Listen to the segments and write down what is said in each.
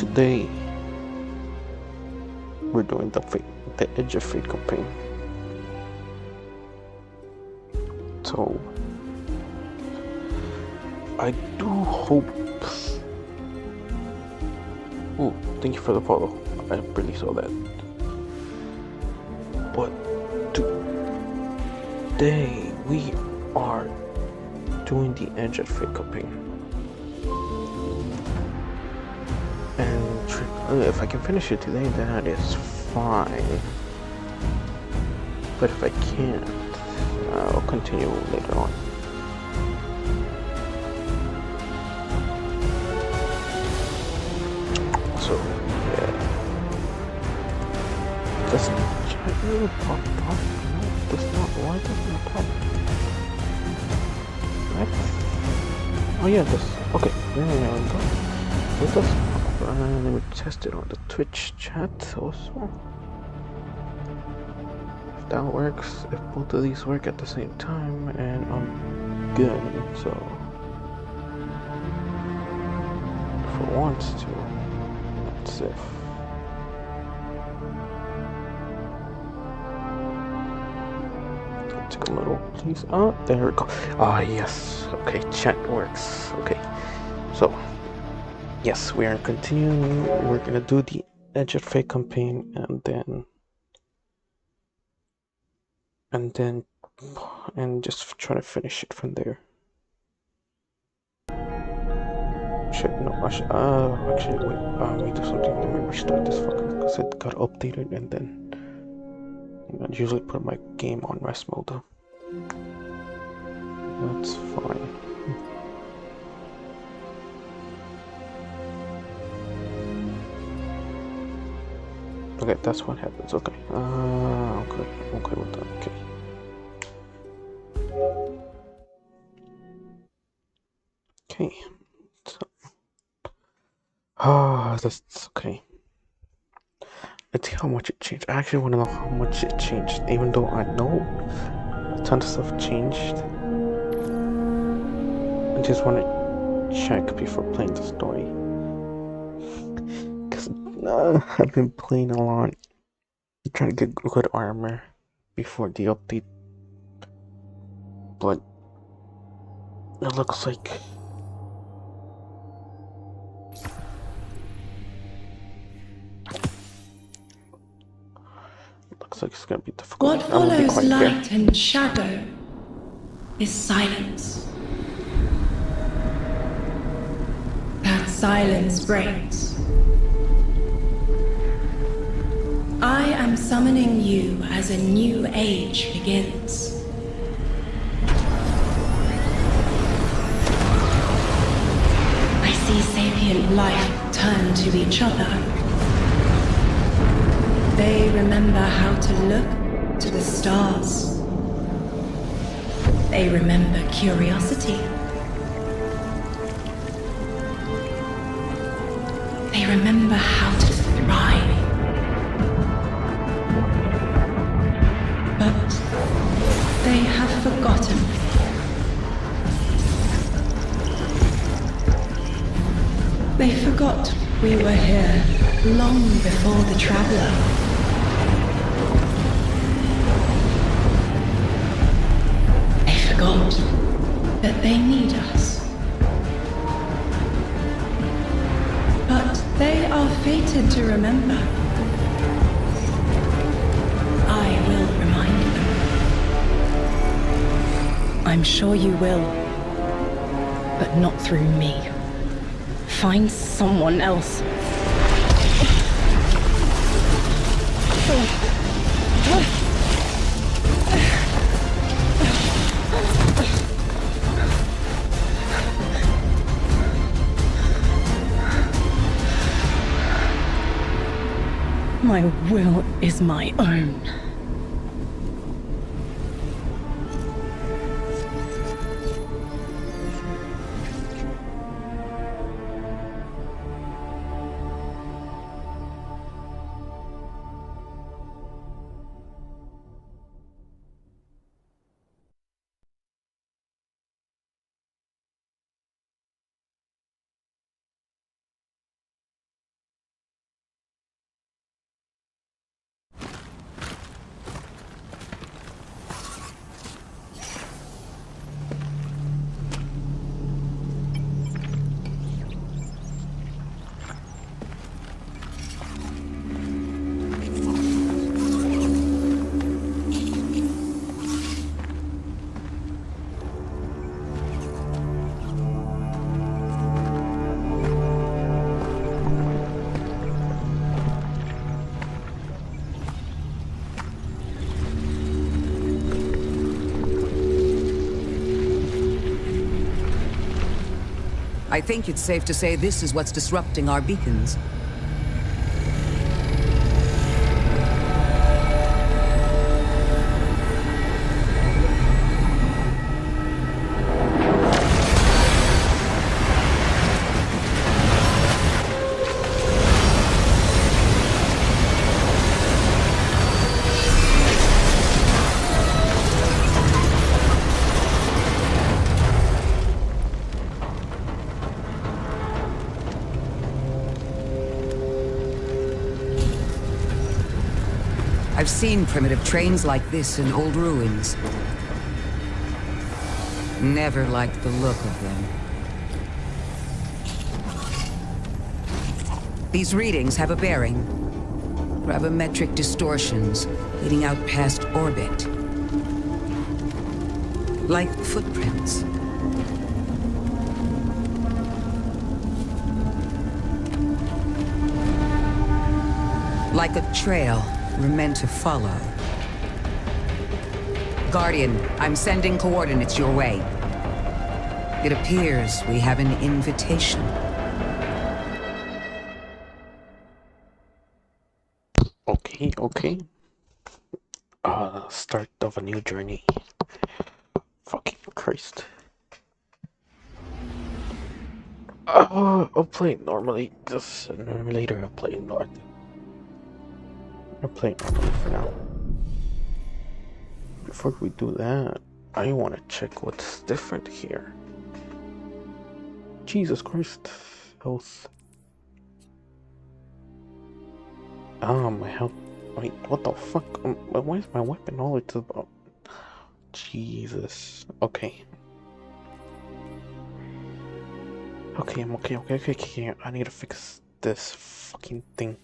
today we're doing the Edge of Fate campaign. So I do hope. Oh, thank you for the follow. I really saw that. But today we are doing the Edge of Fate campaign. And if I can finish it today, that is fine. But if I can't, I'll continue later on. So, yeah. Does chat really pop up? No, it does not. Why doesn't it pop? What? Oh yeah, it does. Okay, there we go. It does pop up. Let me test it on the Twitch chat also. If that works, if both of these work at the same time, and I'm good. So, if it wants to, let's see. Take a little, please. Oh, there we go. Ah, yes. Okay, chat works. Okay, so yes, we are continuing. We're gonna do the Edge of Fate campaign, and just try to finish it from there. Actually, wait. Let me do something. Let me restart this fucking because it got updated, and then I usually put my game on rest mode. That's fine. Okay, that's what happens. Okay. Okay with that. Okay. Okay. So, that's okay. Let's see how much it changed. I actually want to know how much it changed, even though I know a ton of stuff changed. I just want to check before playing the story. Because I've been playing a lot. Trying to get good armor before the update. But it looks like it's gonna be difficult. What follows light and shadow is silence. That silence breaks. I am summoning you as a new age begins. I see sapient life turn to each other. They remember how to look to the stars. They remember curiosity. They remember how to thrive. But they have forgotten. They forgot we were here long before the traveler. They forgot that they need us. But they are fated to remember. I will remind them. I'm sure you will, but not through me. Find someone else. My will is my own. I think it's safe to say this is what's disrupting our beacons. I've seen primitive trains like this in old ruins. Never liked the look of them. These readings have a bearing. Gravimetric distortions leading out past orbit. Like footprints. Like a trail we're meant to follow. Guardian, I'm sending coordinates your way. It appears we have an invitation. Okay. Start of a new journey. Fucking Christ. I'll play it normally, just later I'll play it north. I'll play it normally for now. Before we do that, I want to check what's different here. Jesus Christ. Health. My health. Wait, what the fuck? Why is my weapon all to the bottom? Jesus. Okay. Okay, I'm okay. I need to fix this fucking thing.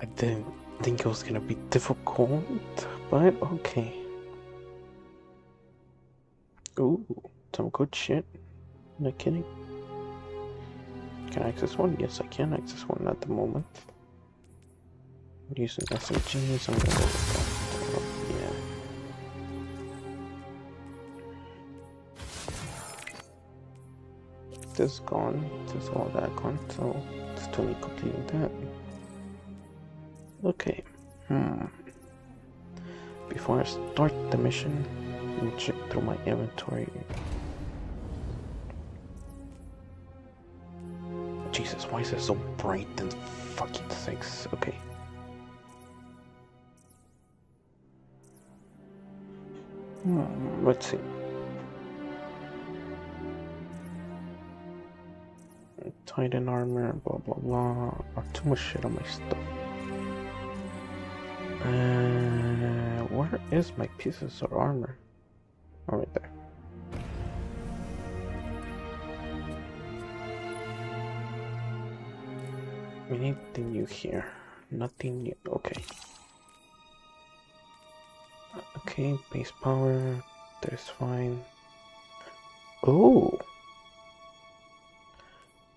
I didn't think it was gonna be difficult, but okay. Ooh, some good shit. Not kidding. Can I access one? Yes, I can access one at the moment. I'm using SMGs. I'm gonna go with that. Yeah. This is gone. This is all that gone. So still need completing that. Okay. Before I start the mission, let me check through my inventory. Jesus, why is it so bright and fucking sakes? Okay. Let's see. Titan armor, blah blah blah. Too much shit on my stuff. Where is my pieces of armor? Oh, right there. Anything new here? Nothing new. Okay. Okay, base power. That's fine. Oh.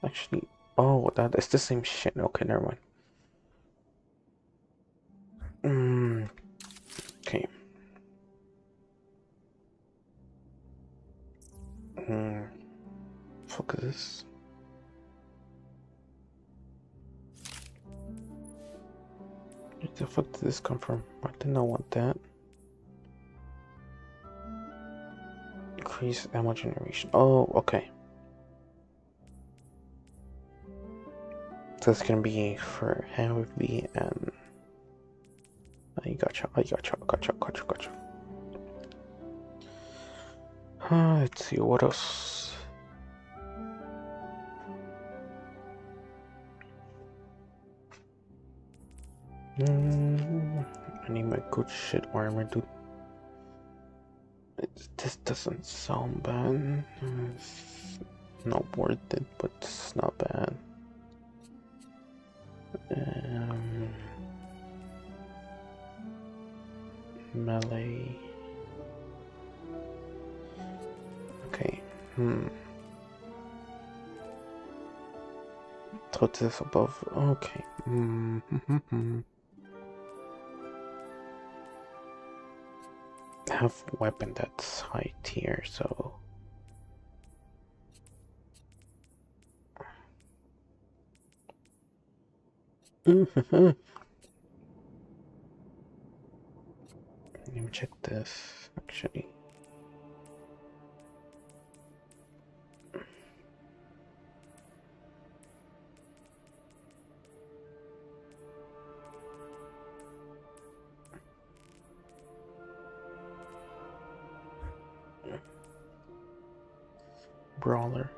Actually, oh, that is the same shit. Okay, never mind. Okay. Fuck is this? Where the fuck did this come from? I did not want that. Increase ammo generation. Oh, okay. So it's gonna be for heavy and I gotcha. Let's see what else. I need my good shit armor, dude. This doesn't sound bad. It's not worth it, but it's not bad. Melee. Okay. Put this above. Okay. Have a weapon that's high tier, so Let me check this, actually. Brawler.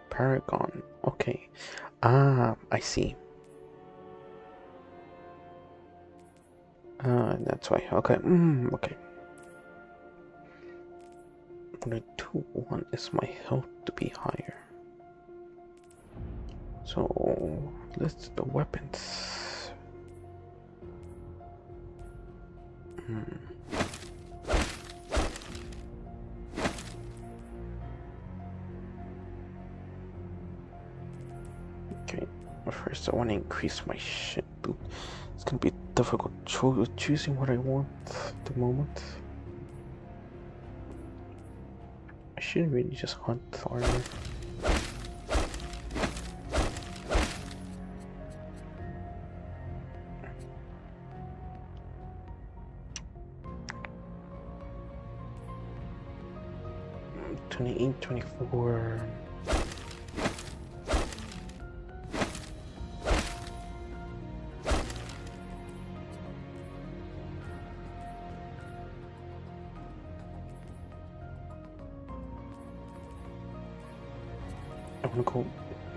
Paragon. Okay. Ah, I see. That's why. Okay. Okay. What I do want is my health to be higher. So let's the weapons. Okay. First, I want to increase my shit, dude. It's gonna be difficult choosing what I want at the moment. I should really just hunt armor. Mm, 28, 24.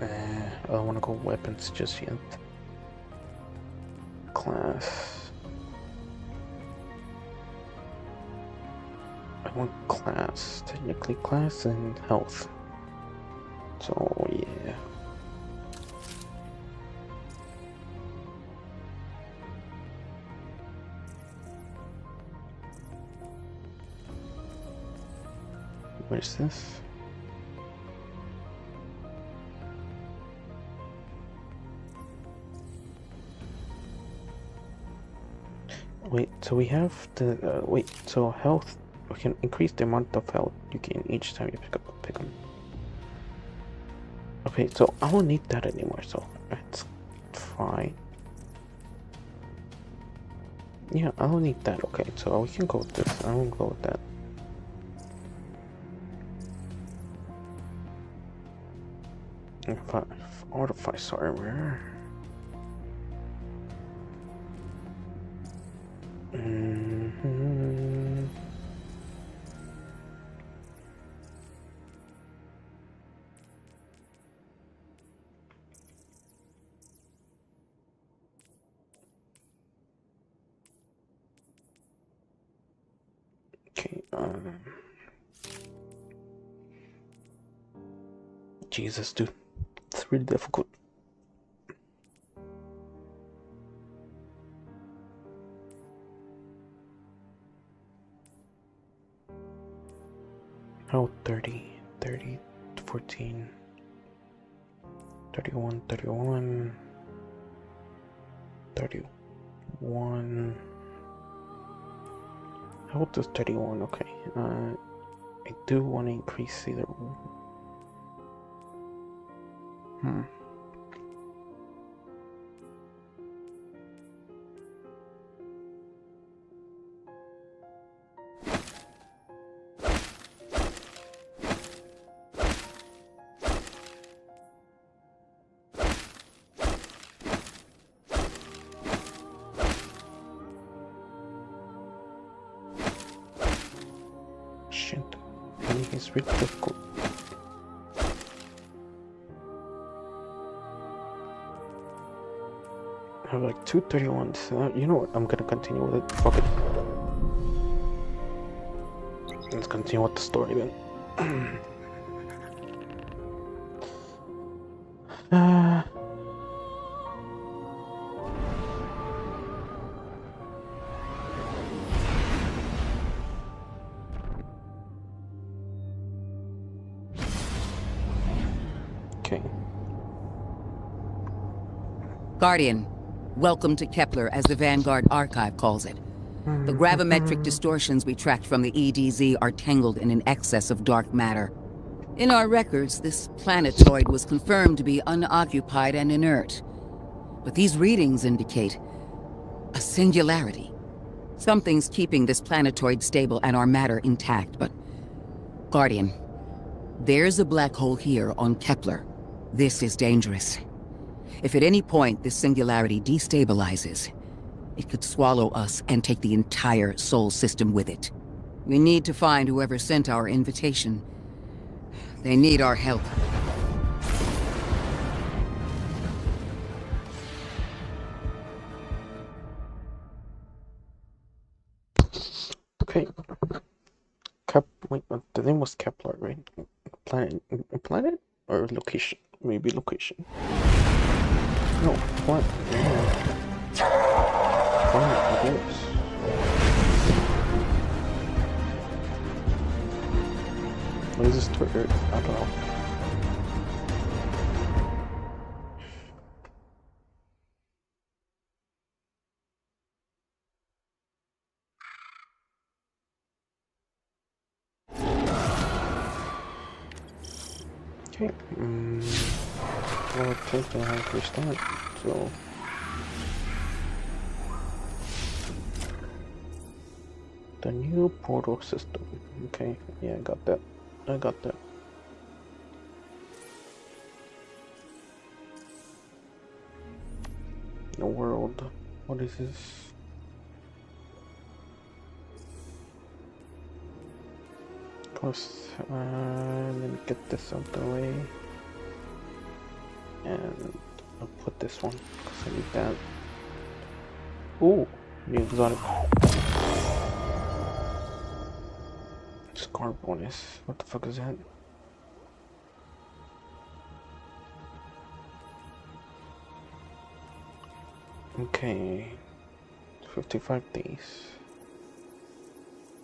I don't want to go weapons just yet. Class. I want class. Technically class and health. So yeah. What is this? Wait, so we have the so health, we can increase the amount of health you gain each time you pick them. Okay, so I won't need that anymore, so that's fine. Yeah, I don't need that. Okay, so we can go with this. I won't go with that. Artifice armor. Okay, Jesus, dude, it's really difficult. Oh, 30, 14, 31, 31, 31. How old is 31? Okay. I do want to increase either. Shit. It's really difficult. I have like 231s. You know what? I'm gonna continue with it. Fuck it. Let's continue with the story then. Okay. Guardian, welcome to Kepler, as the Vanguard Archive calls it. The gravimetric distortions we tracked from the EDZ are tangled in an excess of dark matter. In our records, this planetoid was confirmed to be unoccupied and inert. But these readings indicate a singularity. Something's keeping this planetoid stable and our matter intact, but... Guardian, there's a black hole here on Kepler. This is dangerous. If at any point this singularity destabilizes, it could swallow us and take the entire Sol system with it. We need to find whoever sent our invitation. They need our help. Okay. Wait, the name was Kepler, right? Planet or location? Maybe location. No, planet. Yeah. Planet, it is. What is this Twitter? I don't know. Okay. Well, I think I have to restart, so... The new portal system. Okay, yeah, I got that. I got that. The world. What is this? Let me get this out the way. And I'll put this one, because I need that. Ooh, new exotic. Scar bonus. What the fuck is that? Okay. 55 days.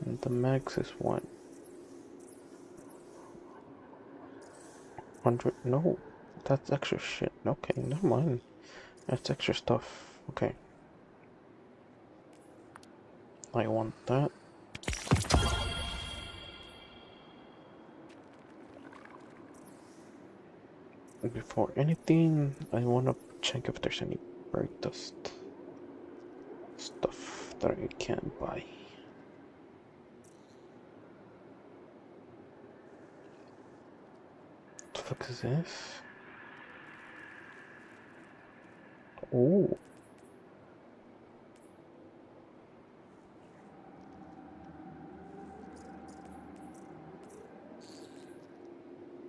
And the max is what? 100? No. That's extra shit. Okay, never mind. That's extra stuff. Okay. I want that. Before anything, I want to check if there's any bird dust stuff that I can buy. What the fuck is this? Oh.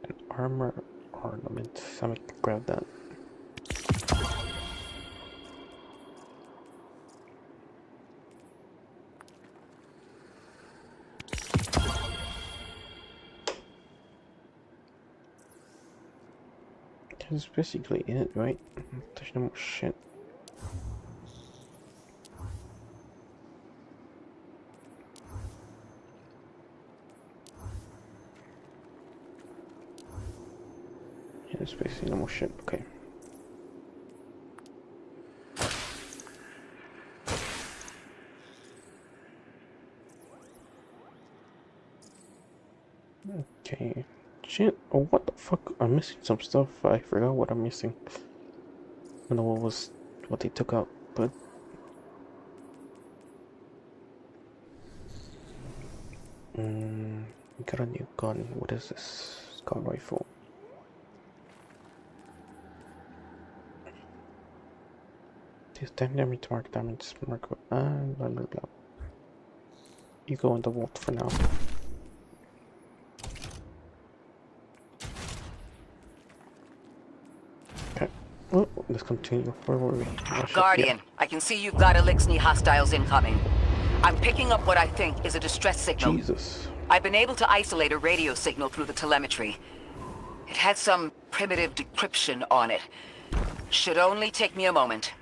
An armor ornament. I'm gonna grab that. That's basically it, right? There's no more shit. Yeah, there's basically no more shit. Okay. Okay. Shit. Oh, what the fuck? I'm missing some stuff. I forgot what I'm missing. I don't know what they took out, but we got a new gun. What is this? Scout rifle. This time damage, mark damage, mark and blah blah blah. You go in the vault for now. Okay. Well, let's continue. Where were we? Guardian, I can see you've got Elixni hostiles incoming. I'm picking up what I think is a distress signal. Jesus. I've been able to isolate a radio signal through the telemetry. It had some primitive decryption on it. Should only take me a moment.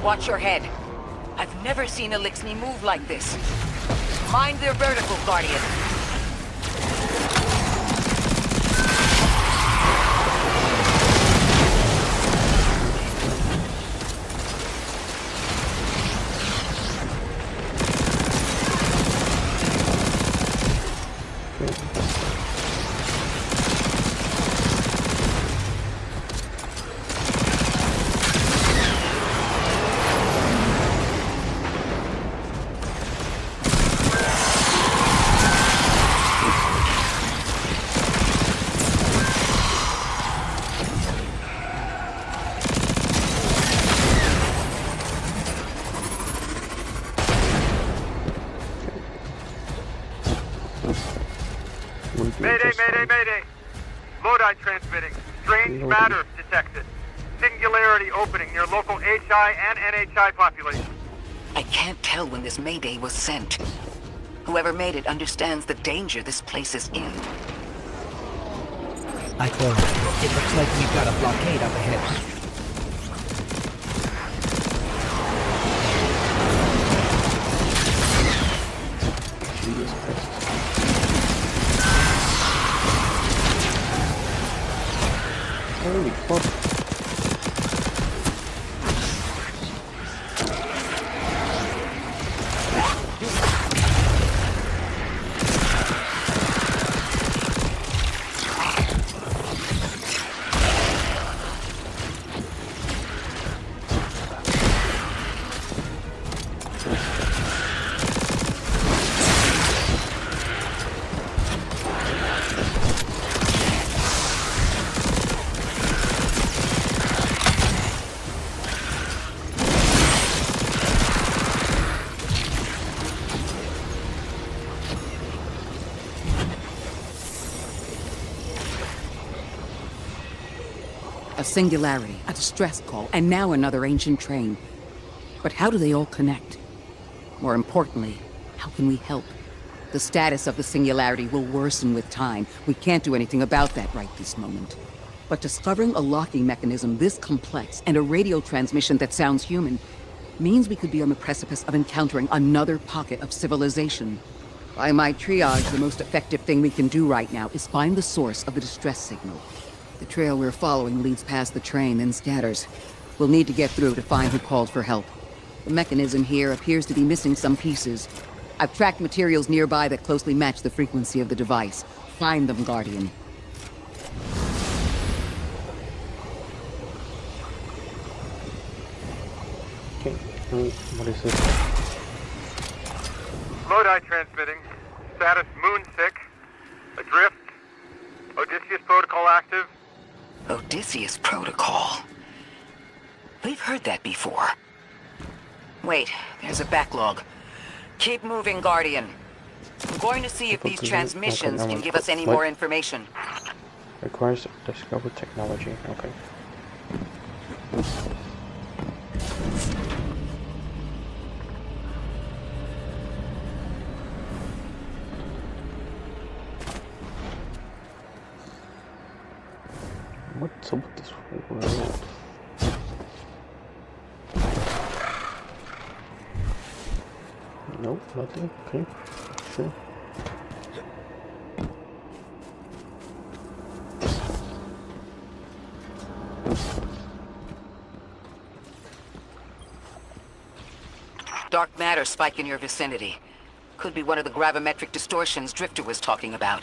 Watch your head. I've never seen Elixni move like this. Mind their vertical, Guardian. Mayday, mayday, mayday! Lodi transmitting. Strange matter detected. Singularity opening near local HI and NHI population. I can't tell when this mayday was sent. Whoever made it understands the danger this place is in. I call it. It looks like we've got a blockade up ahead. Jesus Christ. Holy fuck. A singularity, a distress call, and now another ancient train. But how do they all connect? More importantly, how can we help? The status of the singularity will worsen with time. We can't do anything about that right this moment. But discovering a locking mechanism this complex and a radio transmission that sounds human means we could be on the precipice of encountering another pocket of civilization. By my triage, the most effective thing we can do right now is find the source of the distress signal. The trail we're following leads past the train, then scatters. We'll need to get through to find who called for help. The mechanism here appears to be missing some pieces. I've tracked materials nearby that closely match the frequency of the device. Find them, Guardian. Okay, what is this? Lodi transmitting. Status moonsick. Adrift. Odysseus protocol active. Odysseus Protocol. We've heard that before. Wait, there's a backlog. Keep moving, Guardian. I'm going to see if these transmissions can give us any more information. Requires discover technology. Okay. What's up with this world? Nope, nothing. Okay, sure. Dark matter spike in your vicinity. Could be one of the gravimetric distortions Drifter was talking about.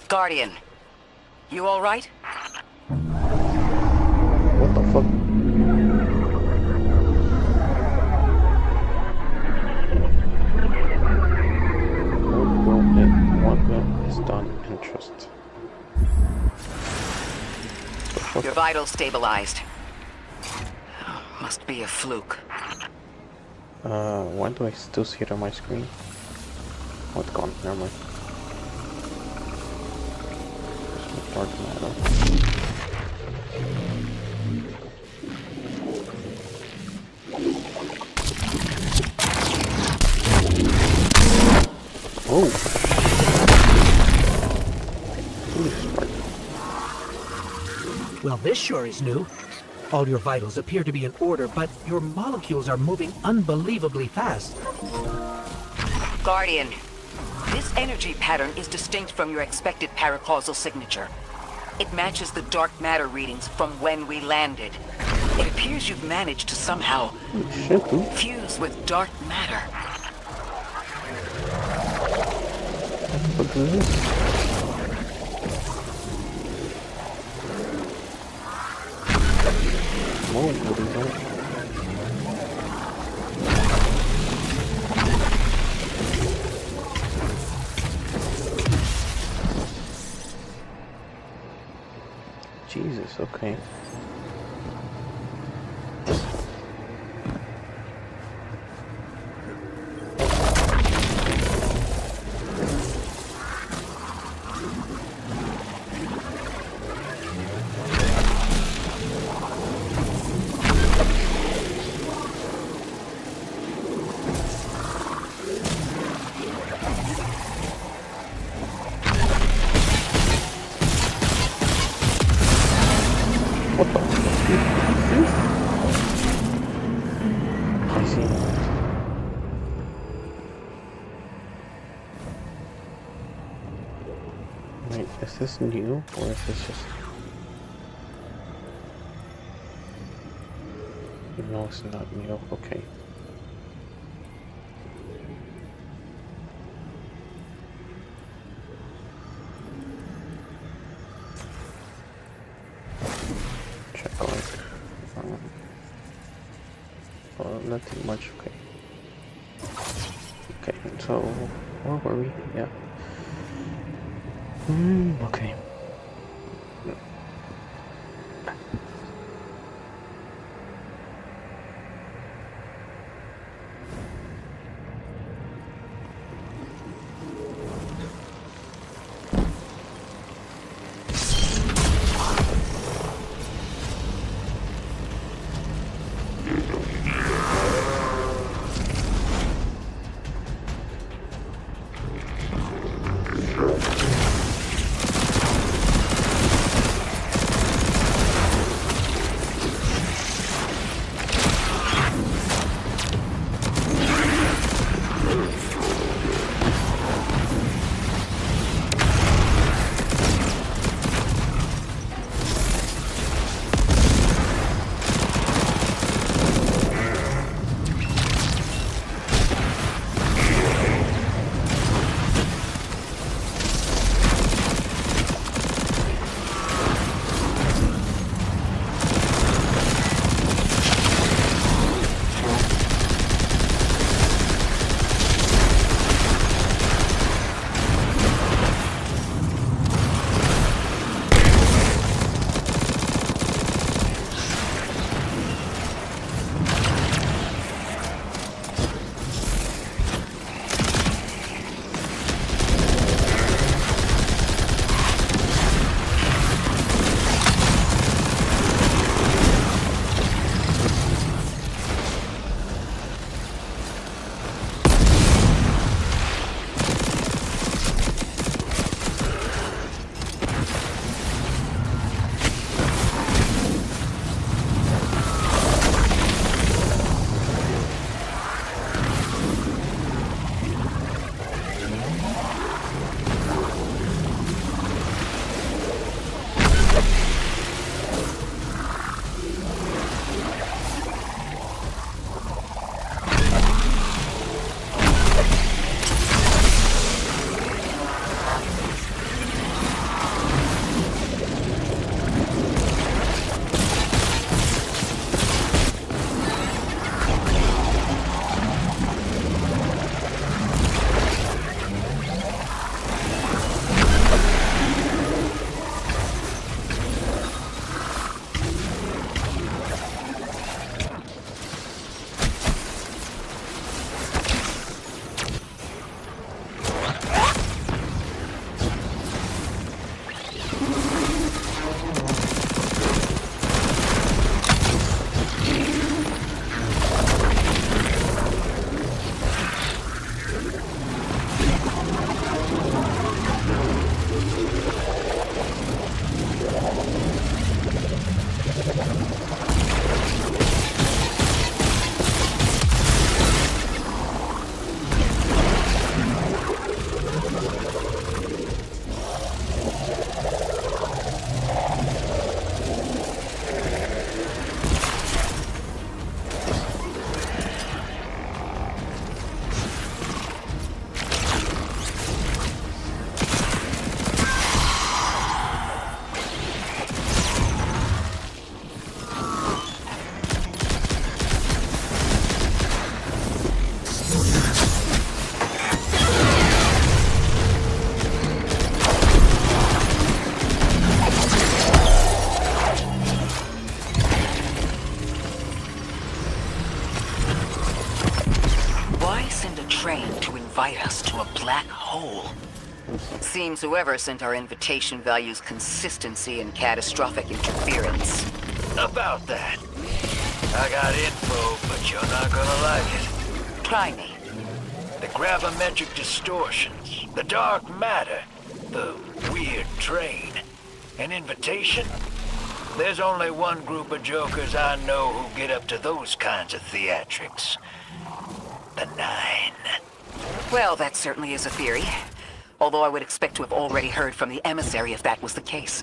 Guardian, you all right? What the fuck? What will is done interest? Your vitals stabilized. Must be a fluke. Why do I still see it on my screen? What's gone? Never mind. Dark matter. Oh! Well, this sure is new. All your vitals appear to be in order, but your molecules are moving unbelievably fast. Guardian, this energy pattern is distinct from your expected paracausal signature. It matches the dark matter readings from when we landed. It appears you've managed to somehow fuse with dark matter. What is this? Whoa, what is that? Jesus, okay. Wait, is this new or is this just... No, it's not new. Okay. Checkpoint. Nothing much. Okay. Okay, so where were we? Yeah. Okay. invite us to a black hole. Seems whoever sent our invitation values consistency and catastrophic interference. About that. I got info, but you're not gonna like it. Try me. The gravimetric distortions, the dark matter, the weird train. An invitation? There's only one group of jokers I know who get up to those kinds of theatrics. The Nine. Well, that certainly is a theory. Although I would expect to have already heard from the emissary if that was the case.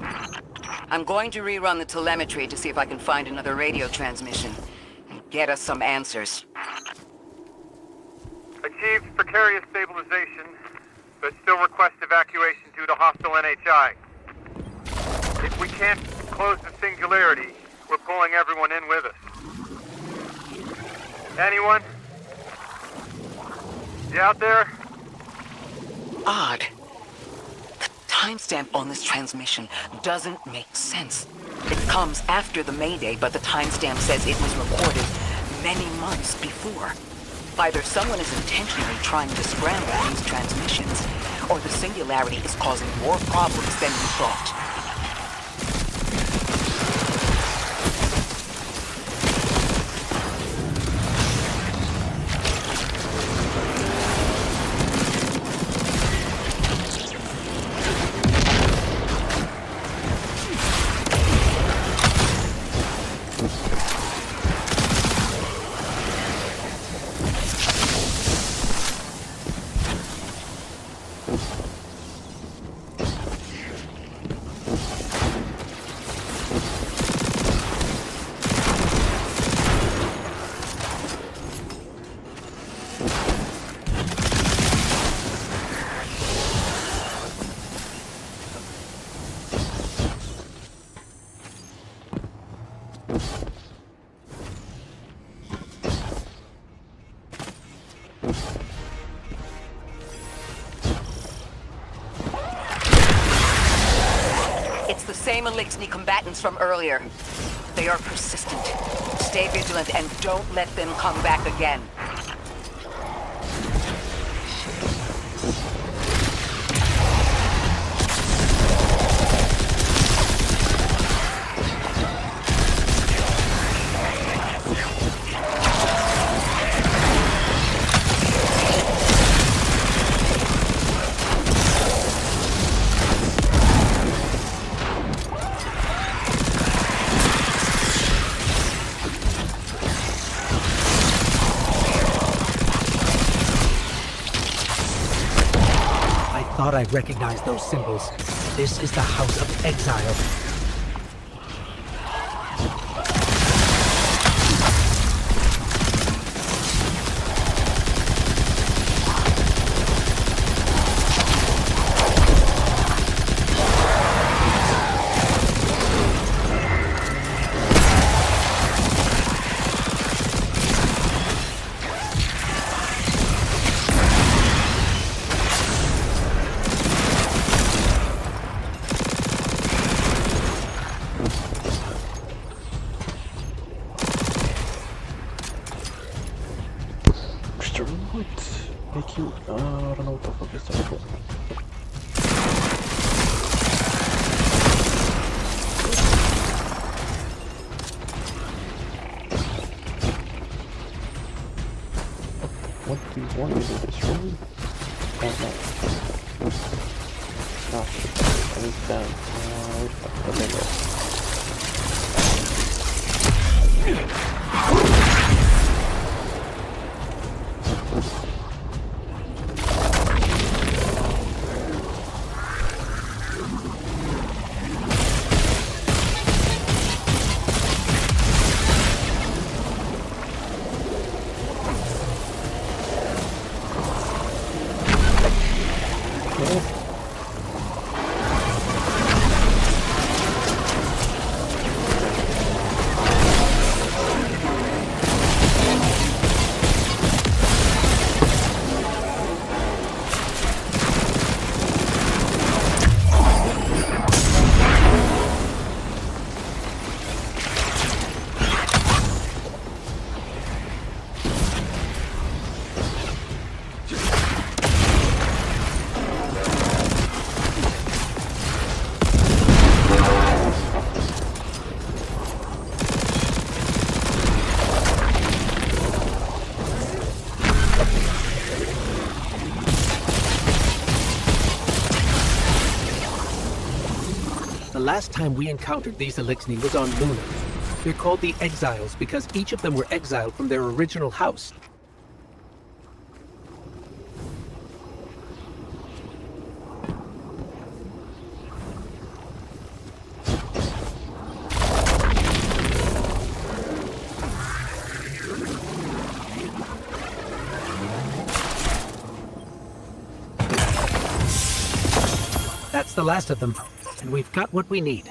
I'm going to rerun the telemetry to see if I can find another radio transmission and get us some answers. Achieved precarious stabilization, but still request evacuation due to hostile NHI. If we can't close the singularity, we're pulling everyone in with us. Anyone? You out there? Odd. The timestamp on this transmission doesn't make sense. It comes after the Mayday, but the timestamp says it was recorded many months before. Either someone is intentionally trying to scramble these transmissions, or the singularity is causing more problems than we thought. It's the same Elixni combatants from earlier. They are persistent. Stay vigilant and don't let them come back again. I thought I recognized those symbols. This is the House of Exile. Make you, I don't know what the fuck is that for. What do you want me to do this room? Oh no. Oh shit, I need down. Where the fuck did I go? The last time we encountered these Elixni was on Luna. They're called the Exiles because each of them were exiled from their original house. That's the last of them, and we've got what we need.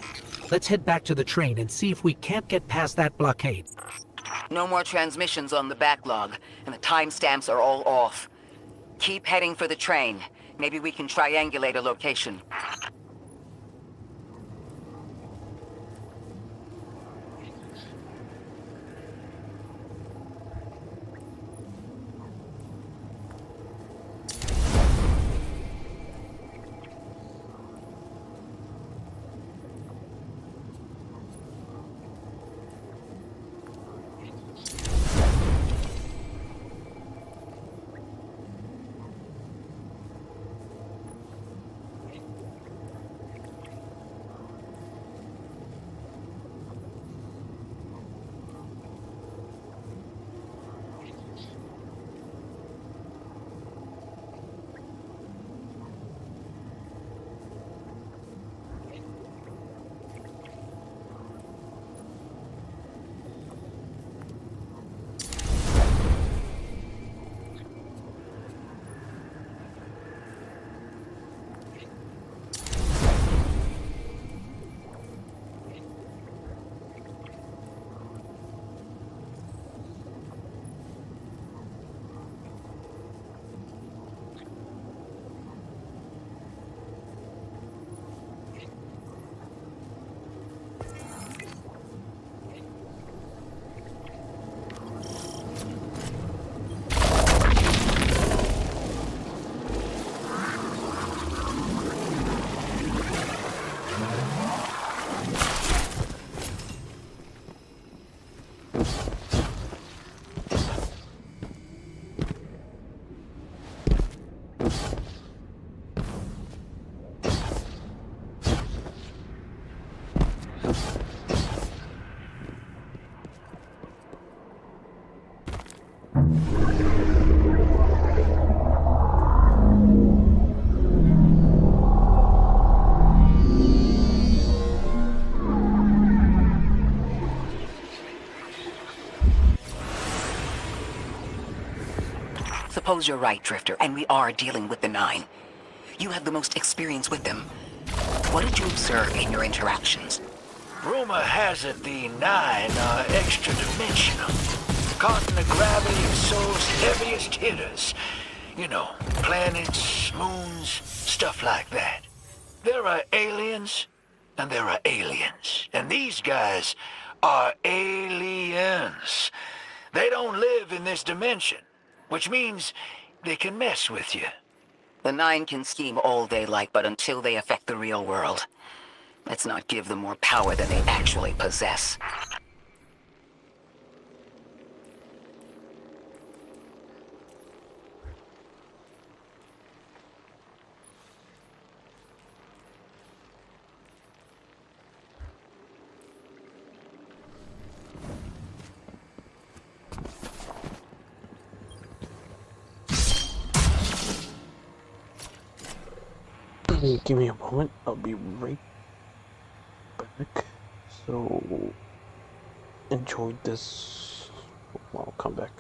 Let's head back to the train and see if we can't get past that blockade. No more transmissions on the backlog, and the timestamps are all off. Keep heading for the train. Maybe we can triangulate a location. Suppose you're right, Drifter, and we are dealing with the Nine. You have the most experience with them. What did you observe in your interactions? Rumor has it the Nine are extra-dimensional. Caught in the gravity of Sol's heaviest hitters. You know, planets, moons, stuff like that. There are aliens, and there are aliens. And these guys are aliens. They don't live in this dimension, which means they can mess with you. The Nine can scheme all they like, but until they affect the real world, let's not give them more power than they actually possess. Give me a moment, I'll be right back. So, enjoy this. I'll come back.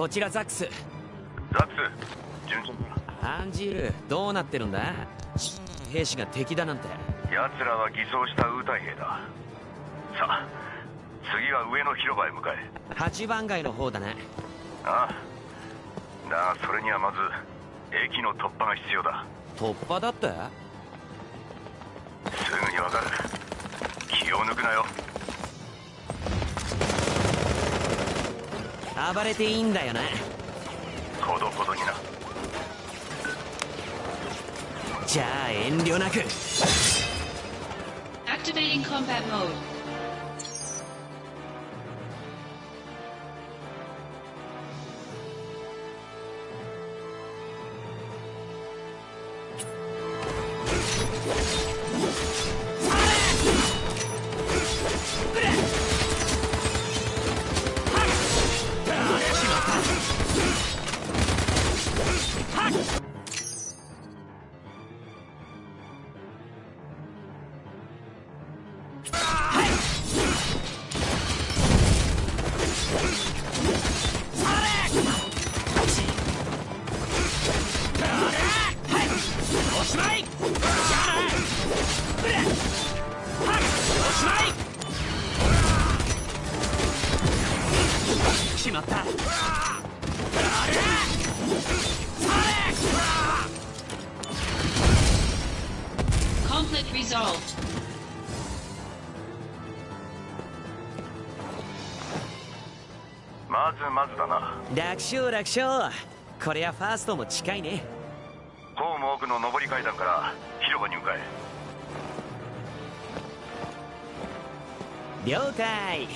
こちらザックス。ザックス、順調だ。アンジール、どうなってるんだ？兵士が敵だなんて。奴らは偽装したウータイ兵だ。さあ、次は上の広場へ向かえ。8番街の方だね。ああ。だがそれにはまず駅の突破が必要だ。突破だって？すぐにわかる。気を抜くなよ。暴れていいんだよな。ほどほどにな。じゃあ遠慮なく。 Activating combat mode. Conflict resolved. まずだな。楽勝楽勝。これはファーストも近いね。ホーム奥の上り階段から広場に向かえ。了解。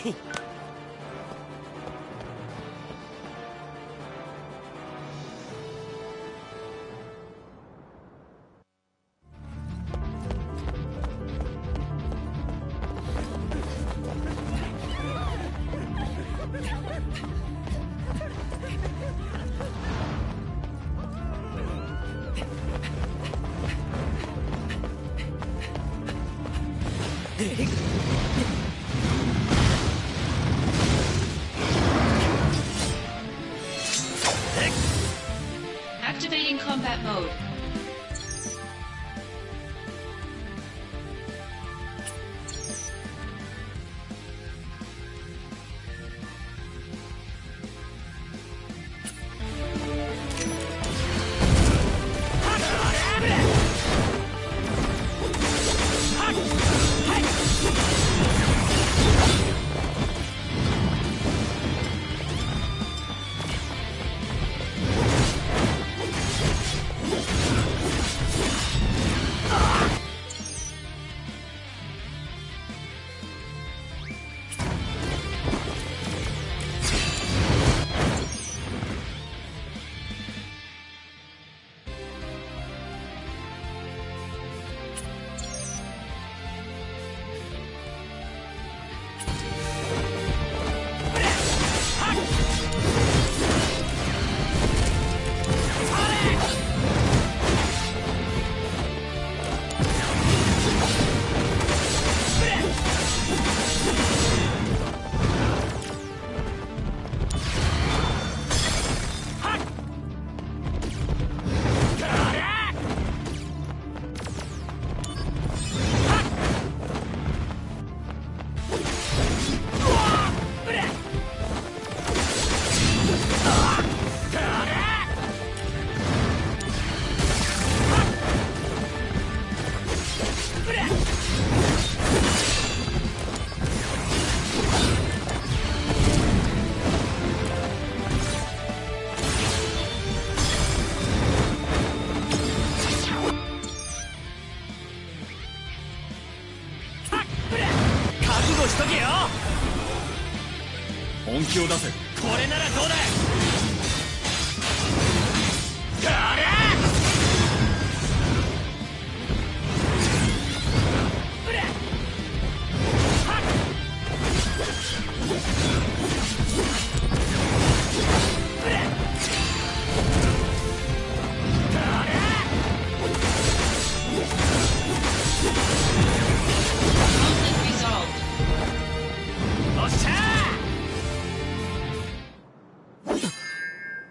Activating combat mode.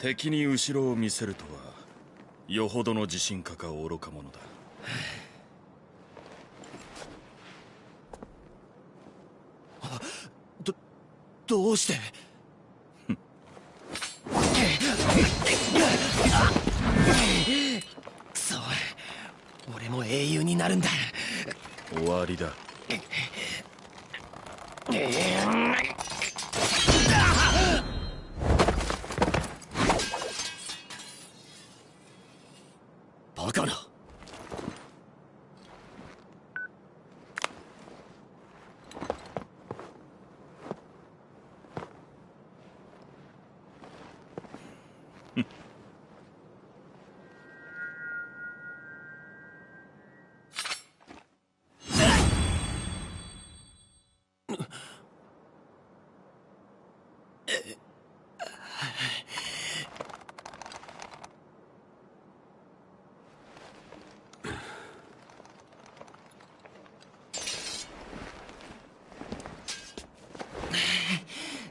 敵に後ろを見せるとはよほどの自信家か愚か者だ。どうして？くそ、俺も英雄になるんだ。終わりだ。バカな。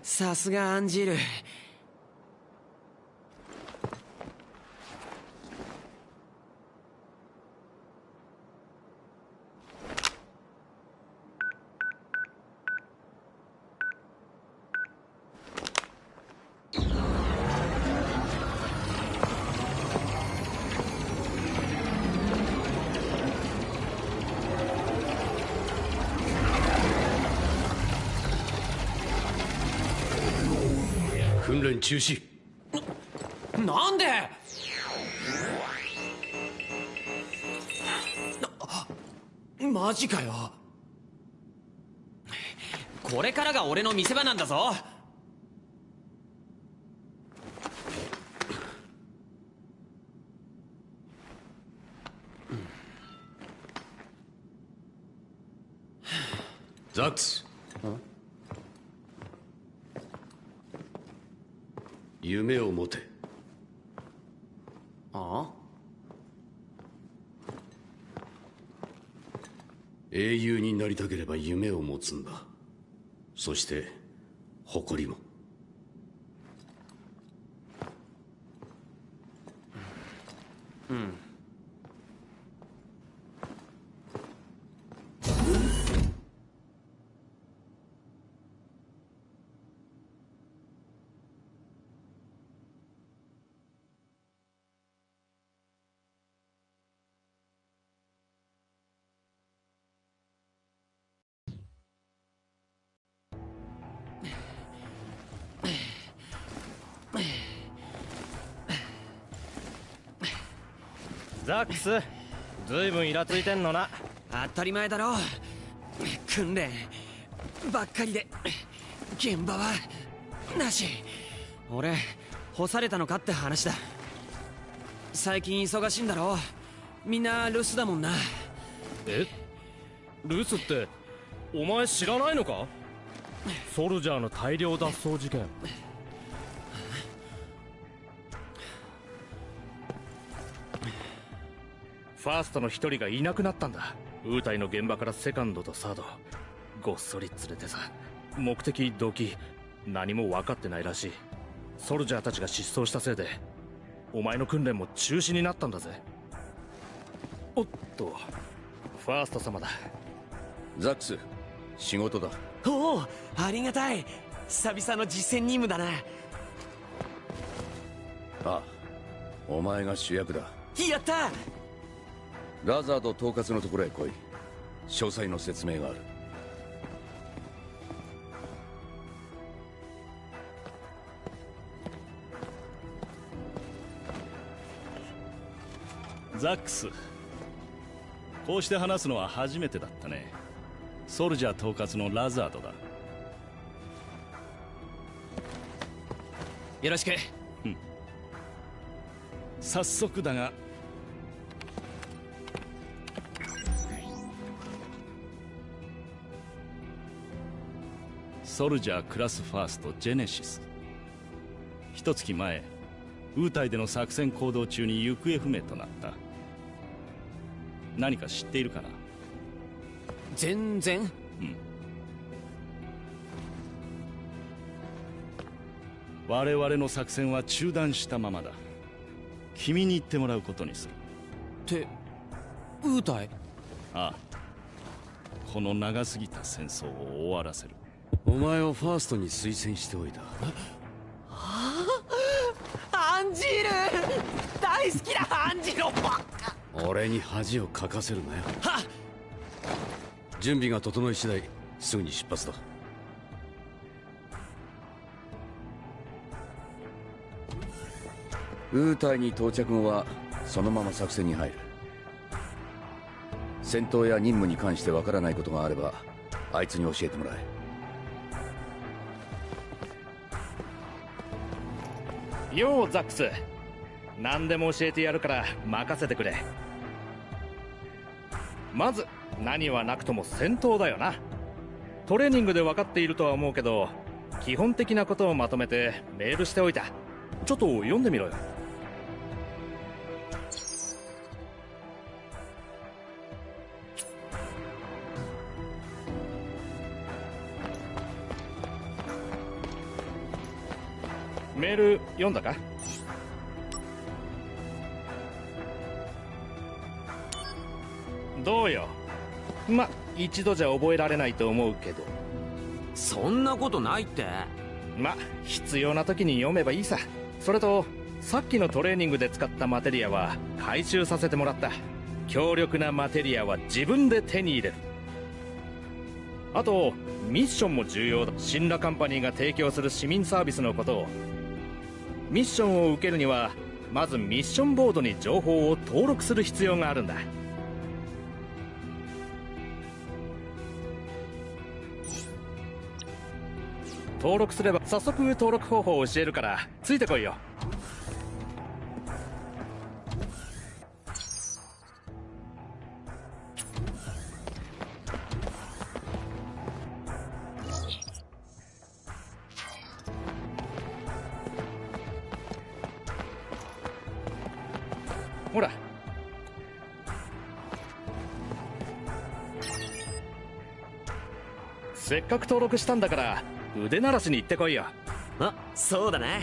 さすがアンジール。訓練中止。なんで？マジかよ。これからが俺の見せ場なんだぞ。ザックス。夢を持て。ああ？英雄になりたければ夢を持つんだ。そして誇りも。うん。ザックス、ずいぶんイラついてんのな。当たり前だろ。訓練ばっかりで現場はなし。俺干されたのかって話だ。最近忙しいんだろ。みんな留守だもんな。え？留守ってお前知らないのか？ソルジャーの大量脱走事件。ファーストの一人がいなくなったんだ。ウータイの現場からセカンドとサードごっそり連れてさ。目的動機何も分かってないらしい。ソルジャーたちが失踪したせいでお前の訓練も中止になったんだぜ。おっと、ファースト様だ。ザックス、仕事だ。おお、ありがたい。久々の実践任務だな。ああ、お前が主役だ。やった。ラザード統括のところへ来い。詳細の説明がある。ザックス、こうして話すのは初めてだったね。ソルジャー統括のラザードだ。よろしく。早速だが、ソルジャークラスファーストジェネシス。一月前、ウータイでの作戦行動中に行方不明となった。何か知っているかな？全然。我々の作戦は中断したままだ。君に言ってもらうことにする。ってウータイ？ああ、この長すぎた戦争を終わらせる。お前をファーストに推薦しておいた。アンジール大好きだ。アンジールばっか。俺に恥をかかせるなよ。はっ。準備が整い次第すぐに出発だ。ウータイに到着後はそのまま作戦に入る。戦闘や任務に関してわからないことがあればあいつに教えてもらえ。ようザックス、何でも教えてやるから任せてくれ。まず何はなくとも戦闘だよな。トレーニングで分かっているとは思うけど、基本的なことをまとめてメールしておいた。ちょっと読んでみろよ。メール読んだか？どうよ。ま、一度じゃ覚えられないと思うけど。そんなことないって。ま、必要な時に読めばいいさ。それとさっきのトレーニングで使ったマテリアは回収させてもらった。強力なマテリアは自分で手に入れる。あとミッションも重要だ。シンラカンパニーが提供する市民サービスのことを。ミッションを受けるにはまずミッションボードに情報を登録する必要があるんだ。登録すれば早速登録方法を教えるからついてこいよ。ほら。せっかく登録したんだから腕鳴らしに行ってこいよ。あ、そうだね。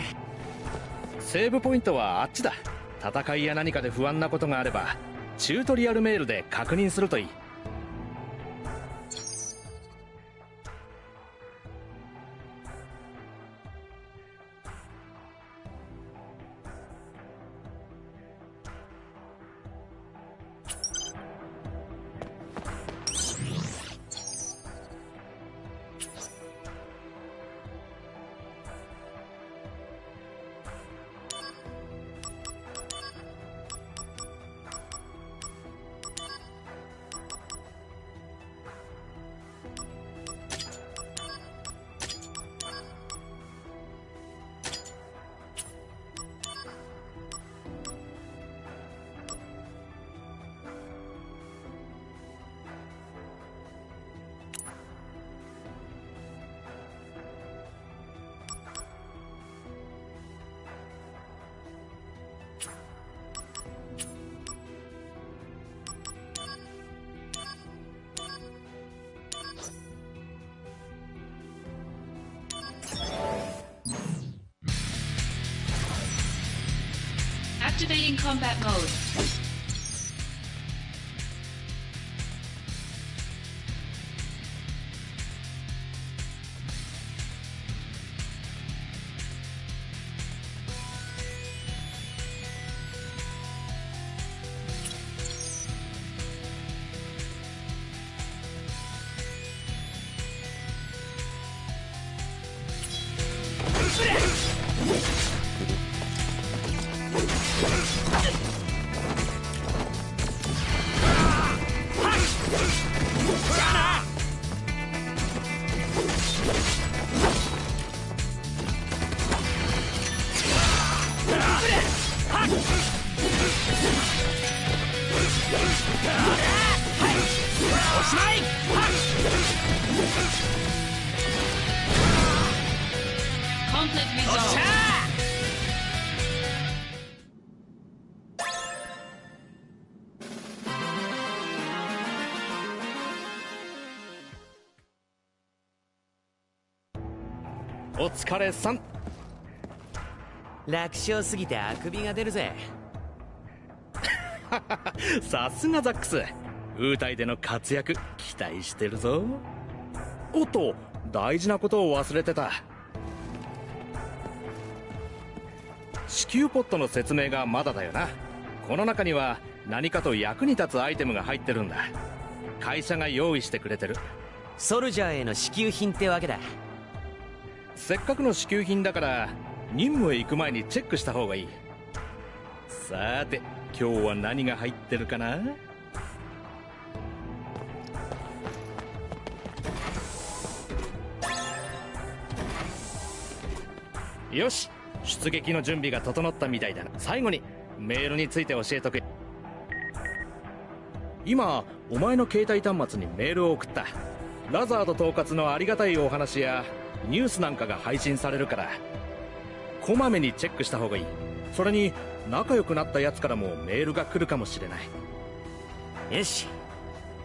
セーブポイントはあっちだ。戦いや何かで不安なことがあればチュートリアルメールで確認するといい。Activating combat mode. Conflict resolved. お疲れさん。楽勝すぎてあくびが出るぜ。さすがザックス。ウータイでの活躍期待してるぞ。おっと、大事なことを忘れてた。支給ポットの説明がまだだよな。この中には何かと役に立つアイテムが入ってるんだ。会社が用意してくれてる。ソルジャーへの支給品ってわけだ。せっかくの支給品だから任務へ行く前にチェックした方がいい。さて今日は何が入ってるかな。よし、出撃の準備が整ったみたいだな。最後にメールについて教えとく。今お前の携帯端末にメールを送った。ラザード統括のありがたいお話やニュースなんかが配信されるからこまめにチェックした方がいい。それに仲良くなったやつからもメールが来るかもしれない。よし。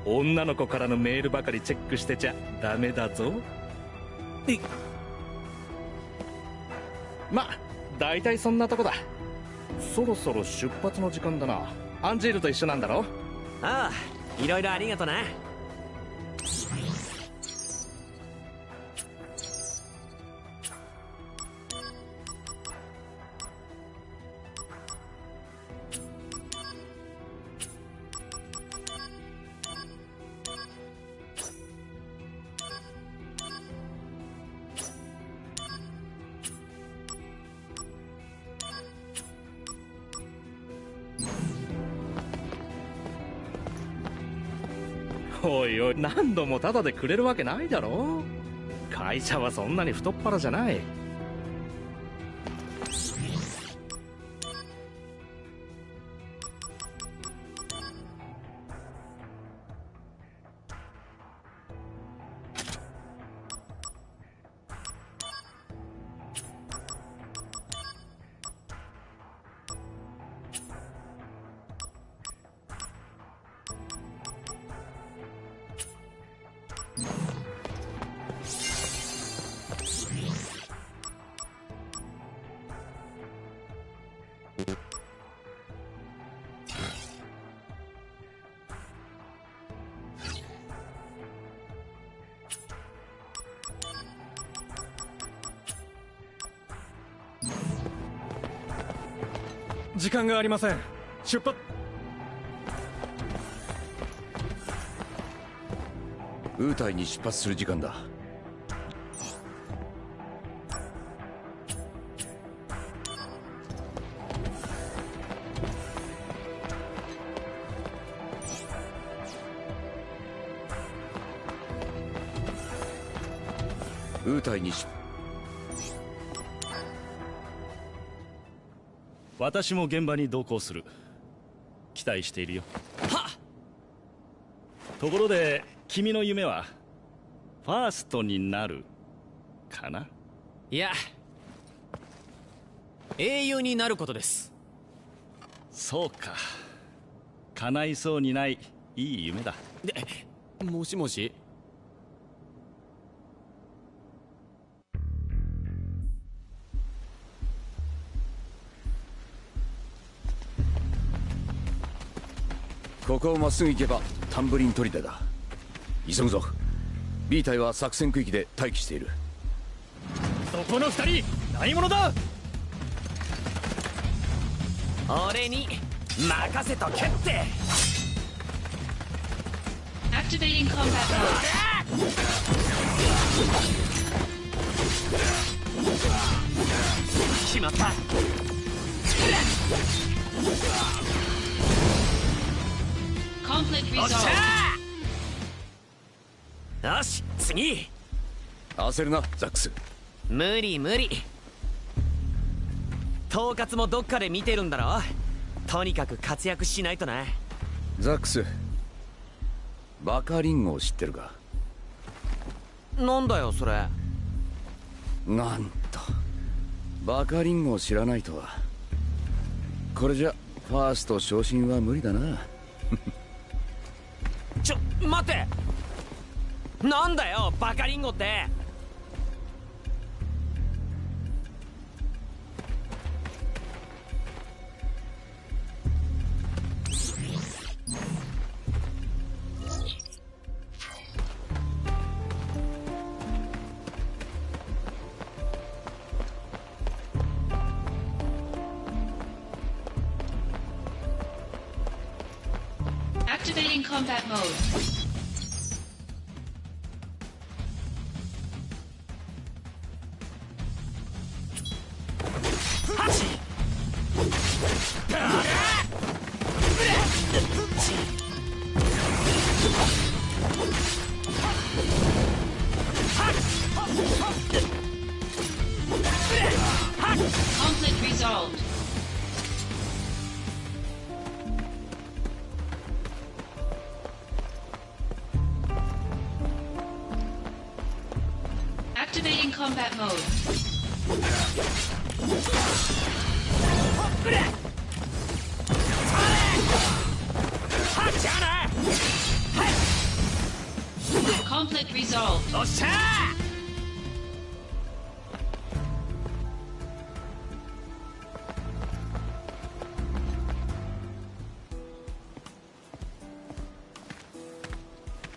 女の子からのメールばかりチェックしてちゃダメだぞ。ま、大体そんなとこだ。そろそろ出発の時間だな。アンジールと一緒なんだろ。ああ、いろいろありがとな。おいおい、何度もタダでくれるわけないだろ。会社はそんなに太っ腹じゃない。時間がありません。出発。ウータイに出発する時間だ。ウータイに私も現場に同行する。期待しているよ。はっ。ところで君の夢はファーストになるかな。いや、英雄になることです。そうか、叶いそうにないいい夢だ。もしもし。ここをまっすぐ行けばタンブリン砦だ。急ぐぞ。 B 隊は作戦区域で待機している。そこの二人何者だ。俺に任せとけって。 Activating combat mode. 決まった。Conflict おっし resolved. ゃー。よし、次。焦るなザックス。無理無理。統括もどっかで見てるんだろ。とにかく活躍しないとな。ザックス、バカリンゴを知ってるか。なんだよそれ。なんとバカリンゴを知らないとは。これじゃファースト昇進は無理だな。待って。なんだよバカリンゴって。Activating combat mode. Conflict resolved. Activating combat mode. Conflict resolved.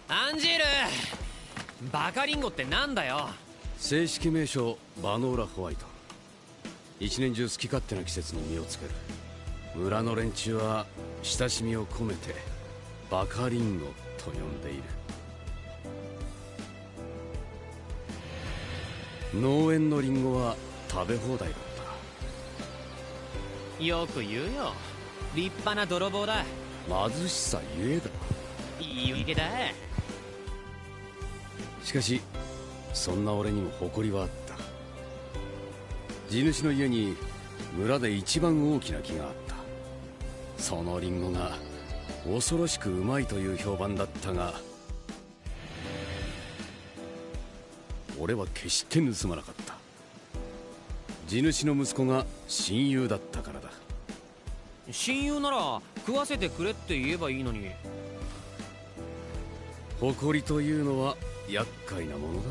アンジール、バカリンゴってなんだよ。正式名称バノーラ・ホワイト。一年中好き勝手な季節に実をつける。村の連中は親しみを込めてバカリンゴと呼んでいる。農園のリンゴは食べ放題だった。よく言うよ、立派な泥棒だ。貧しさゆえだ。いいわけだ。しかしそんな俺にも誇りはあった。地主の家に村で一番大きな木があった。そのリンゴが恐ろしくうまいという評判だったが、俺は決して盗まなかった。地主の息子が親友だったからだ。親友なら食わせてくれって言えばいいのに。誇りというのは厄介なものだ。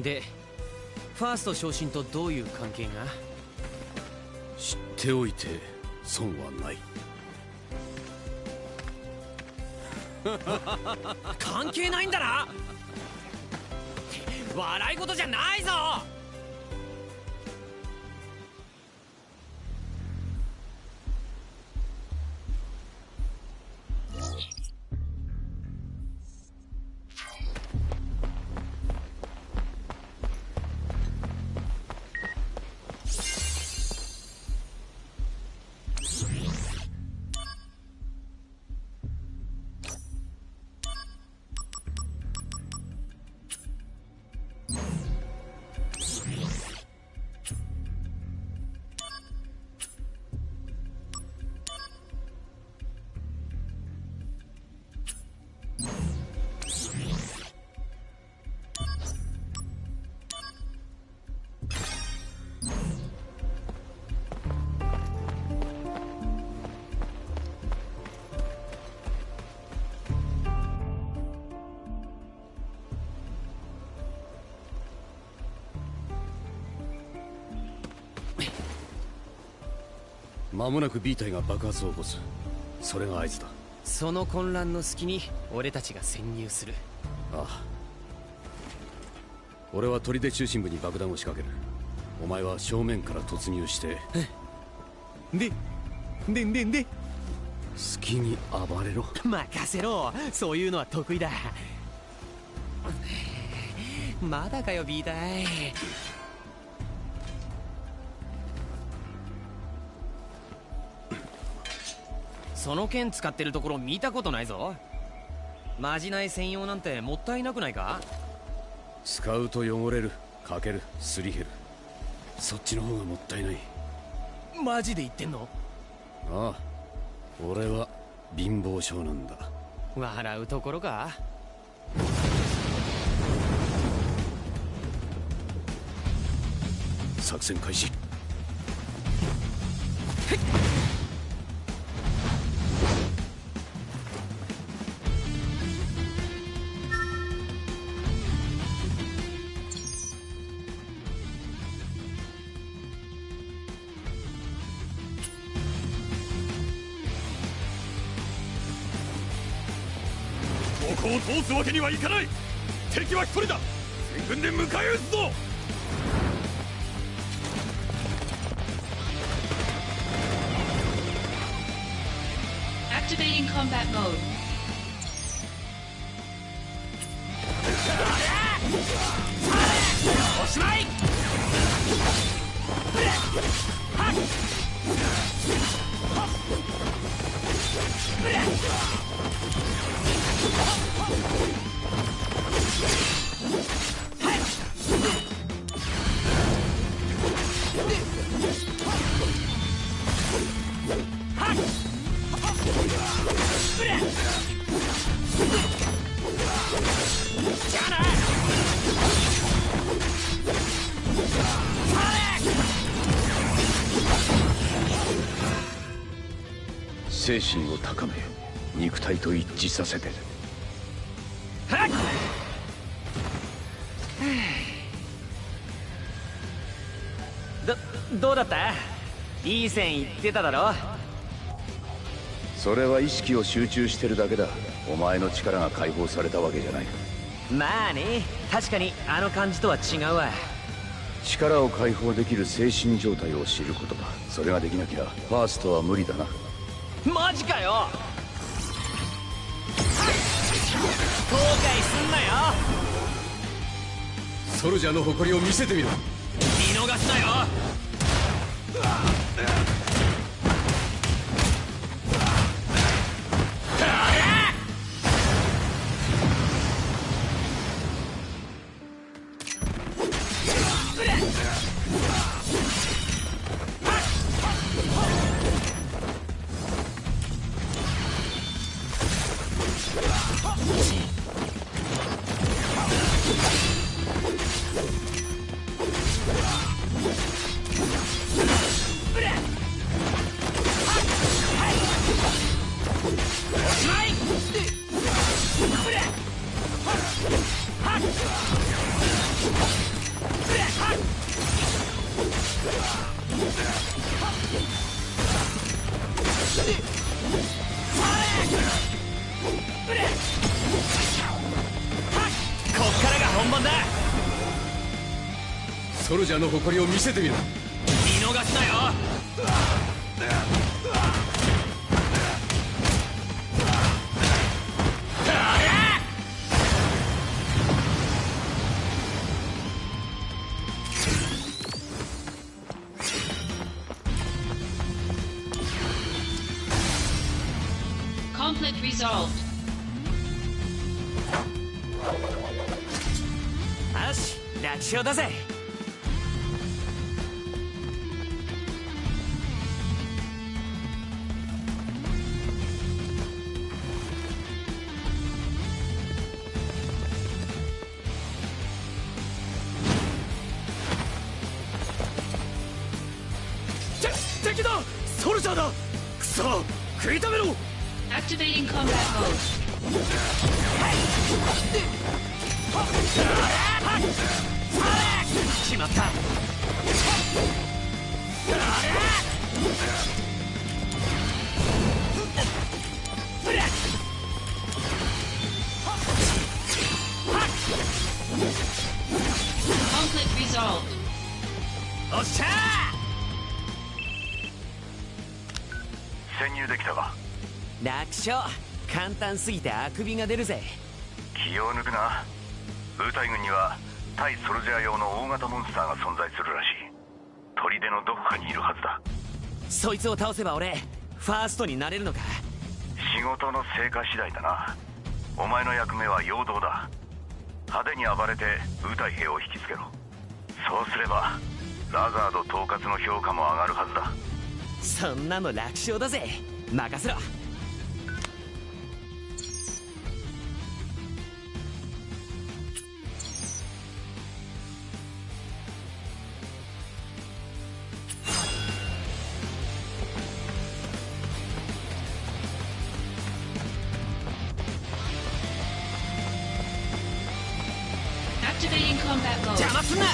で、ファースト昇進とどういう関係が？知っておいて損はない。関係ないんだな。笑い事じゃないぞ。間もなく B 隊が爆発を起こす。それが合図だ。その混乱の隙に俺たちが潜入する。ああ、俺は砦中心部に爆弾を仕掛ける。お前は正面から突入してで好きに暴れろ。任せろ、そういうのは得意だ。まだかよ B 隊。その剣使ってるところ見たことないぞ。まじない専用なんてもったいなくないか？使うと汚れる、かける、すり減る。そっちの方がもったいない。マジで言ってんの？ああ、俺は貧乏症なんだ。笑うところか？作戦開始。ここを通すわけにはいかない。敵は一人だ。全軍で迎え撃つぞ。Activating combat mode.精神を高め肉体と一致させて。どうだった？いい線いってただろ。それは意識を集中してるだけだ。お前の力が解放されたわけじゃない。まあね、確かにあの感じとは違うわ。力を解放できる精神状態を知ることだ。それができなきゃファーストは無理だな。マジかよ。後悔すんなよ。ソルジャーの誇りを見せてみろ。見逃すなよ。ソルジャーの誇りを見せてみろ。見逃すなよ。Conflict resolved. よし、楽勝だぜ。敵だ。ソルジャーだ。くそ、食い止めろ。Activating combat mode. しまった。Conflict resolved. おっしゃー。潜入できたか。楽勝。簡単すぎてあくびが出るぜ。気を抜くな。ウータイ軍には対ソルジャー用の大型モンスターが存在するらしい。砦のどこかにいるはずだ。そいつを倒せば俺ファーストになれるのか。仕事の成果次第だな。お前の役目は陽動だ。派手に暴れてウータイ兵を引きつけろ。そうすればラザード統括の評価も上がるはずだ。そんなの楽勝だぜ。任せろ。Activating combat mode. 邪魔すんな。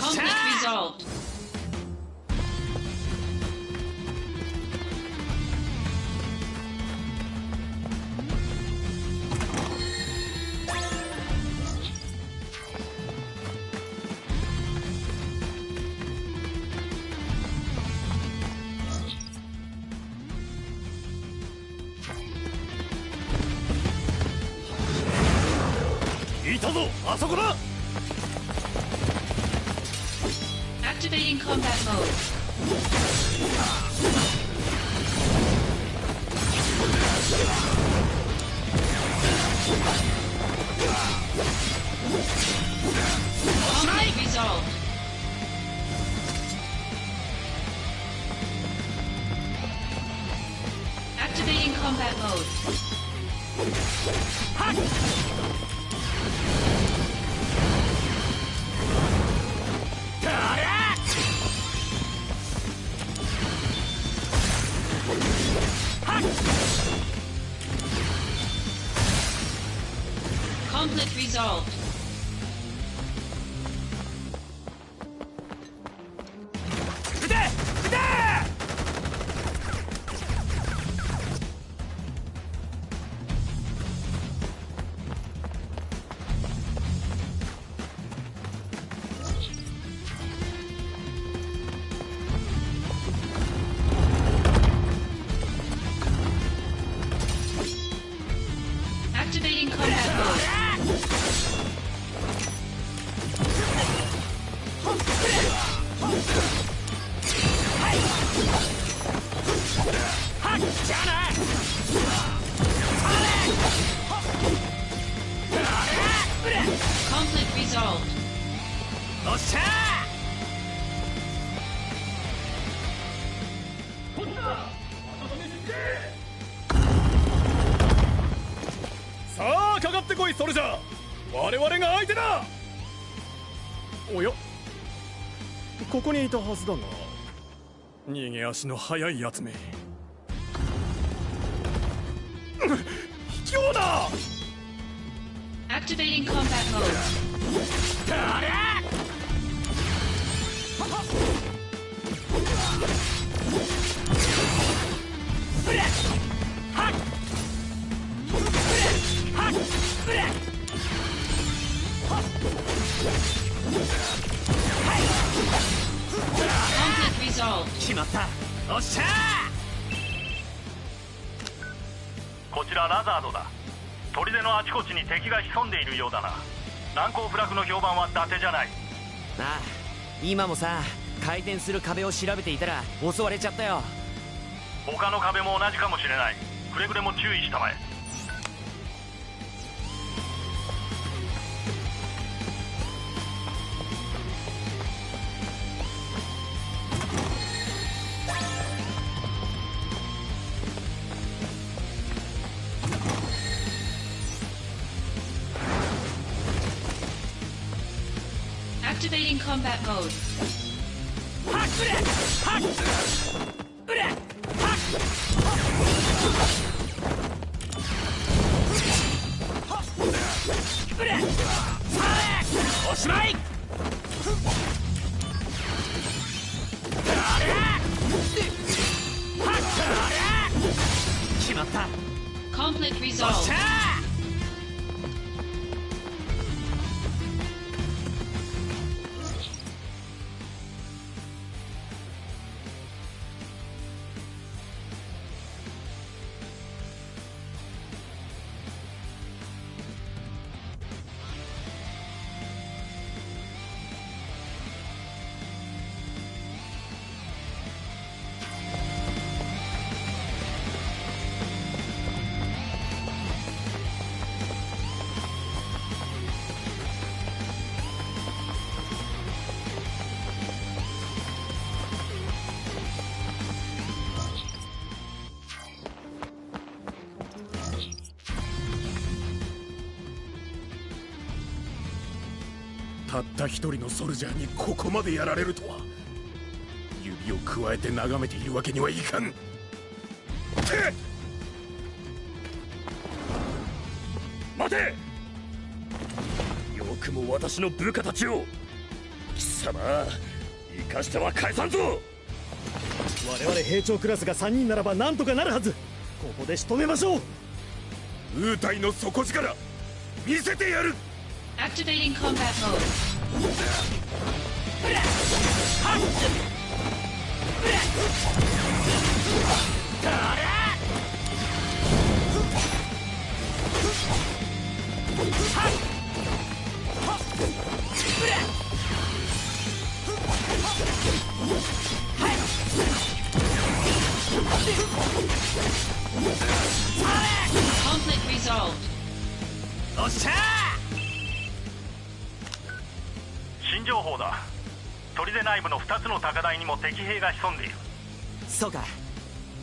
Conflict resolved. たぞ、あそこだ。 Activating combat mode. Conflict resolved. Activating combat mode. Conflict resolved. Activating combat mode. Conflict resolved. おっしゃー。さあかかってこい、それじゃ我々が相手だ。おや、ここにいたはずだが、逃げ足の速いやつめ。卑怯だ。 Activating combat mode. Conflict resolved. 決まった。おっしゃー。こちらラザードだ。砦のあちこちに敵が潜んでいるようだな。難攻不落の評判は伊達じゃない。ああ、今もさ、回転する壁を調べていたら襲われちゃったよ。他の壁も同じかもしれない。くれぐれも注意したまえ。Activating combat mode. おしまい。決まった。 Conflict resolved. たった一人のソルジャーにここまでやられるとは。指をくわえて眺めているわけにはいかん。待て。よくも私の部下たちを。貴様生かしては返さんぞ。我々兵長クラスが3人ならば何とかなるはず。ここで仕留めましょう。ウータイの底力見せてやる。 Activating combat mode. Conflict resolved. おっしゃ新情報だ。砦内部の2つの高台にも敵兵が潜んでいる。そうか。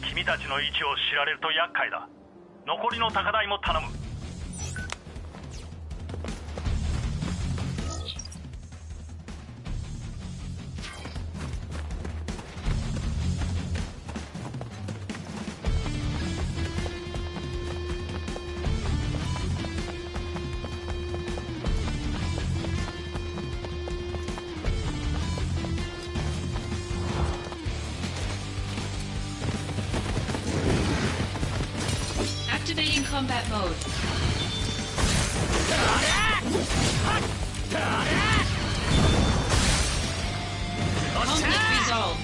君たちの位置を知られると厄介だ。残りの高台も頼む。Activating combat mode. Conflict resolved.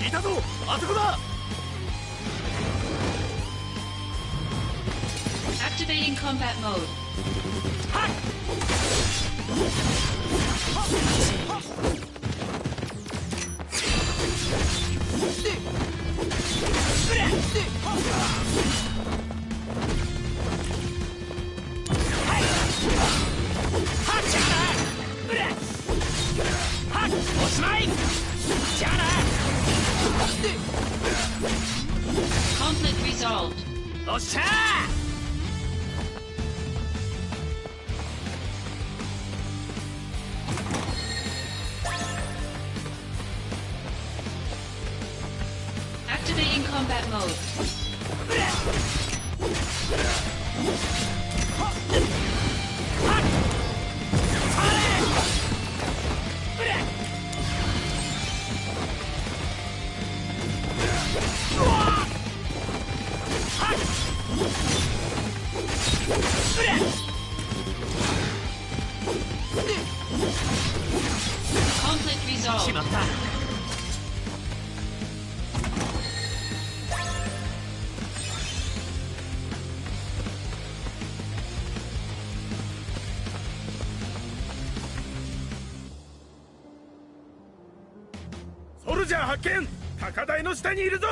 いたぞ、あそこだ。 Activating combat mode. Conflict resolved. おっしゃ Activating combat mode. Conflict resolved. しまった。ソルジャー発見。高台の下にいるぞ。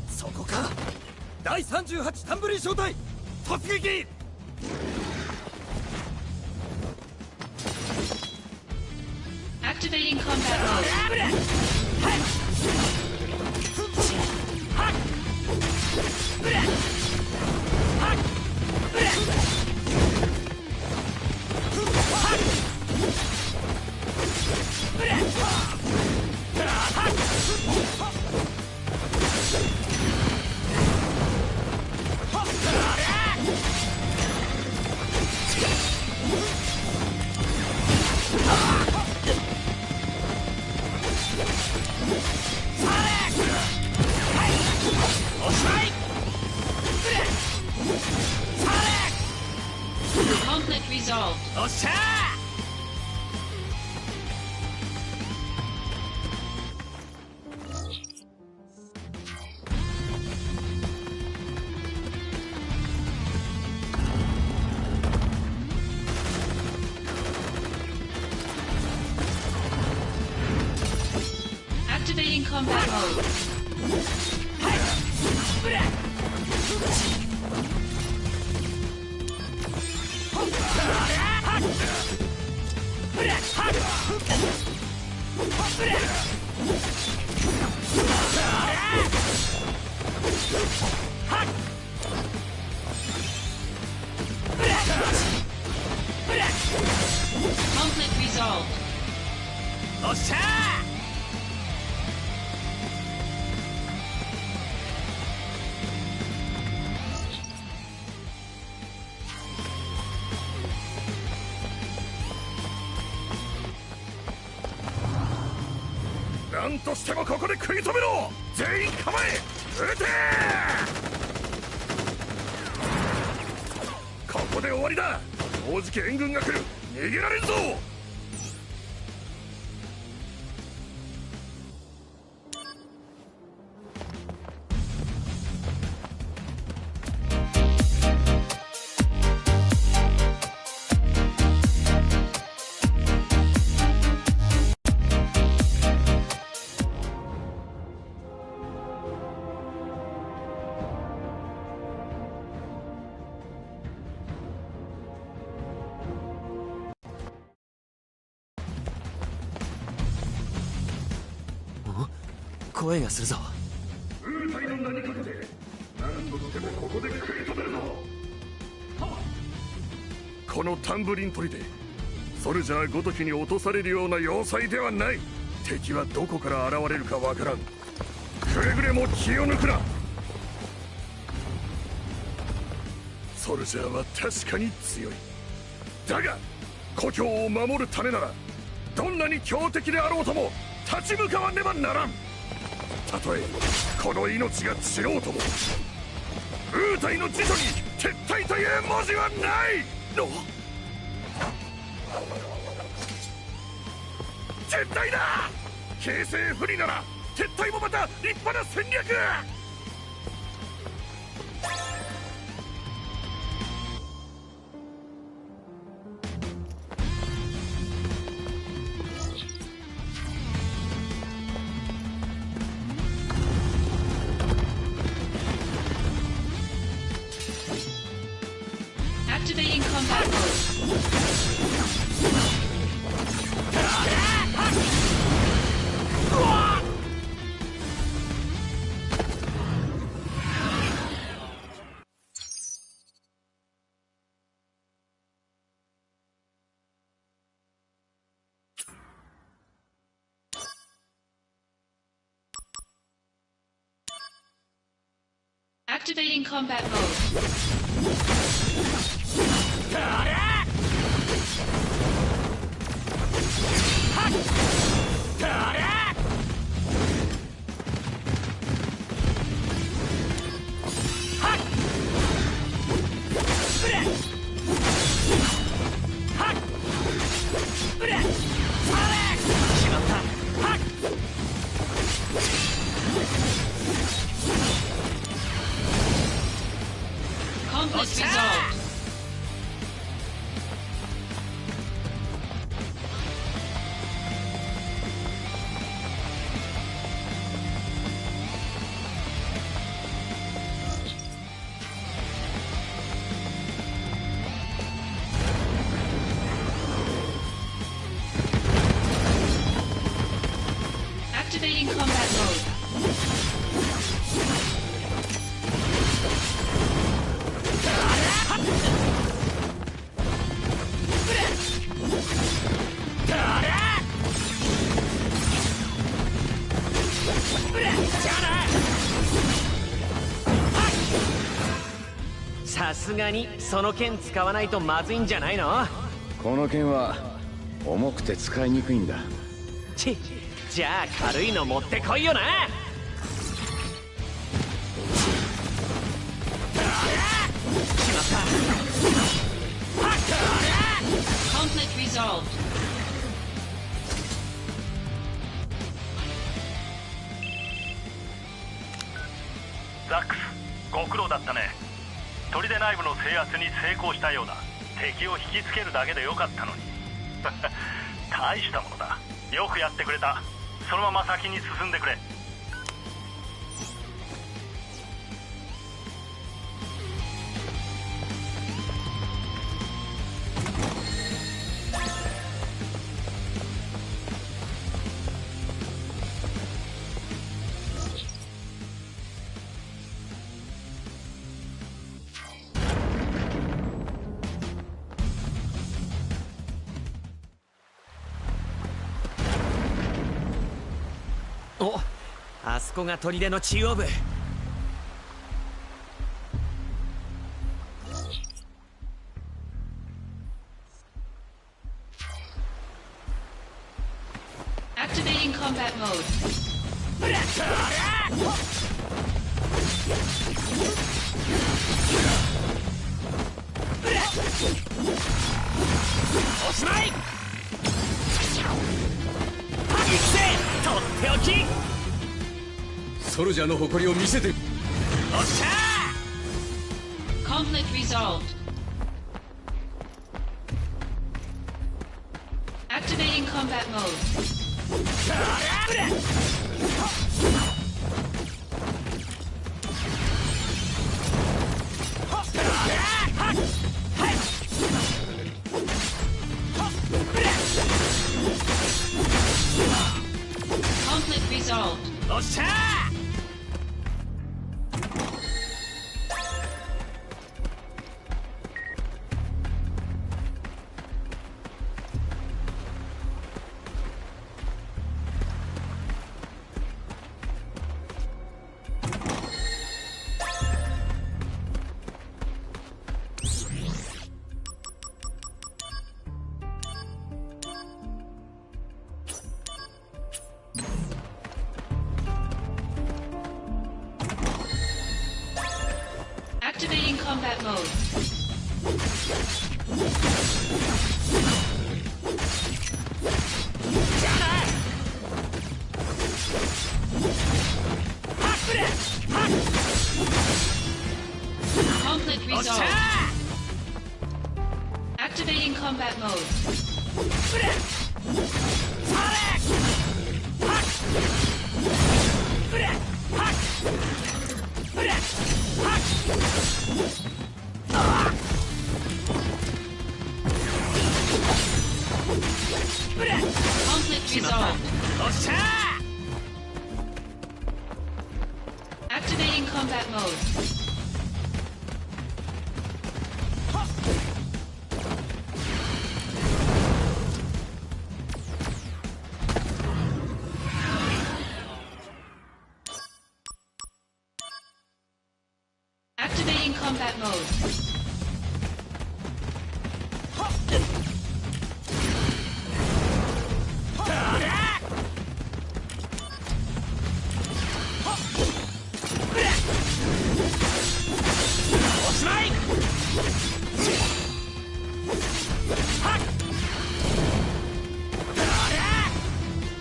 そこか。第38タンブリン小隊突撃。 Activating combat mode. Conflict resolved. おっしゃ Activating combat mode. Conflict resolved. おっしゃ なんとしてもここで食い止めろ。全員構え、撃て。ここで終わりだ。もうじき援軍が来る。逃げられんぞ。声がするぞ。ウータイの名にかけて何としてもここで食い止めるぞ。このタンブリン取りでソルジャーごときに落とされるような要塞ではない。敵はどこから現れるかわからん。くれぐれも気を抜くな。ソルジャーは確かに強い。だが故郷を守るためならどんなに強敵であろうとも立ち向かわねばならん。たとえこの命が散ろうともウータイの辞書に撤退という文字はないの。撤退だ。形勢不利なら撤退もまた立派な戦略。Activating combat mode. Activating combat mode. Conflict resolved. Activating combat mode. Activating さすがにその剣使わないとまずいんじゃないの。この剣は重くて使いにくいんだ。じゃあ軽いの持ってこいよな。Conflict resolved. ザックス、ご苦労だったね。砦内部の制圧に成功したようだ。敵を引きつけるだけでよかったのに大したものだ。よくやってくれた。そのまま先に進んでくれ。お、あそこが砦の中央部。Activating combat mode. おしまい。行くぜ、とっておき。ソルジャーの誇りを見せて。おっしゃー。 Conflict resolved. Activating combat mode. Conflict resolved. おっしゃー。Activating combat mode. Conflict resolved. Activating combat mode. Conflict resolved. Activating combat mode. Activating combat mode.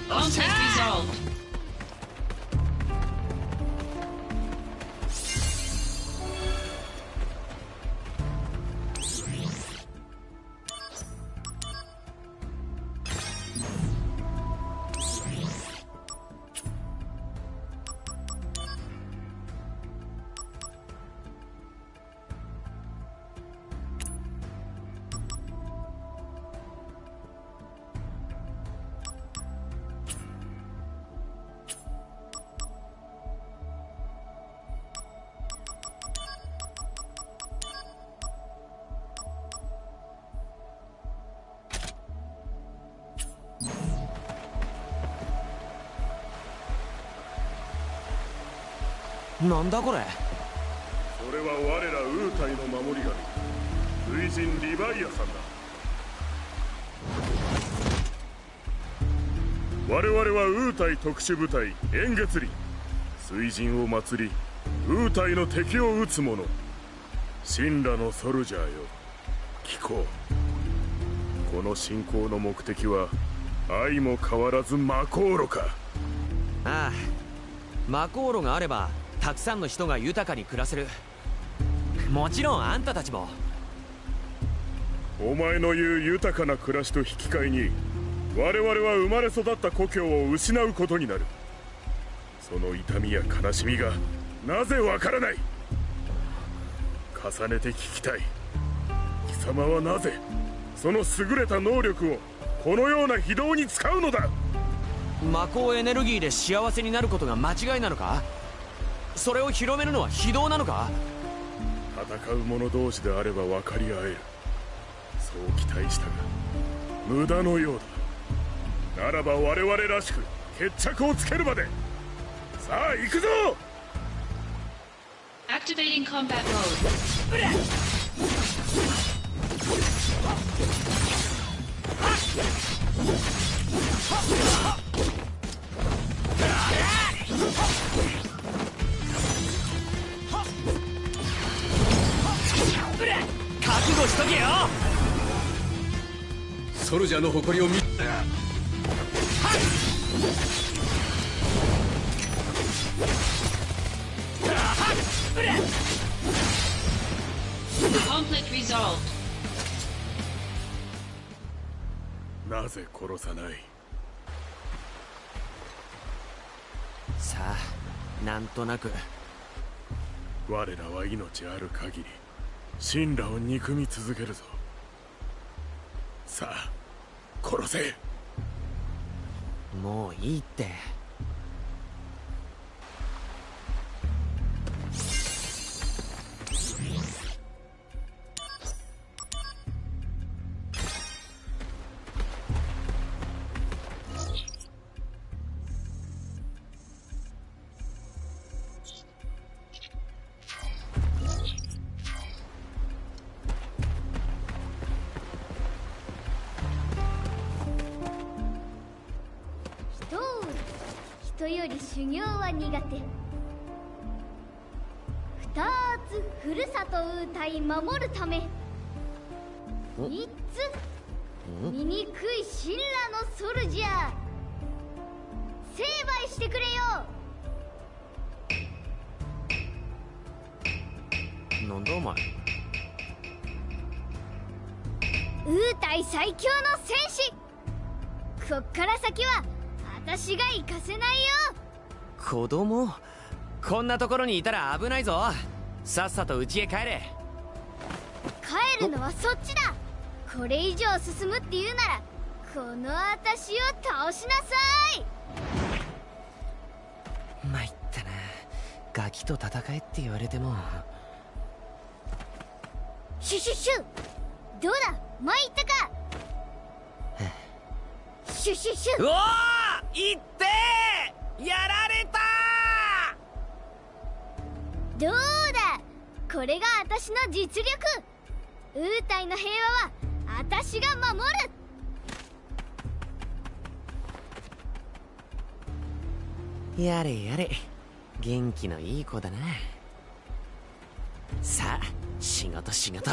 Conflict resolved.なんだこれ。それは我らウータイの守り神類人リヴァイアさんだ。我々はウータイ特殊部隊円月輪、水神を祀りウータイの敵を討つ者、神羅のソルジャーよ、聞こう。この侵攻の目的は相も変わらず魔航路か。ああ、魔航路があればたくさんの人が豊かに暮らせる。もちろんあんたたちも。お前の言う豊かな暮らしと引き換えに我々は生まれ育った故郷を失うことになる。その痛みや悲しみがなぜわからない。重ねて聞きたい。貴様はなぜその優れた能力をこのような非道に使うのだ。魔法エネルギーで幸せになることが間違いなのか。それを広めるのは非道なのか。戦う者同士であれば分かり合える、そう期待したが無駄のようだ。ならば我々らしく決着をつけるまで。さあ行くぞ。 Activating combat mode. Conflict ソルジャーの誇りを見Conflict resolved. なぜ殺さない。さあ、なんとなく。我らは命ある限り神羅を憎み続けるぞ。さあ殺せ。もういいって。人より修行は苦手。二つふるさとウータイ守るため、三つ醜い神羅のソルジャー成敗してくれよ。なんだお前。ウータイ最強の戦士。こっから先は私が行かせないよ。子供、こんなところにいたら危ないぞ。さっさと家へ帰れ。帰るのはそっちだ。これ以上進むって言うならこの私を倒しなさい。参ったな。ガキと戦えって言われても。シュシュシュ、どうだ参ったか。シュシュシュ。うおー、いってー、やられたー。どうだ、これが私の実力。ウータイの平和は私が守る。やれやれ、元気のいい子だな。さあ仕事仕事。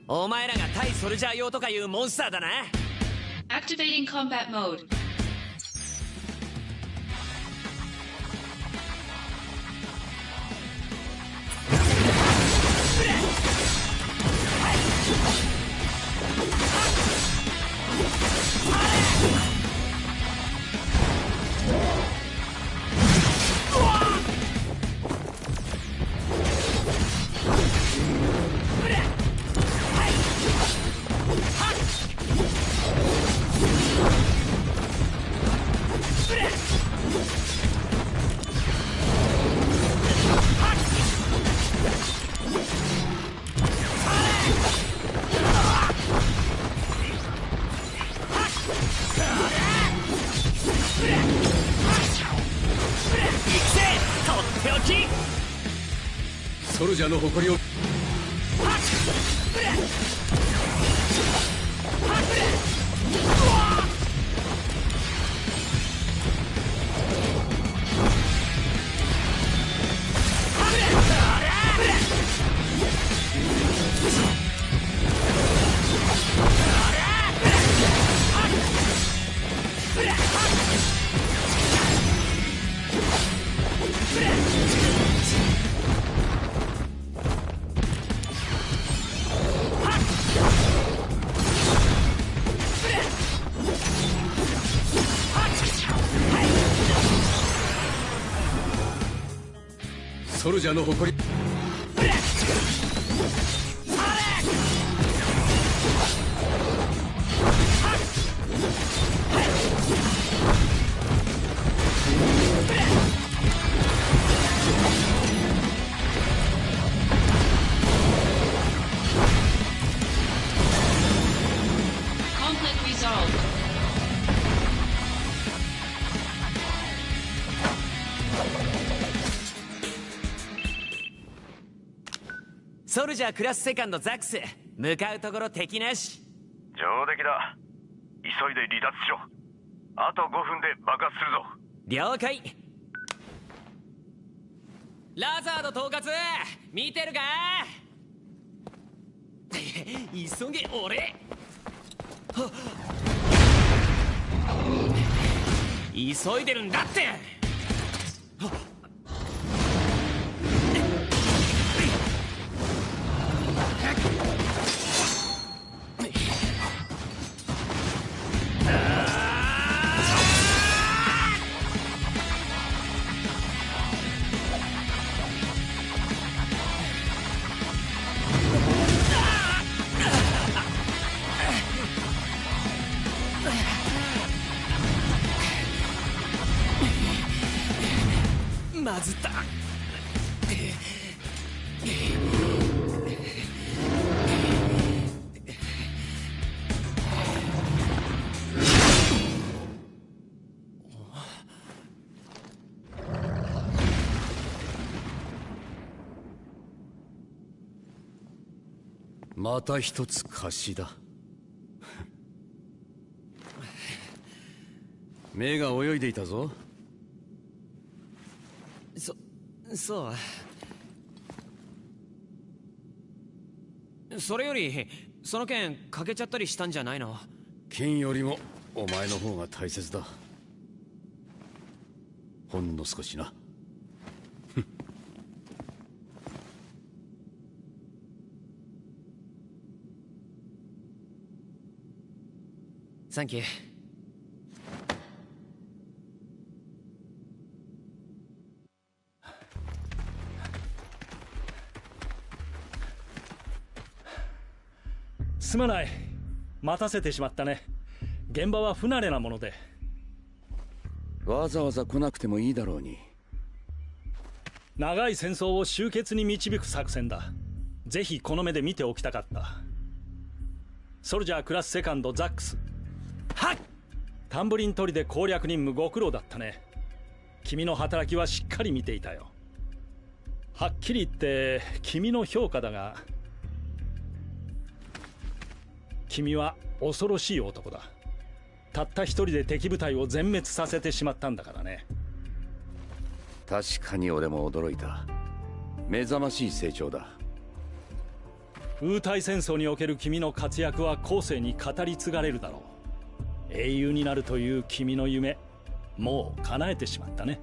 お前らが対ソルジャー用とかいうモンスターだな。 Activating combat mode.ソルジャーの誇りを。ソルジャーの誇り。Conflict resolved. ソルジャークラスセカンドザックス、向かうところ敵なし。上出来だ。急いで離脱しろ。あと5分で爆発するぞ。了解。ラザード統括、見てるか。急げ俺。急いでるんだって。まずったまた一つ貸しだ目が泳いでいたぞ。それよりその件欠けちゃったりしたんじゃないの？金よりもお前の方が大切だ。ほんの少しな。サンキュー。すまない、待たせてしまったね。現場は不慣れなもので。わざわざ来なくてもいいだろうに。長い戦争を終結に導く作戦だ。ぜひこの目で見ておきたかった。ソルジャークラスセカンドザックス。はっ。タンブリン取りで攻略任務ご苦労だったね。君の働きはしっかり見ていたよ。はっきり言って君の評価だが、君は恐ろしい男だ。たった一人で敵部隊を全滅させてしまったんだからね。確かに俺も驚いた。目覚ましい成長だ。ウータイ戦争における君の活躍は後世に語り継がれるだろう。英雄になるという君の夢、もう叶えてしまったね。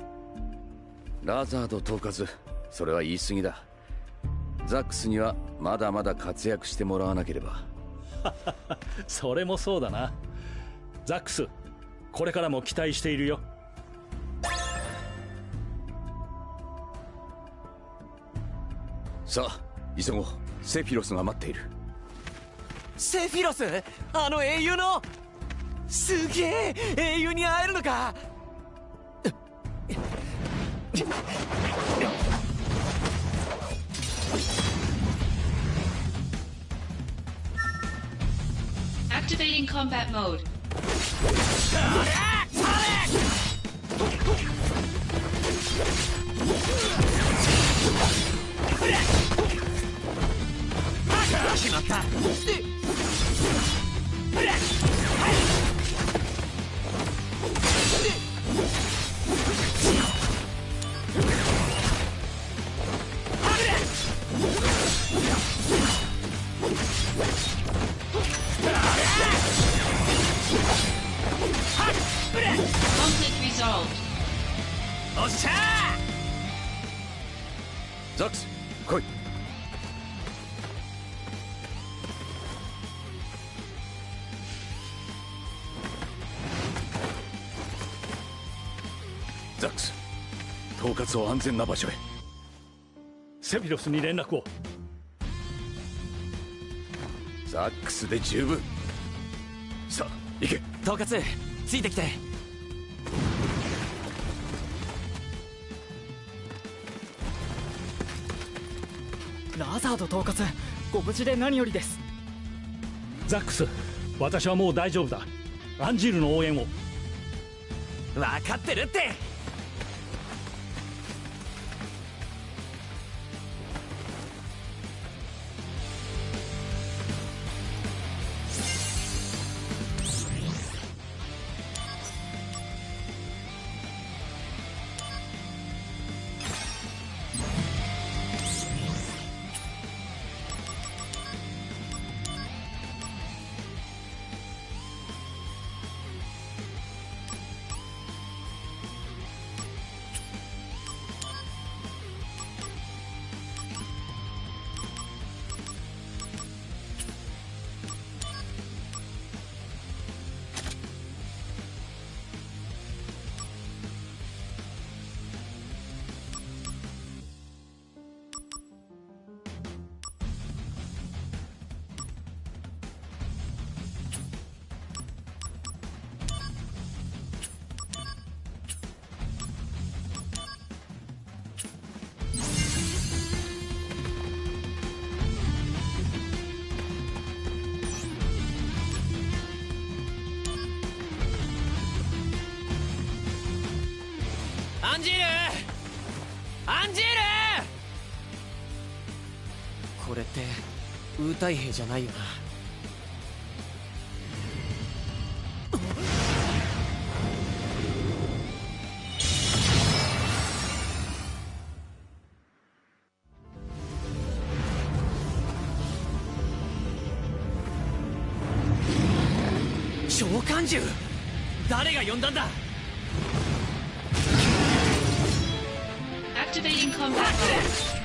ラザード統括、それは言い過ぎだ。ザックスにはまだまだ活躍してもらわなければ。それもそうだな。ザックス、これからも期待しているよ。さあ急ごう。セフィロスが待っている。セフィロス？あの英雄の？すげえ、英雄に会えるのか。Activating combat mode. 決まった。Conflict resolved. おっしゃー。ザックス来い。ザックス、統括を安全な場所へ。セフィロスに連絡を。ザックスで十分。さあ行け。統括ついてきて。ラザード統括、ご無事で何よりです。ザックス、私はもう大丈夫だ。アンジールの応援を。分かってるって。アンジールアンジールこれってウータイ兵じゃないよな。召喚獣誰が呼んだんだ。 Activating combat mode.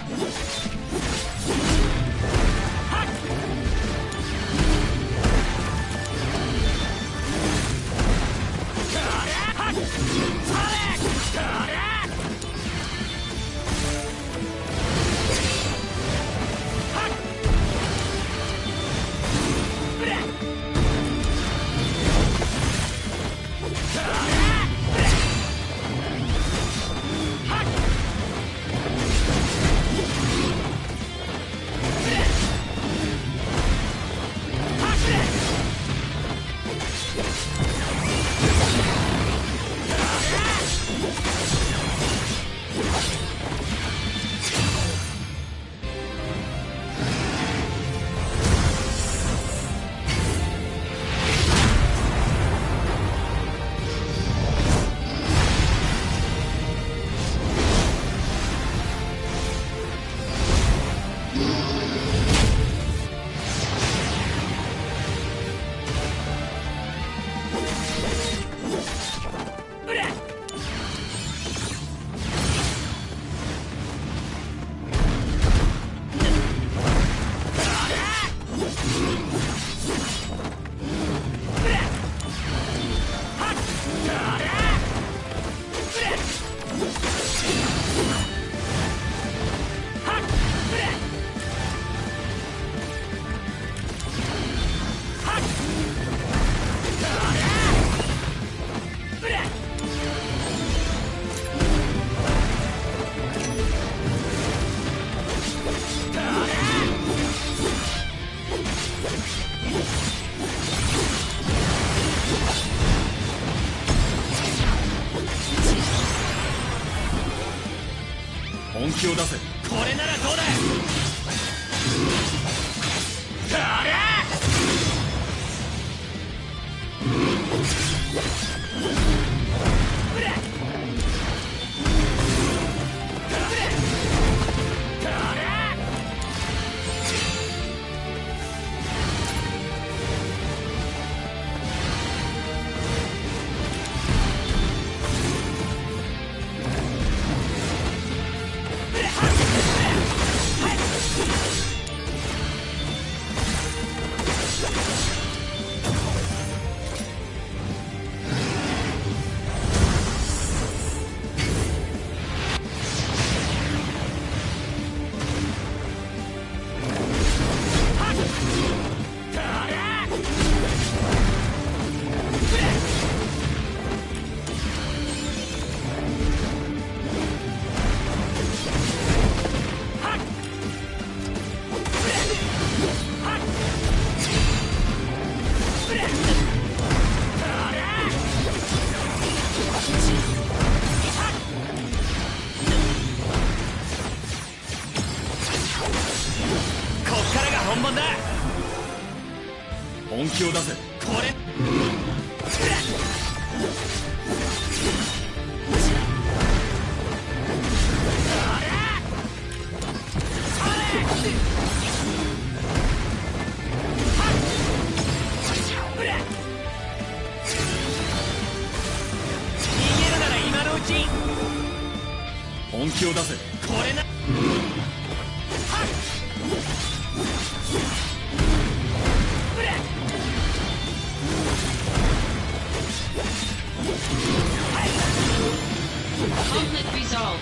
本気を出せ。これならどうだ。本気を出せ。これ逃げるなら今のうち。本気を出せ。これな。Conflict resolved.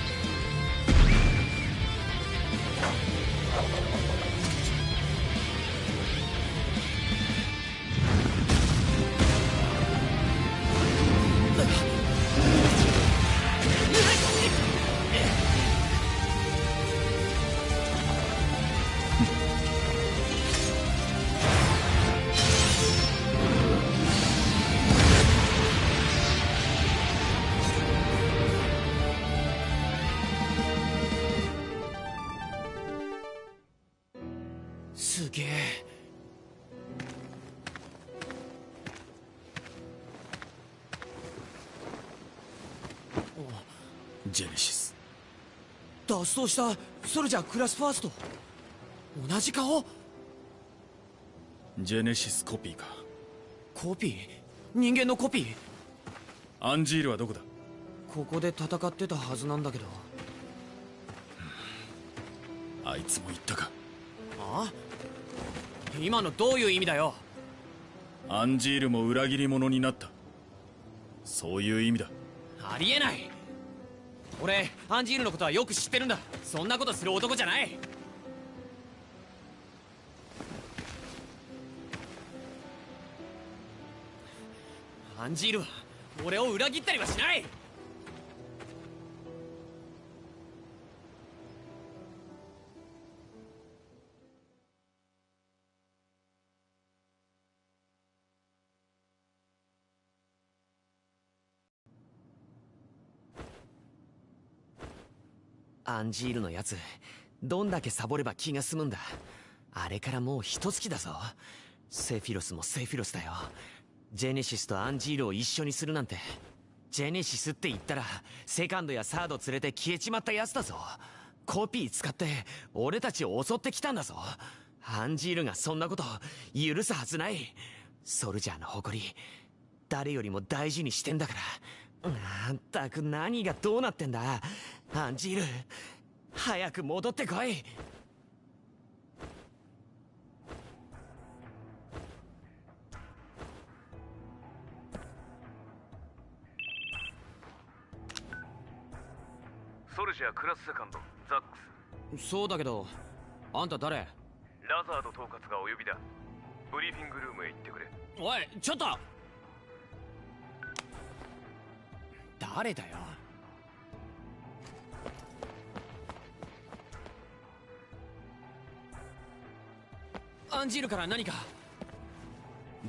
げえ。ジェネシス。脱走したソルジャークラスファースト。同じ顔。ジェネシスコピーか。コピー？人間のコピー？アンジールはどこだ？ここで戦ってたはずなんだけど。あいつも言ったか。あ？今のどういう意味だよ。アンジールも裏切り者になった、そういう意味だ。ありえない。俺アンジールのことはよく知ってるんだ。そんなことする男じゃない。アンジールは俺を裏切ったりはしない。アンジールのやつ、どんだけサボれば気が済むんだ。あれからもう一月だぞ。セフィロスもセフィロスだよ。ジェネシスとアンジールを一緒にするなんて。ジェネシスって言ったらセカンドやサード連れて消えちまったやつだぞ。コピー使って俺たちを襲ってきたんだぞ。アンジールがそんなこと許すはずない。ソルジャーの誇り誰よりも大事にしてんだから。ったく何がどうなってんだ。アンジール、早く戻ってこい。ソルジャークラスセカンドザックス。そうだけどあんた誰？ラザード統括がお呼びだ。ブリーフィングルームへ行ってくれ。おいちょっと。誰だよ。アンジールから何か？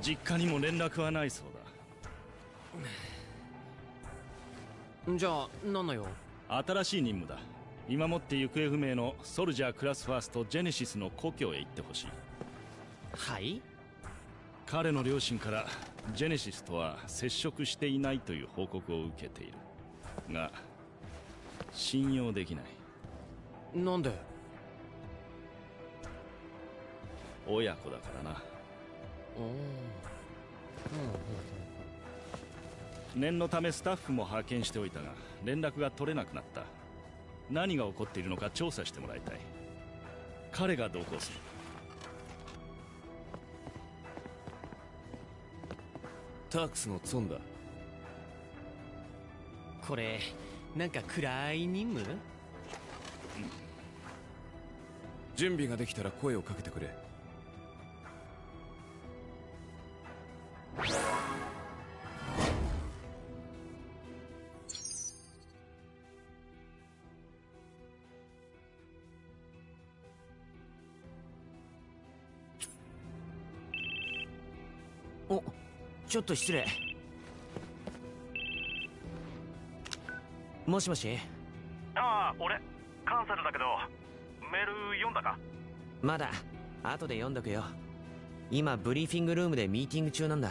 実家にも連絡はないそうだ。じゃあ何の用？新しい任務だ。今もって行方不明のソルジャークラスファーストジェネシスの故郷へ行ってほしい。はい？彼の両親からジェネシスとは接触していないという報告を受けているが、信用できない。なんで？親子だからな。念のためスタッフも派遣しておいたが連絡が取れなくなった。何が起こっているのか調査してもらいたい。彼が同行する。タークスのツォンだ。これなんか暗い任務？準備ができたら声をかけてくれ。お、ちょっと失礼。もしもし。ああ、俺カンサルだけどメール読んだか？まだ後で読んどくよ。今ブリーフィングルームでミーティング中なんだ。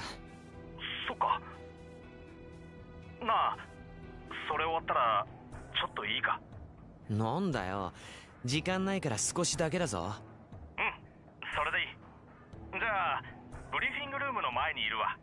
そっか。なあ、それ終わったらちょっといいか？なんだよ、時間ないから少しだけだぞ。うん、それでいい。じゃあブリーフィングルームの前にいるわ。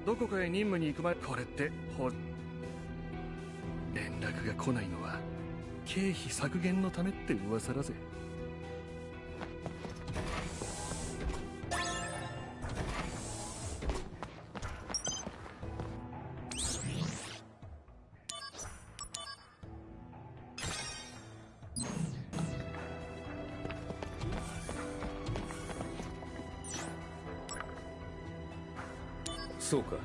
どこかへ任務に行く前、これって連絡が来ないのは経費削減のためって噂だぜ。そうか。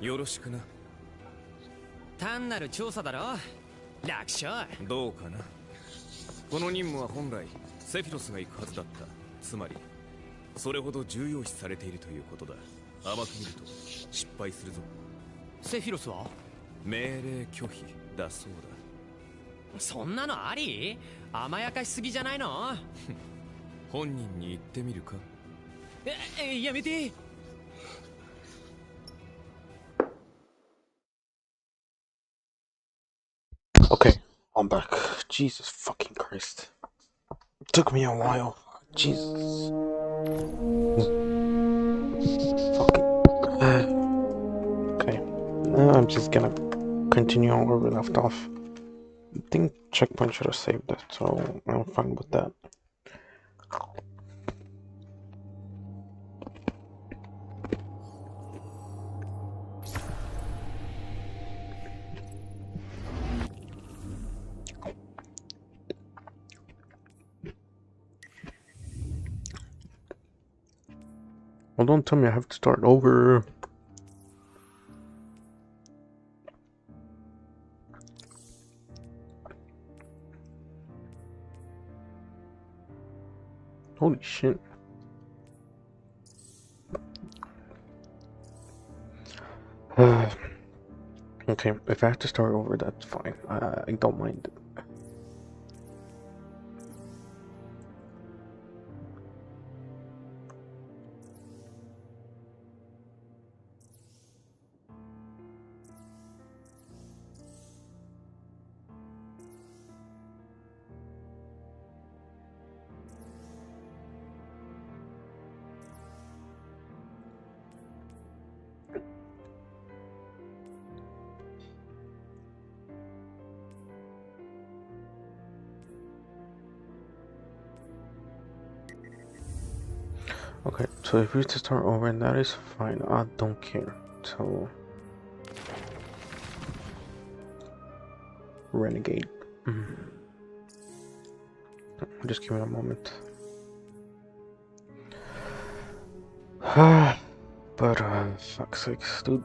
よろしくな。単なる調査だろ。楽勝。どうかな。この任務は本来セフィロスが行くはずだった。つまりそれほど重要視されているということだ。甘く見ると失敗するぞ。セフィロスは命令拒否だそうだ。そんなのあり？甘やかしすぎじゃないの？本人に言ってみるか。やめて。Okay, I'm back. Jesus fucking Christ. It took me a while. Jesus. Fucking. Okay. Now I'm just gonna continue on where we left off. I think checkpoint should have saved it, so I'm fine with that. Well, don't tell me I have to start over. Holy shit. Okay, if I have to start over, that's fine. I don't mind. Okay, so if we have to start over, and that is fine. I don't care. So, Renegade. Just give me a moment. But fuck's sakes, dude.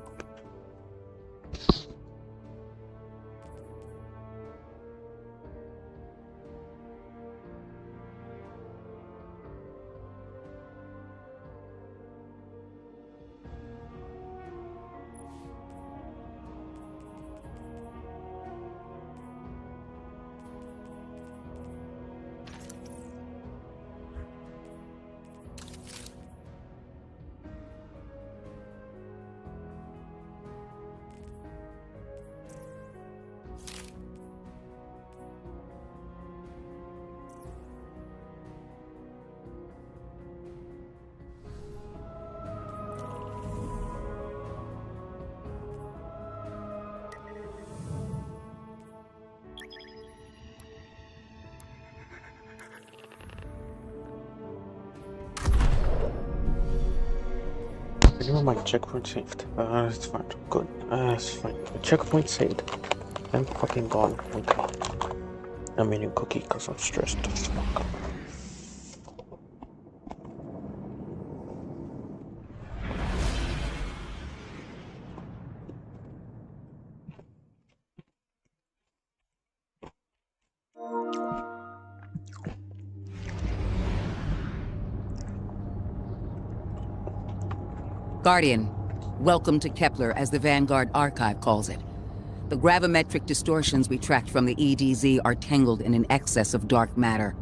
I know my checkpoint saved. It's fine. Good. It's fine. The checkpoint saved. I'm fucking gone. Okay. I'm eating cookie because I'm stressed as fuck. Guardian, welcome to Kepler, as the Vanguard Archive calls it. The gravimetric distortions we tracked from the EDZ are tangled in an excess of dark matter.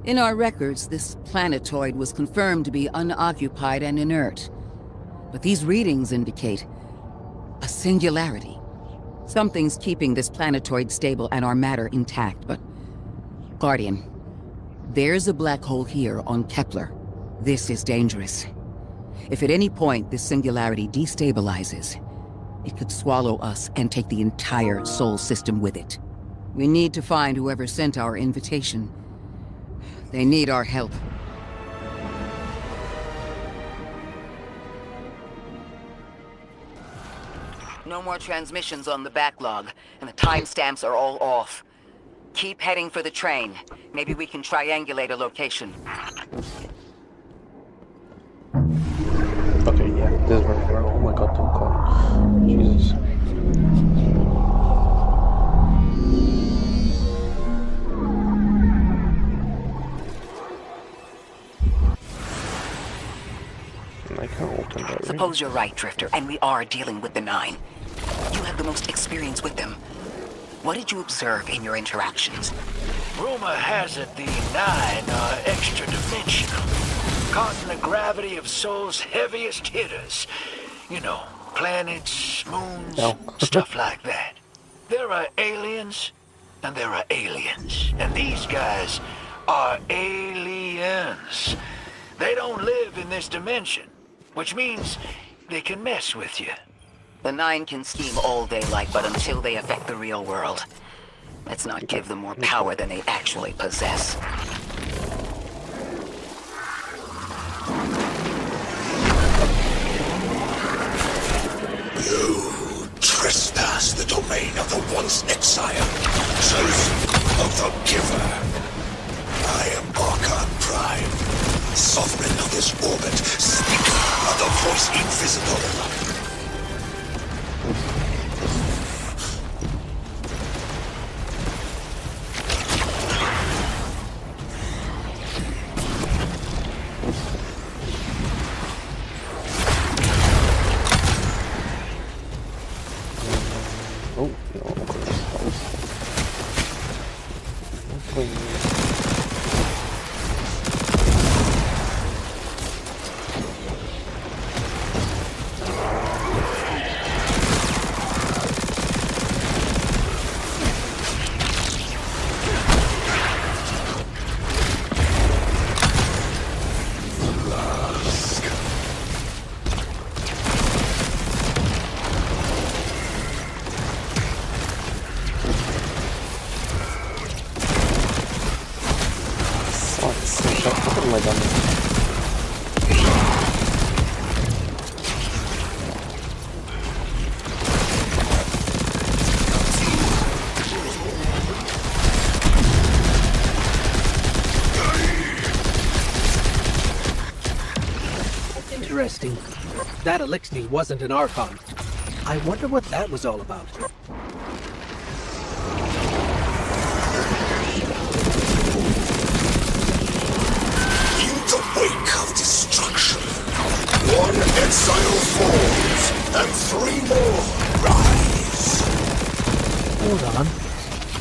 In our records, this planetoid was confirmed to be unoccupied and inert. But these readings indicate a singularity. Something's keeping this planetoid stable and our matter intact, but... Guardian, there's a black hole here on Kepler. This is dangerous. If at any point this singularity destabilizes, it could swallow us and take the entire Sol system with it. We need to find whoever sent our invitation. They need our help. No more transmissions on the backlog, and the timestamps are all off. Keep heading for the train. Maybe we can triangulate a location. Okay, yeah, this is where we go. Oh my got them caught. Jesus. I can't open that. Suppose you're right, Drifter, and we are dealing with the Nine. You have the most experience with them. What did you observe in your interactions? Rumor has it the Nine are extra-dimensional, causing the gravity of Sol's heaviest hitters. You know, planets, moons, stuff like that. There are aliens, and there are aliens. And these guys are aliens. They don't live in this dimension, which means they can mess with you. The Nine can scheme all they like, but until they affect the real world, let's not give them more power than they actually possess. You trespass the domain of the once exile, chosen of the Giver. I am Archon Prime, sovereign of this orbit, speaker of the voice invisible. Interesting. That elixir wasn't an Archon. I wonder what that was all about. In the wake of destruction, one exile falls, and three more rise. Hold on.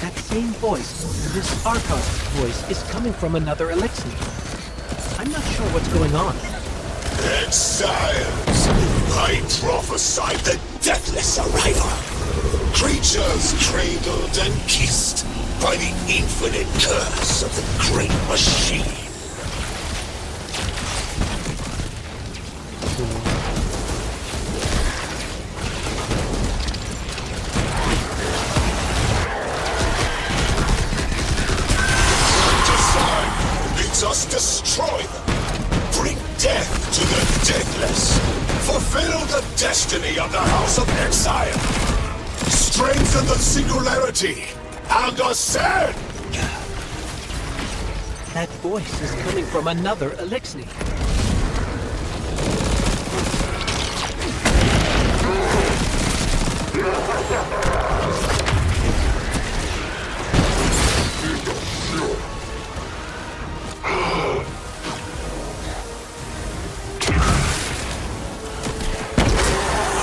That same voice, this Archon's voice, is coming from another elixir. I'm not sure what's going on. Exiles, I prophesied the deathless arrival. Creatures cradled and kissed by the infinite curse of the great machine. Design bids us destroy them. Bring death to the deathless. Fulfill the destiny of the House of Exile. Strengthen the singularity and ascend. That voice is coming from another elixir.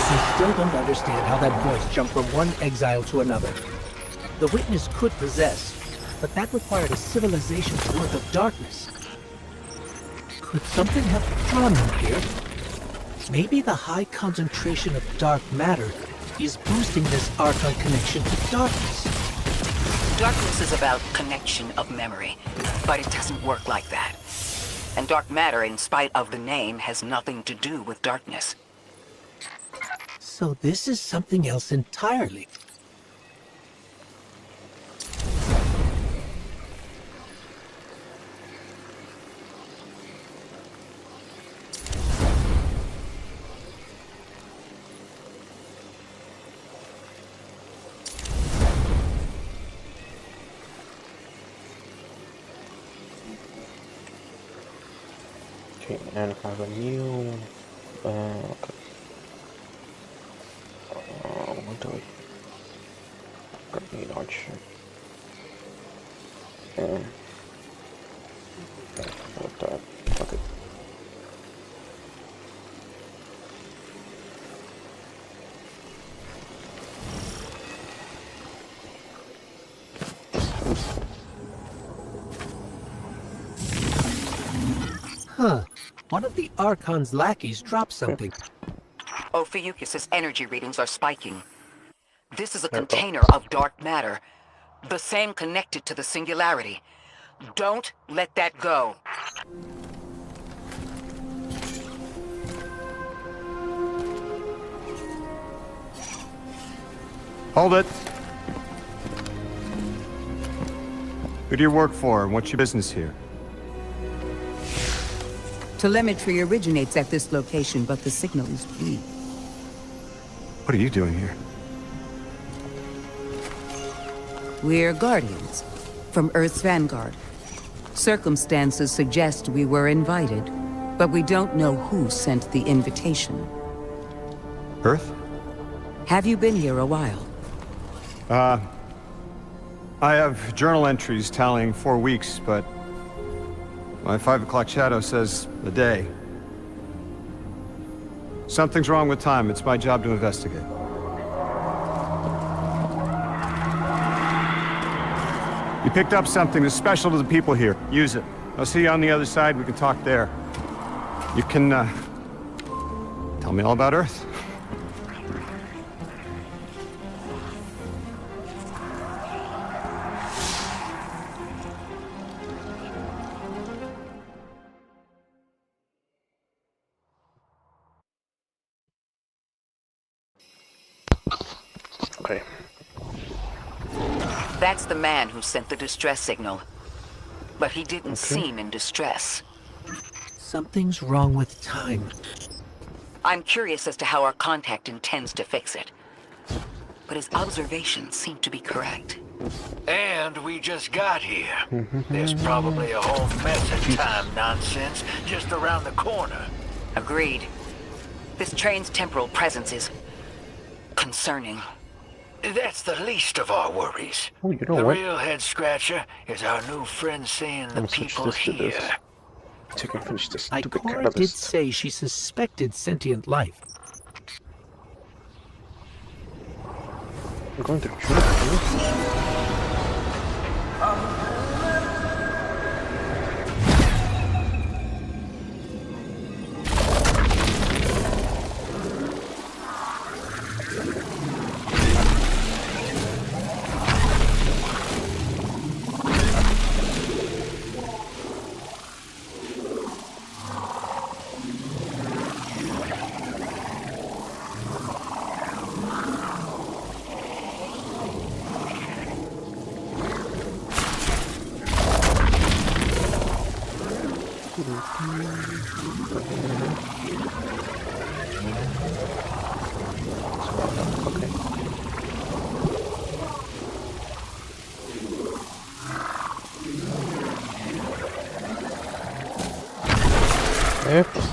I still don't understand how that voice jumped from one exile to another. The witness could possess, but that required a civilization's worth of darkness. Could something have drawn him here? Maybe the high concentration of dark matter is boosting this Archon connection to darkness. Darkness is about connection of memory, but it doesn't work like that. And dark matter, in spite of the name, has nothing to do with darkness. So this is something else entirely. Okay, and have a new okay. do it. Grenade launcher. And what that? Okay. Huh. One of the Archon's lackeys dropped something. Ophiuchus's energy readings are spiking. This is a container of dark matter, the same connected to the Singularity. Don't let that go. Hold it. Who do you work for, and what's your business here? Telemetry originates at this location, but the signal is weak. What are you doing here? We're Guardians, from Earth's vanguard. Circumstances suggest we were invited, but we don't know who sent the invitation. Earth? Have you been here a while? I have journal entries tallying 4 weeks, but my 5 o'clock shadow says a day. Something's wrong with time. It's my job to investigate. You picked up something that's special to the people here. Use it. I'll see you on the other side. We can talk there. You can, tell me all about Earth. Okay. That's the man who sent the distress signal. But he didn't seem in distress. Something's wrong with time. I'm curious as to how our contact intends to fix it. But his observations seem to be correct. And we just got here. There's probably a whole mess of time nonsense just around the corner. Agreed. This train's temporal presence is concerning. That's the least of our worries. Oh, you know the what? real head-scratcher is our new friend seeing the people here. So I can finish this stupid Ikora did say she suspected sentient life. We're going to drink Oops.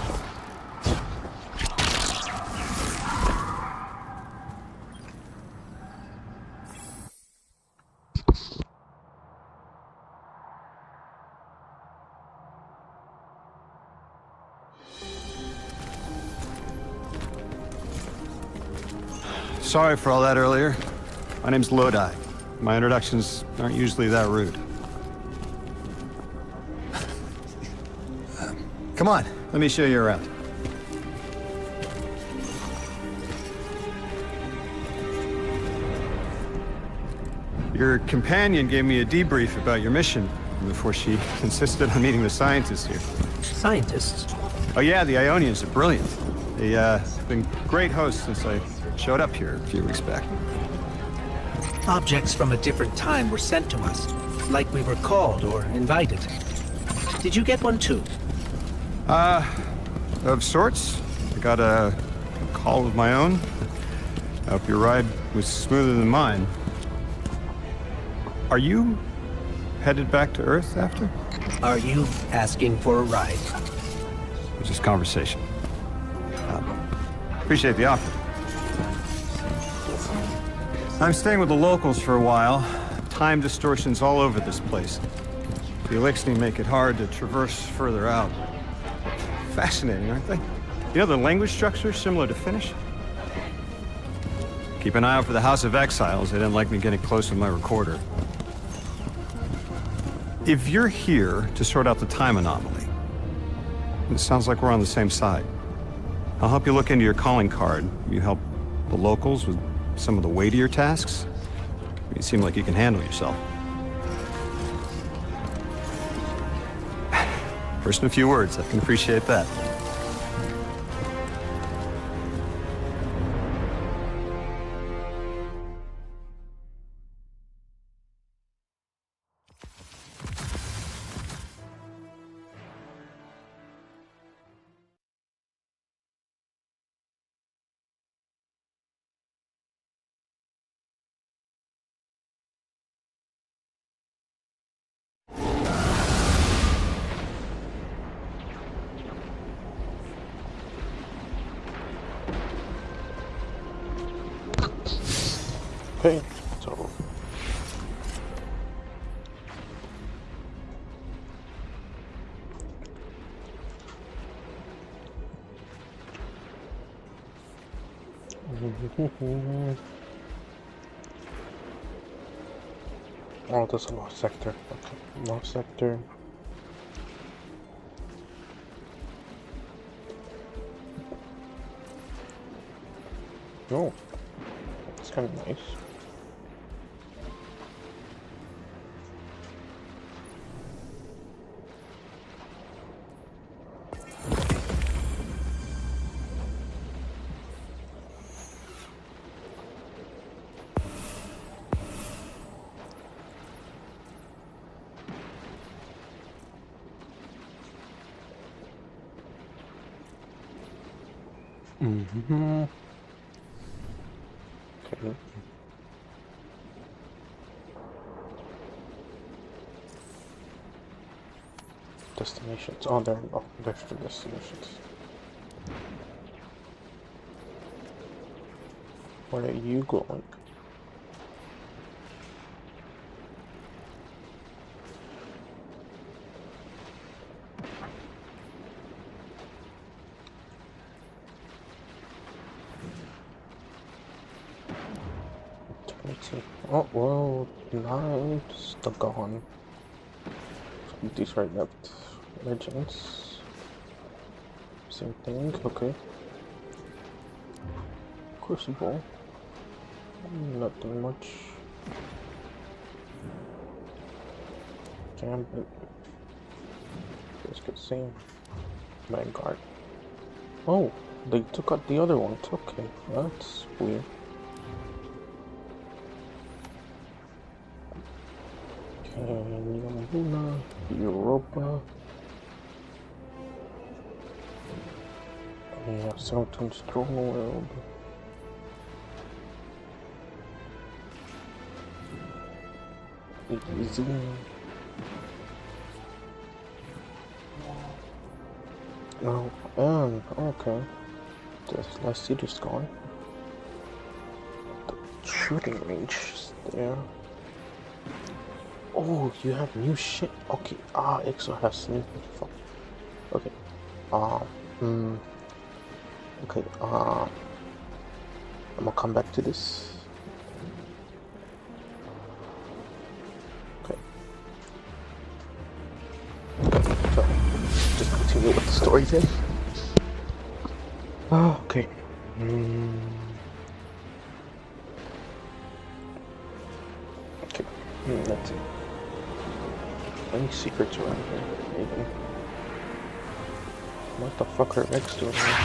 Sorry for all that earlier. My name's Lodi. My introductions aren't usually that rude. Come on, let me show you around. Your companion gave me a debrief about your mission before she insisted on meeting the scientists here. Scientists? Oh yeah, the Ionians are brilliant. They've been great hosts since I showed up here a few weeks back. Objects from a different time were sent to us, like we were called or invited. Did you get one too? Of sorts. I got a call of my own. I hope your ride was smoother than mine. Are you headed back to Earth after? Are you asking for a ride? It's just conversation. Appreciate the offer. I'm staying with the locals for a while. Time distortions all over this place. The Elixni make it hard to traverse further out. Fascinating, aren't they? You know, the language structure is similar to Finnish. Keep an eye out for the House of Exiles. They didn't like me getting close with my recorder. If you're here to sort out the time anomaly, it sounds like we're on the same side. I'll help you look into your calling card. You help the locals with some of the weightier tasks. You seem like you can handle yourself. First in a few words, I can appreciate that. Okay, so oh, there's a lost sector. Okay, lost sector. Oh, it's kind of nice. Mm-hmm. Okay. Destinations. Oh, there's the destinations. Where are you going? Oh, well, nice. Still gone. These right up. Legends. Same thing, okay. Crucible. Nothing much. Gambit. Just get same. Vanguard. Oh, they took out the other ones. Okay, that's weird. Yamuna, Europa. Yeah, Southern Stronghold. Easy. Oh, and okay. This last city's gone. The shooting range is there. Oh, you have new shit. Okay. Exo has sneak. Fuck. Okay. Okay. I'm gonna come back to this. Okay. So, just continue with the story then. Oh, okay. Okay. That's it. Any secrets around here? Maybe. What the fuck are X doing here?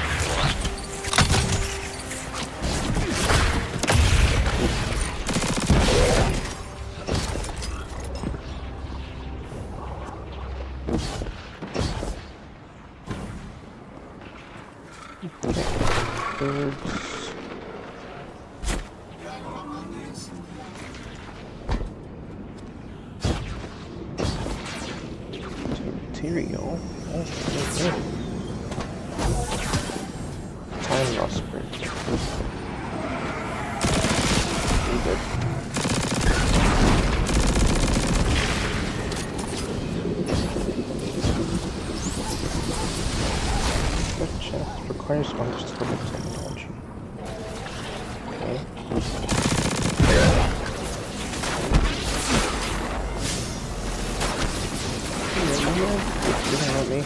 Birds. Material. Oh, okay. Time lost bridge. Good. Okay. Get at me.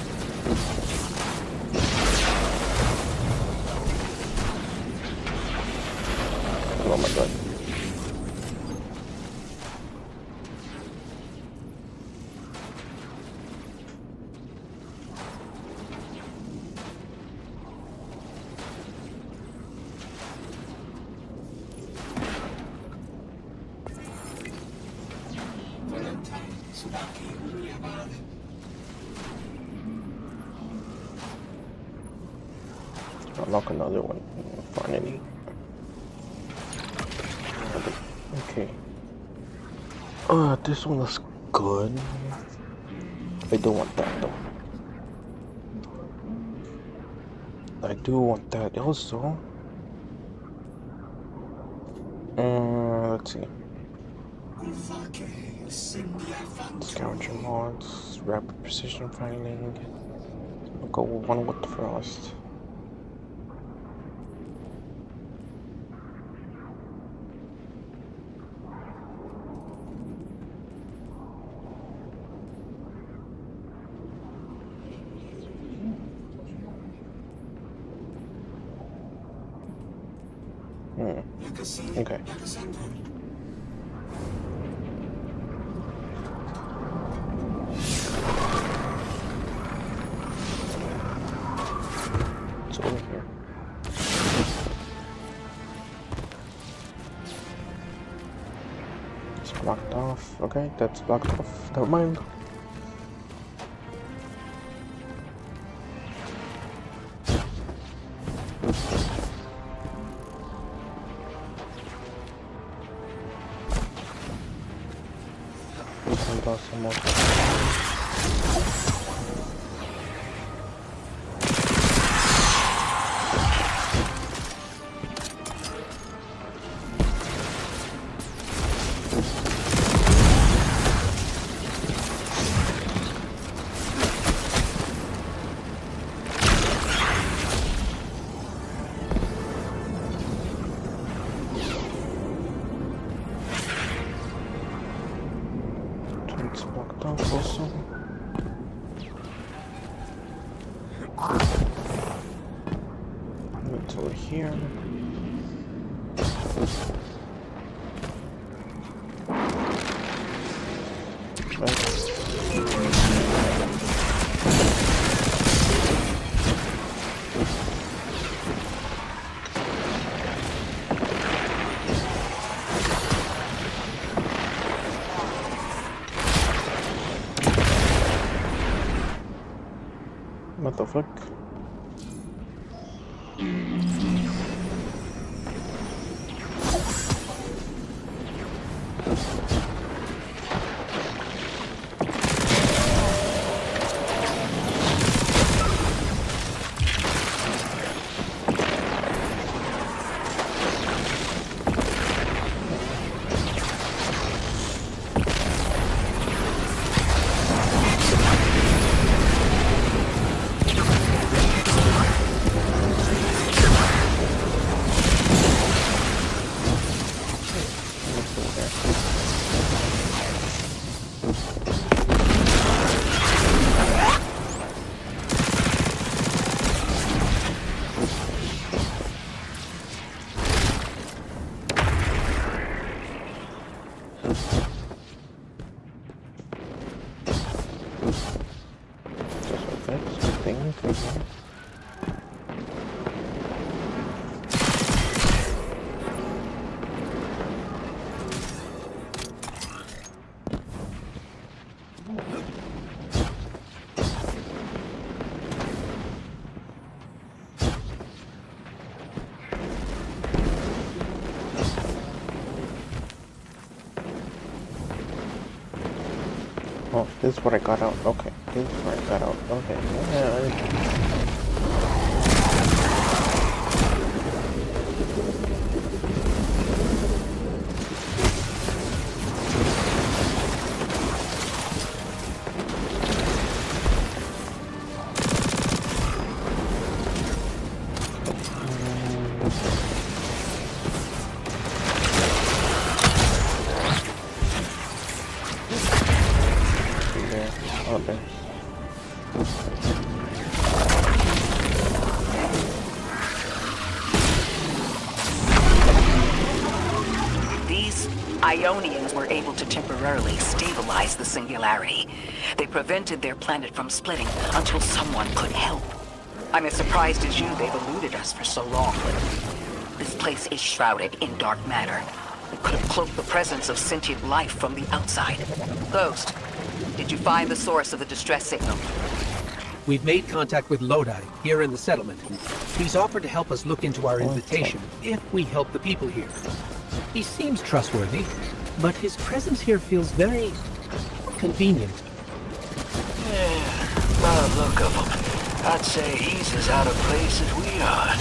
Oh my god. Unlock another one, finally. Okay. This one is good. I do want that though. I do want that also. Let's see. Scavenger mods, rapid precision finding. I'll go with one with frost. Okay. It's over here. It's blocked off. Okay, that's blocked off. Never mind. Some more. It's blocked off also. It's over here. What the fuck? Oh, this is what I got out. Okay, this is what I got out. Okay. out there. These Ionians were able to temporarily stabilize the singularity. They prevented their planet from splitting until someone could help. I'm as surprised as you they've eluded us for so long, but this place is shrouded in dark matter. It could have cloaked the presence of sentient life from the outside. Ghost, did you find the source of the distress signal? We've made contact with Lodi, here in the settlement. He's offered to help us look into our invitation, if we help the people here. He seems trustworthy, but his presence here feels very convenient. Yeah, by the look of him, I'd say he's as out of place as we are.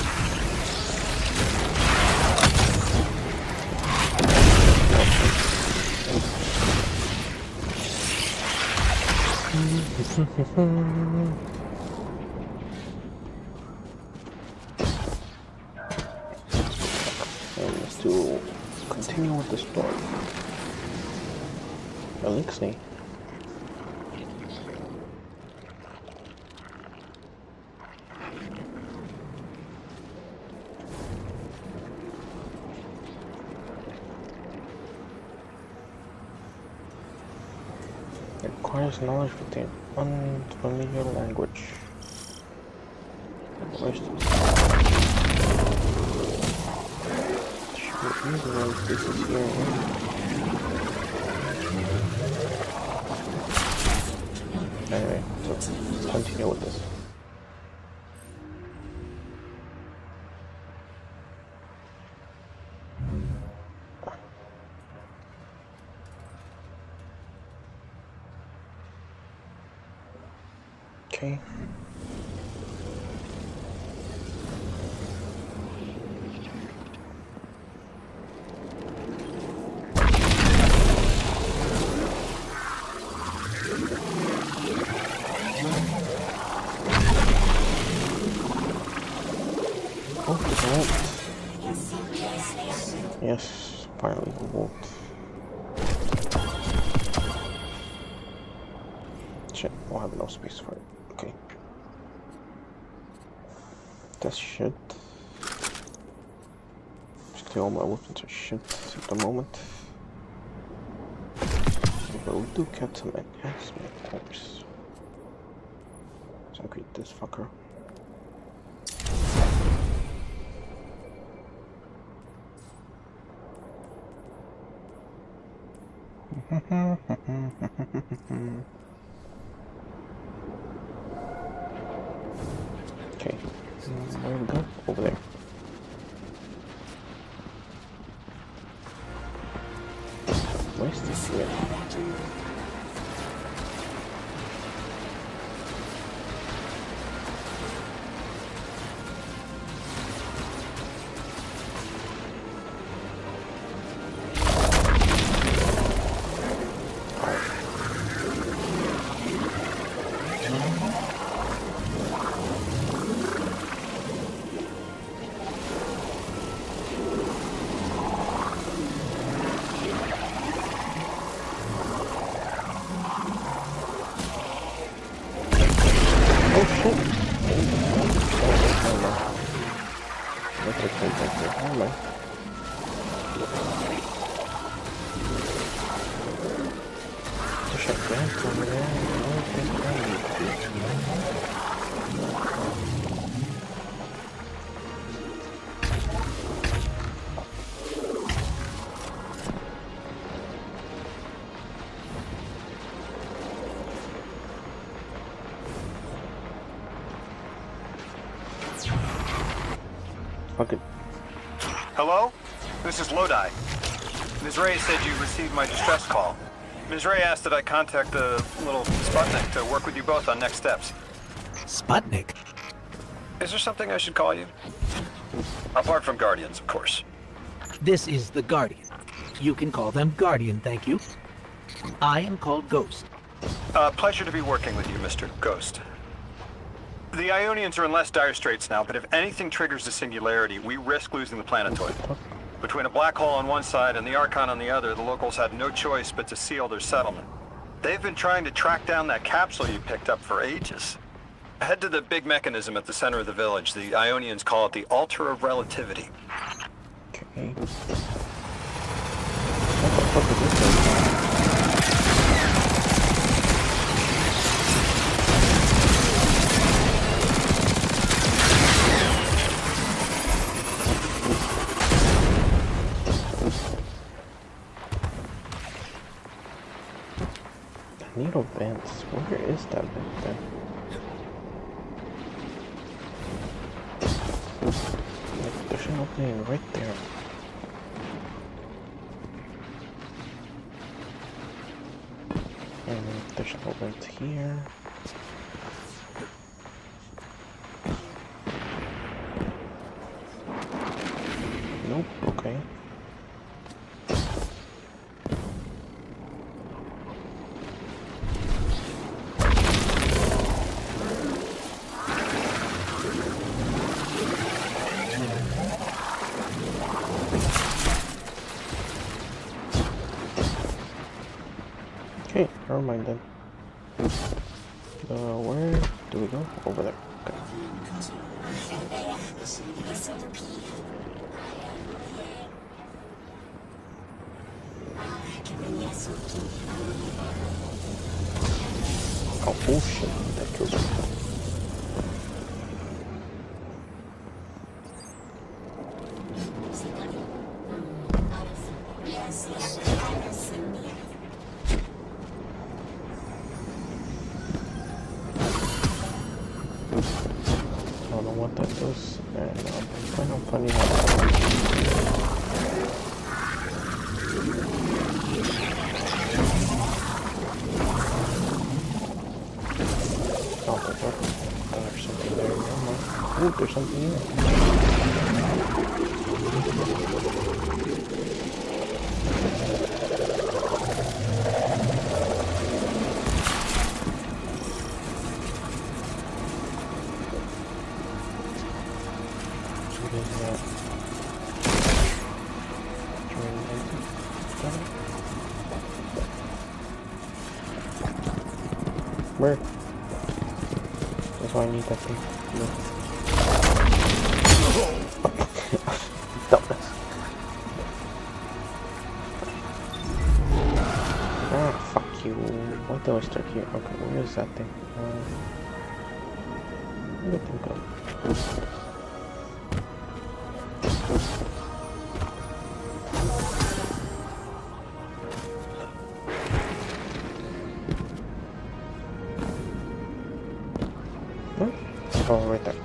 Let's to continue with the story. Elixir. It requires knowledge with the unfamiliar language. Where's this? This is here. Anyway, so let's continue with this. Okay. Yes, finally the vault. Shit, we'll have no space for it. Okay. That's shit. Basically all my weapons are shit at the moment. But we do get some enhancement, of course. So I create this fucker. Okay, where we go? Over there. Where's this here? Okay. Hello? This is Lodi. Ms. Ray said you received my distress call. Ms. Ray asked that I contact the little Sputnik to work with you both on next steps. Sputnik? Is there something I should call you? Apart from Guardians, of course. This is the Guardian. You can call them Guardian, thank you. I am called Ghost. Pleasure to be working with you, Mr. Ghost. The Ionians are in less dire straits now, but if anything triggers the singularity, we risk losing the planetoid. Between a black hole on one side and the Archon on the other, the locals had no choice but to seal their settlement. They've been trying to track down that capsule you picked up for ages. Head to the big mechanism at the center of the village. The Ionians call it the Altar of Relativity. Okay. What the fuck is this thing? Needle vents. Where is that vent then? There's an opening right there. And there's no vent here. Nope, okay. Okay, never mind then. Where do we go? Over there. Okay. Oh shit, that kills me. I don't know what that does, and I'm kind of funny how there's something there. Oh, there's something here. Where? That's why I need that thing. Dumbass. Ah, fuck you. Why do I start here? Okay, where is that thing? Where did it go? Oh, right there.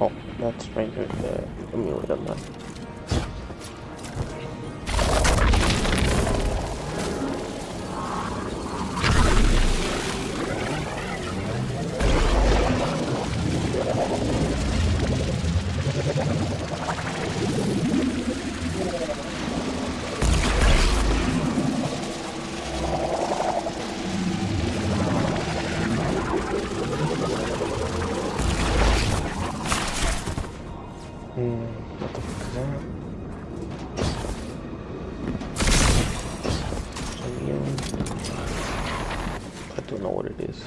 Oh, that's right there, the amulet man. What the fuck is that? I don't know what it is.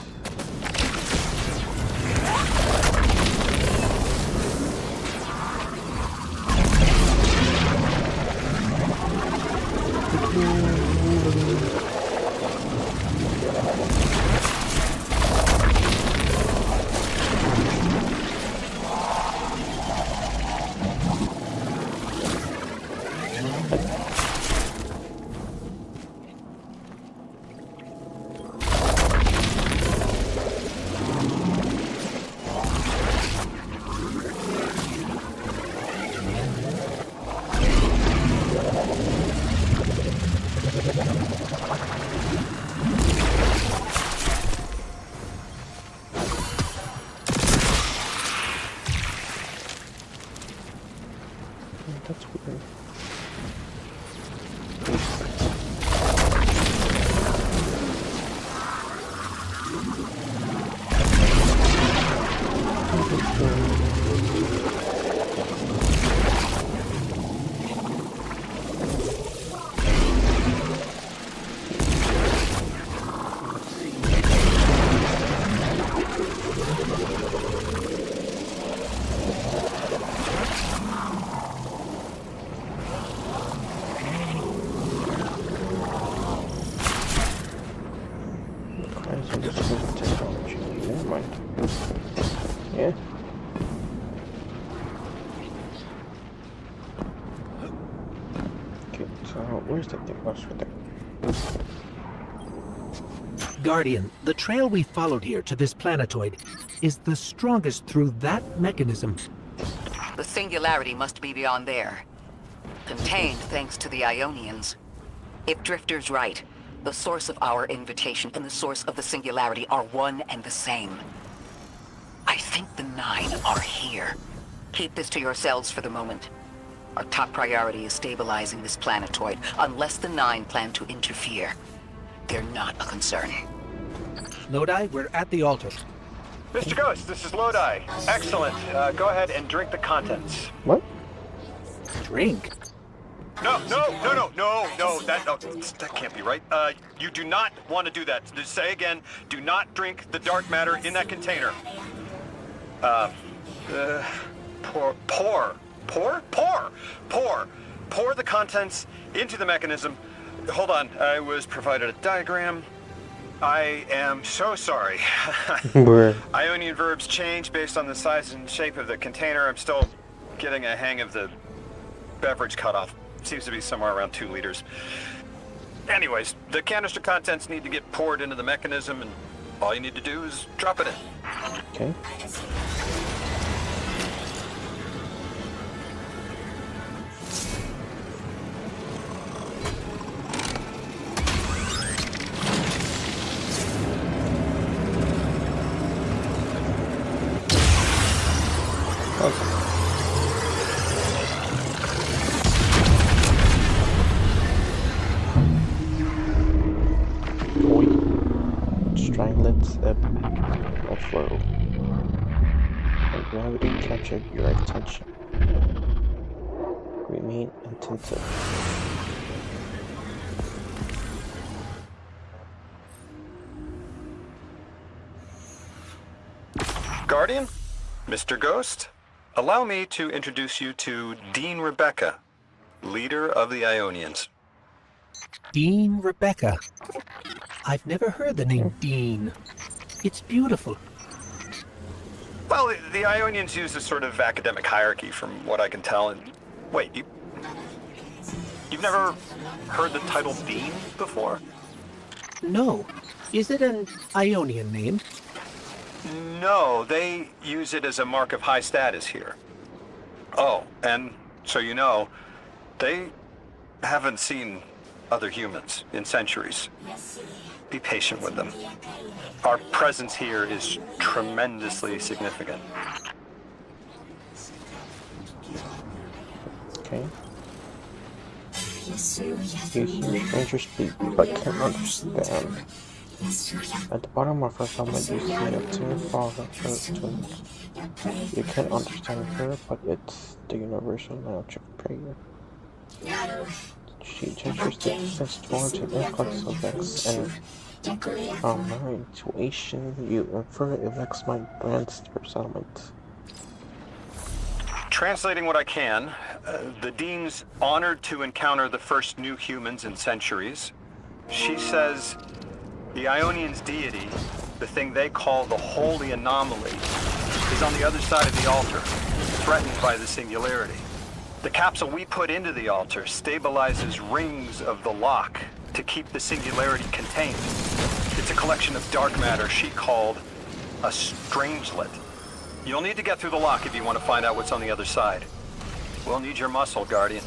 That's weird. Yeah. Okay, so where's the thing? Oh, it's right there. Guardian, the trail we followed here to this planetoid is the strongest through that mechanism. The singularity must be beyond there. Contained thanks to the Ionians. If Drifter's right, the source of our invitation and the source of the singularity are one and the same. I think the 9 are here. Keep this to yourselves for the moment. Our top priority is stabilizing this planetoid, unless the 9 plan to interfere. They're not a concern. Lodi, we're at the altar. Mr. Ghost, this is Lodi. Excellent. Go ahead and drink the contents. What? Drink? No, that can't be right. You do not want to do that. Just say again, do not drink the dark matter in that container. Pour the contents into the mechanism. Hold on, I was provided a diagram. I am so sorry. Ionian verbs change based on the size and shape of the container. I'm still getting a hang of the beverage cutoff. Seems to be somewhere around 2 liters. Anyways, the canister contents need to get poured into the mechanism, and all you need to do is drop it in. Okay. Stranglets ebb or flow. When gravity captured your attention. Remain attentive. Guardian, Mr. Ghost, allow me to introduce you to Dean Rebecca, leader of the Ionians. Dean Rebecca. I've never heard the name Dean. It's beautiful. Well, the Ionians use a sort of academic hierarchy from what I can tell. And wait, you've never heard the title Dean before? No. Is it an Ionian name? No, they use it as a mark of high status here. Oh, and so you know, they haven't seen other humans in centuries. Be patient with them. Our presence here is tremendously significant. Okay. You hear strangers speak, but can't understand. At the bottom of her helmet, you see a tune for her tune. You can't understand her, but it's the universal language of prayer. She gestures the distance towards an influx of X, and from her intuition, you infer it elects my Brandster settlement. Translating what I can, the Dean's honored to encounter the first new humans in centuries. She says the Ionians' deity, the thing they call the Holy Anomaly, is on the other side of the altar, threatened by the singularity. The capsule we put into the altar stabilizes rings of the lock to keep the singularity contained. It's a collection of dark matter she called a strangelet. You'll need to get through the lock if you want to find out what's on the other side. We'll need your muscle, Guardian.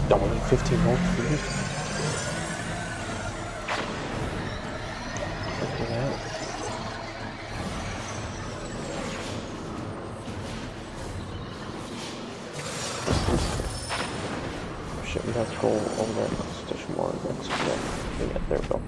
Only 15 volts for you. Look at that. shit, we have to go over there because there's more events. Yeah, there we go.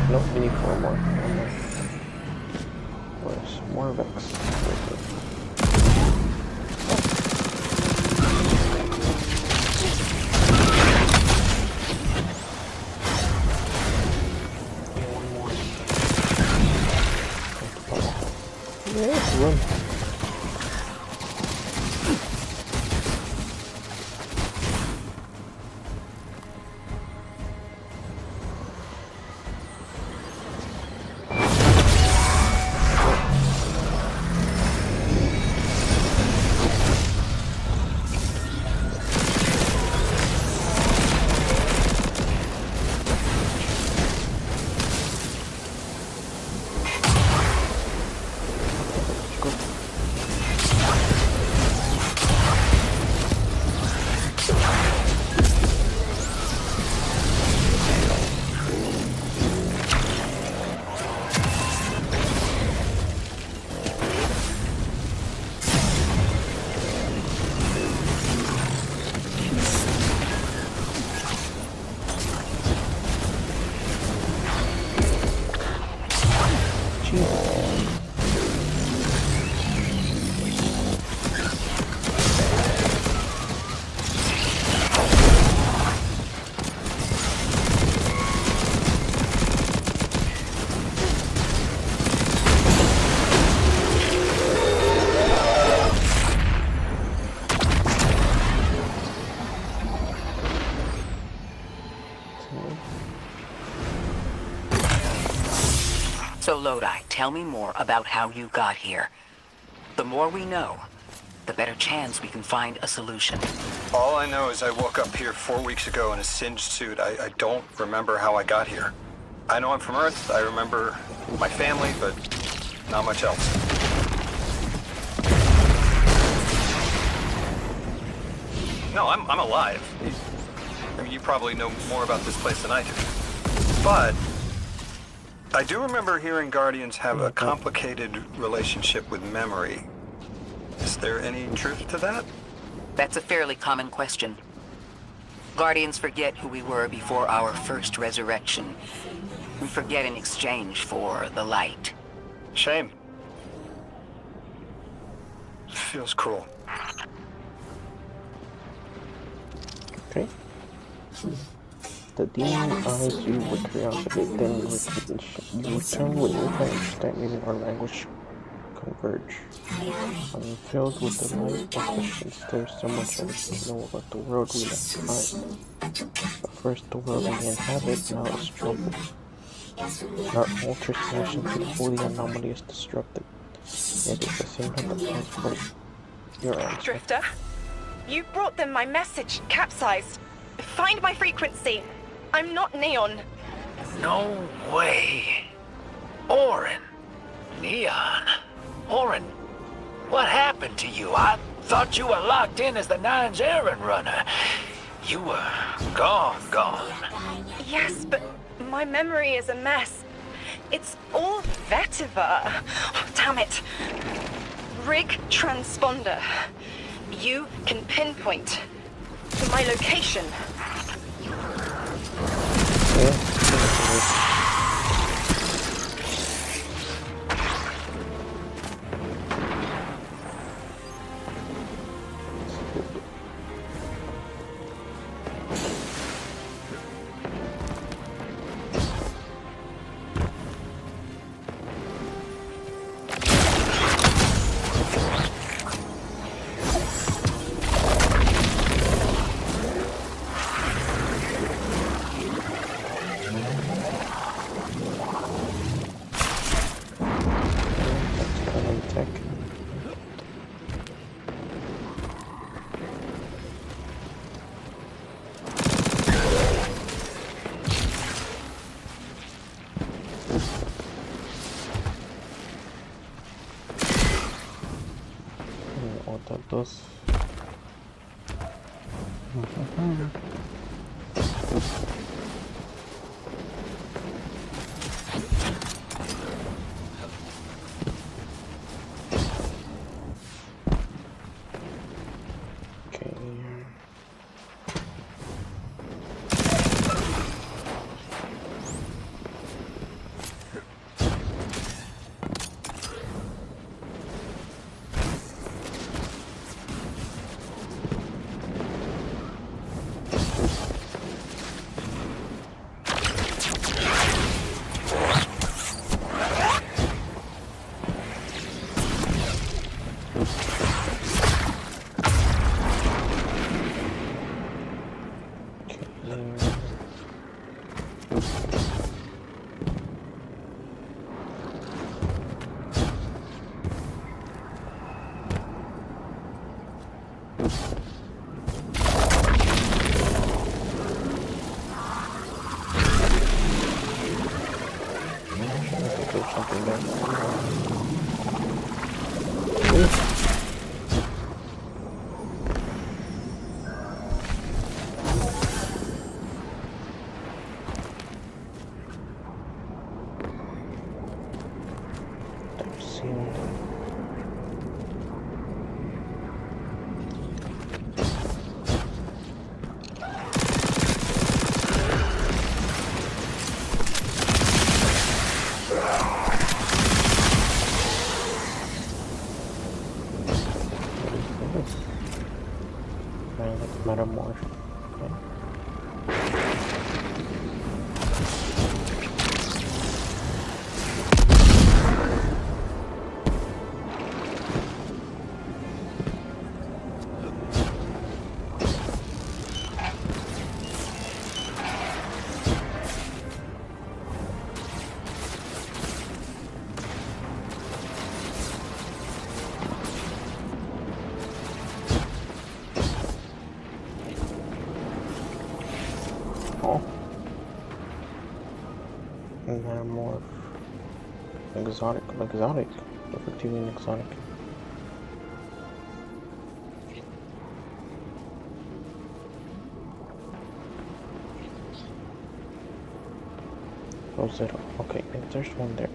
Nope, we need 4 more. One more. Where's more Vex? Yeah, run. So Lodi, tell me more about how you got here. The more we know, the better chance we can find a solution. All I know is I woke up here 4 weeks ago in a singed suit. I don't remember how I got here. I know I'm from Earth. I remember my family, but not much else. No, I'm alive. I mean, you probably know more about this place than I do. But I do remember hearing Guardians have a complicated relationship with memory. Is there any truth to that? That's a fairly common question. Guardians forget who we were before our first resurrection. We forget in exchange for the light. Shame. Feels cruel. Okay. The demon eyes you with curiosity, then you return with new understanding our language converge. I'm filled with the light of questions. There's so much I wish to know about the world we left behind. But first, the world we inhabit now is troubled. Our altered connection to the holy anomaly is disrupted. It is the same that accounts for your answer. Drifter, you brought them my message, capsized. Find my frequency. I'm not Neon. No way. Orin. Neon. Orin, what happened to you? I thought you were locked in as the Nine's errand runner. You were gone. Yes, but my memory is a mess. It's all vetiver. Oh, damn it. Rig transponder. You can pinpoint my location. what that does. Metamorph. Metamorph. Exotic. Effectively an exotic. Oh, zero. Okay, there's one there.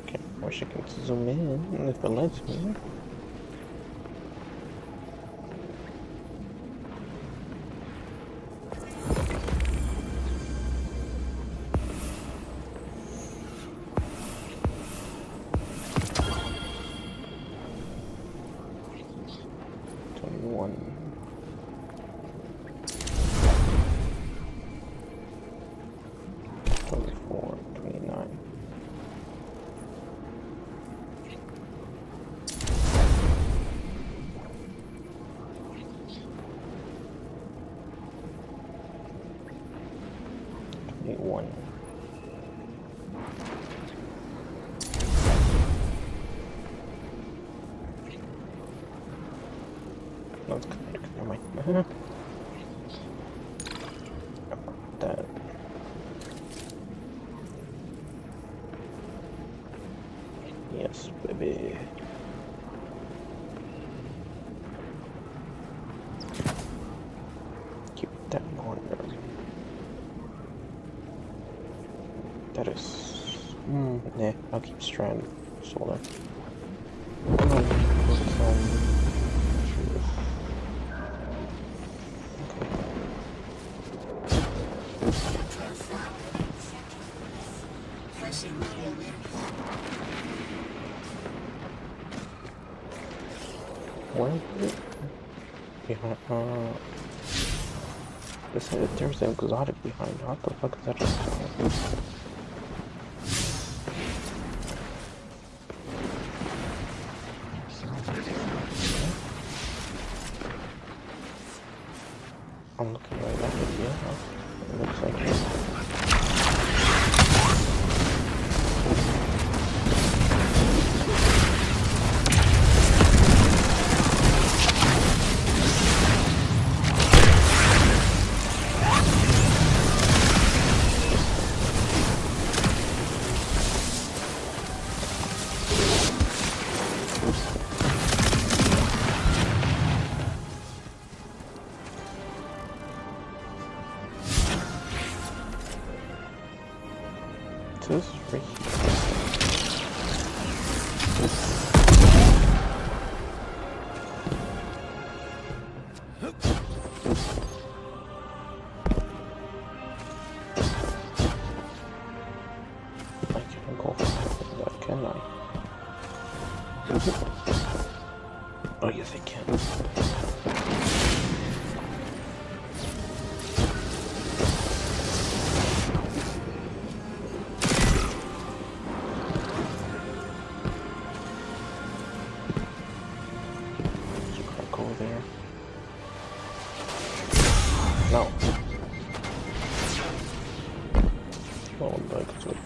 Okay, wish I could zoom in if it lets me. Let's connect. Never mind. That. Yes, baby. Keep that on there. That is. Nah, I'll keep strand solar. Where is it? Behind, there's an exotic behind. What the fuck is that? I'm looking right at it, yeah. It looks like it. Oh, yes, I can. Go there. No. Oh, back to it.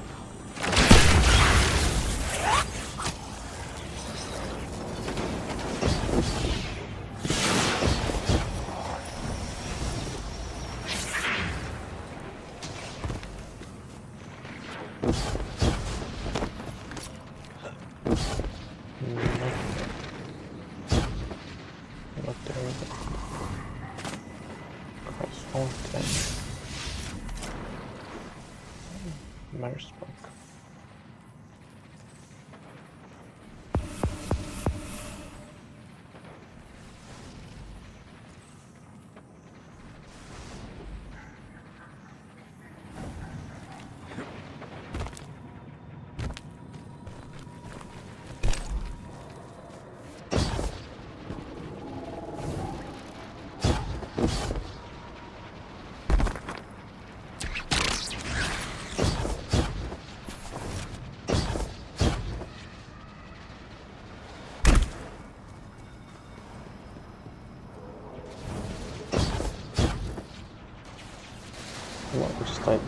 Just like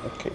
okay.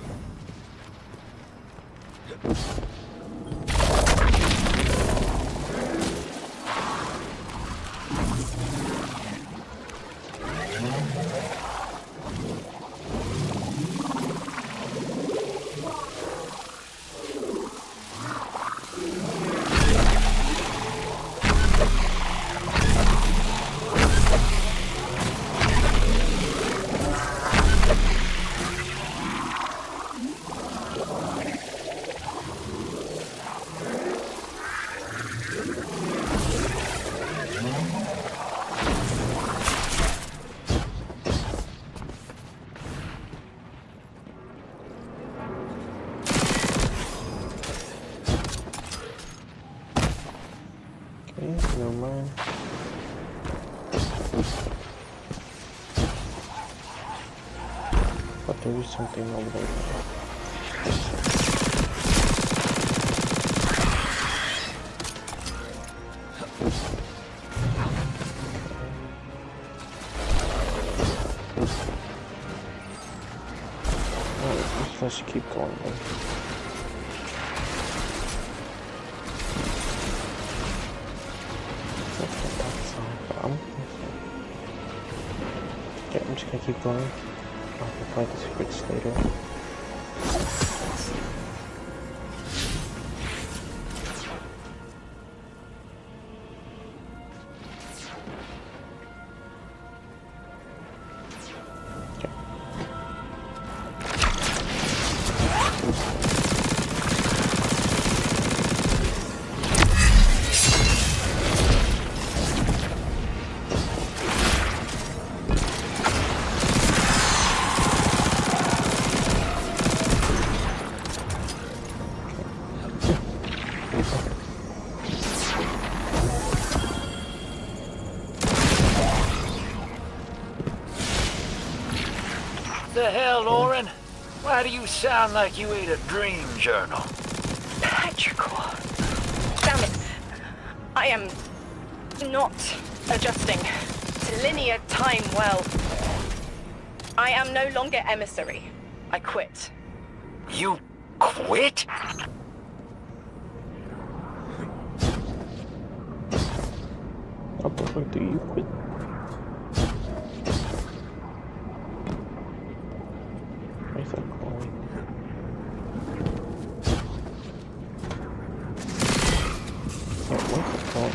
Never mind. But there is something over there. I should keep going then. Okay, I'm just gonna keep going. I'll find the secrets later. The hell, Oren? Why do you sound like you ate a dream journal? Petrichor. Damn it. I am not adjusting to linear time well. I am no longer emissary. I quit. You quit? What the fuck do you quit? Where's that going? Yeah, where's it going?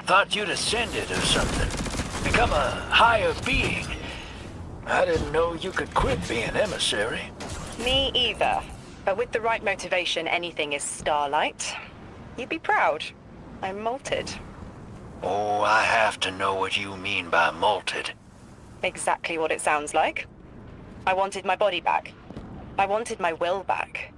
Thought you'd ascended or something. Become a higher being. I didn't know you could quit being emissary. Me either. But with the right motivation, anything is starlight. You'd be proud. I'm malted. Oh, I have to know what you mean by malted. Exactly what it sounds like. I wanted my body back. I wanted my will back.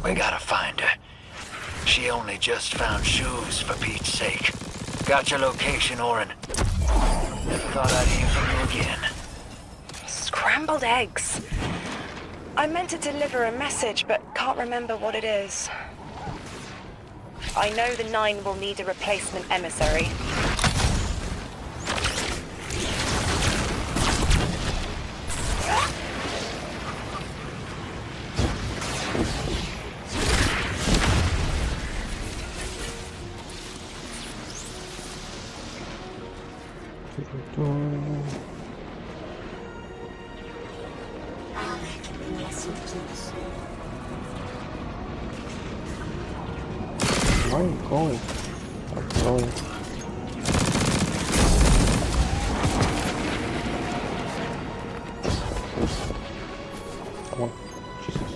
We gotta find her. She only just found shoes, for Pete's sake. Got your location, Orin. Never thought I'd hear from you again. Scrambled eggs. I meant to deliver a message, but can't remember what it is. I know the 9 will need a replacement emissary. Where are you going? I'm going. Come on. Jesus.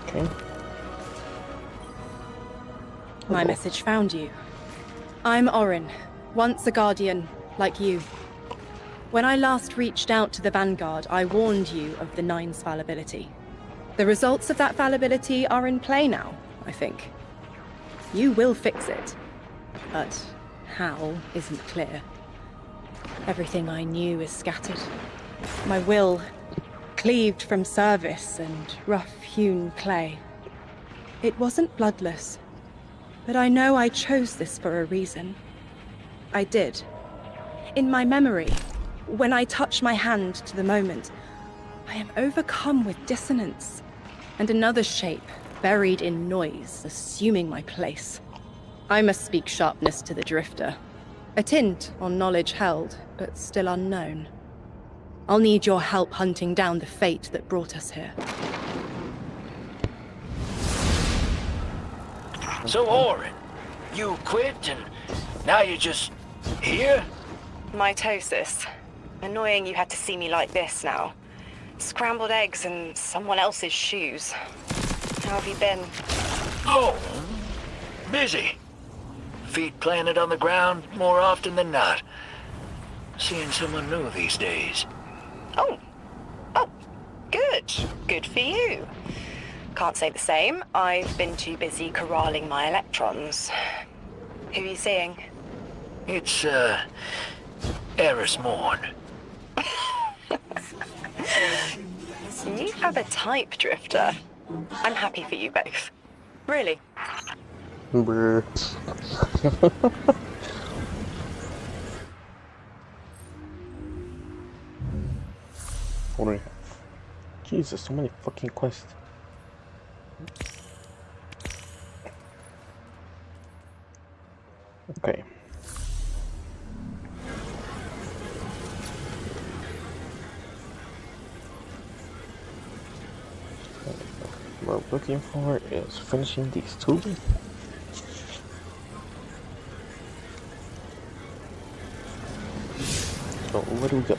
Okay. My message found you. I'm Orin, once a Guardian, like you. When I last reached out to the Vanguard, I warned you of the 9's fallibility. The results of that fallibility are in play now, I think. You will fix it, but how isn't clear. Everything I knew is scattered. My will cleaved from service and rough-hewn clay. It wasn't bloodless, but I know I chose this for a reason. I did. In my memory, when I touch my hand to the moment, I am overcome with dissonance, and another shape, buried in noise, assuming my place. I must speak sharpness to the Drifter. A tint on knowledge held, but still unknown. I'll need your help hunting down the fate that brought us here. So, Orin, you quit and now you're just here? Mitosis. Annoying you had to see me like this now. Scrambled eggs and someone else's shoes. How have you been? Oh, busy. Feet planted on the ground more often than not. Seeing someone new these days. Oh, good. Good for you. Can't say the same. I've been too busy corralling my electrons. Who are you seeing? It's, Eris Morn. You have a type, Drifter. I'm happy for you both. Really. Brr. What do we have? Jesus, so many fucking quests. Okay. What we're looking for is finishing these two. So where do we go?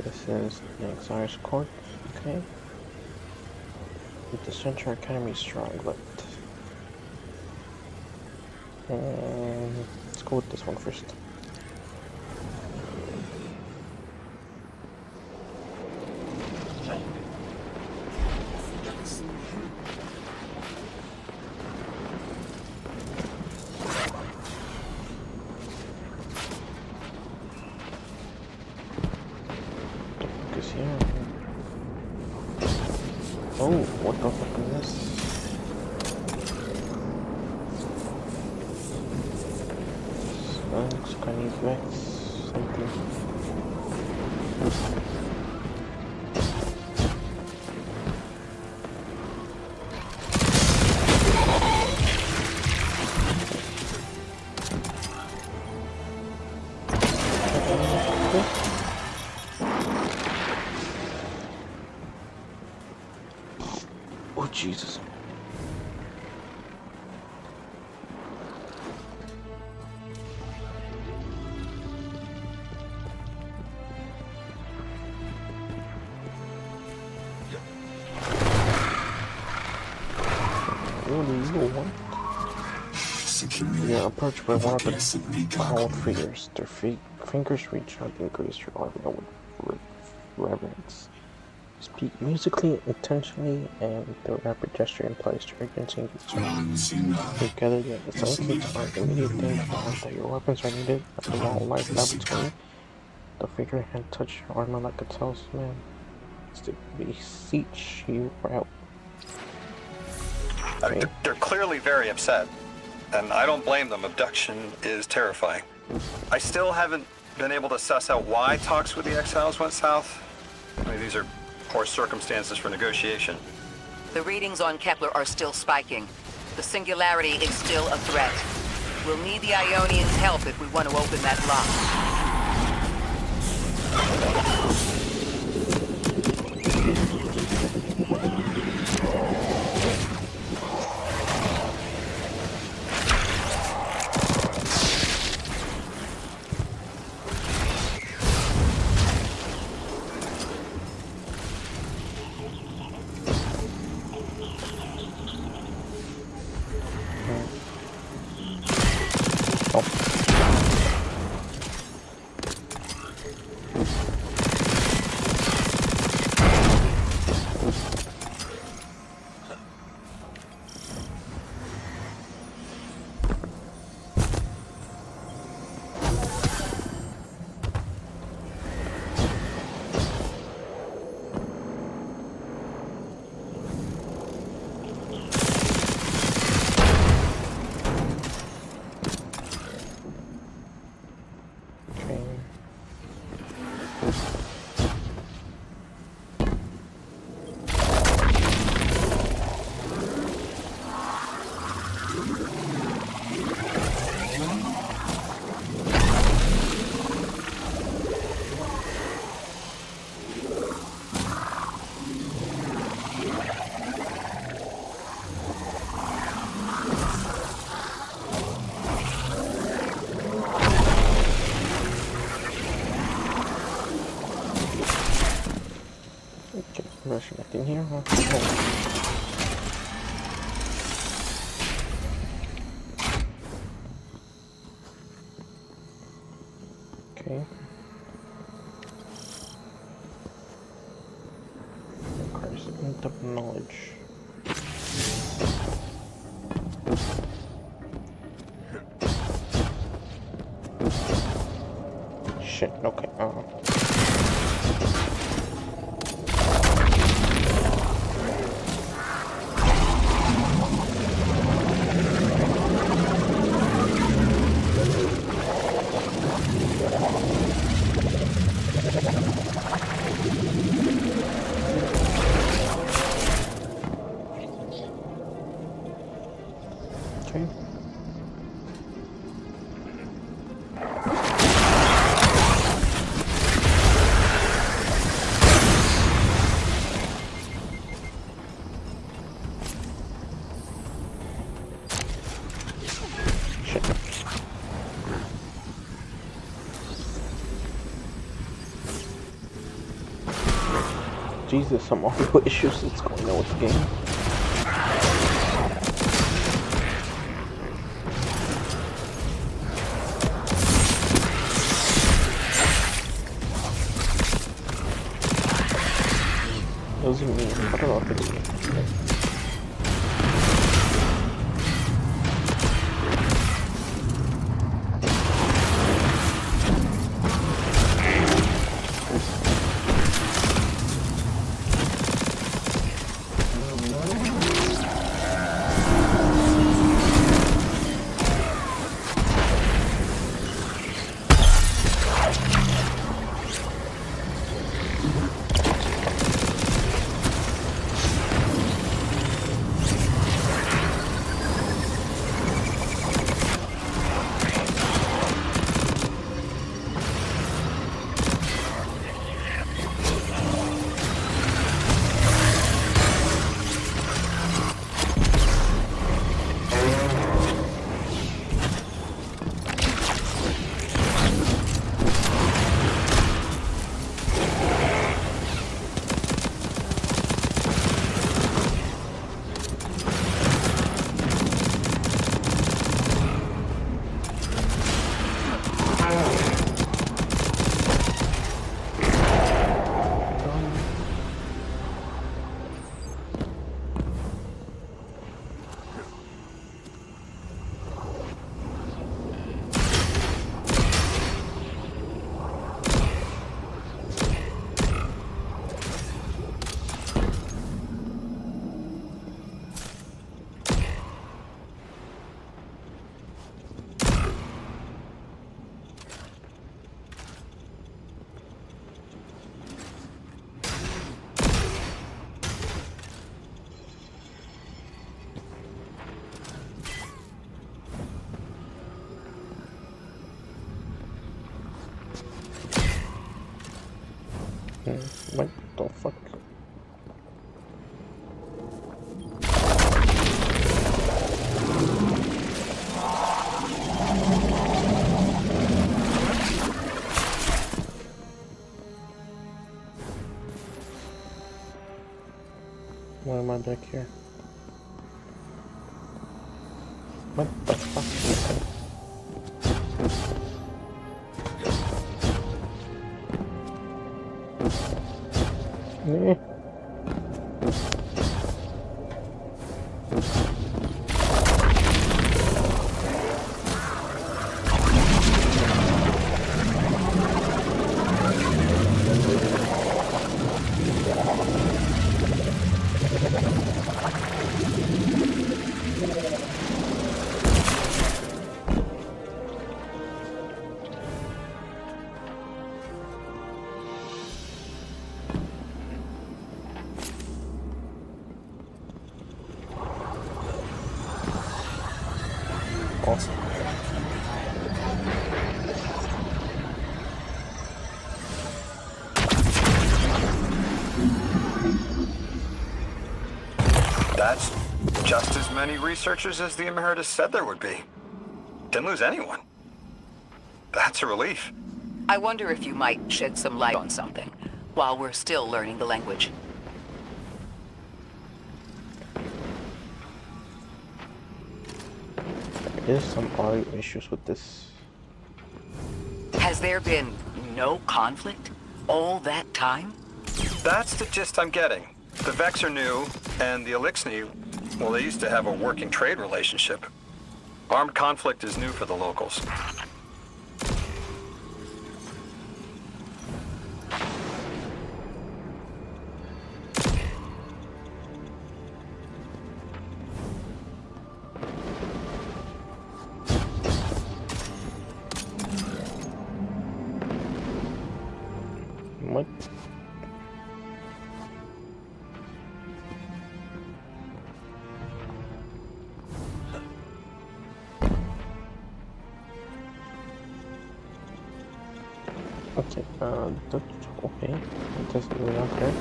This is the Exile's Court, okay. With the Central Academy Stronglet. And let's go with this one first. Oh, what the fuck is this? Looks kind of vex something. Oh, Jesus. What do you want? You're approached by one of the cowled figures. Their fingers reach out and grace your arm with reverence. Speak musically, intentionally, and the rapid gesture implies to urgency and concern. Together, yet the silence are immediate danger that your weapons are needed at the wildlife laboratory. The figure had touched your armor like a talisman. To beseech you for help. Okay. They're clearly very upset, and I don't blame them. Abduction is terrifying. I still haven't been able to suss out why talks with the Exiles went south. I mean, these are poor circumstances for negotiation. The readings on Kepler are still spiking. The singularity is still a threat. We'll need the Ionians' help if we want to open that lock. There's nothing here, huh? Okay. Encouragement of knowledge. Shit, okay, Jesus, some audio issues that's going on with the game. It wasn't me. I don't know if it's me. What the fuck? Why am I back here? What the fuck is that? Awesome. That's just as many researchers as the Emeritus said there would be. Didn't lose anyone. That's a relief. I wonder if you might shed some light on something while we're still learning the language. There is some audio issues with this. Has there been no conflict all that time? That's the gist I'm getting. The Vex are new, and the Elixni, well, they used to have a working trade relationship. Armed conflict is new for the locals. What? Okay, that's okay. It doesn't really okay.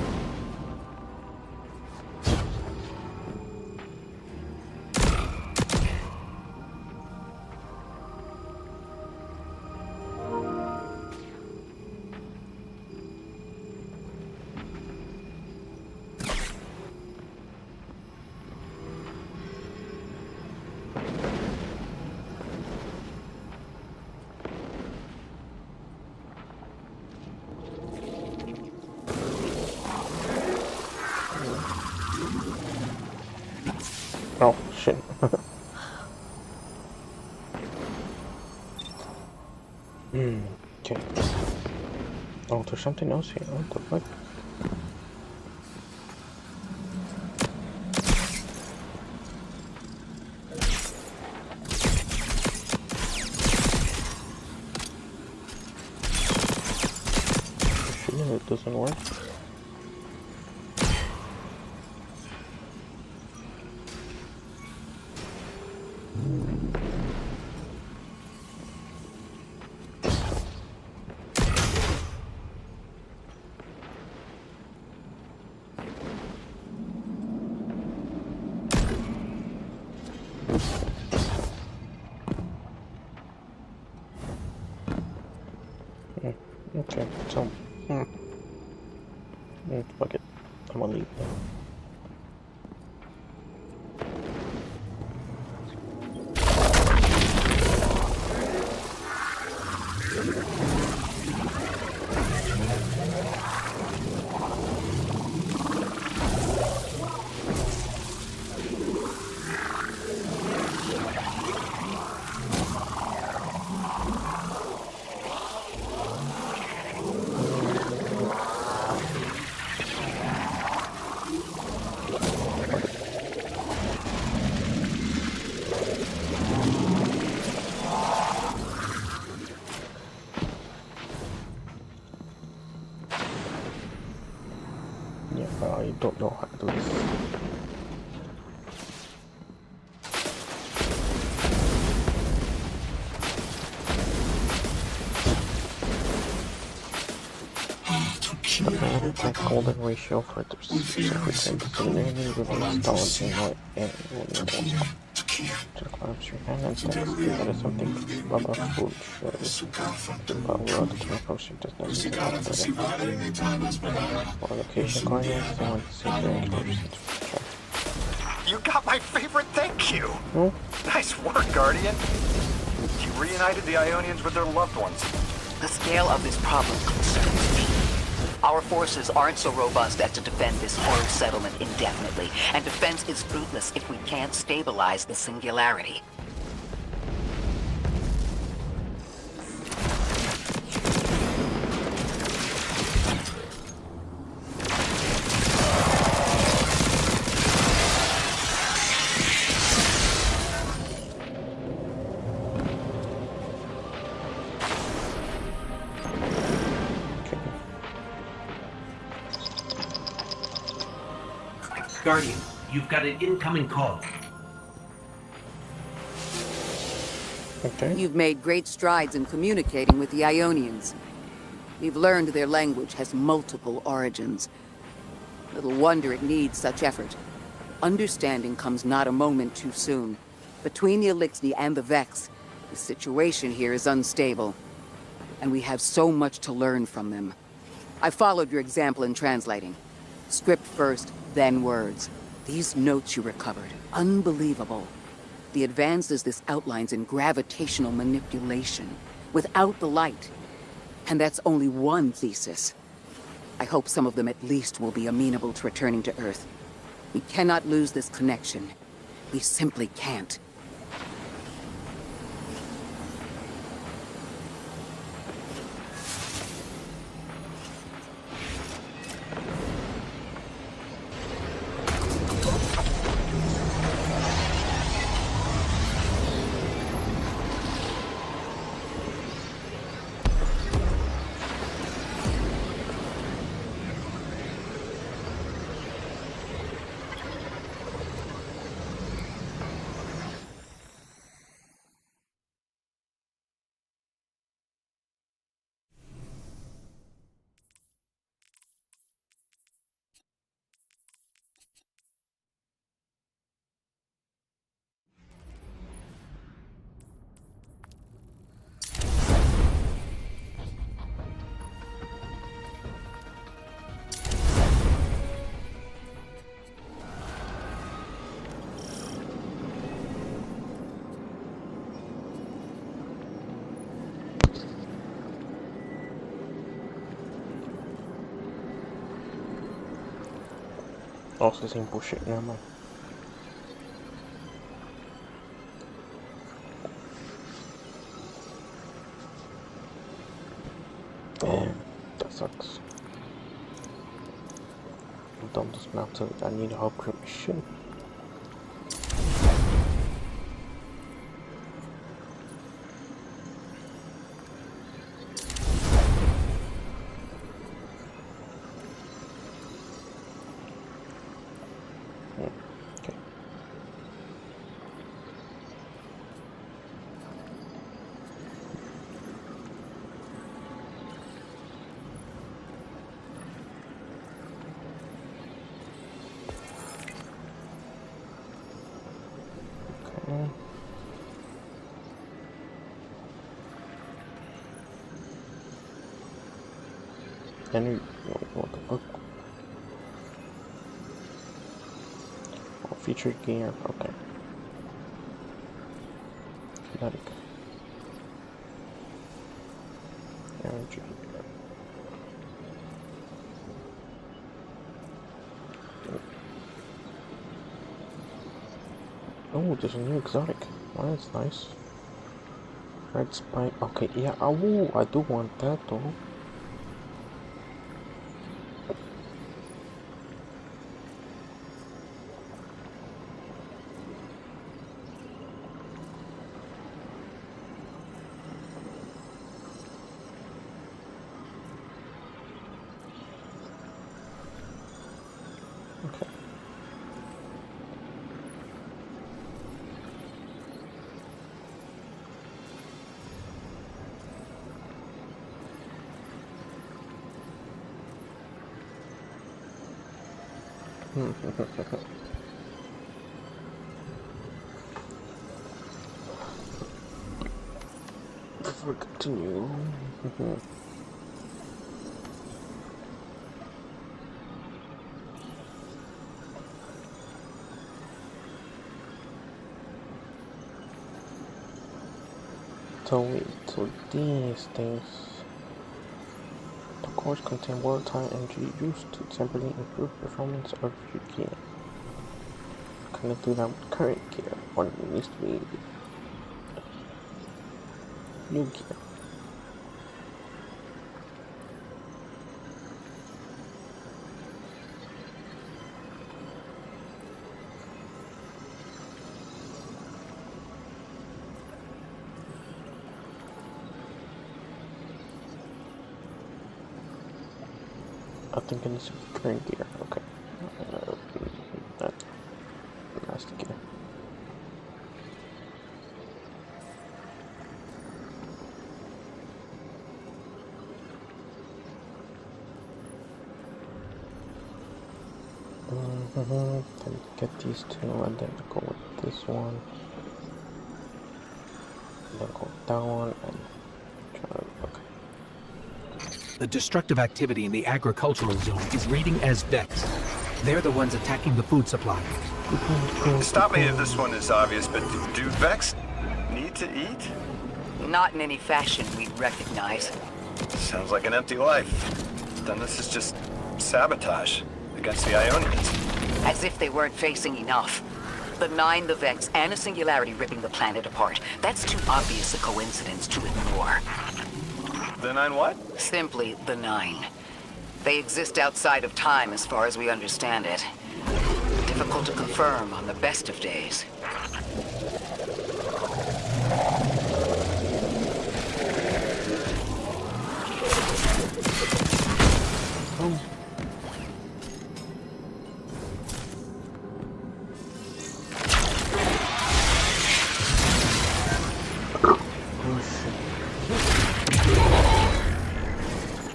Oh, shit. Okay. Oh, there's something else here. What the fuck? Shit, it doesn't work. Okay, so, fuck it, I'm gonna leave now. Yeah, I don't know how to do this. The golden ratio for the percent is nearly released in light and to collapse your hand and text. That is something Baba food shows. The power of the 24% does not seem to for location coordinates, they want to see the enclosure. You got my favorite thank you! Nice work, Guardian. You reunited the Ionians with their loved ones. The scale of this problem concerns me. Our forces aren't so robust as to defend this whole settlement indefinitely, and defense is fruitless if we can't stabilize the singularity. Guardian, you've got an incoming call. Okay. You've made great strides in communicating with the Ionians. You've learned their language has multiple origins. Little wonder it needs such effort. Understanding comes not a moment too soon. Between the Elixni and the Vex, the situation here is unstable. And we have so much to learn from them. I followed your example in translating. Script first, then words. These notes you recovered, unbelievable. The advances this outlines in gravitational manipulation, without the light. And that's only one thesis. I hope some of them at least will be amenable to returning to Earth. We cannot lose this connection. We simply can't. Also, same bullshit, never mind. sucks. Don't dismount it. I need a upgrade machine. Okay. And what the fuck? Oh, featured gear. Okay. Kinetic. Energy. Oh, there's a new exotic. Oh, that's nice. Red spike. Okay, yeah. Oh, I do want that though. Okay. Before we continue, so these things, the cores contain volatile energy used to temporarily improve performance of your gear. Can I do that with current gear, or it needs to be new gear? I think it needs to be current gear. Okay. That's the gear. Then get these two and then go with this one. And then go with that one and try to, okay. The destructive activity in the agricultural zone is reading as Vex. They're the ones attacking the food supply. Stop me if this one is obvious, but do Vex need to eat? Not in any fashion we'd recognize. Sounds like an empty life. Then this is just sabotage against the Ionians. As if they weren't facing enough. The Nine, the Vex, and a singularity ripping the planet apart. That's too obvious a coincidence to ignore. The Nine what? Simply the Nine. They exist outside of time as far as we understand it. Difficult to confirm on the best of days.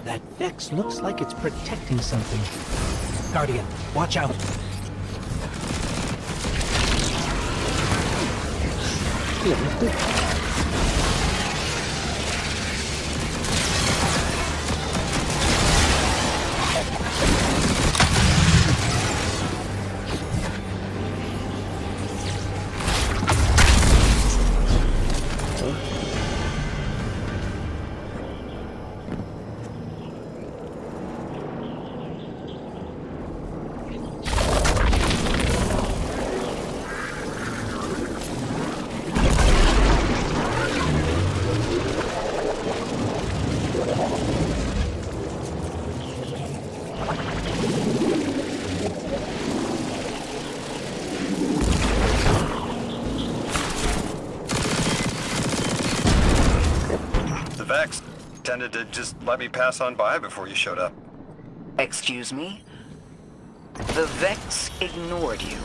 That Vex looks like it's protecting something. Guardian, watch out. intended to just let me pass on by before you showed up. Excuse me? The Vex ignored you.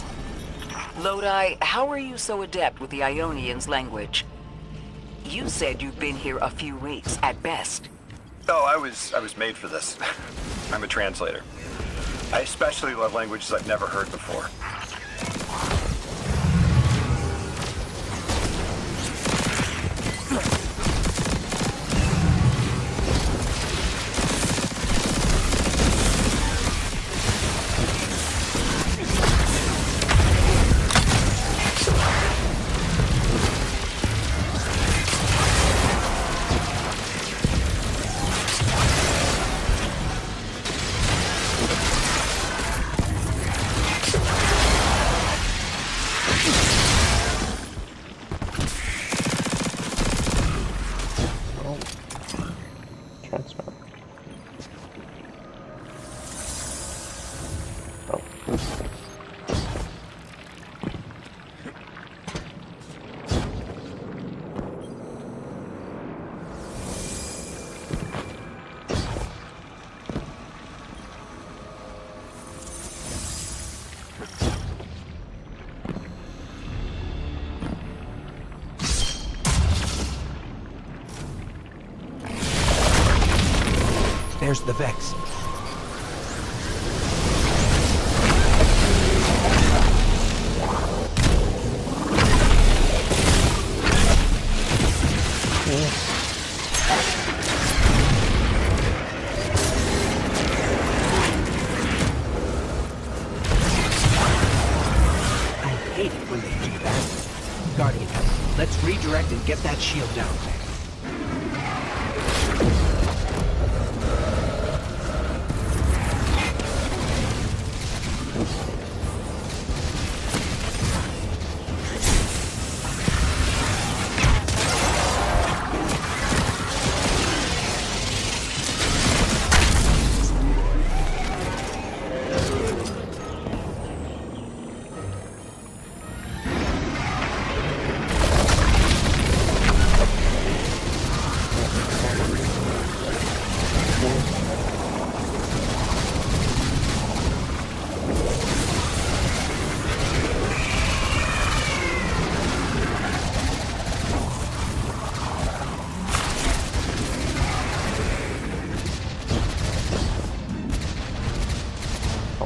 Lodi, how are you so adept with the Ionian's language? You said you've been here a few weeks, at best. Oh, I was made for this. I'm a translator. I especially love languages I've never heard before. There's the Vex. I hate it when they do that. Guardian, let's redirect and get that shield down.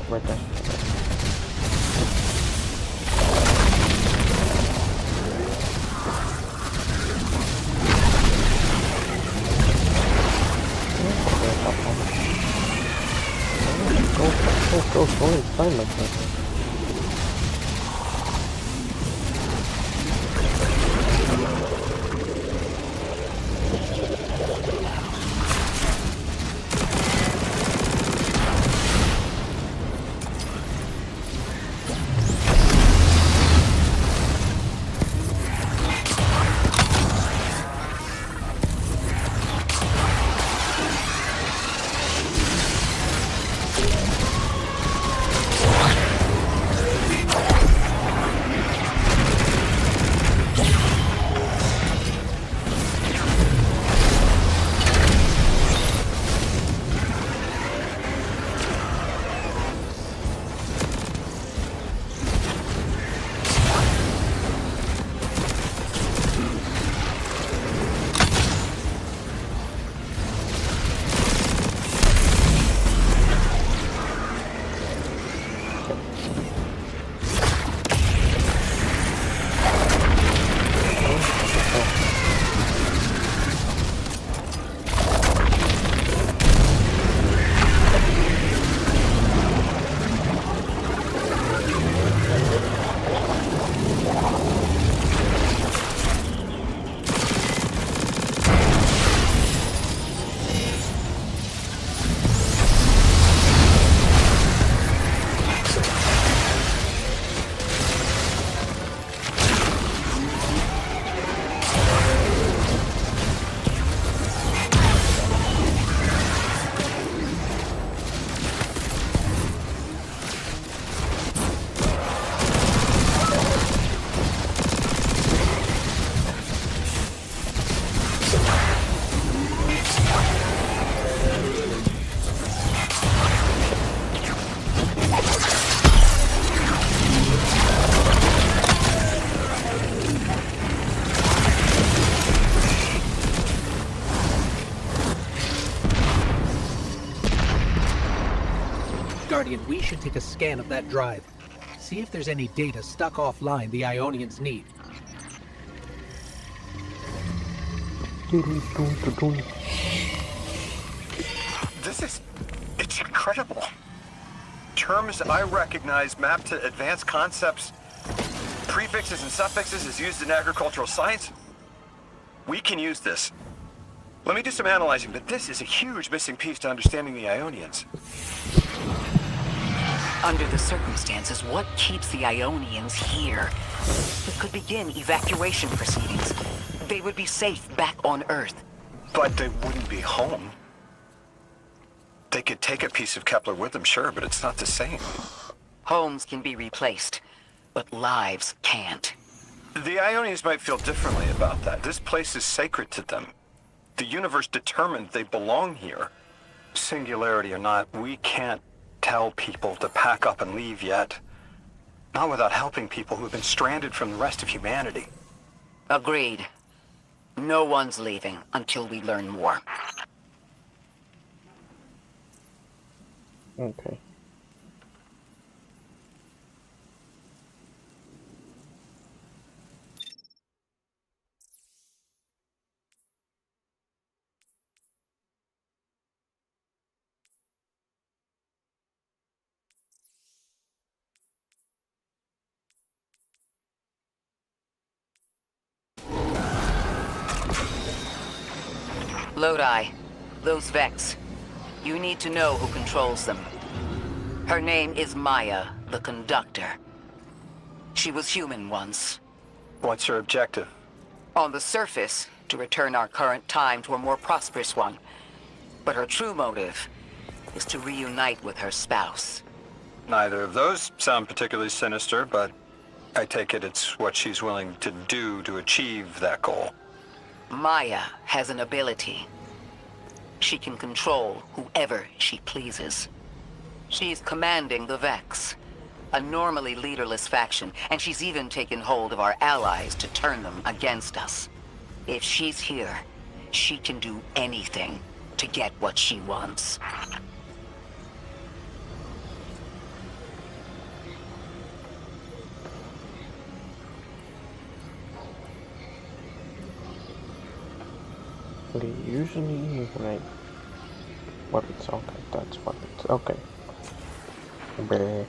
Right there. Go inside like that. Guardian, we should take a scan of that drive. See if there's any data stuck offline the Ionians need. It's incredible. Terms I recognize mapped to advanced concepts, prefixes and suffixes as used in agricultural science. We can use this. Let me do some analyzing, but this is a huge missing piece to understanding the Ionians. Under the circumstances, what keeps the Ionians here? We could begin evacuation proceedings. They would be safe back on Earth. But they wouldn't be home. They could take a piece of Kepler with them, sure, but it's not the same. Homes can be replaced, but lives can't. The Ionians might feel differently about that. This place is sacred to them. The universe determined they belong here. Singularity or not, we can't tell people to pack up and leave yet. Not without helping people who've been stranded from the rest of humanity. Agreed. No one's leaving until we learn more. Okay. Lodi, those Vex. You need to know who controls them. Her name is Maya, the Conductor. She was human once. What's her objective? On the surface, to return our current time to a more prosperous one. But her true motive is to reunite with her spouse. Neither of those sound particularly sinister, but I take it it's what she's willing to do to achieve that goal. Maya has an ability. She can control whoever she pleases. She's commanding the Vex, a normally leaderless faction, and she's even taken hold of our allies to turn them against us. If she's here, she can do anything to get what she wants. Usually when weapons, okay, that's weapons, okay. Okay.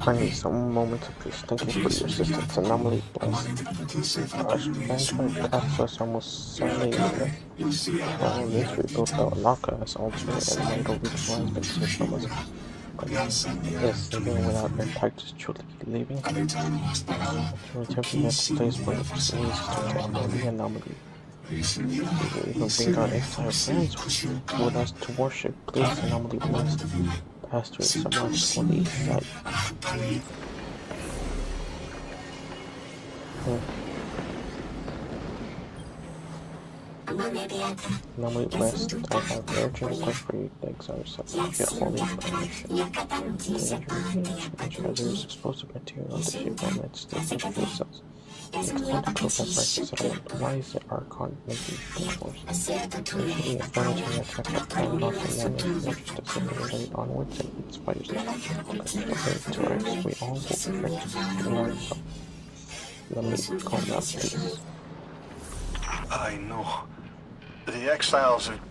I need some moments of peace. Thank you for your assistance. Anomaly blessed. Management process almost certainly this rebuilt the Alaka as alternate and might original has been socialism. But yes, living without impact is truly living. To return to that place where it was easy to tackle the anomaly. We even bring our exile friends with us to worship. Please, anomaly blessed. Pastor is someone on the east side. Anomaly blessed. I have urgent request for you to exile yourself. Get holy permission. The treasures explosive material that you want still control cells. Explain the program versus settlement. Why is it Archon making controls? Usually a furniture attack that can knock the man in the interest of simulating onwards and inspires them. Okay, tourists, we all will be here to learn some. Let me calm down, please. I know. The exiles have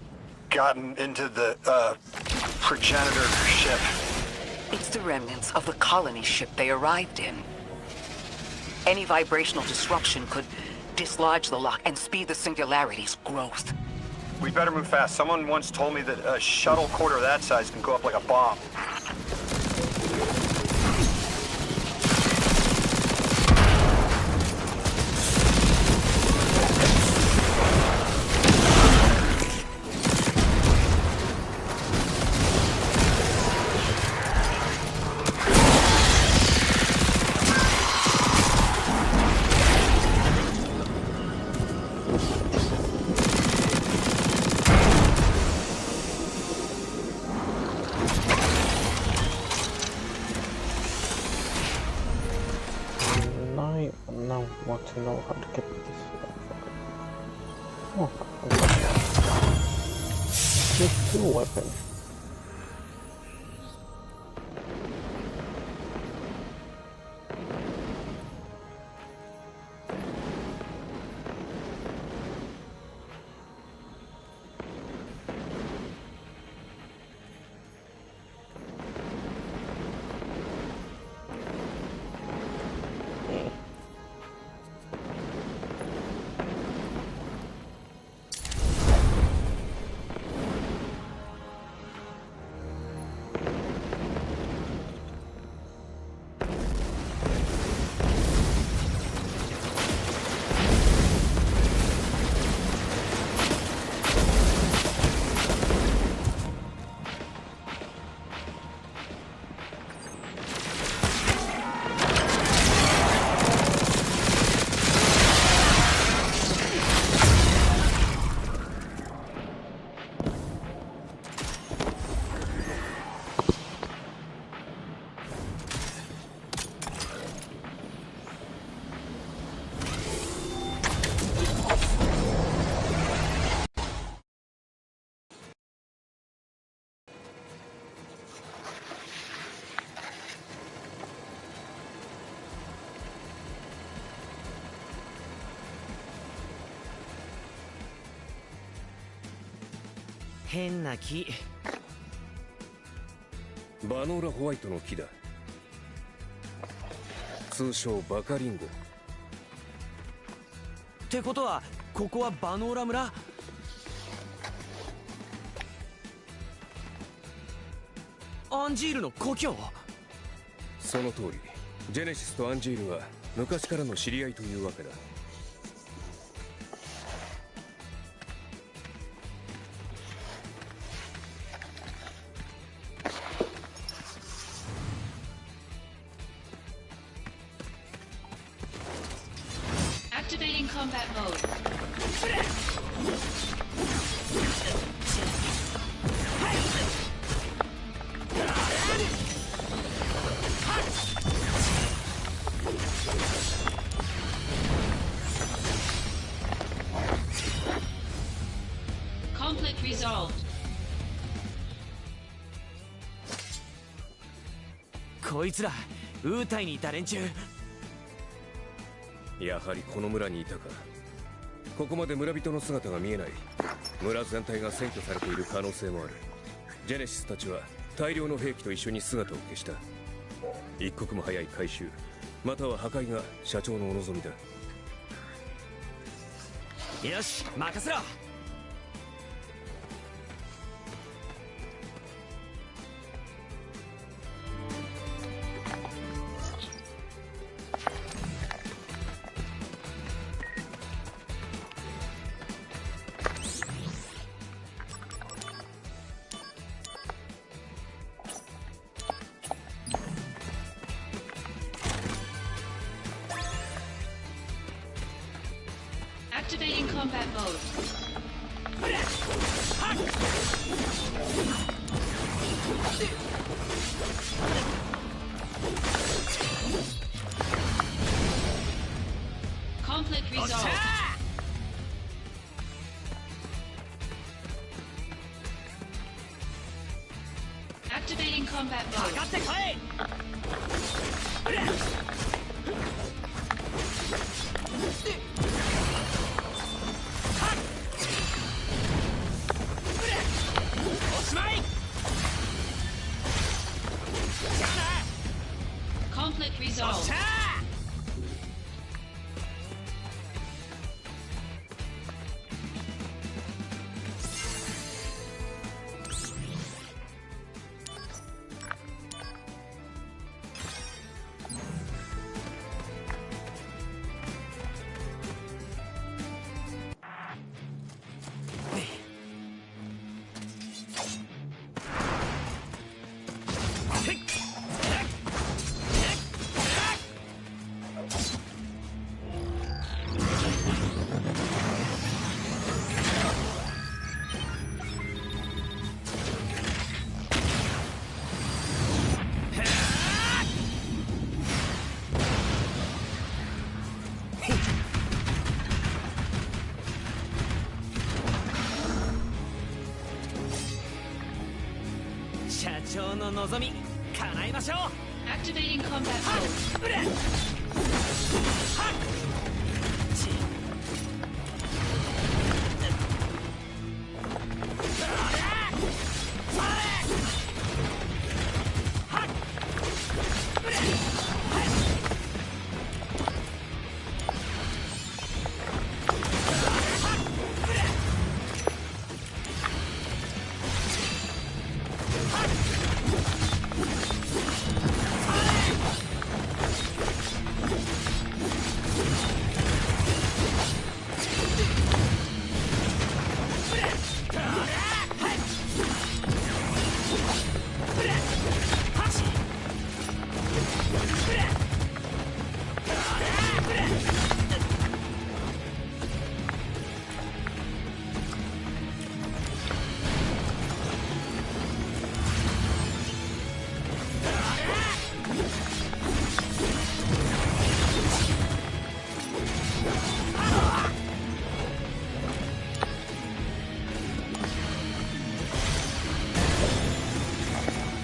gotten into the, progenitor ship. It's the remnants of the colony ship they arrived in. Any vibrational disruption could dislodge the lock and speed the Singularity's growth. We better move fast. Someone once told me that a shuttle quarter that size can go up like a bomb. Want to know how to get this. Oh, okay. Just do a weapon.変な木。バノーラホワイトの木だ。通称バカリンゴ。ってことはここはバノーラ村？アンジールの故郷？その通り。ジェネシスとアンジールは昔からの知り合いというわけだ。Activating combat mode. Conflict resolved. こいつらウータイにいた連中。やはりこの村にいたか。ここまで村人の姿が見えない。村全体が占拠されている可能性もある。ジェネシスたちは大量の兵器と一緒に姿を消した。一刻も早い回収または破壊が社長のお望みだ。よし任せろ。Activating combat mode. Conflict resolved. Activating combat mode. Conflict resolved. 長の望み叶えましょう。 Activating combat mode.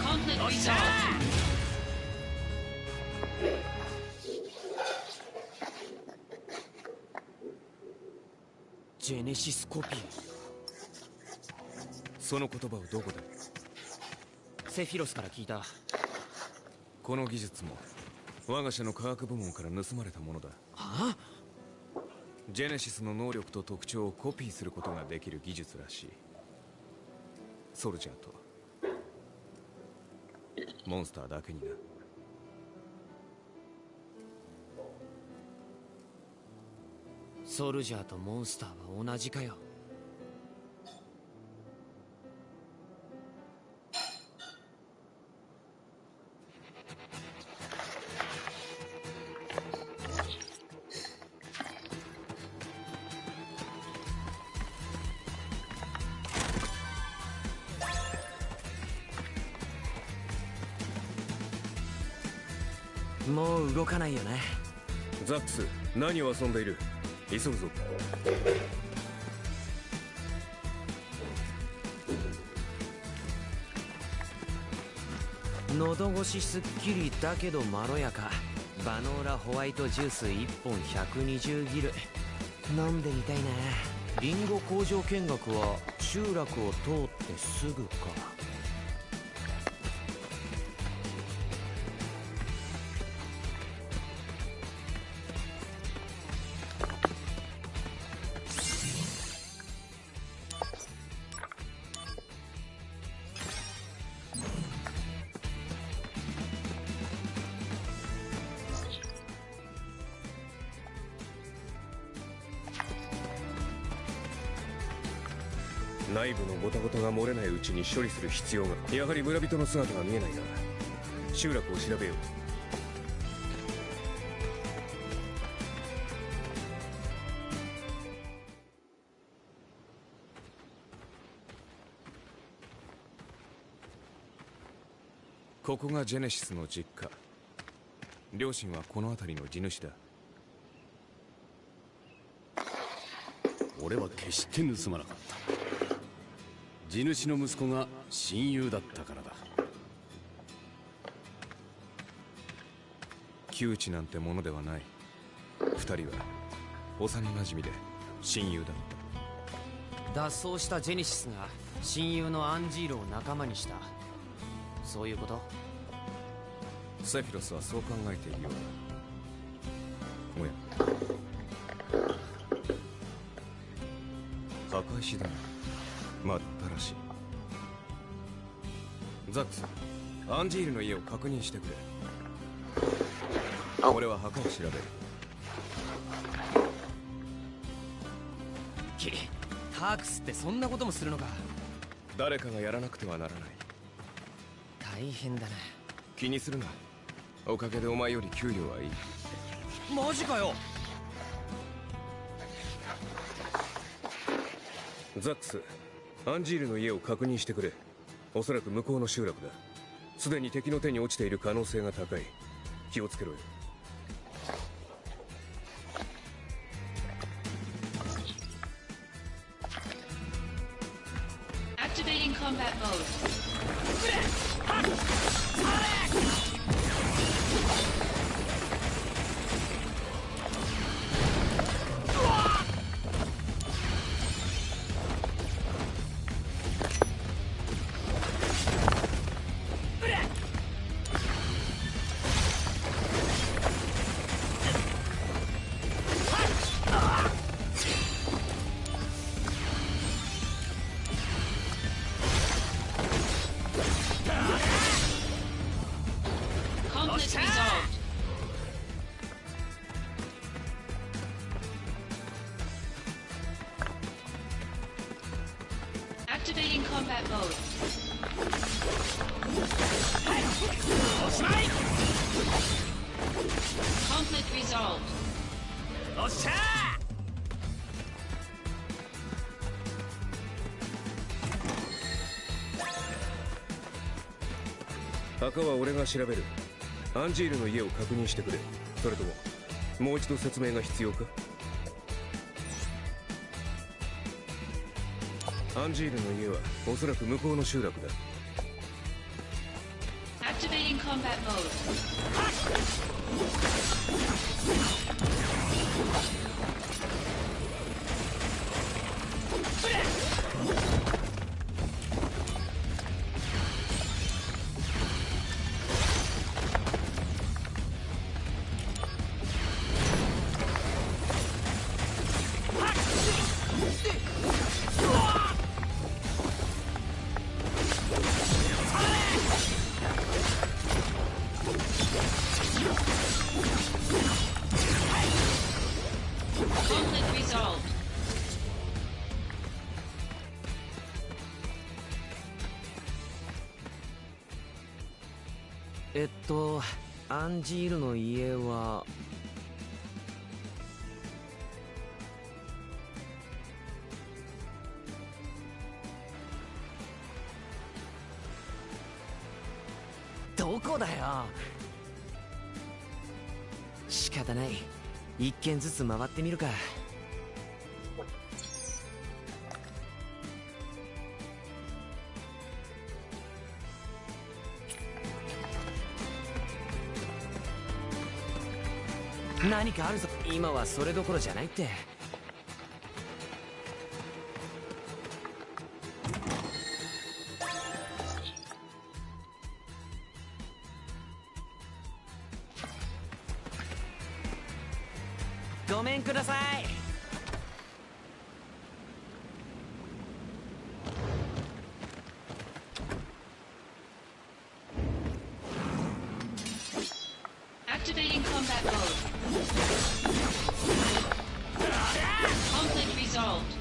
Conflict resolved. ジェネシスコピー。その言葉をどこで？セフィロスから聞いた。この技術も我が社の科学部門から盗まれたものだ。はあ？ジェネシスの能力と特徴をコピーすることができる技術らしい。ソルジャーとモンスターだけにな。ソルジャーとモンスターは同じかよ。もう動かないよね。ザックス、何を遊んでいる？急ぐぞ。喉越しすっきりだけどまろやか。バノーラホワイトジュース1本120ギル。飲んでみたいな。リンゴ工場見学は集落を通ってすぐか。内部のゴタゴタが漏れないうちに処理する必要が。やはり村人の姿が見えないな。集落を調べよう。ここがジェネシスの実家。両親はこの辺りの地主だ。俺は決して盗まなかった。地主の息子が親友だったからだ。窮地なんてものではない。二人は幼馴染で親友だった。脱走したジェネシスが親友のアンジールを仲間にした。そういうこと？セフィロスはそう考えているようだ。おや、墓石だな。まったらしい。ザックス、アンジールの家を確認してくれ。俺は墓を調べる。タークスってそんなこともするのか？誰かがやらなくてはならない。大変だな。気にするな。おかげでお前より給料はいい。マジかよ。ザックス、アンジールの家を確認してくれ。おそらく向こうの集落だ。すでに敵の手に落ちている可能性が高い。気をつけろよ。Activating combat mode. Conflict resolved. Activating combat mode. Conflict resolved.墓は俺が調べる。アンジールの家を確認してくれ。それとももう一度説明が必要か？アンジールの家はおそらく向こうの集落だ。Activating combat mode. Conflict resolved. アンジールの家はどこだよ。仕方ない。一軒ずつ回ってみるか。何かあるぞ。今はそれどころじゃないって。ごめんください。Activating combat mode. Conflict resolved.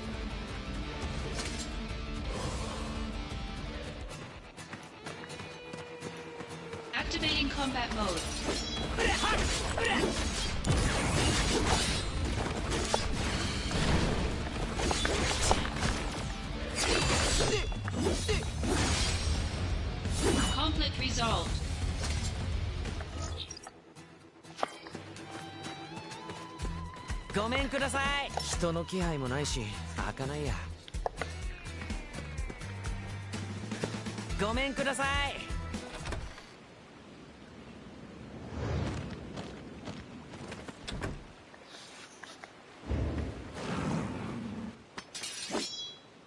Activating combat mode. Conflict resolved. ごめんください。人の気配もないし開かないや。ごめんください。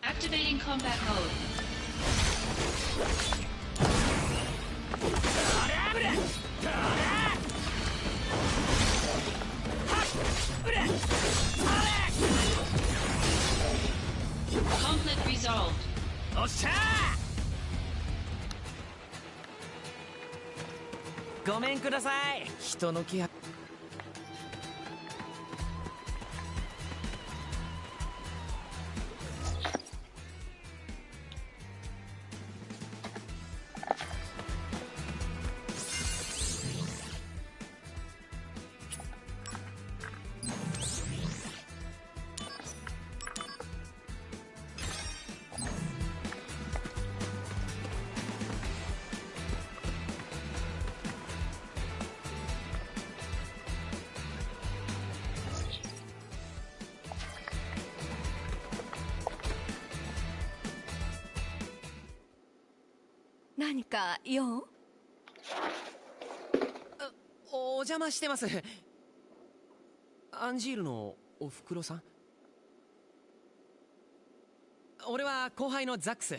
Activating combat mode. Conflict resolved. おっしゃー。ごめんください。人の気配。何か用？お邪魔してます。アンジールのおふくろさん？俺は後輩のザックス。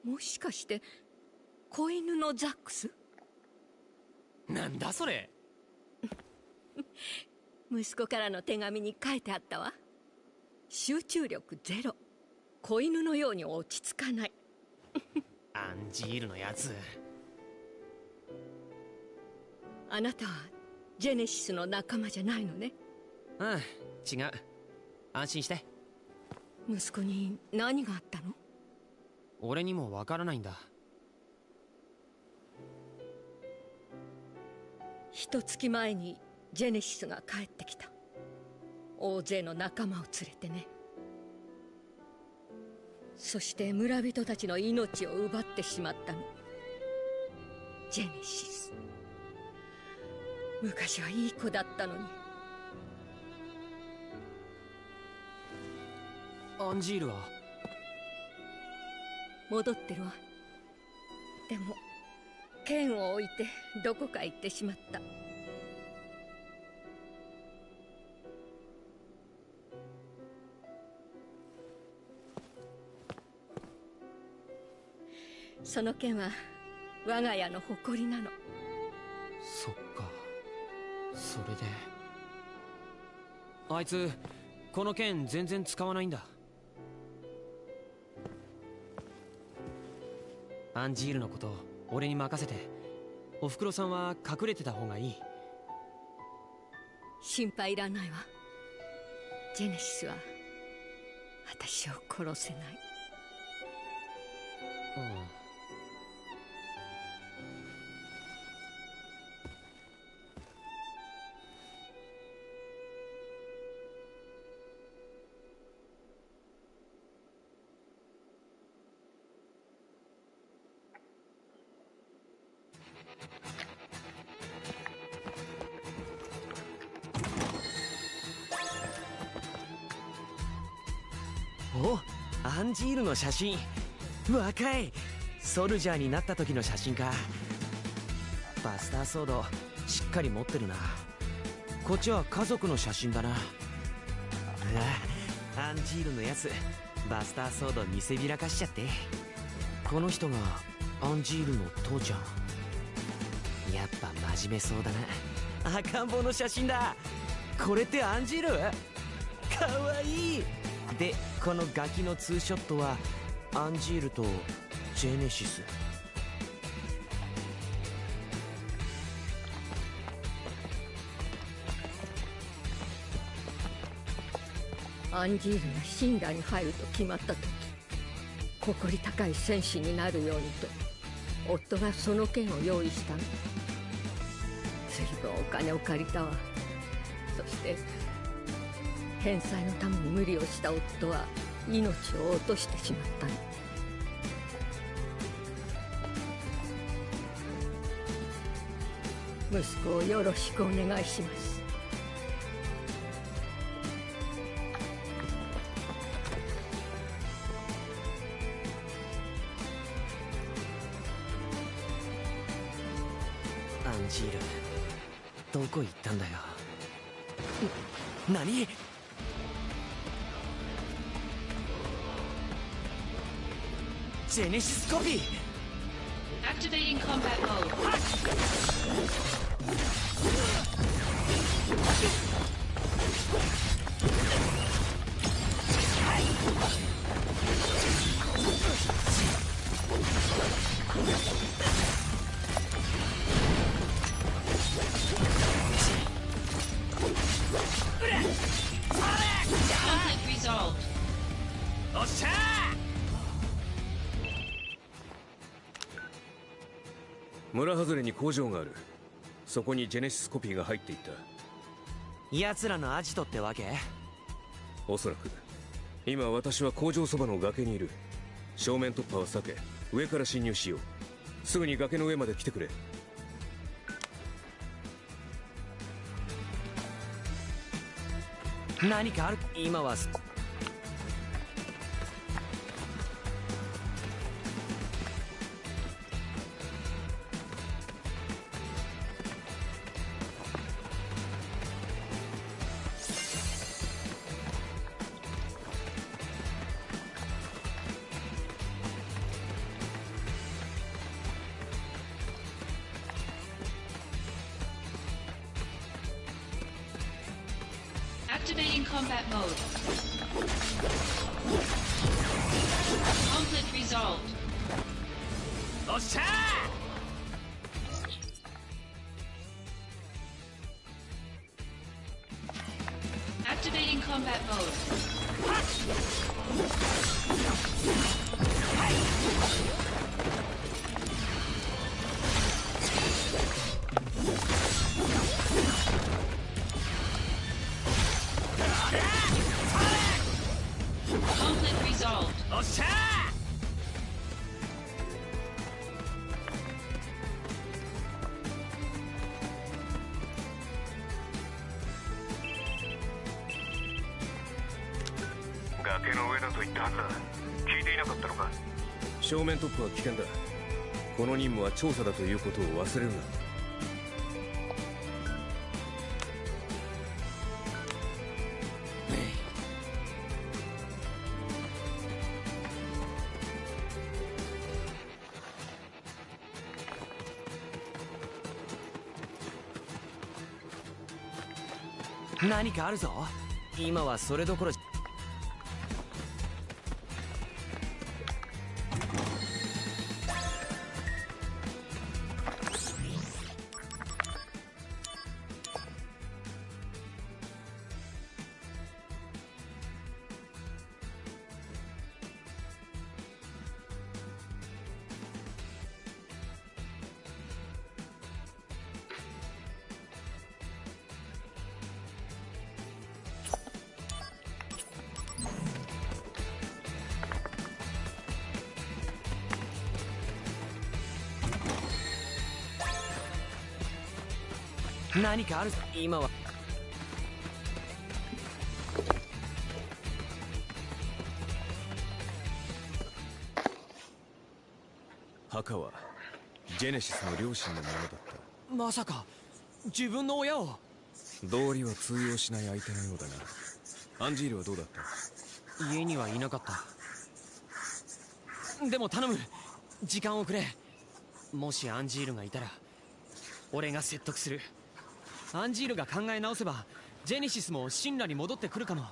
もしかして子犬のザックス？なんだそれ。息子からの手紙に書いてあったわ。集中力ゼロ、子犬のように落ち着かない。アンジールのやつ。あなたはジェネシスの仲間じゃないのね。うん、違う。安心して。息子に何があったの？俺にもわからないんだ。1月前にジェネシスが帰ってきた。大勢の仲間を連れてね。そして村人たちの命を奪ってしまったの。ジェネシス。昔はいい子だったのに。アンジールは？戻ってるわ。でも剣を置いてどこか行ってしまった。その剣は我が家の誇りなの。そっか、それで。あいつこの剣全然使わないんだ。アンジールのこと俺に任せて、おふくろさんは隠れてた方がいい。心配いらないわ。ジェネシスは私を殺せない。お、アンジールの写真。若いソルジャーになった時の写真か。バスターソードしっかり持ってるな。こっちは家族の写真だな。アンジールのやつバスターソード見せびらかしちゃって。この人がアンジールの父ちゃん。やっぱ真面目そうだな。赤ん坊の写真だ。これってアンジール？かわいい。でこのガキのツーショットはアンジールとジェネシス。アンジールが信頼に入ると決まった時、誇り高い戦士になるようにと夫がその剣を用意したの。随分お金を借りたわ。そして返済のために無理をした夫は命を落としてしまったの。息子をよろしくお願いします。アンジールどこ行ったんだよ。何？ジェネシスコピー。 Activating combat mode. Conflict resolved. おっしゃー。村外れに工場がある。そこにジェネシスコピーが入っていった。奴らのアジトってわけ？おそらく。今私は工場そばの崖にいる。正面突破は避け上から侵入しよう。すぐに崖の上まで来てくれ。何かある？今は Activating combat mode. Conflict resolved. Activating combat mode. Conflict resolved. Conflict 正面突破は危険だ。この任務は調査だということを忘れるな。何かあるぞ。今はそれどころ。何かあるぞ。今は墓はジェネシスの両親のものだった。まさか自分の親を。道理は通用しない相手のようだな。アンジールはどうだった？家にはいなかった。でも頼む、時間をくれ。もしアンジールがいたら俺が説得する。アンジールが考え直せばジェネシスも神羅に戻ってくるかも。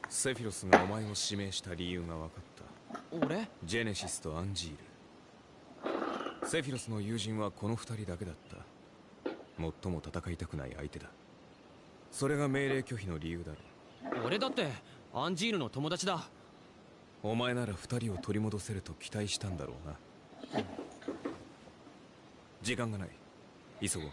セフィロスがお前を指名した理由が分かった。俺？ジェネシスとアンジール。セフィロスの友人はこの二人だけだった。最も戦いたくない相手だ。それが命令拒否の理由だろう。俺だってアンジールの友達だ。お前なら二人を取り戻せると期待したんだろうな。時間がない。急ごう。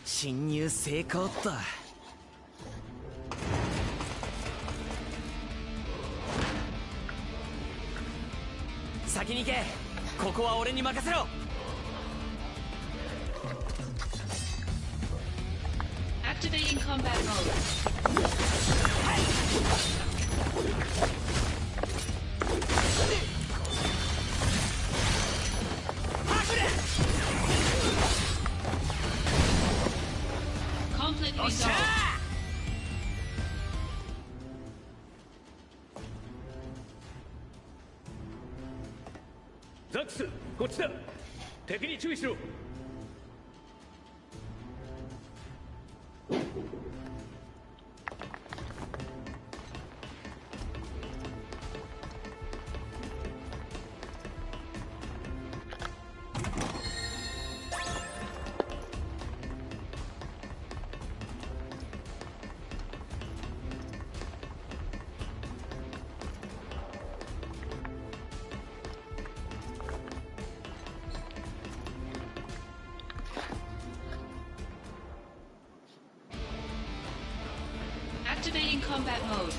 侵入成功っと。先に行け。ここは俺に任せろ。Activating combat mode. Conflict resolved. ザックス、こっちだ。敵に注意しろ。Activating combat mode.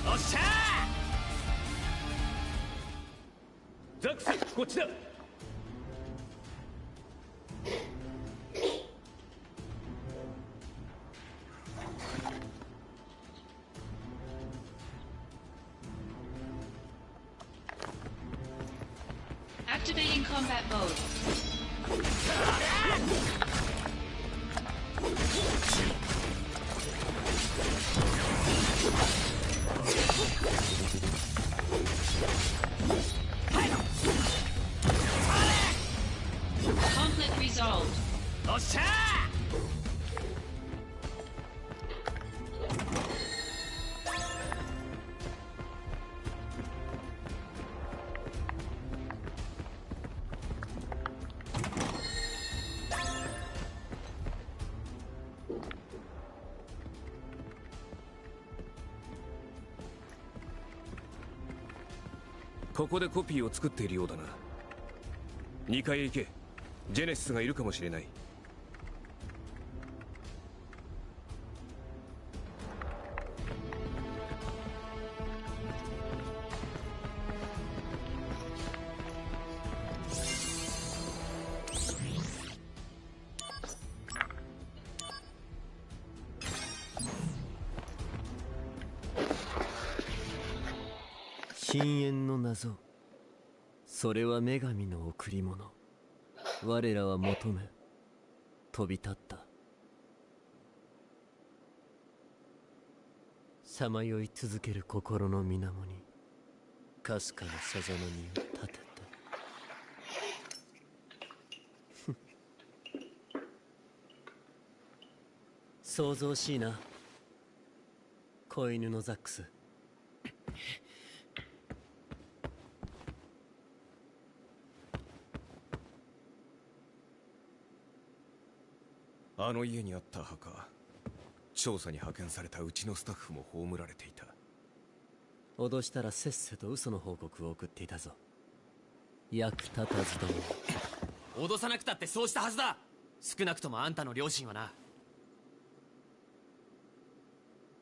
おっしゃー。ザックス、こっちだ。Activating combat mode. Conflict resolved. おっしゃー。ここでコピーを作っているようだな。2階へ行け。ジェネシスがいるかもしれない。深淵の謎、それは女神の贈り物。我らは求め飛び立った。さまよい続ける心の水面にかすかなさざ波を立てた。想像しいな、子犬のザックス。あの家にあった墓、調査に派遣されたうちのスタッフも葬られていた。脅したらせっせと嘘の報告を送っていたぞ。役立たずども。脅さなくたってそうしたはずだ。少なくともあんたの両親はな。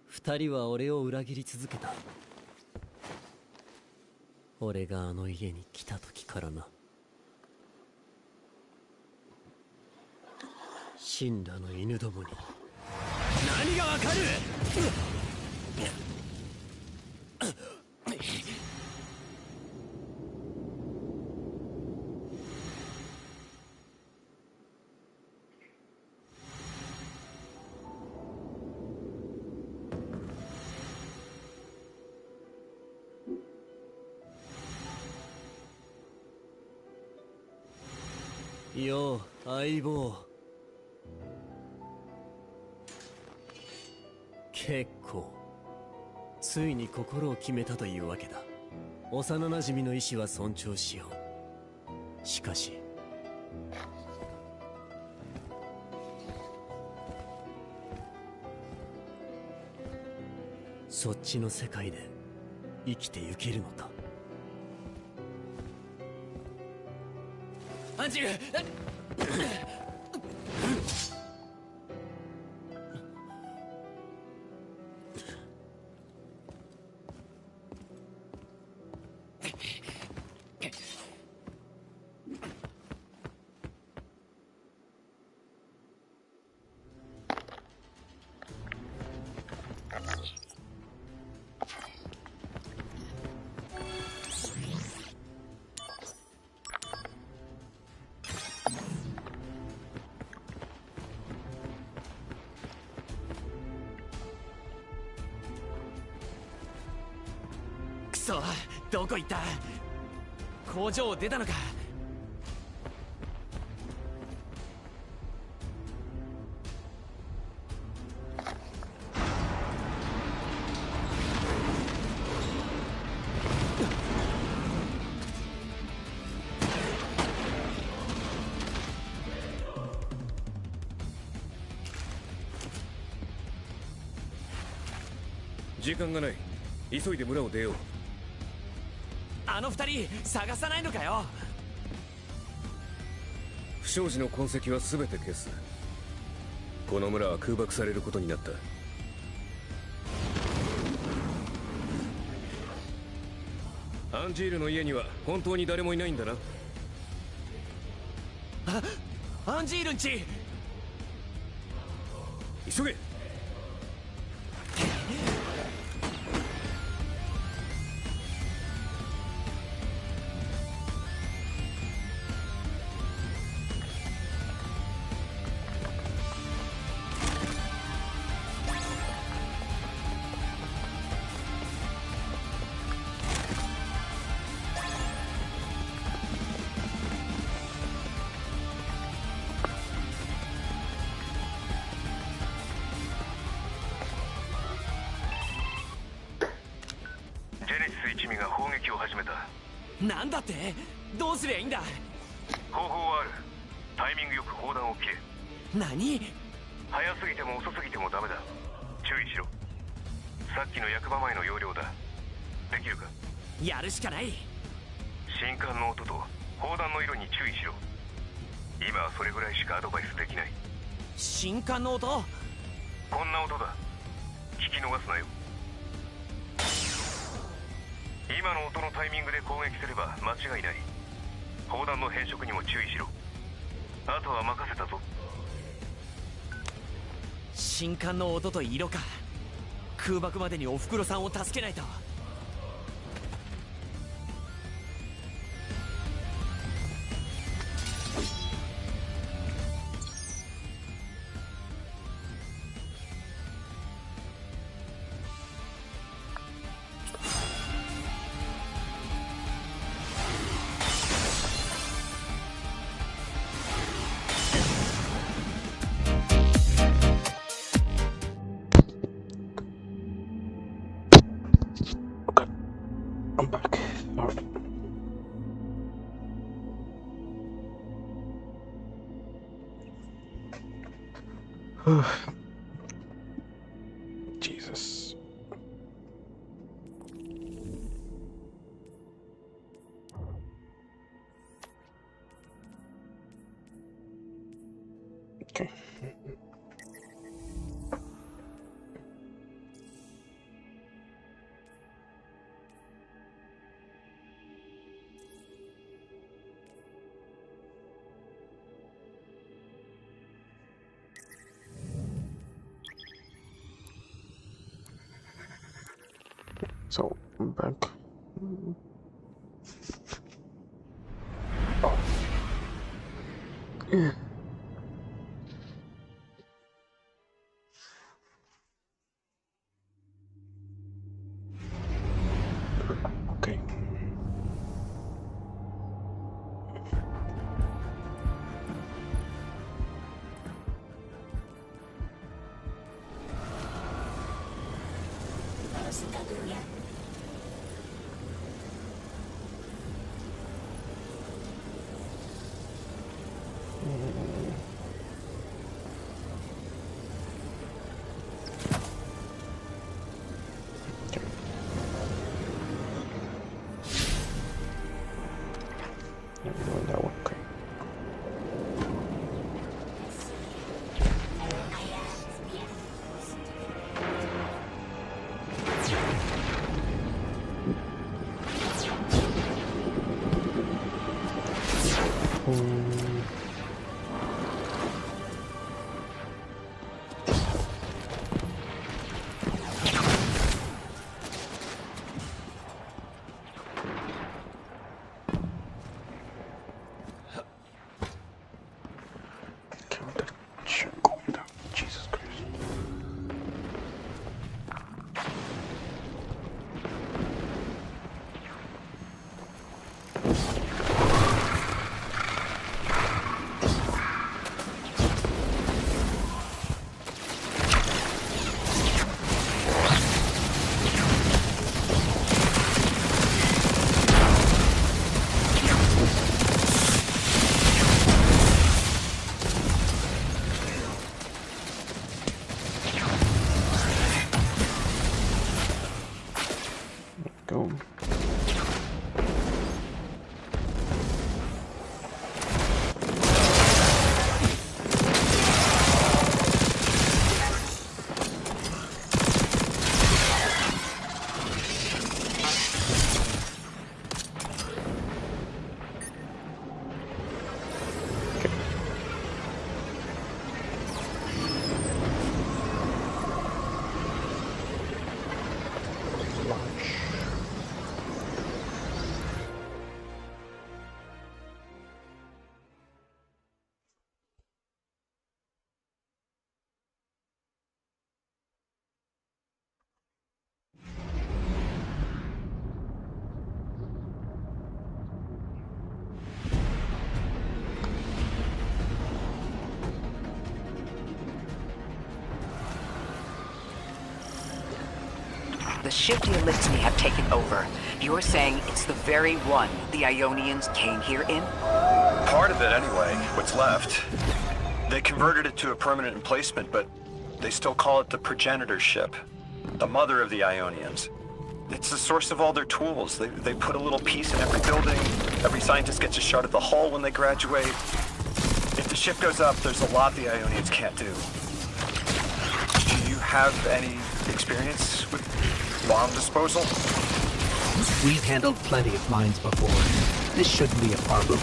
二人は俺を裏切り続けた。俺があの家に来た時からな。死んだの犬どもに何がわかる。よう相棒。結構ついに心を決めたというわけだ。幼なじみの意志は尊重しよう。しかしそっちの世界で生きてゆけるのか。アンジル。どこ行った。工場を出たのか。時間がない。急いで村を出よう。あの二人探さないのかよ。不祥事の痕跡は全て消す。この村は空爆されることになった。アンジールの家には本当に誰もいないんだな。アンジールんち。急げ。一味が砲撃を始めた。なんだって？どうすりゃいいんだ？方法はある。タイミングよく砲弾を切れ。何？早すぎても遅すぎてもダメだ。注意しろ。さっきの役場前の要領だ。できるか？やるしかない。信管の音と砲弾の色に注意しろ。今はそれぐらいしかアドバイスできない。信管の音？こんな音だ。聞き逃すなよ。今の音のタイミングで攻撃すれば間違いない。砲弾の変色にも注意しろ。あとは任せたぞ。信管の音と色か。空爆までにおふくろさんを助けないと。I'm back. Alright. Jesus. Okay. So I'm back. Oh. Yeah. Okay. That one, okay. Jesus Christ. Go. The ship the Elixni have taken over. You're saying it's the very one the Ionians came here in? Part of it, anyway. What's left. They converted it to a permanent emplacement, but they still call it the progenitor ship. The mother of the Ionians. It's the source of all their tools. They put a little piece in every building. Every scientist gets a shot at the hull when they graduate. If the ship goes up, there's a lot the Ionians can't do. Do you have any experience with bomb disposal? We've handled plenty of mines before. This shouldn't be a problem.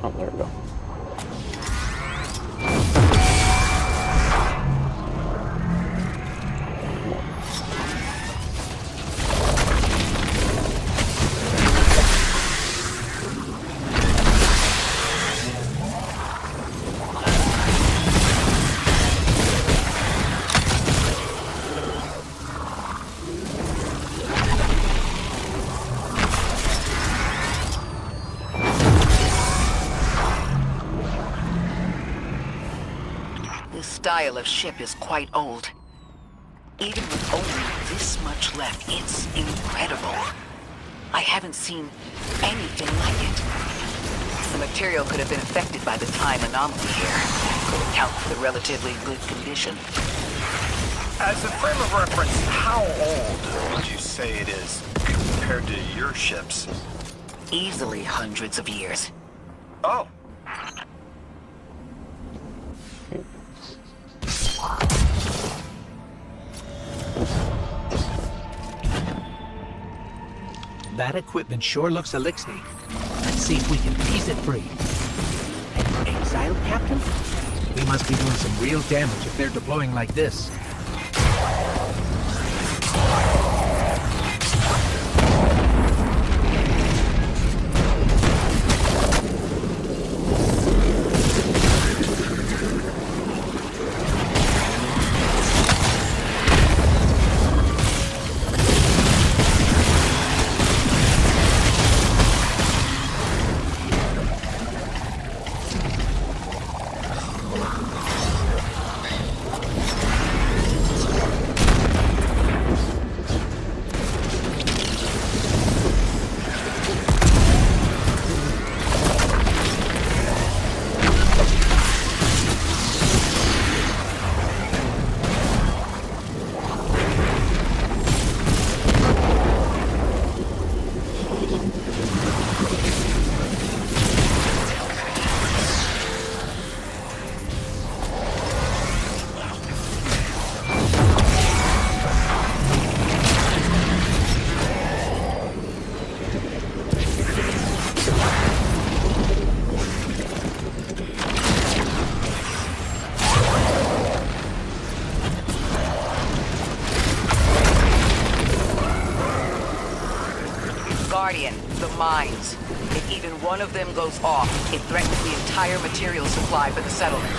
Oh, there we go. This style of ship is quite old. Even with only this much left, it's incredible. I haven't seen anything like it. The material could have been affected by the time anomaly here. Could account for the relatively good condition. As a frame of reference, how old would you say it is compared to your ships? Easily hundreds of years. Oh. That equipment sure looks Elixni. Let's see if we can piece it free. An exile captain? We must be doing some real damage if they're deploying like this. Guardian, the mines. If even one of them goes off, it threatens the entire material supply for the settlement.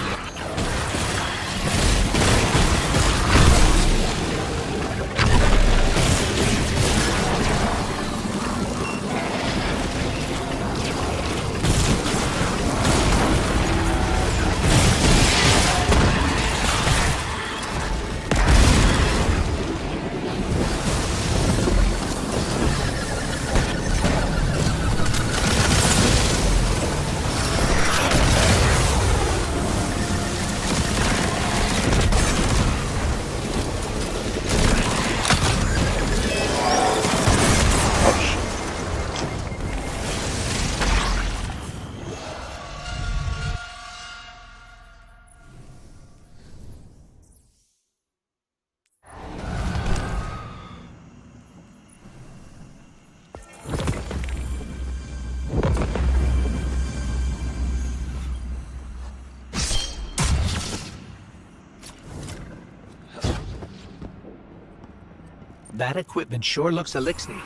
That equipment sure looks elixir.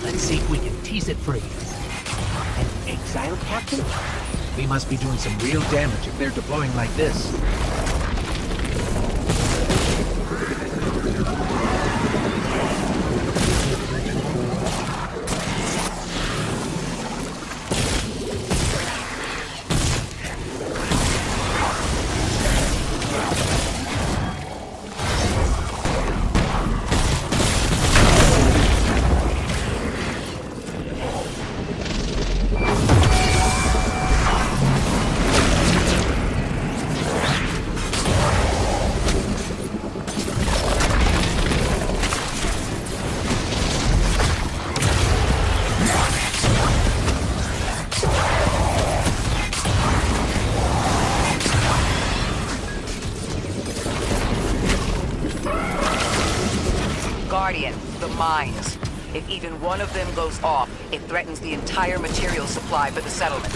Let's see if we can tease it free. An exile captain? We must be doing some real damage if they're deploying like this. Guardian, the mines. If even one of them goes off, it threatens the entire material supply for the settlement.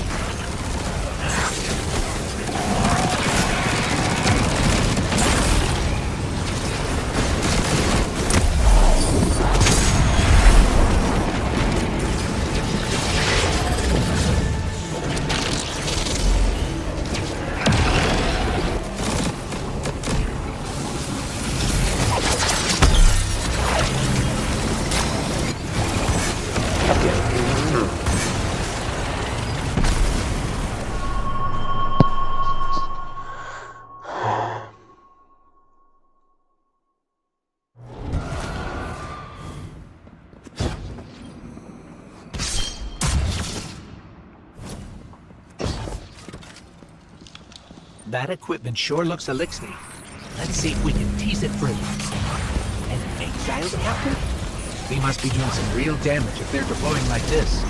That equipment sure looks elixir. Let's see if we can tease it free. An exile captain? We must be doing some real damage if they're deploying like this.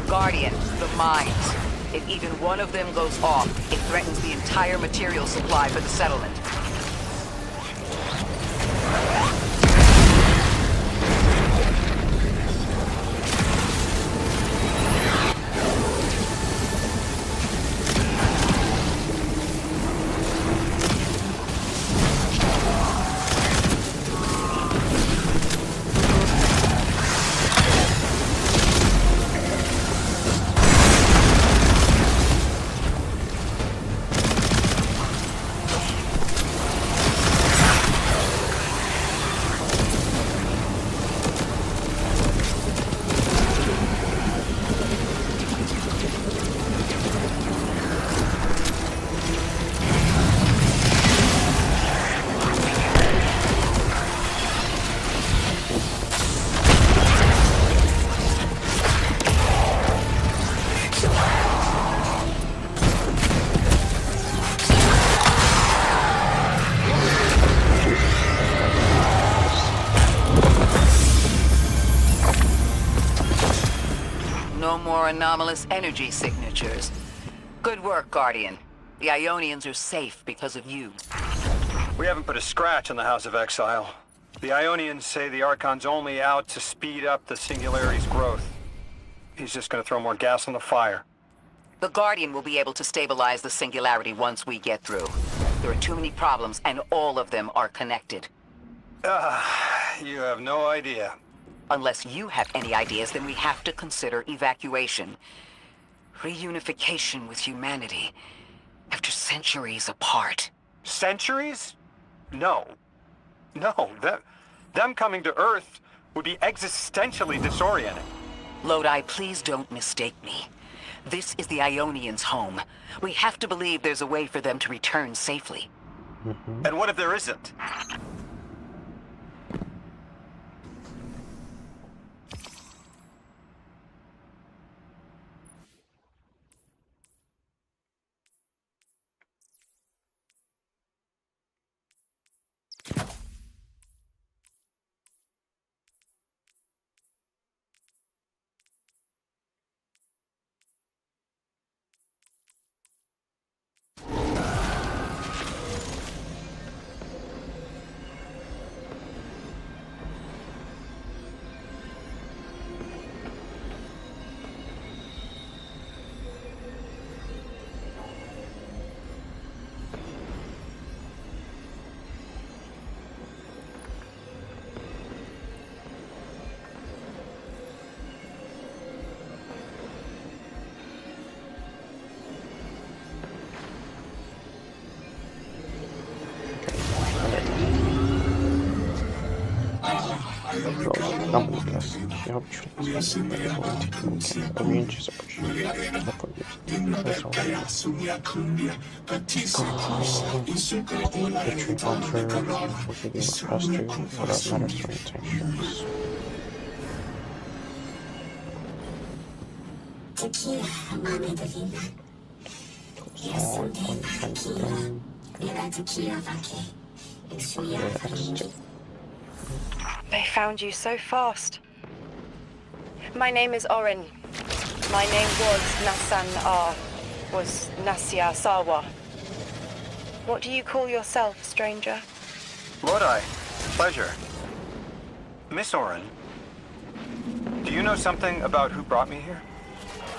Guardian, the mines. If even one of them goes off, it threatens the entire material supply for the settlement. No more anomalous energy signatures. Good work, Guardian. The Ionians are safe because of you. We haven't put a scratch on the House of Exile. The Ionians say the Archon's only out to speed up the Singularity's growth. He's just gonna throw more gas on the fire. The Guardian will be able to stabilize the Singularity once we get through. There are too many problems, and all of them are connected. You have no idea. Unless you have any ideas, then we have to consider evacuation. Reunification with humanity. After centuries apart. Centuries? No. No, them coming to Earth would be existentially disorienting. Lodi, please don't mistake me. This is the Ionians' home. We have to believe there's a way for them to return safely. And what if there isn't? They found you so fast. My name is Orin. My name was Nasia Sawa. What do you call yourself, stranger? Lodi, pleasure. Miss Orin, do you know something about who brought me here?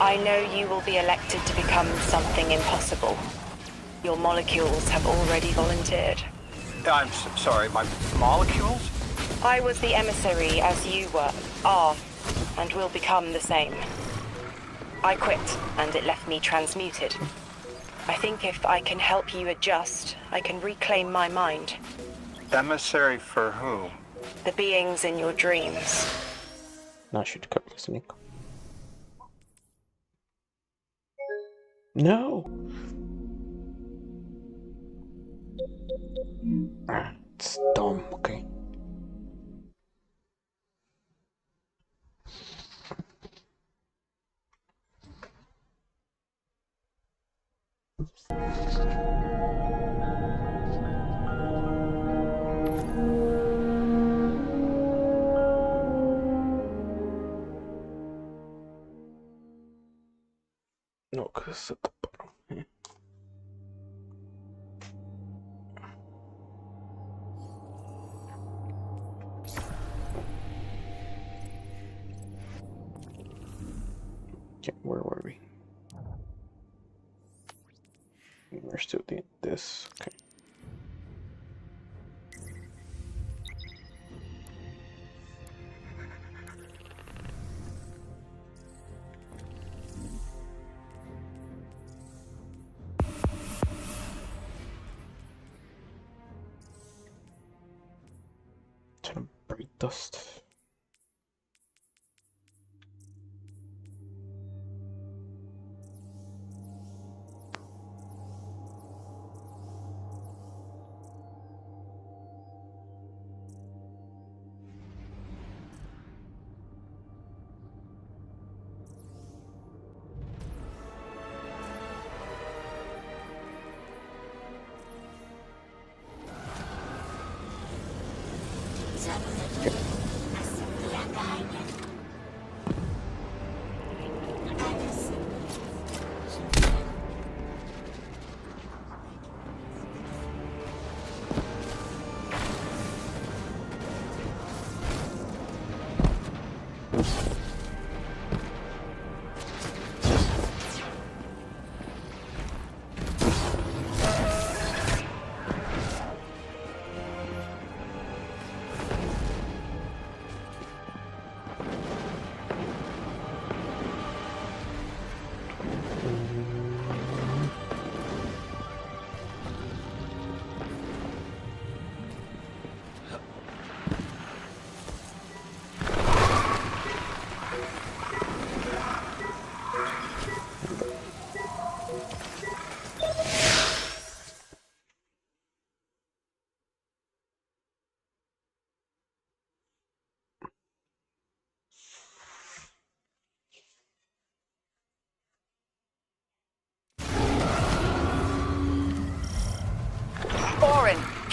I know you will be elected to become something impossible. Your molecules have already volunteered. I'm sorry, my molecules? I was the emissary as you are, and will become the same. I quit, and it left me transmuted. I think if I can help you adjust, I can reclaim my mind. Emissary for who? The beings in your dreams. Наши listening. No. It's dumb. Okay. No, because at the bottom. Okay, where were we? We're still doing this. Okay. Turn bright dust.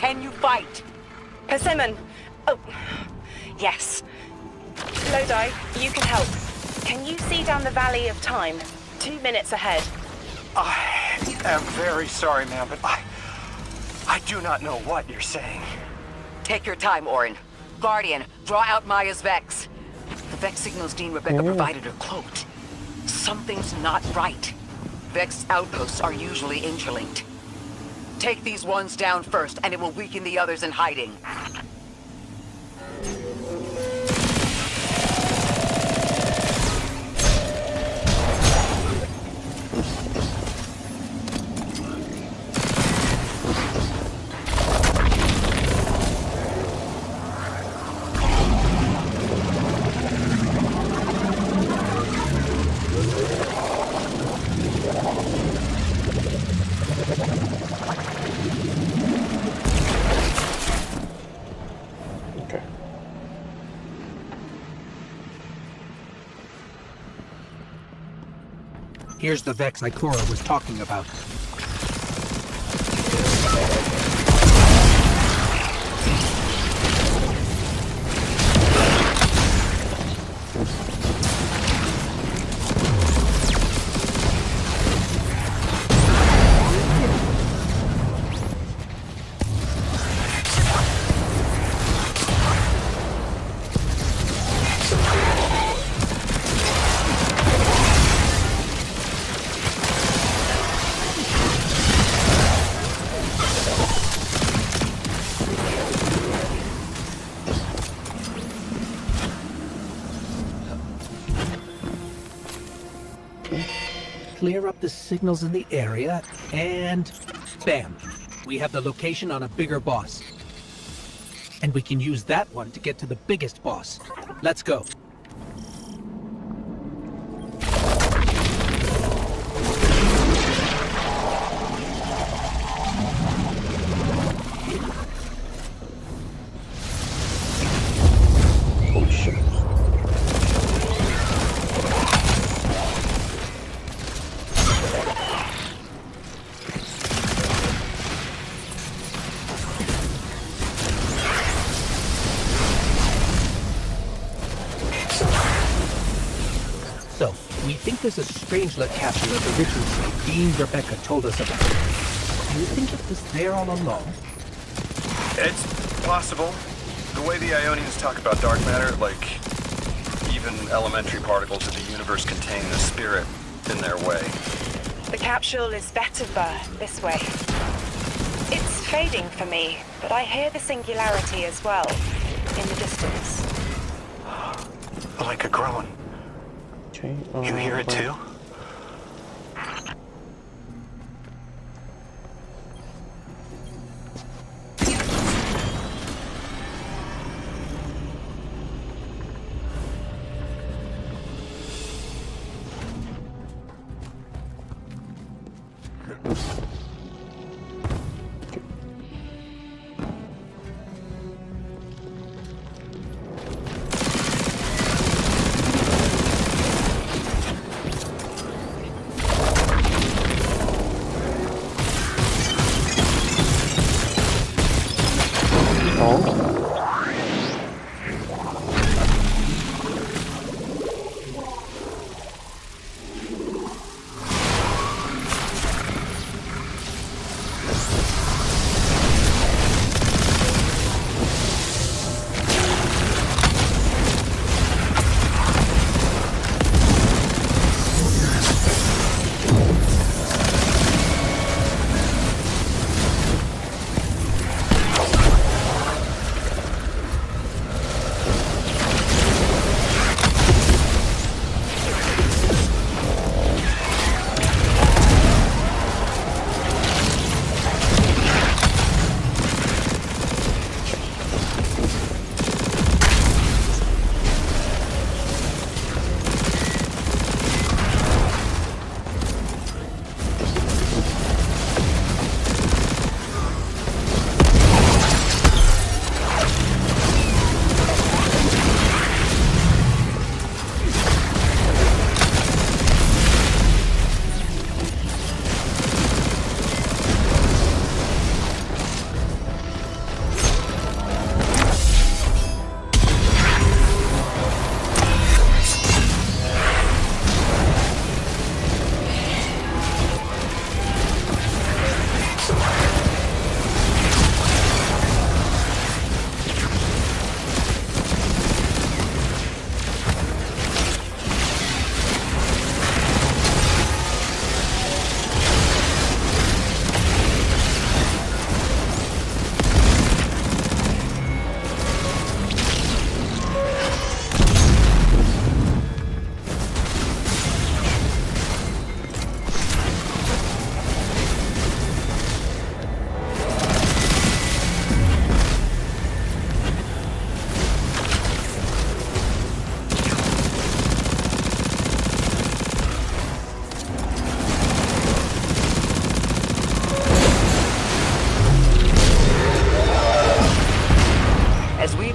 Can you fight? Persimmon! Oh, yes. Lodi, you can help. Can you see down the Valley of Time? 2 minutes ahead. I am very sorry, ma'am, but I do not know what you're saying. Take your time, Orin. Guardian, draw out Maya's Vex. The Vex signals Dean Rebecca provided are cloaked. Something's not right. Vex outposts are usually interlinked. Take these ones down first, and it will weaken the others in hiding. Here's the Vex Ikora was talking about. Clear up the signals in the area, and bam! We have the location on a bigger boss. And we can use that one to get to the biggest boss. Let's go. Holy shit. So, we think there's a Strangelet capsule at the ritual site Dean Rebecca told us about. Do you think it was there all along? It's possible. The way the Ionians talk about dark matter, like even elementary particles of the universe contain the spirit in their way. The capsule is better birth this way. It's fading for me, but I hear the singularity as well, in the distance. Like a groan. Okay, You hear it too?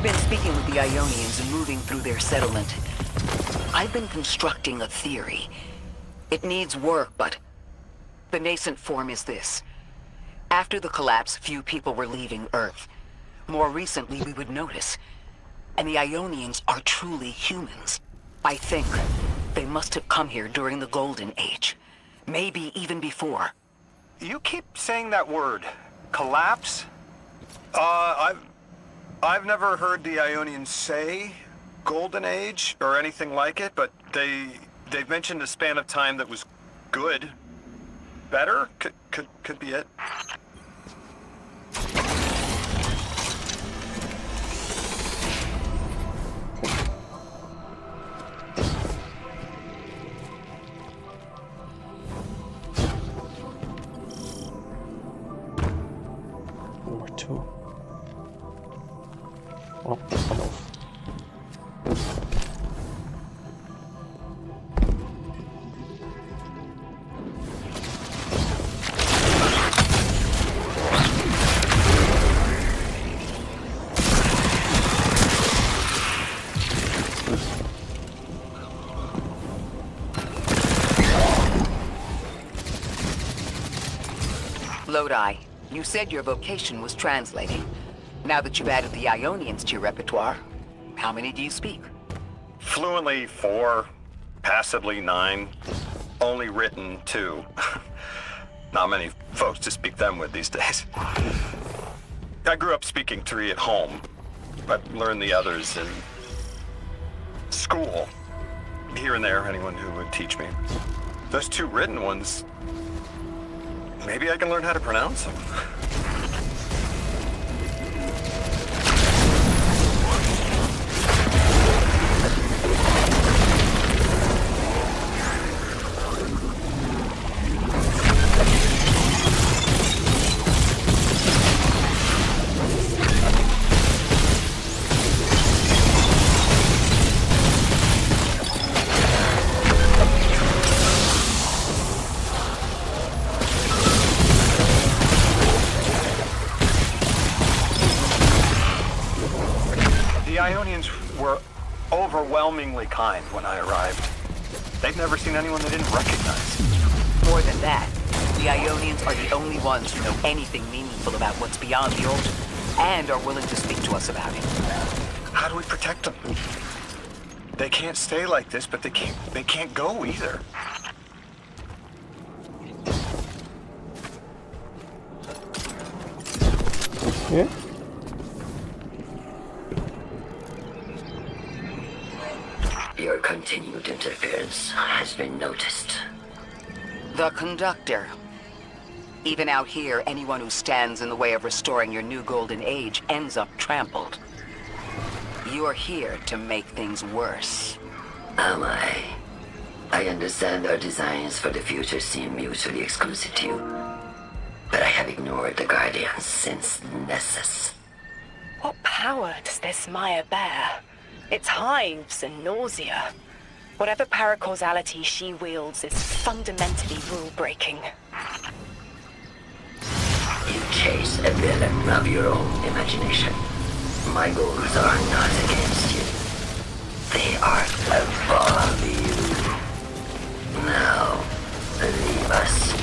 been speaking with the Ionians and moving through their settlement. I've been constructing a theory. It needs work, but the nascent form is this. After the collapse, few people were leaving Earth. More recently, we would notice. And the Ionians are truly humans. I think they must have come here during the Golden Age. Maybe even before. You keep saying that word. Collapse? I've never heard the Ionians say Golden Age or anything like it, but they've mentioned a span of time that was good. Better? Could be it. Number 2. Oh, come off. Lodi, you said your vocation was translating. Now that you've added the Ionians to your repertoire, how many do you speak? Fluently 4, passably 9, only written 2. Not many folks to speak them with these days. I grew up speaking 3 at home. I learned the others in school. Here and there, anyone who would teach me. Those 2 written ones, maybe I can learn how to pronounce them. The Ionians were overwhelmingly kind when I arrived. They'd never seen anyone they didn't recognize. More than that, the Ionians are the only ones who know anything meaningful about what's beyond the altar, and are willing to speak to us about it. How do we protect them? They can't stay like this, but they can't go either. Yeah. Your continued interference has been noticed. The conductor. Even out here, anyone who stands in the way of restoring your new golden age ends up trampled. You're here to make things worse. Am I? I understand our designs for the future seem mutually exclusive to you. But I have ignored the Guardians since Nessus. What power does this Maya bear? It's hives and nausea. Whatever paracausality she wields is fundamentally rule-breaking. You chase a villain of your own imagination. My goals are not against you. They are above you. Now, leave us.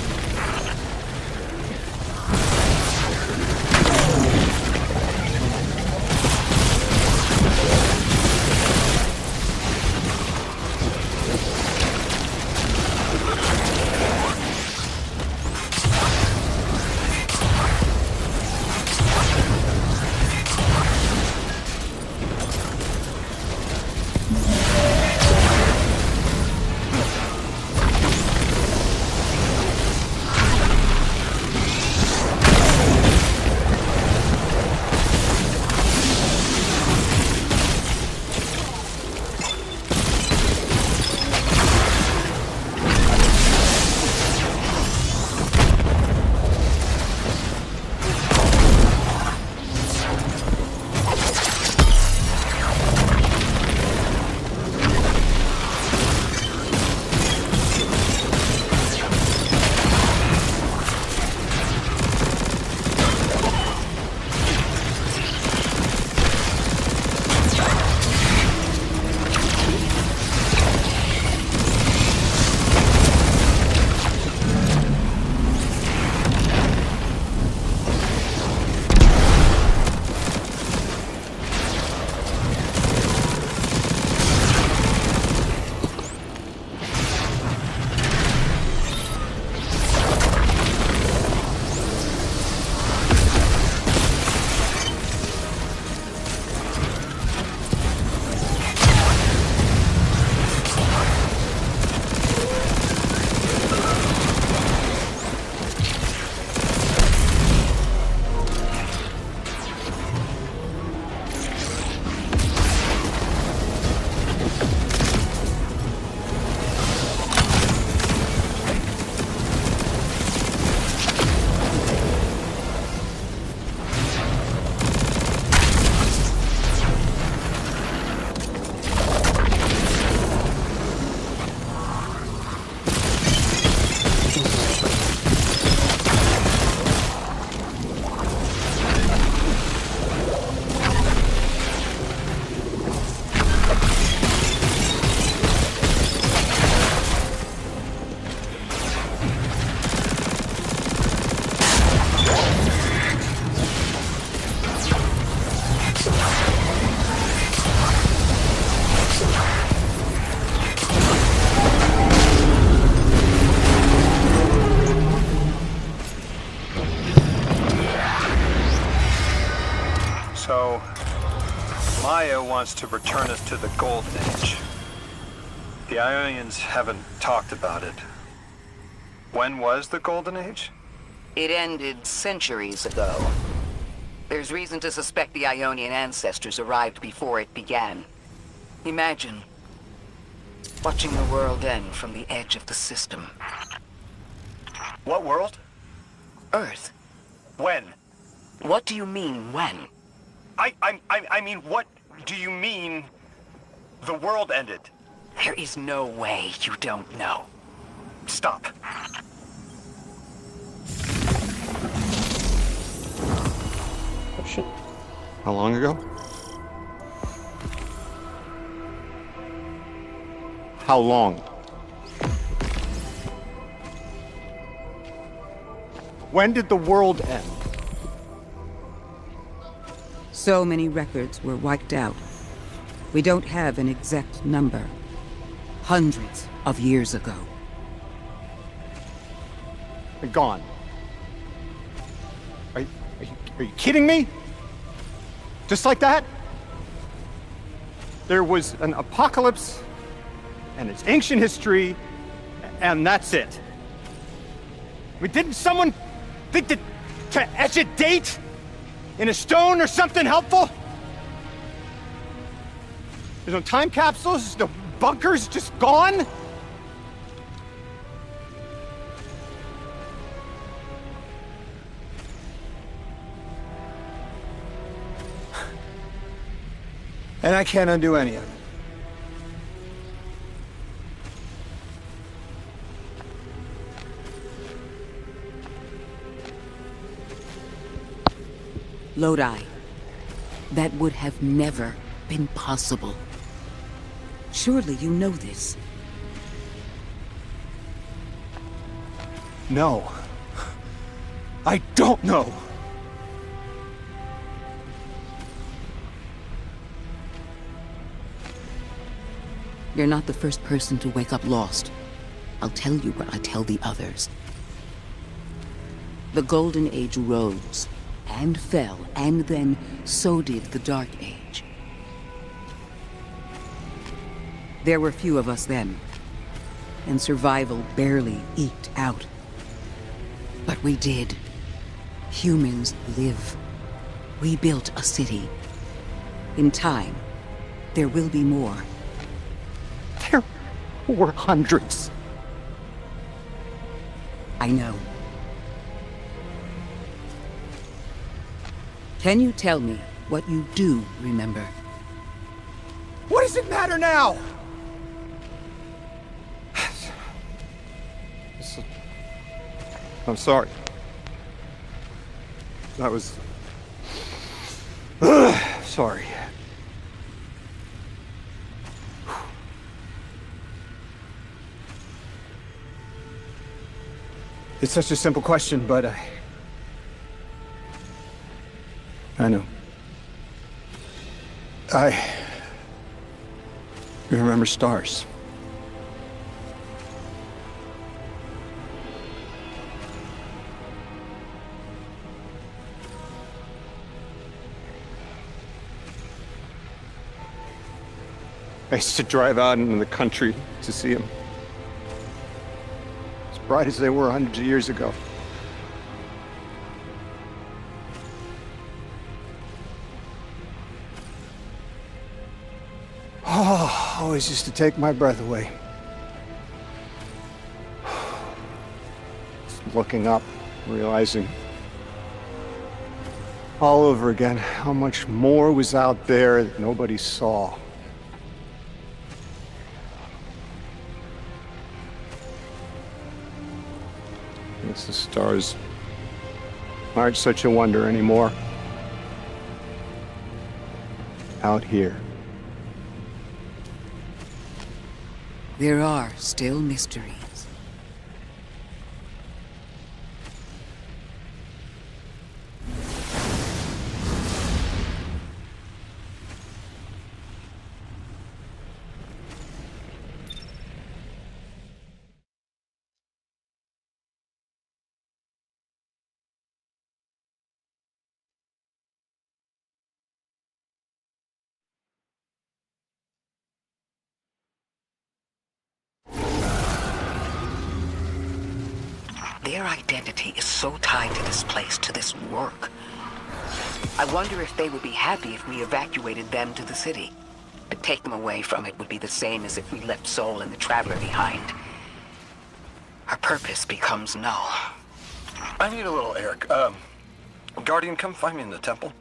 Maya wants to return us to the Golden Age. The Ionians haven't talked about it. When was the Golden Age? It ended centuries ago. There's reason to suspect the Ionian ancestors arrived before it began. Imagine watching the world end from the edge of the system. What world? Earth. When? What do you mean, when? I mean, what do you mean the world ended? There is no way you don't know. Stop. Oh shit. How long ago? How long? When did the world end? So many records were wiped out. We don't have an exact number. Hundreds of years ago. They're gone. Are you kidding me? Just like that? There was an apocalypse, and it's ancient history, and that's it. I mean, didn't someone think that to etch a date in a stone or something helpful? There's no time capsules, no bunkers, just gone? And I can't undo any of it. Lodi. That would have never been possible. Surely you know this. No. I don't know. You're not the first person to wake up lost. I'll tell you what I tell the others. The Golden Age rose, and fell, and then so did the Dark Age. There were few of us then, and survival barely eked out. But we did. Humans live. We built a city. In time, there will be more. There were hundreds. I know. Can you tell me what you do remember? What does it matter now? I'm sorry. That was... sorry. It's such a simple question, but I know. I remember stars. I used to drive out into the country to see them. As bright as they were hundreds of years ago. Oh, always used to take my breath away. Just looking up, realizing all over again how much more was out there that nobody saw. I guess the stars aren't such a wonder anymore. Out here. There are still mysteries. Their identity is so tied to this place, to this work. I wonder if they would be happy if we evacuated them to the city. To take them away from it would be the same as if we left Soul and the Traveler behind. Our purpose becomes null. I need a little Eric. Guardian, come find me in the temple.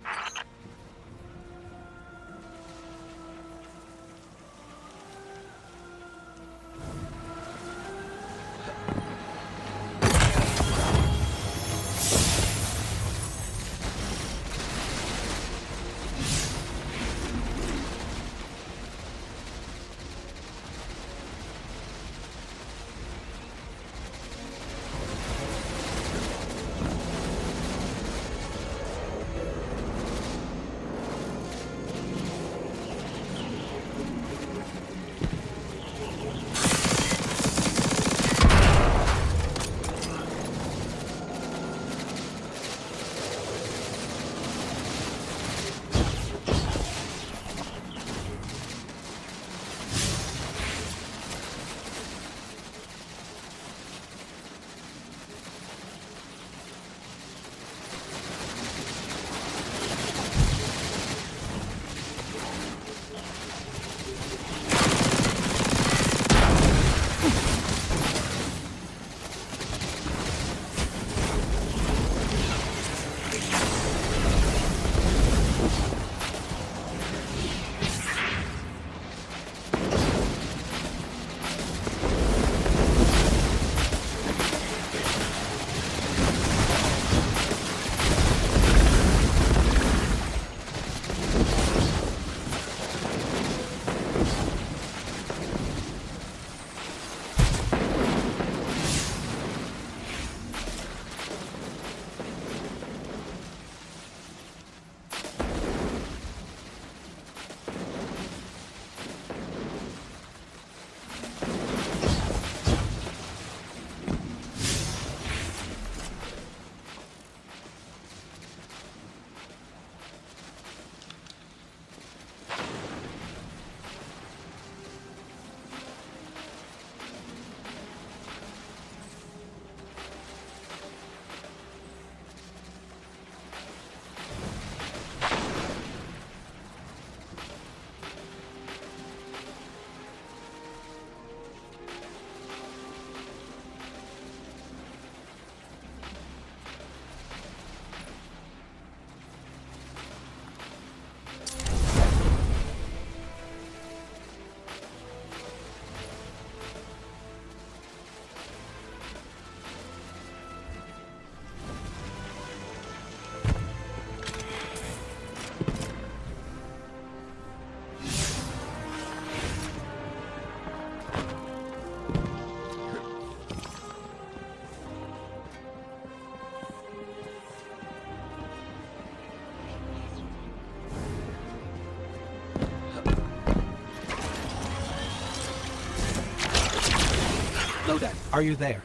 Lodat, are you there?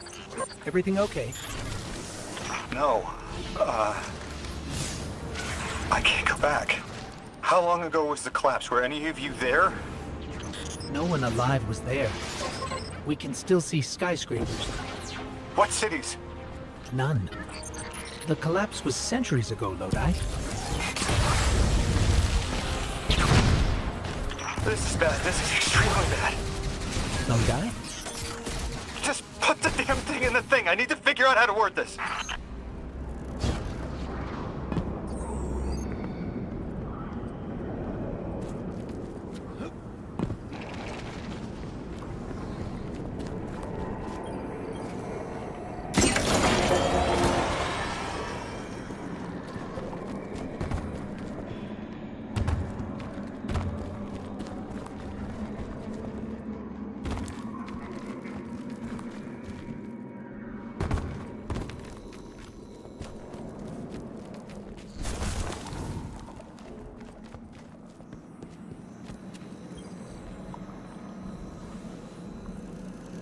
Everything okay? No. I can't go back. How long ago was the collapse? Were any of you there? No one alive was there. We can still see skyscrapers. What cities? None. The collapse was centuries ago, Lodi. This is bad. This is extremely bad. Lodi? Just put the damn thing in the thing. I need to figure out how to word this.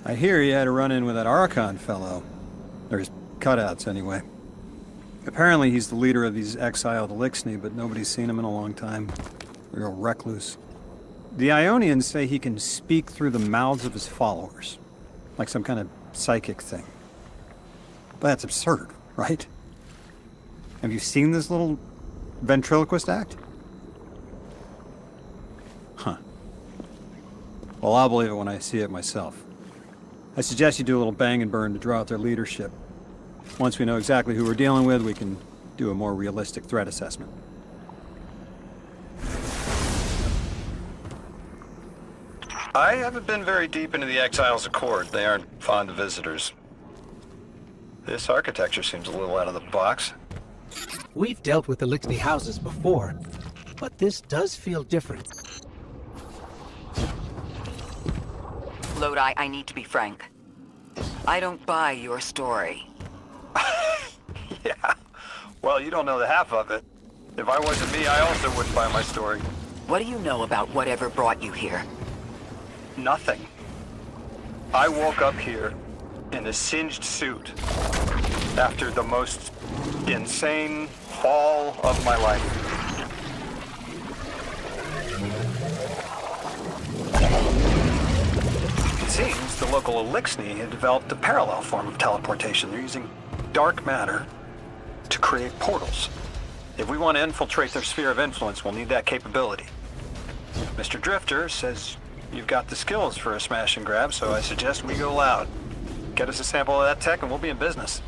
I hear he had a run-in with that Archon fellow. Or his cutouts, anyway. Apparently he's the leader of these exiled Elixni, but nobody's seen him in a long time. Real recluse. The Ionians say he can speak through the mouths of his followers. Like some kind of psychic thing. But that's absurd, right? Have you seen this little ventriloquist act? Huh. Well, I'll believe it when I see it myself. I suggest you do a little bang and burn to draw out their leadership. Once we know exactly who we're dealing with, we can do a more realistic threat assessment. I haven't been very deep into the Exiles Accord. They aren't fond of visitors. This architecture seems a little out of the box. We've dealt with the Lixney houses before, but this does feel different. Lodi, I need to be frank. I don't buy your story. Yeah. Well, you don't know the half of it. If I wasn't me, I also wouldn't buy my story. What do you know about whatever brought you here? Nothing. I woke up here in a singed suit after the most insane fall of my life. It seems the local Elixni had developed a parallel form of teleportation. They're using dark matter to create portals. If we want to infiltrate their sphere of influence, we'll need that capability. Mr. Drifter says you've got the skills for a smash and grab, so I suggest we go loud. Get us a sample of that tech and we'll be in business.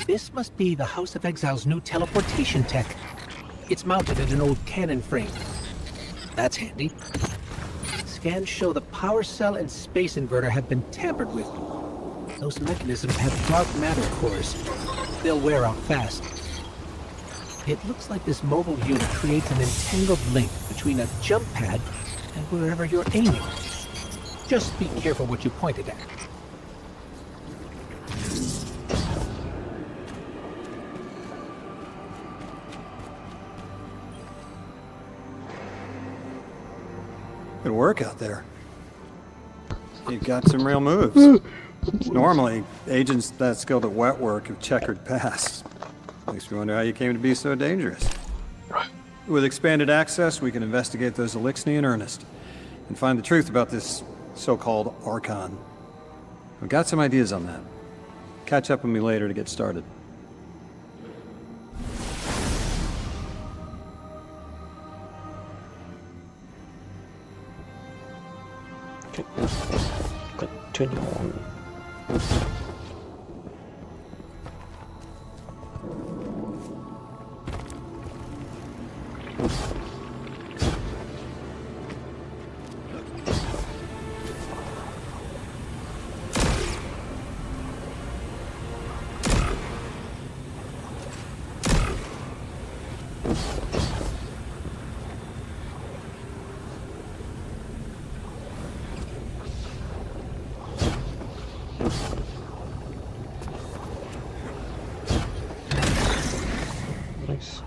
This must be the House of Exile's new teleportation tech. It's mounted in an old cannon frame. That's handy. Scans show the power cell and space inverter have been tampered with. Those mechanisms have dark matter cores. They'll wear out fast. It looks like this mobile unit creates an entangled link between a jump pad and wherever you're aiming. Just be careful what you pointed at. Good work out there. You've got some real moves. Normally, agents that skilled at wet work have checkered pasts. Makes me wonder how you came to be so dangerous. With expanded access, we can investigate those Elixni in earnest and find the truth about this so-called Archon. I've got some ideas on that. Catch up with me later to get started. Continue on. Nice.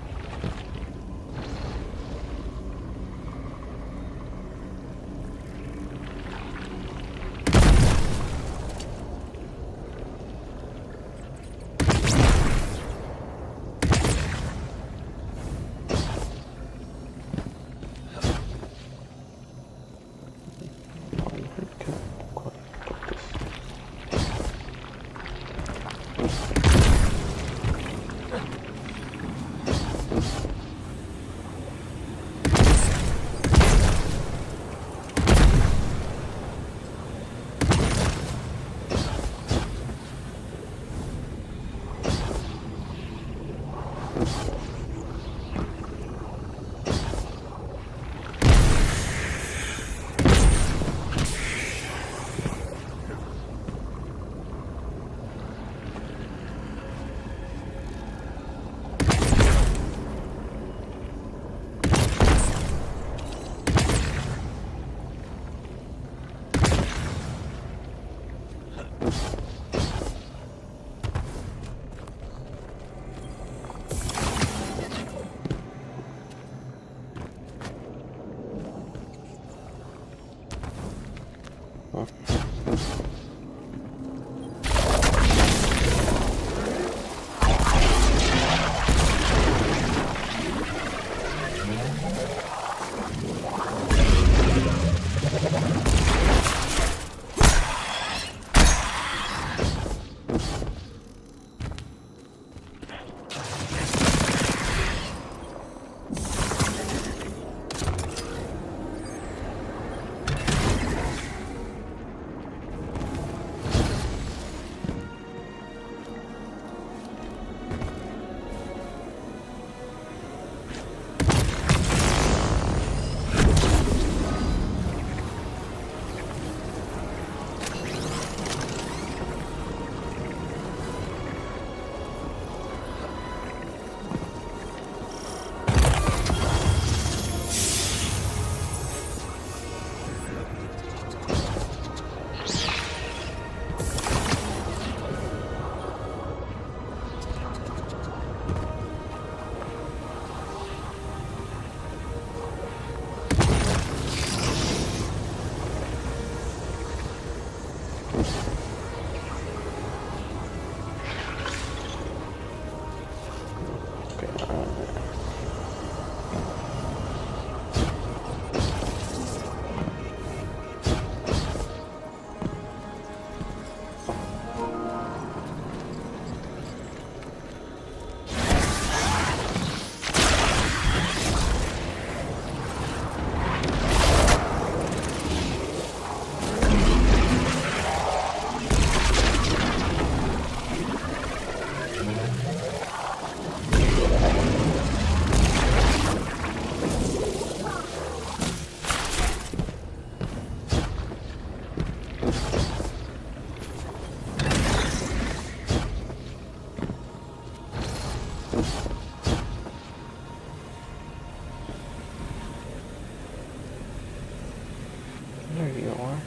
There you are.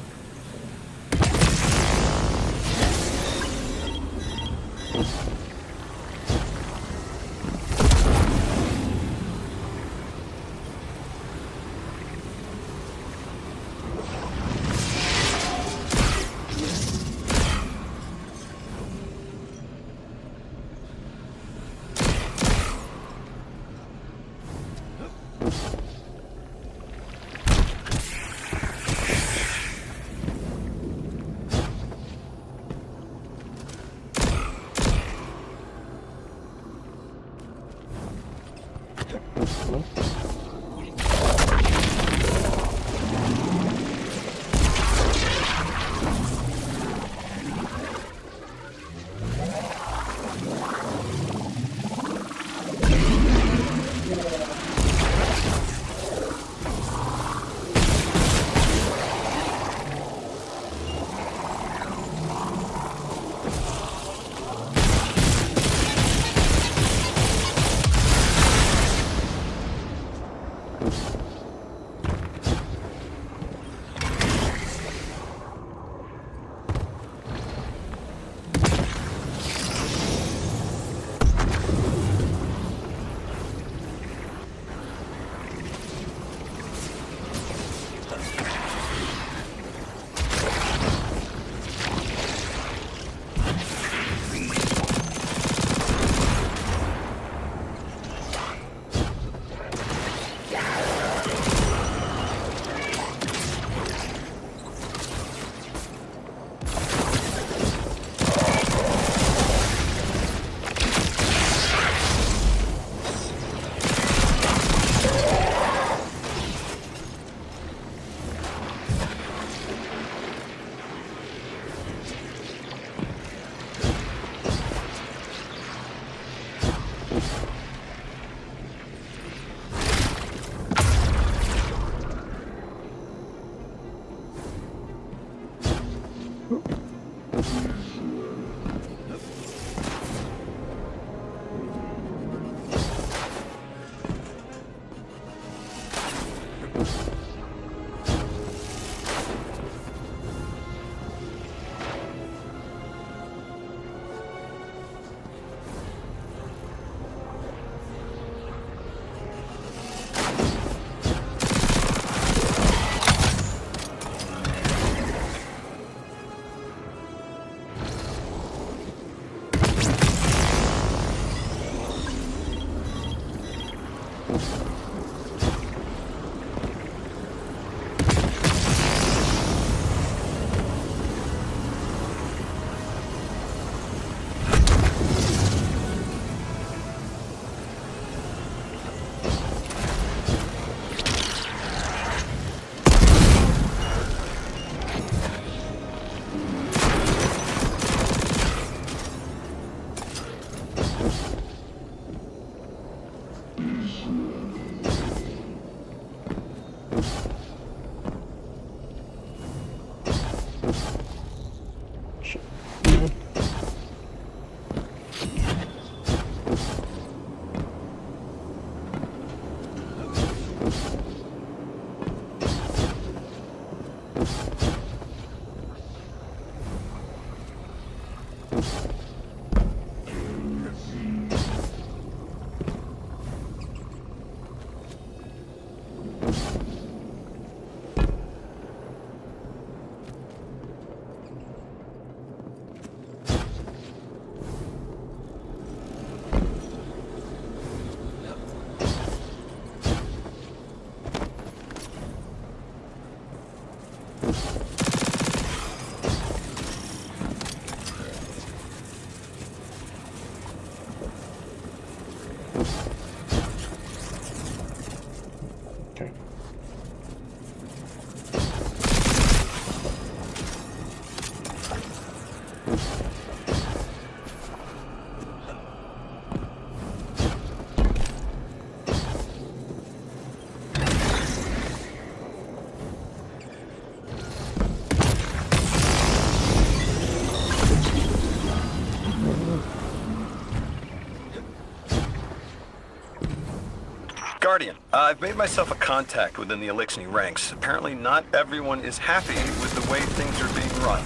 Guardian, I've made myself a contact within the Elixni ranks. Apparently not everyone is happy with the way things are being run.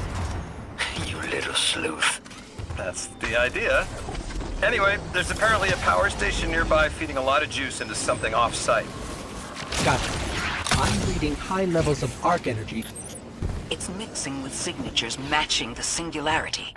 You little sleuth. That's the idea. Anyway, there's apparently a power station nearby feeding a lot of juice into something off-site. Gotcha. I'm reading high levels of arc energy. It's mixing with signatures matching the singularity.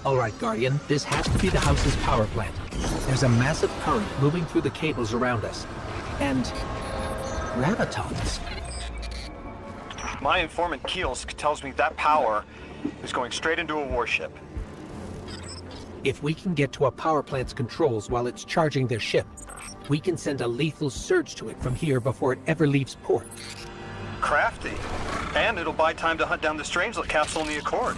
Alright, Guardian, this has to be the house's power plant. There's a massive current moving through the cables around us. And gravitons. My informant Kielsk tells me that power is going straight into a warship. If we can get to a power plant's controls while it's charging their ship, we can send a lethal surge to it from here before it ever leaves port. Crafty. And it'll buy time to hunt down the Strangelet capsule in the Accord.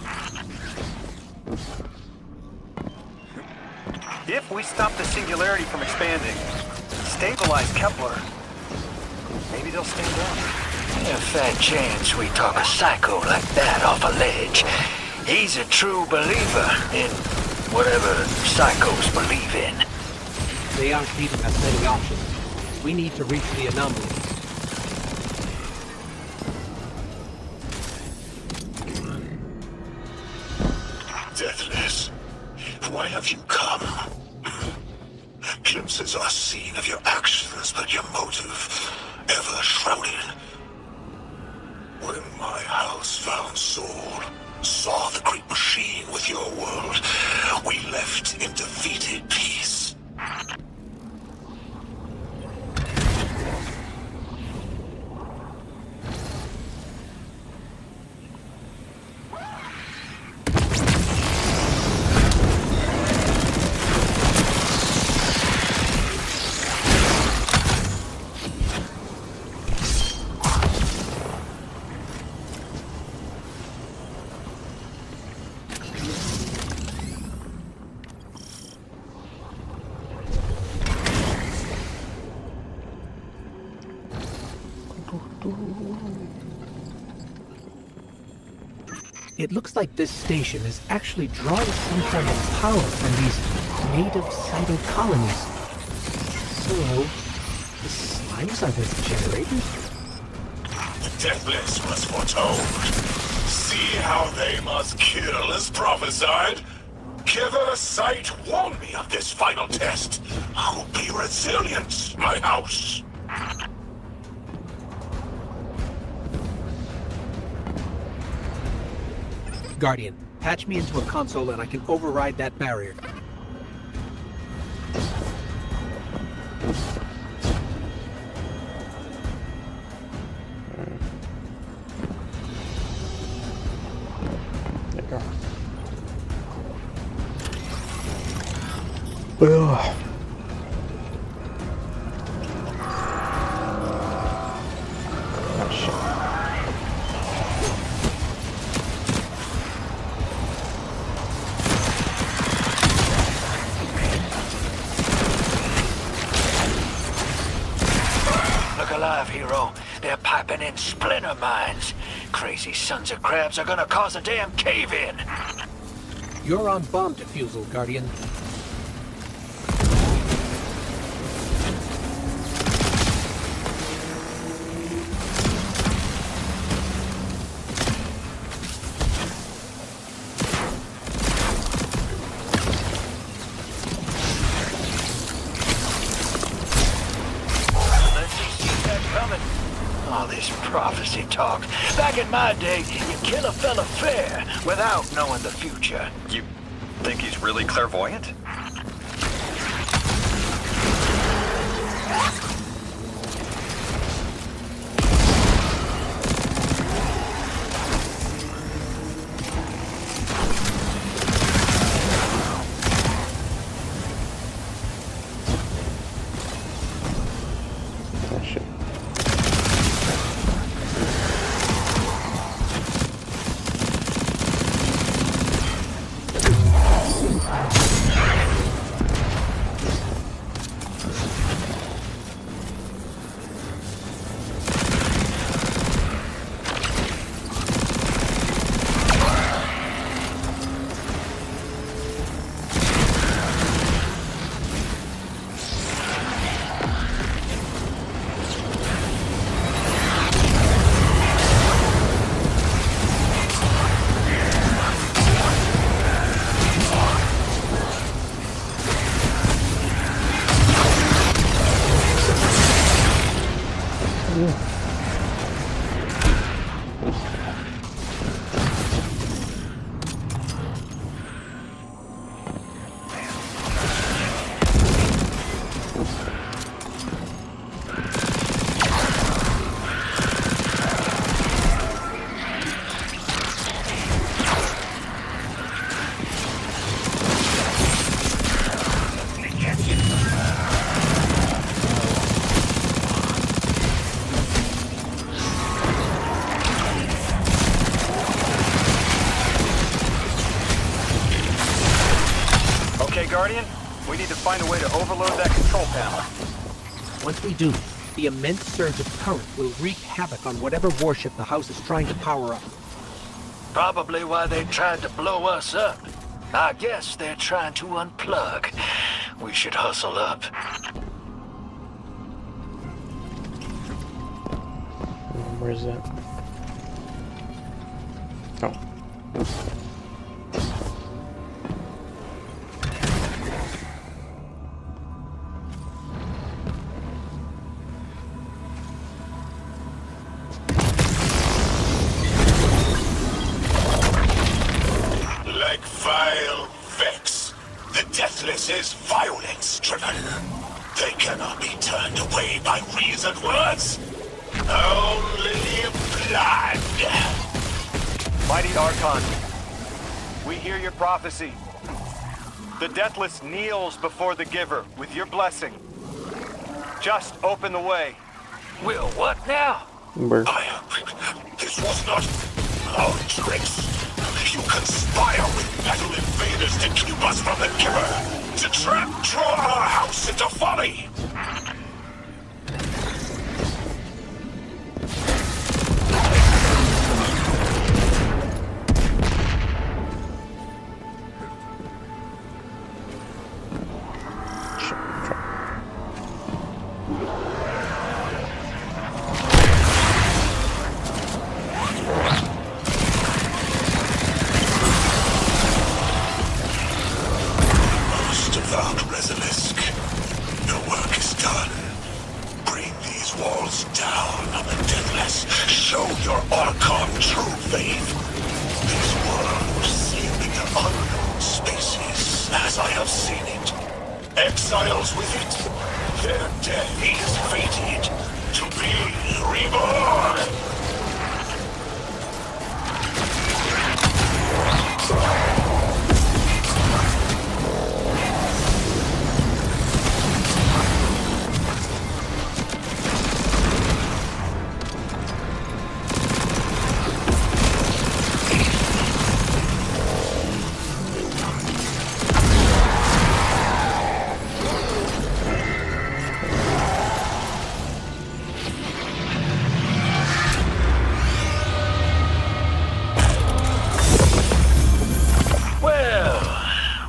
If we stop the singularity from expanding, stabilize Kepler, maybe they'll stand down. A fat chance we talk a psycho like that off a ledge. He's a true believer in whatever psychos believe in. They aren't leaving us many options. We need to reach the anomaly. Deathless, why have you come? Glimpses are seen of your actions, but your motive ever shrouded. When my house found Saul, saw the great machine with your world, we left in defeated peace. It looks like this station is actually drawing some form of power from these native cyto colonies. So, the slimes are the generators? The Deathless was foretold. See how they must kill as prophesied? Kiver Sight warned me of this final test. I'll be resilient, my house. Guardian, patch me into a console and I can override that barrier. Ugh. Oh, shit. Look alive, hero. They're piping in splinter mines. Crazy sons of crabs are gonna cause a damn cave-in. You're on bomb defusal, Guardian. All this prophecy talk. Back in my day, you kill a fella fair without knowing the future. You think he's really clairvoyant? Guardian, we need to find a way to overload that control panel. Once we do, the immense surge of current will wreak havoc on whatever warship the house is trying to power up. Probably why they tried to blow us up. I guess they're trying to unplug. We should hustle up. Where's that? Oh. Like vile Vex, the Deathless is violence-driven. They cannot be turned away by reasoned words. Only blood. Mighty Archon, we hear your prophecy. The Deathless kneels before the Giver with your blessing. Just open the way. Will what now? This was not our tricks. You conspire with metal invaders to keep us from the Giver, to draw our house into folly. Exiles with it, their death is fated to be reborn.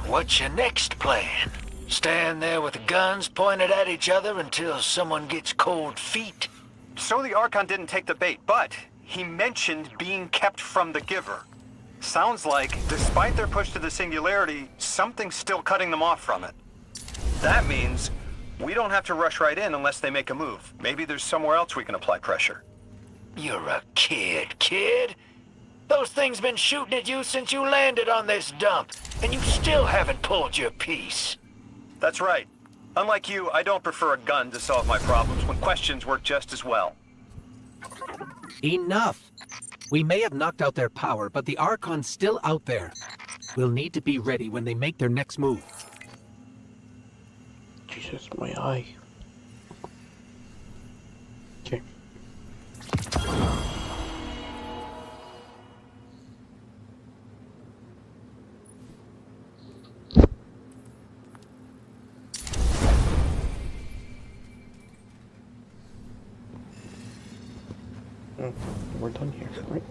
What's your next plan? Stand there with the guns pointed at each other until someone gets cold feet? So the Archon didn't take the bait, but he mentioned being kept from the Giver. Sounds like, despite their push to the Singularity, something's still cutting them off from it. That means we don't have to rush right in unless they make a move. Maybe there's somewhere else we can apply pressure. You're a kid. Those things been shooting at you since you landed on this dump, and you still haven't pulled your piece. That's right. Unlike you, I don't prefer a gun to solve my problems when questions work just as well. Enough! We may have knocked out their power, but the Archon's still out there. We'll need to be ready when they make their next move. Jesus, my eye. Okay. We're done here, right?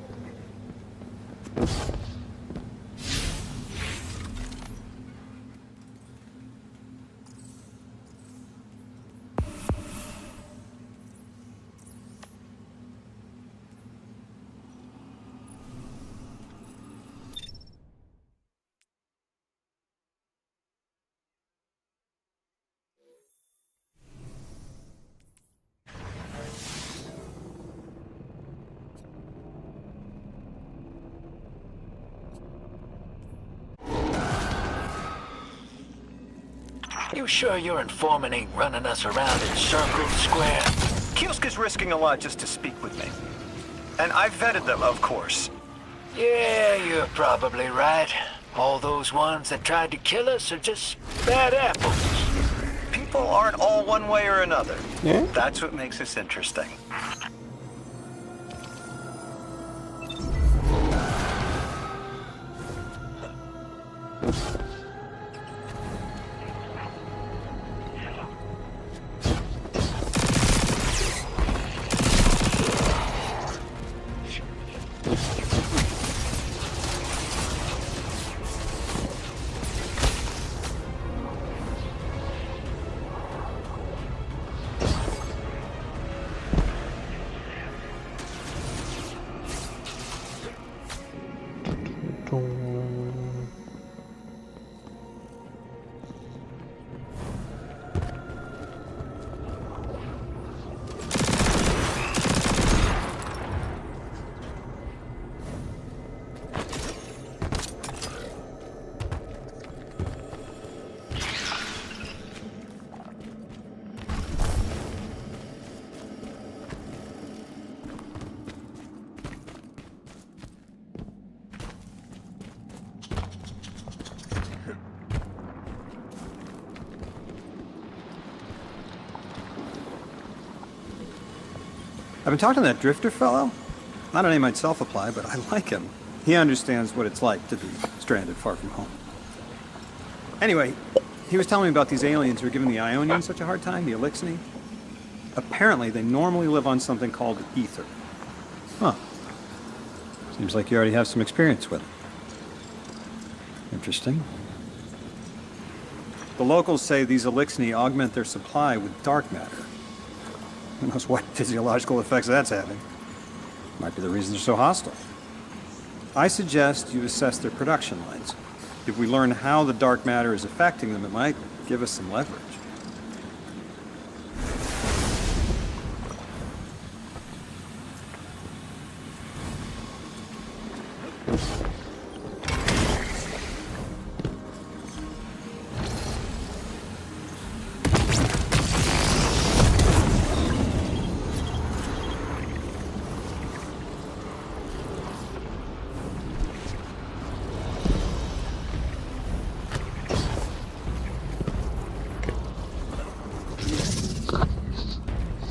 You sure your informant ain't running us around in circles, Square? Kielska's risking a lot just to speak with me. And I've vetted them, of course. Yeah, you're probably right. All those ones that tried to kill us are just bad apples. People aren't all one way or another. Yeah? That's what makes us interesting. I've been talking to that drifter fellow. Not a name I'd self-apply, but I like him. He understands what it's like to be stranded far from home. Anyway, he was telling me about these aliens who are giving the Ionians such a hard time, the Elixni. Apparently, they normally live on something called ether. Huh. Seems like you already have some experience with it. Interesting. The locals say these Elixni augment their supply with dark matter. Who knows what physiological effects that's having. Might be the reason they're so hostile. I suggest you assess their production lines. If we learn how the dark matter is affecting them, it might give us some leverage.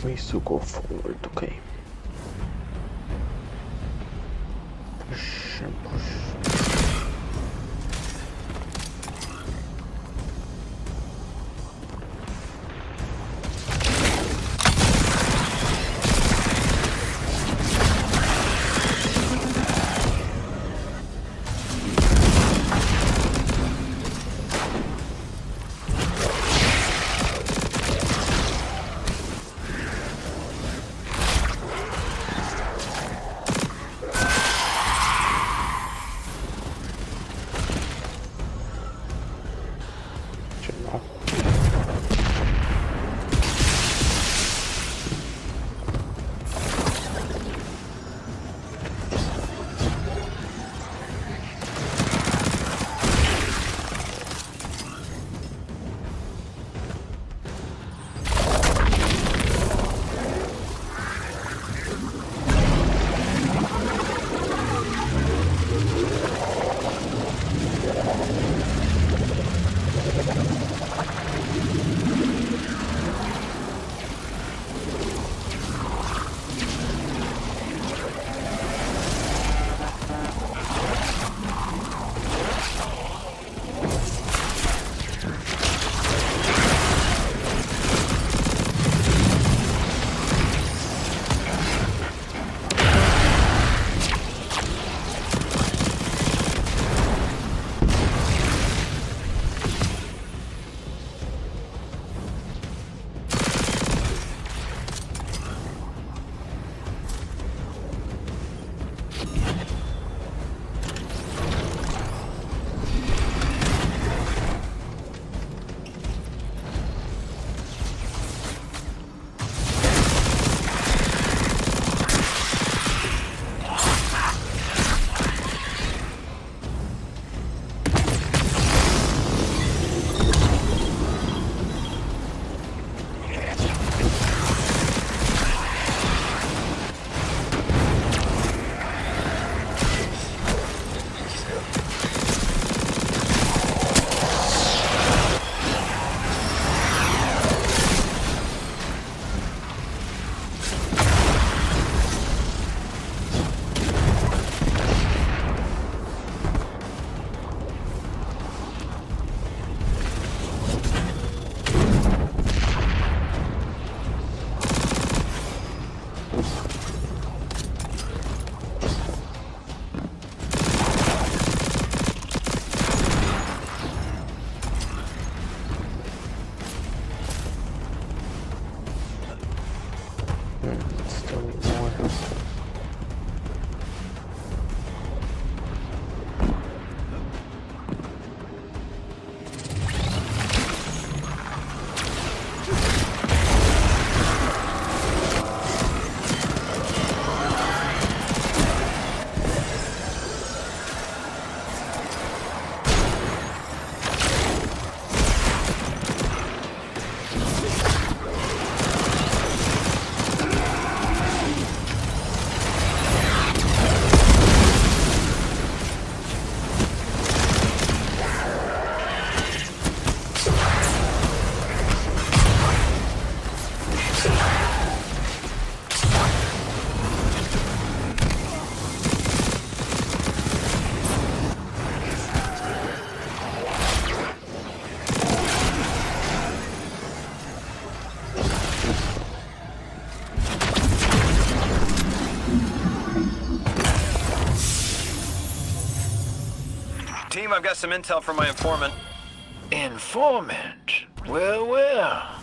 Ways to go forward, okay. Push and push. Team, I've got some intel from my informant. Informant? Well, well.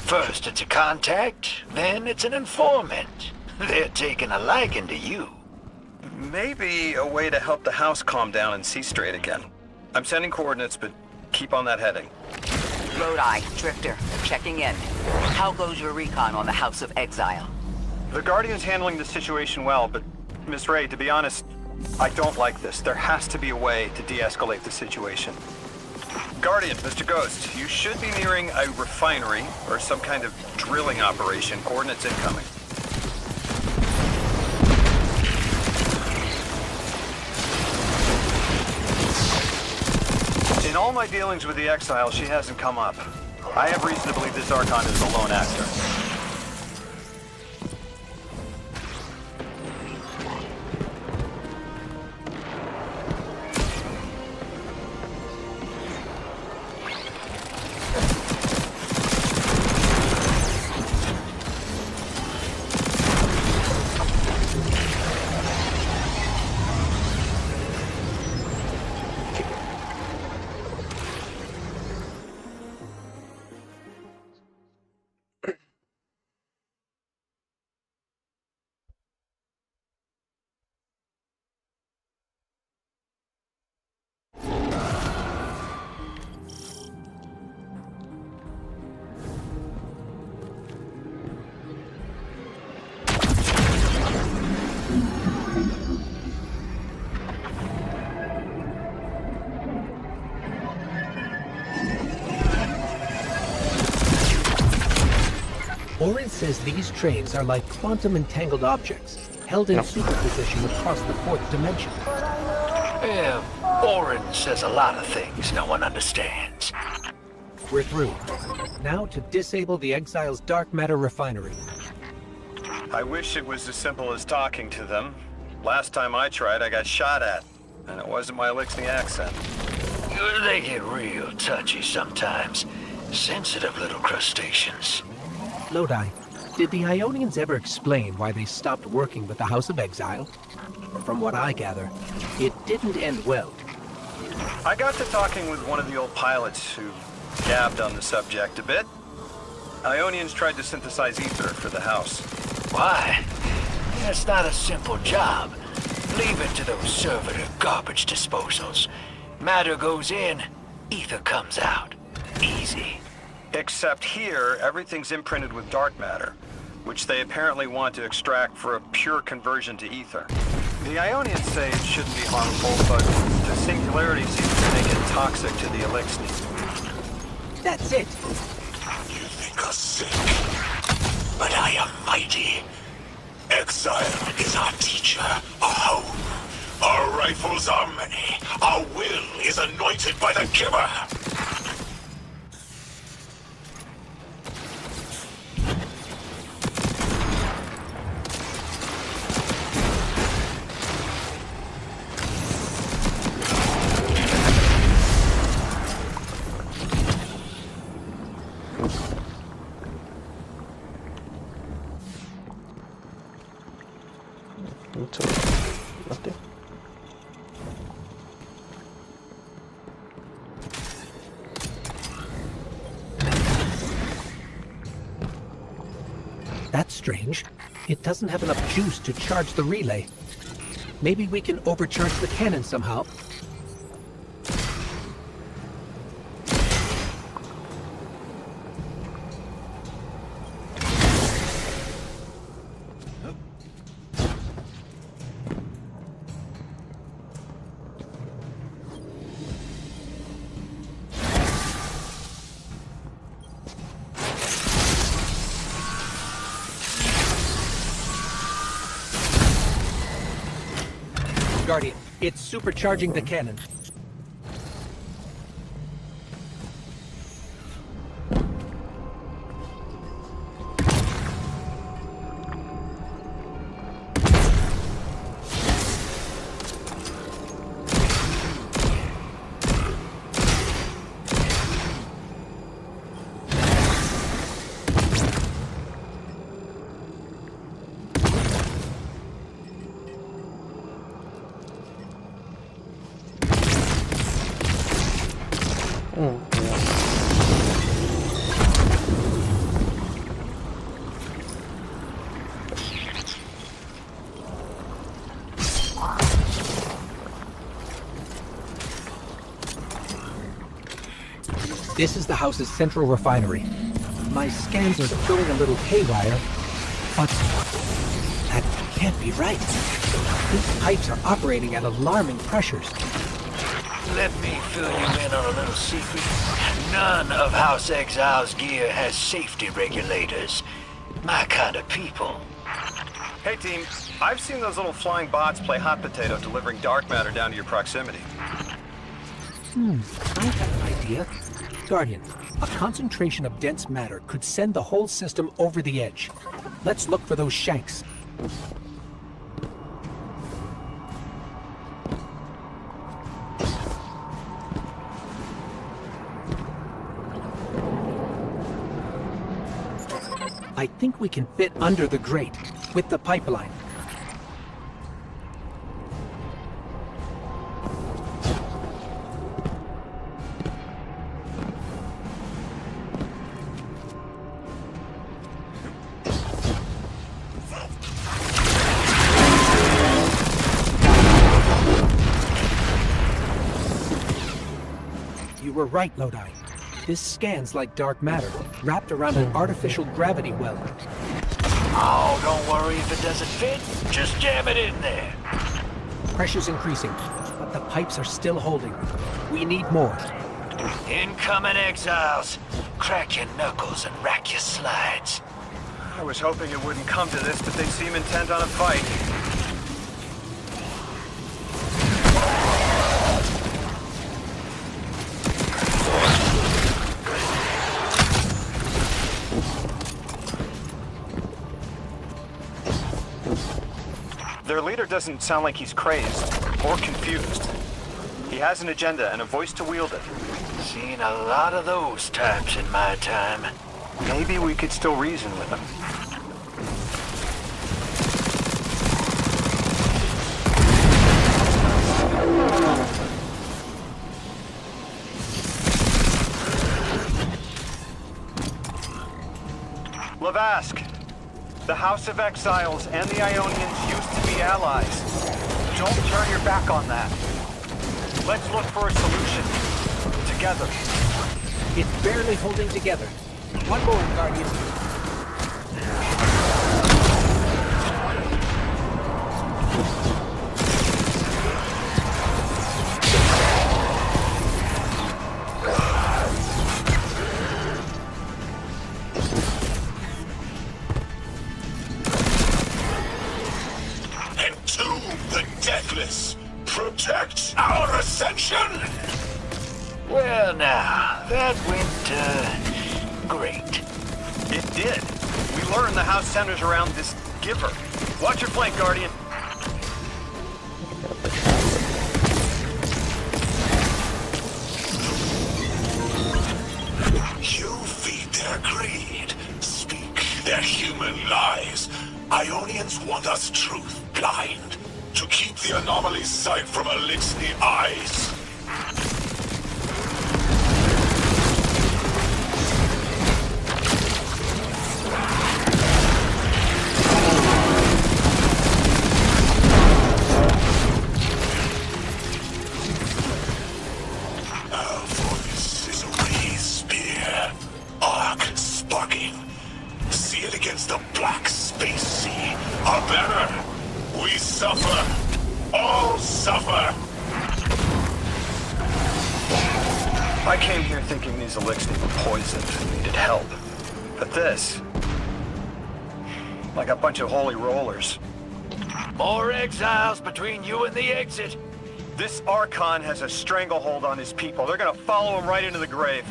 First it's a contact, then it's an informant. They're taking a liking to you. Maybe a way to help the house calm down and see straight again. I'm sending coordinates, but keep on that heading. Lodi, Drifter, checking in. How goes your recon on the House of Exile? The Guardian's handling the situation well, but Miss Ray, to be honest, I don't like this. There has to be a way to de-escalate the situation. Guardian, Mr. Ghost, you should be nearing a refinery or some kind of drilling operation. Coordinates incoming. In all my dealings with the Exile, she hasn't come up. I have reason to believe this Archon is a lone actor. Orin says these trains are like quantum-entangled objects, held in superposition across the fourth dimension. Yeah, Orin says a lot of things no one understands. We're through. Now to disable the Exile's dark matter refinery. I wish it was as simple as talking to them. Last time I tried, I got shot at. And it wasn't my Elixni accent. They get real touchy sometimes. Sensitive little crustaceans. Lodi, did the Ionians ever explain why they stopped working with the House of Exile? From what I gather, it didn't end well. I got to talking with one of the old pilots who gabbed on the subject a bit. Ionians tried to synthesize ether for the house. Why? That's not a simple job. Leave it to those servitor garbage disposals. Matter goes in, ether comes out. Easy. Except here, everything's imprinted with dark matter, which they apparently want to extract for a pure conversion to ether. The Ionians say it shouldn't be harmful, but the singularity seems to make it toxic to the Elixni. That's it. You think us sick, but I am mighty. Exile is our teacher, our home. Our rifles are many. Our will is anointed by the giver. That's strange. It doesn't have enough juice to charge the relay. Maybe we can overcharge the cannon somehow. Guardian, it's supercharging the cannon. This is the house's central refinery. My scans are going a little haywire, but that can't be right. These pipes are operating at alarming pressures. Let me fill you in on a little secret. None of House Exile's gear has safety regulators. My kind of people. Hey team, I've seen those little flying bots play hot potato delivering dark matter down to your proximity. I have an idea. Guardian, a concentration of dense matter could send the whole system over the edge. Let's look for those shanks. I think we can fit under the grate, with the pipeline. You were right, Lodi. This scans like dark matter, wrapped around an artificial gravity well. Oh, don't worry if it doesn't fit. Just jam it in there. Pressure's increasing, but the pipes are still holding. We need more. Incoming exiles. Crack your knuckles and rack your slides. I was hoping it wouldn't come to this, but they seem intent on a fight. Their leader doesn't sound like he's crazed or confused. He has an agenda and a voice to wield it. Seen a lot of those types in my time. Maybe we could still reason with him. Lavask, the House of Exiles and the Ionians used to be allies. Don't turn your back on that. Let's look for a solution. Together. It's barely holding together. One more, Guardian. Entomb the deathless. Protect our ascension. Well now, that went, great. It did. We learned the house centers around this giver. Watch your flank, Guardian. You feed their greed, speak their human lies. Ionians want us truth blind, to keep the anomaly's sight from Elixir eyes. Our voice is a raised spear, arc sparking. See it against the black space sea. Our banner. We suffer. All suffer. I came here thinking these elixirs were poisoned and needed help. But this... like a bunch of holy rollers. More exiles between you and the exit. This Archon has a stranglehold on his people. They're gonna follow him right into the grave.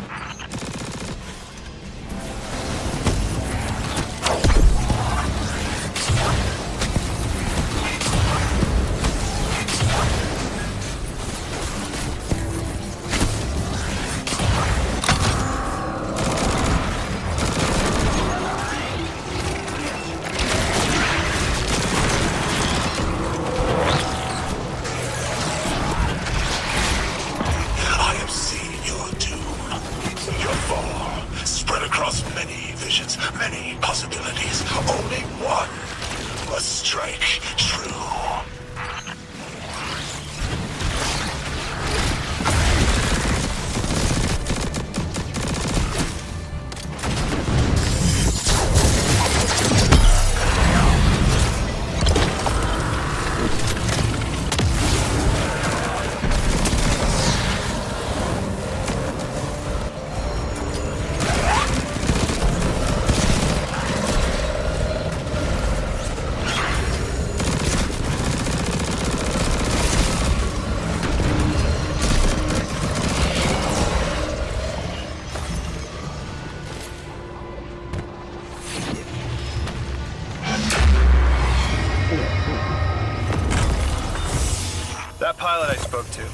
That pilot I spoke to,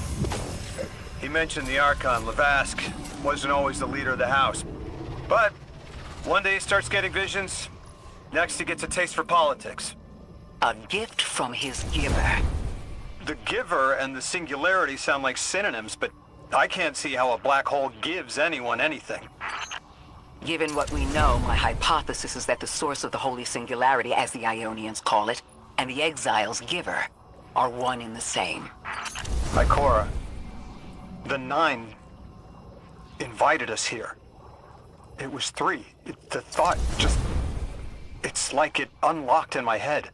he mentioned the Archon, Lavask, wasn't always the leader of the house. But one day he starts getting visions, next he gets a taste for politics. A gift from his giver. The giver and the singularity sound like synonyms, but I can't see how a black hole gives anyone anything. Given what we know, my hypothesis is that the source of the Holy Singularity, as the Ionians call it, and the Exile's giver are one and the same. Ikora, the Nine invited us here. It was 3. The thought just... It's like it unlocked in my head.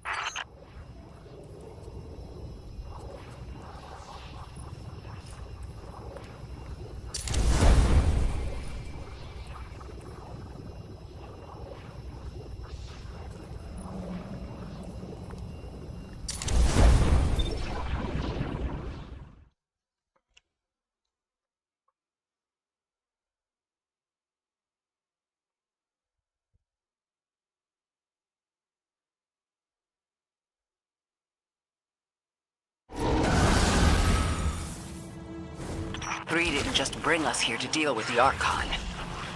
Three didn't just bring us here to deal with the Archon.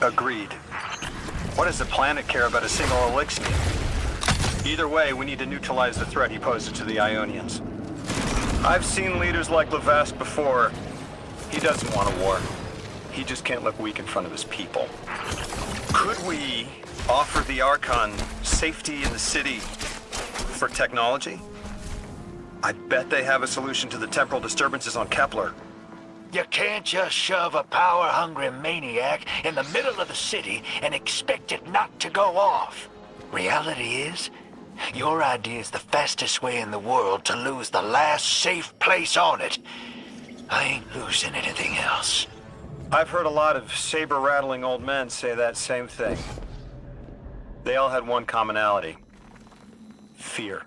Agreed. What does the planet care about a single elixir? Either way, we need to neutralize the threat he poses to the Ionians. I've seen leaders like Lavask before. He doesn't want a war. He just can't look weak in front of his people. Could we offer the Archon safety in the city for technology? I bet they have a solution to the temporal disturbances on Kepler. You can't just shove a power-hungry maniac in the middle of the city and expect it not to go off. Reality is, your idea is the fastest way in the world to lose the last safe place on it. I ain't losing anything else. I've heard a lot of saber-rattling old men say that same thing. They all had one commonality. Fear.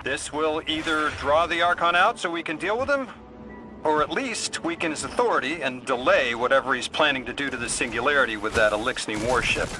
This will either draw the Archon out so we can deal with him, or at least weaken his authority and delay whatever he's planning to do to the Singularity with that Elixni warship.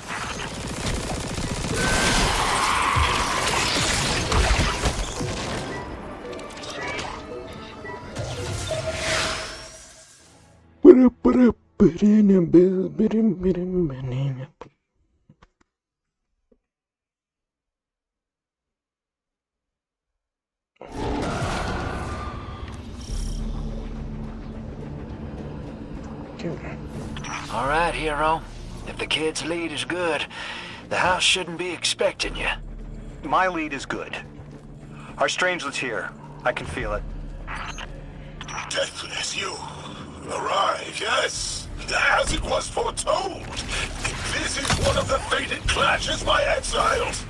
All right, hero. If the kid's lead is good, the house shouldn't be expecting you. My lead is good. Our strangelet's here. I can feel it. Deathless, you arrive, yes, as it was foretold. This is one of the fated clashes by exiles.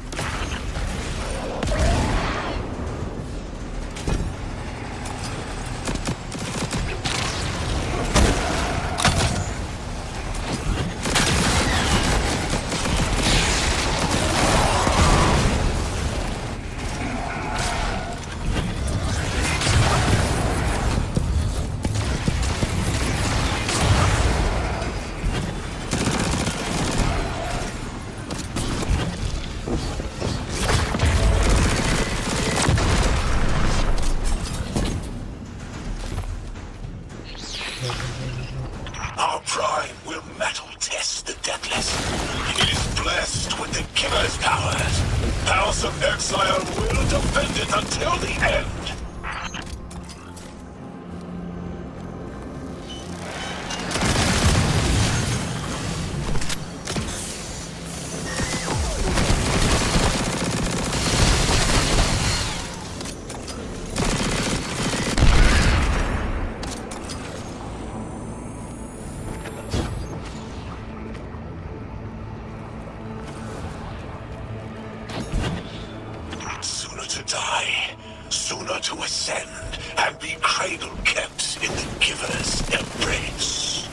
the end. Sooner to die, sooner to ascend, and be cradle kept in the giver's embrace.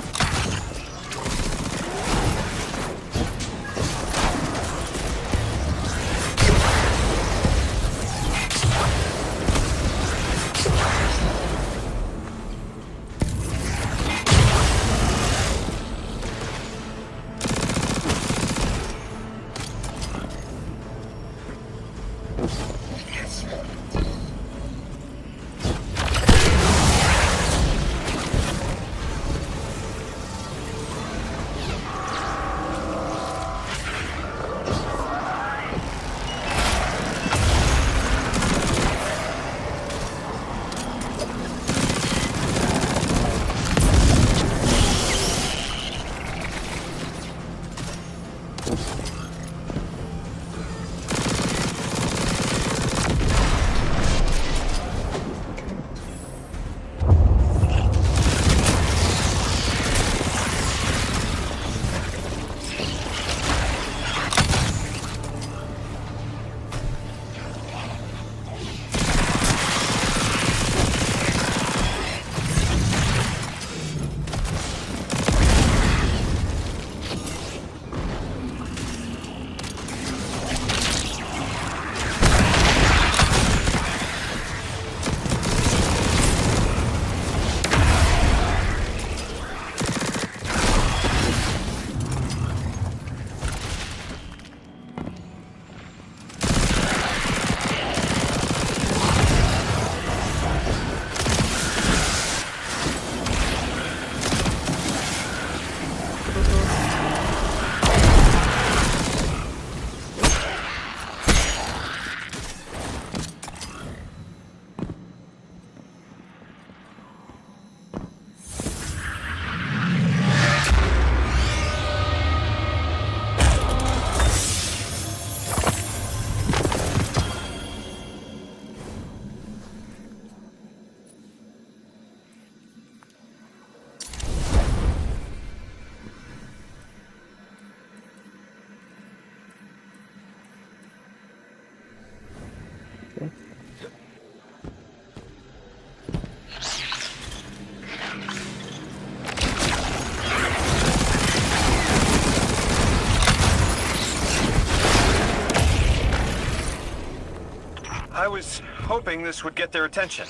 I was hoping this would get their attention.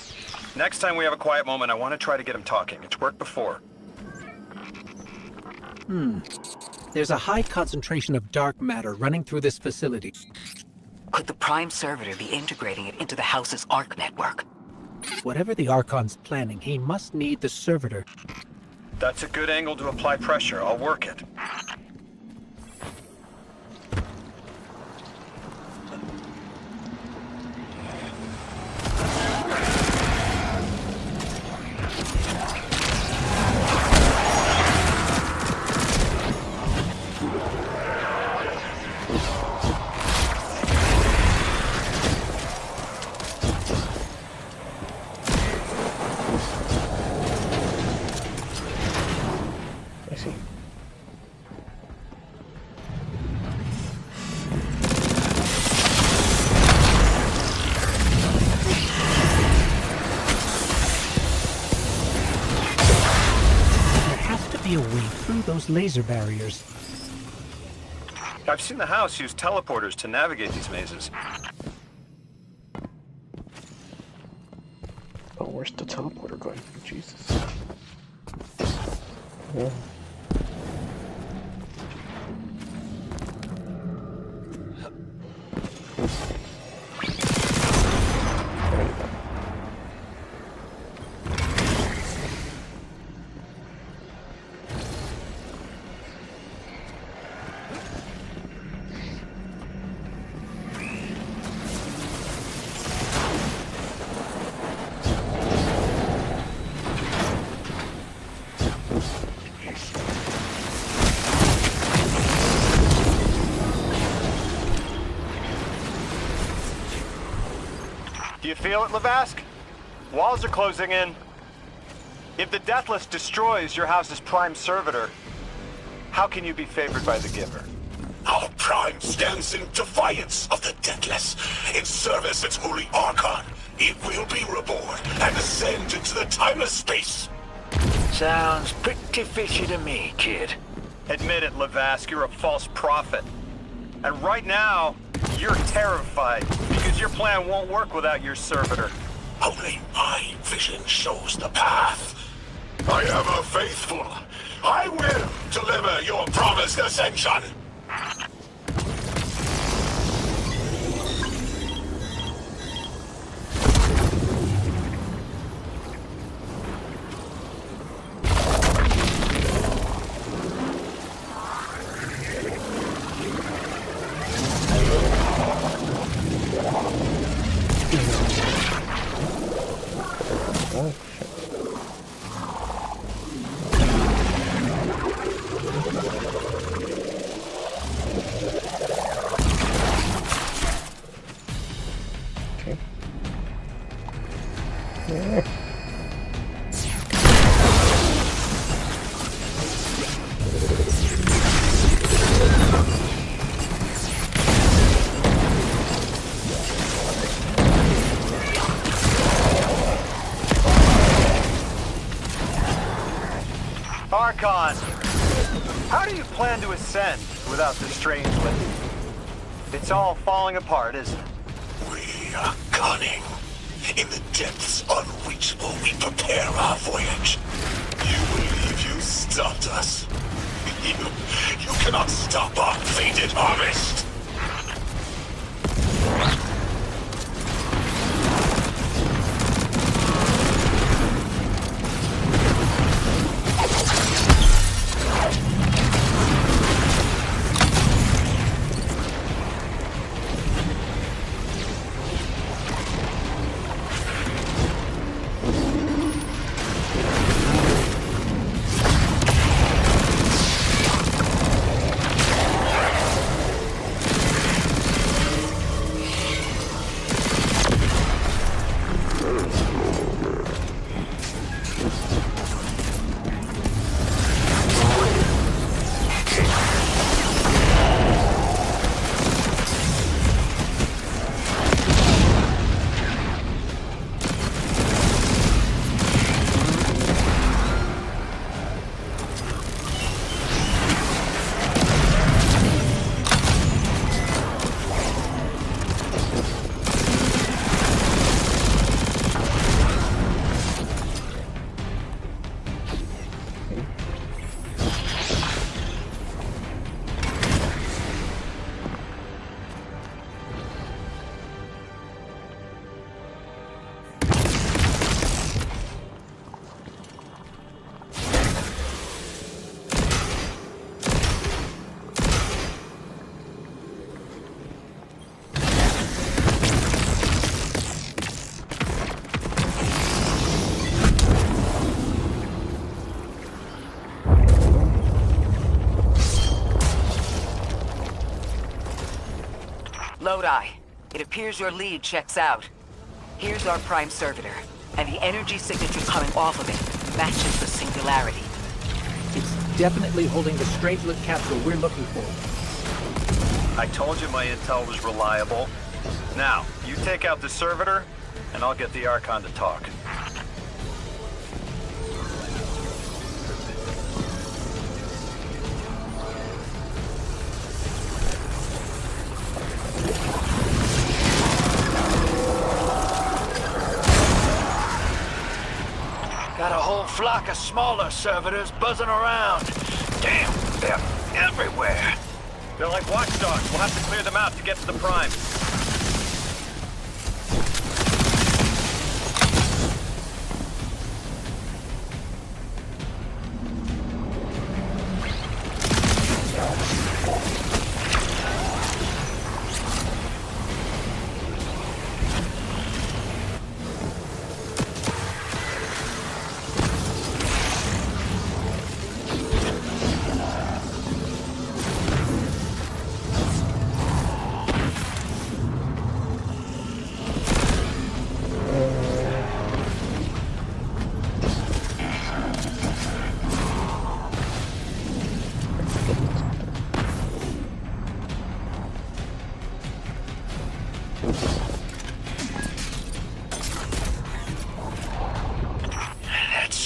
Next time we have a quiet moment, I want to try to get them talking. It's worked before. There's a high concentration of dark matter running through this facility. Could the Prime Servitor be integrating it into the House's Arc network? Whatever the Archon's planning, he must need the Servitor. That's a good angle to apply pressure. I'll work it. A way through those laser barriers. I've seen the House use teleporters to navigate these mazes. Oh, where's the teleporter going? Jesus. Yeah. You feel it, Lavask? Walls are closing in. If the Deathless destroys your house's prime servitor, how can you be favored by the Giver? Our Prime stands in defiance of the Deathless. In service of its holy Archon, it will be reborn and ascend into the timeless space. Sounds pretty fishy to me, kid. Admit it, Lavask, you're a false prophet. And right now, you're terrified because your plan won't work without your servitor. Only my vision shows the path. I am a faithful. I will deliver your promised ascension. Archon, how do you plan to ascend without the strange living? It's all falling apart, isn't it? We are cunning. In the depths unreachable, we prepare our voyage. You believe you stopped us? You cannot stop our fated harvest. Lodi, it appears your lead checks out. Here's our prime servitor, and the energy signature coming off of it matches the singularity. It's definitely holding the Strangelet capsule we're looking for. I told you my intel was reliable. Now, you take out the servitor, and I'll get the Archon to talk. Got a whole flock of smaller servitors buzzing around. Damn, they're everywhere. They're like watchdogs. We'll have to clear them out to get to the Prime.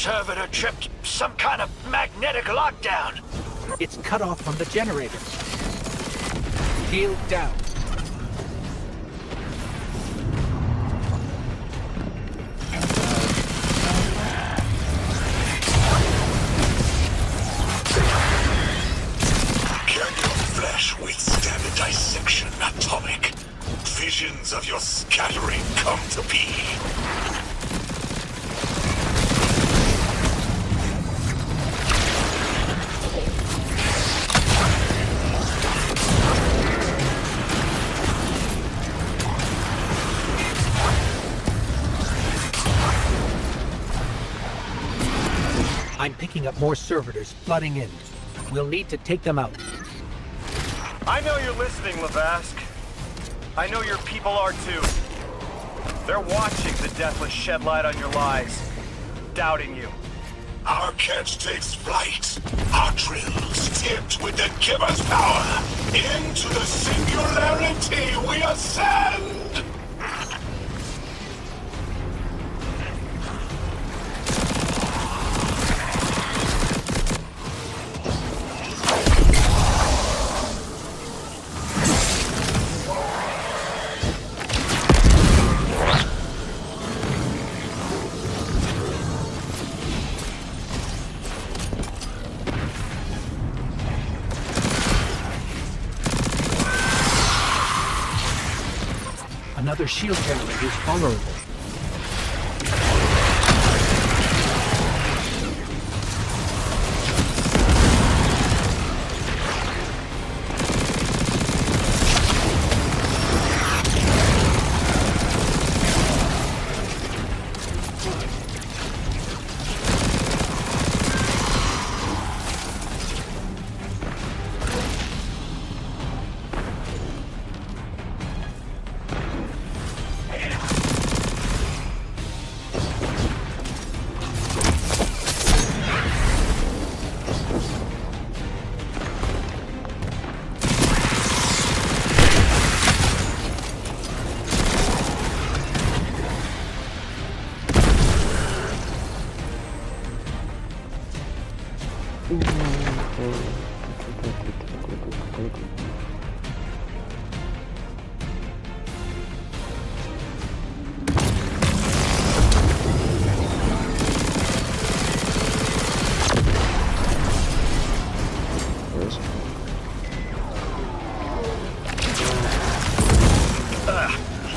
servitor tripped some kind of magnetic lockdown. It's cut off from the generators. Shield down. Can your flesh withstand a dissection, Atomic? Visions of your scattering come to be. I'm picking up more servitors flooding in. We'll need to take them out. I know you're listening, Lavask. I know your people are too. They're watching the Deathless shed light on your lies, doubting you. Our catch takes flight. Our drills tipped with the Giver's power. Into the singularity we ascend! Another shield generator is vulnerable.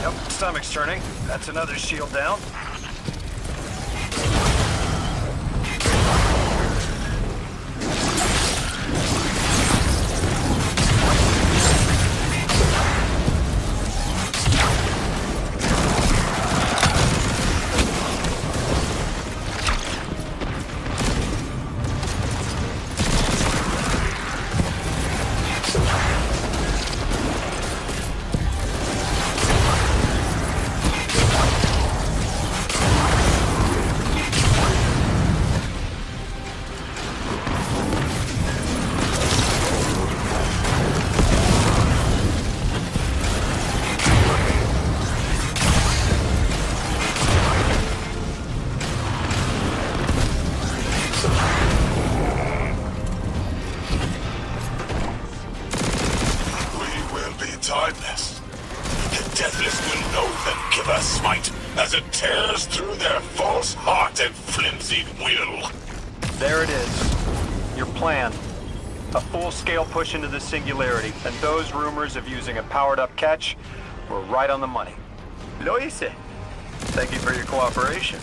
Yep, stomach's turning. That's another shield down. Timeless. The Deathless will know the Giver smite as it tears through their false heart and flimsied will. There it is. Your plan. A full-scale push into the singularity, and those rumors of using a powered-up catch were right on the money. Lo hice. Thank you for your cooperation.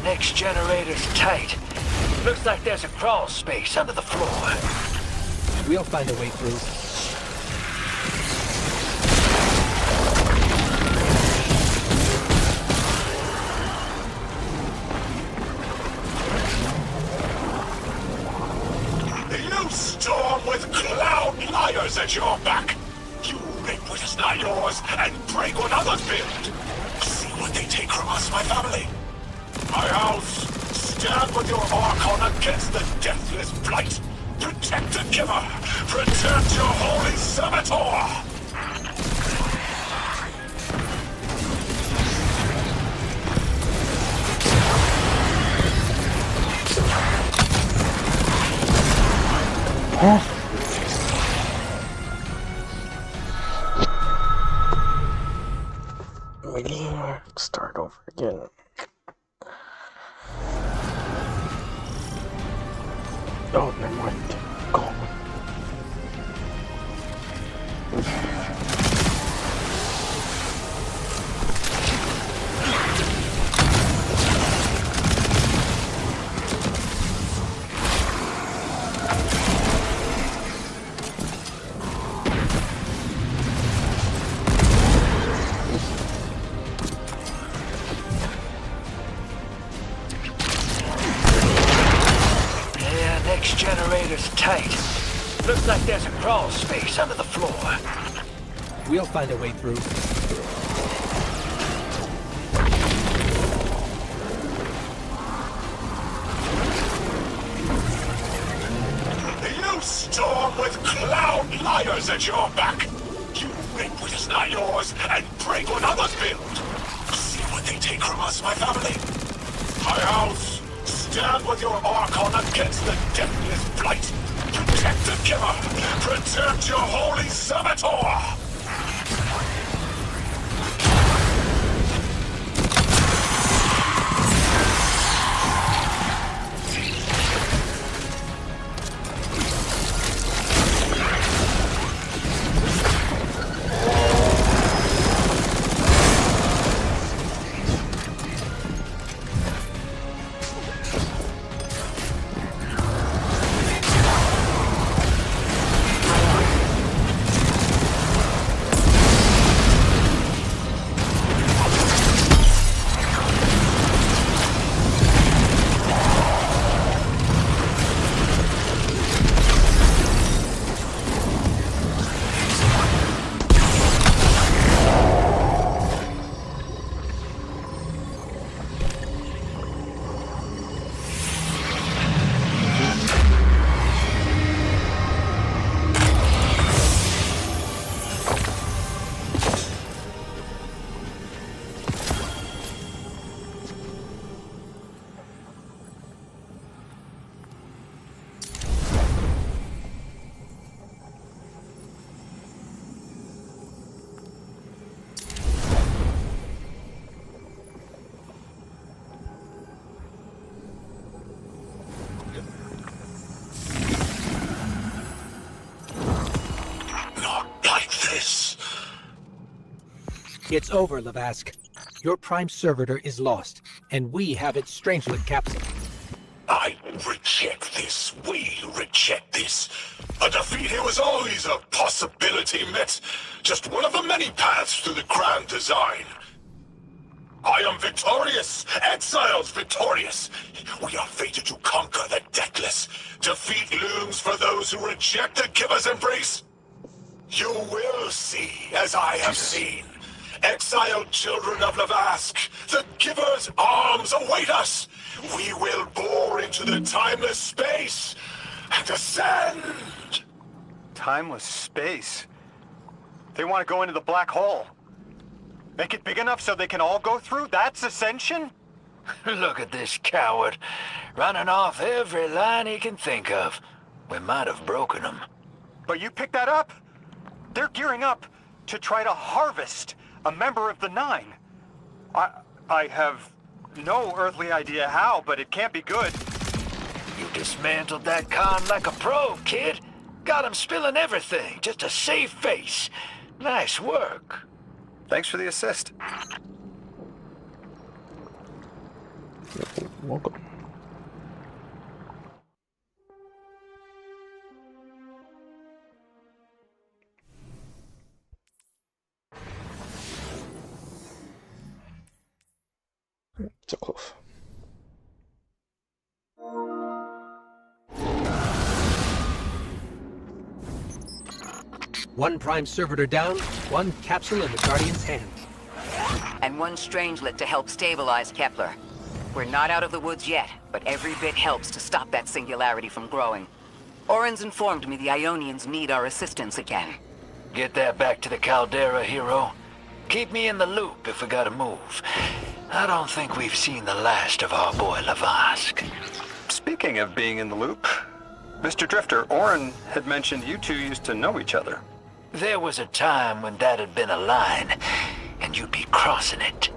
Next generator's tight. Looks like there's a crawl space under the floor. We'll find a way through. You storm with clown liars at your back. You rape what is not yours and break what others build. See what they take from us, my family. My house, stand with your Archon against the deathless blight. Protect the giver. Protect your holy servitor. Start over again. Oh, never mind. Go. Generator's tight. Looks like there's a crawl space under the floor. We'll find a way through. You storm with clown liars at your back. You rape what is not yours and break what others build. See what they take from us, my family. My house, stand with your Archon against the deathless blight. Protect the giver. Protect your holy servitor. It's over, Lavask. Your prime servitor is lost, and we have its Strangelet capsule. I reject this. We reject this. A defeat here was always a possibility, Met. Just one of the many paths to the grand design. I am victorious. Exiles victorious. We are fated to conquer the deathless. Defeat looms for those who reject the giver's embrace. You will see, as I have seen. Exiled children of Lavask, the giver's arms await us. We will bore into the timeless space and ascend. Timeless space? They want to go into the black hole. Make it big enough so they can all go through? That's ascension? Look at this coward, running off every line he can think of. We might have broken him. But you picked that up. They're gearing up to try to harvest a member of the Nine. I have no earthly idea how, but it can't be good. You dismantled that con like a pro, kid. Got him spilling everything, just to save face. Nice work. Thanks for the assist. Welcome. So close. One prime servitor down, one capsule in the Guardian's hands. And one strangelet to help stabilize Kepler. We're not out of the woods yet, but every bit helps to stop that singularity from growing. Oren's informed me the Ionians need our assistance again. Get that back to the Caldera, hero. Keep me in the loop if we gotta move. I don't think we've seen the last of our boy Lavask. Speaking of being in the loop, Mr. Drifter, Oren had mentioned you two used to know each other. There was a time when that had been a line, and you'd be crossing it.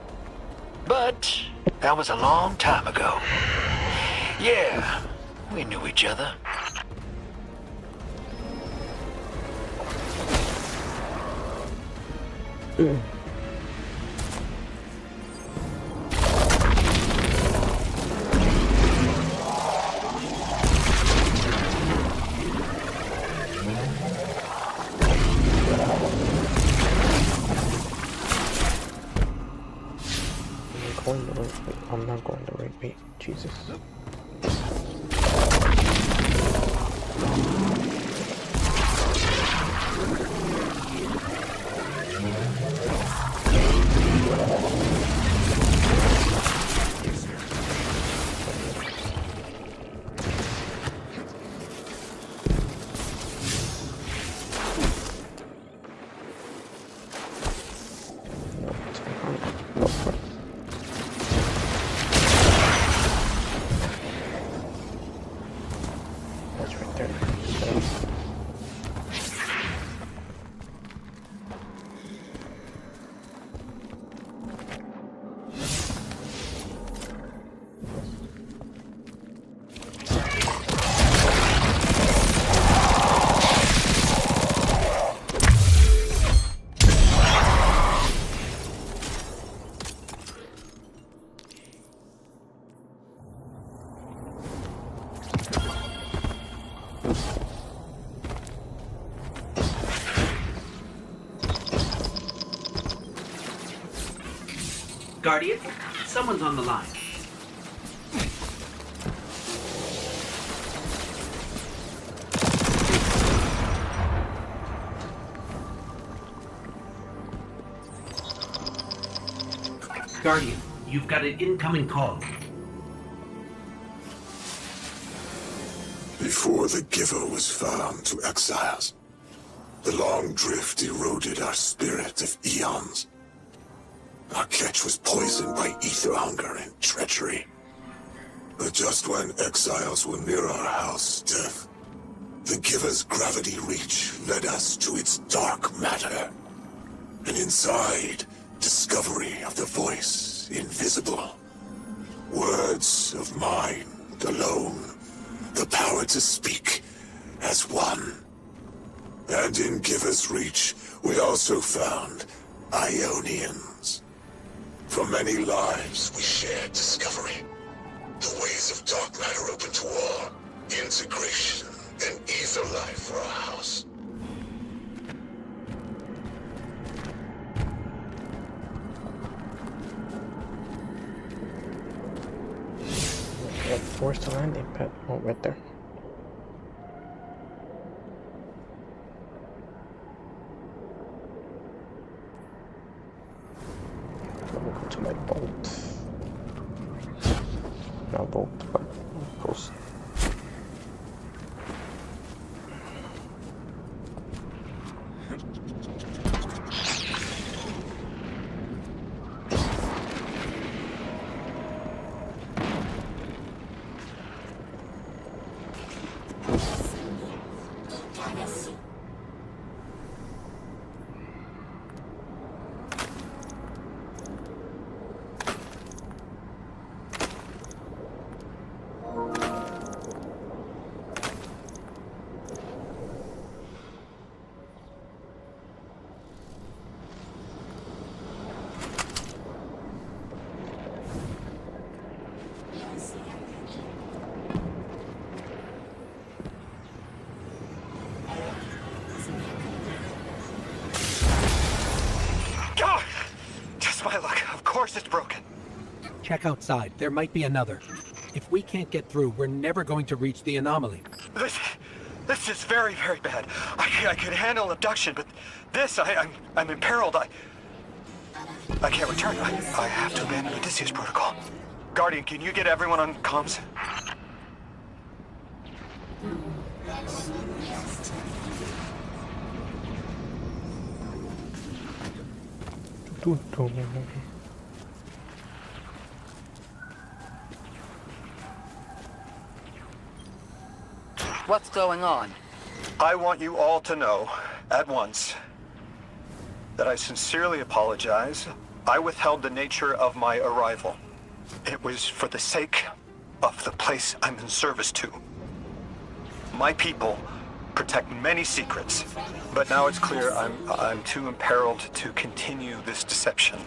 But that was a long time ago. Yeah, we knew each other. I'm not going the right way. Jesus. Guardian, someone's on the line. Guardian, you've got an incoming call. Before the Giver was found to exiles, the long drift eroded our spirit of eons. Our catch was poisoned by ether hunger and treachery. But just when exiles were near our house, death, the Giver's gravity reach led us to its dark matter. And inside, discovery of the voice invisible. Words of mind alone. The power to speak as one. And in Giver's reach, we also found Ionians. For many lives, we shared discovery. The ways of dark matter open to all. Integration and ether life for our house. Where's the landing pad? Oh, right there. Go to my boat. Not boat, but post. It's broken. Check outside. There might be another. If we can't get through, we're never going to reach the anomaly. This is very, very bad. I could handle abduction, but this, I'm imperiled. I can't return. I have to abandon Odysseus protocol. Guardian, can you get everyone on comms? What's going on? I want you all to know, at once, that I sincerely apologize. I withheld the nature of my arrival. It was for the sake of the place I'm in service to. My people protect many secrets, but now it's clear I'm too imperiled to continue this deception.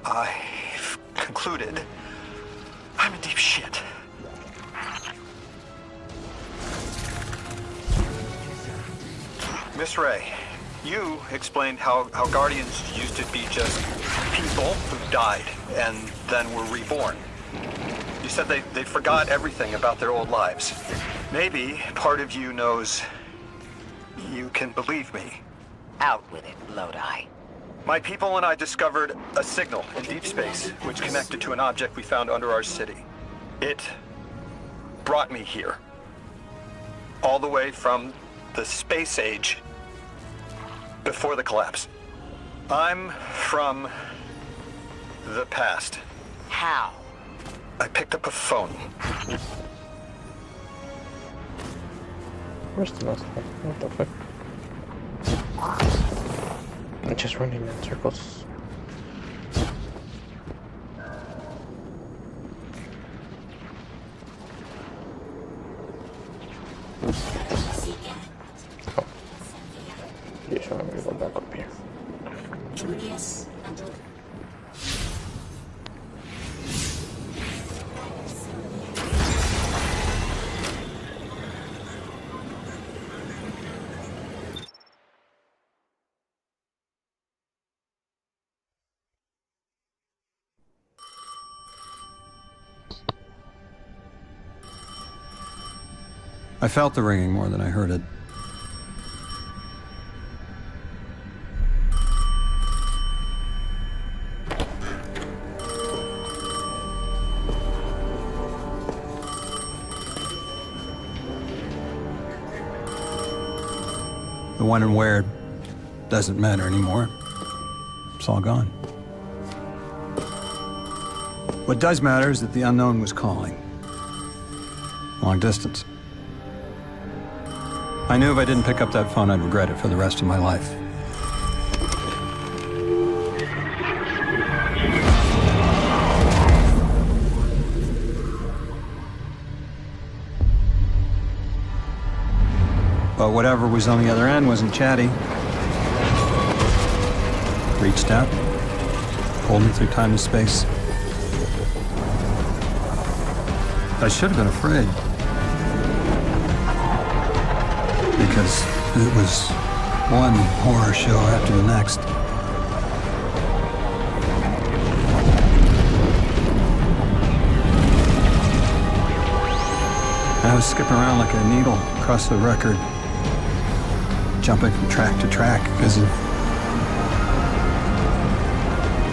I've concluded I'm in deep shit. Miss Ray, you explained how Guardians used to be just people who died and then were reborn. You said they forgot everything about their old lives. Maybe part of you knows you can believe me. Out with it, Lodi. My people and I discovered a signal in deep space which connected to an object we found under our city. It brought me here. All the way from the space age before the collapse. I'm from the past. How? I picked up a phone. Where's the last one? What the fuck? I'm just running in circles. Oh. Yeah, sure, I'm gonna go back up here. I felt the ringing more than I heard it. The when and where doesn't matter anymore. It's all gone. What does matter is that the unknown was calling. Long distance. I knew if I didn't pick up that phone, I'd regret it for the rest of my life. But whatever was on the other end wasn't chatty. Reached out, pulled me through time and space. I should have been afraid. Because it was one horror show after the next. I was skipping around like a needle across the record, jumping from track to track because of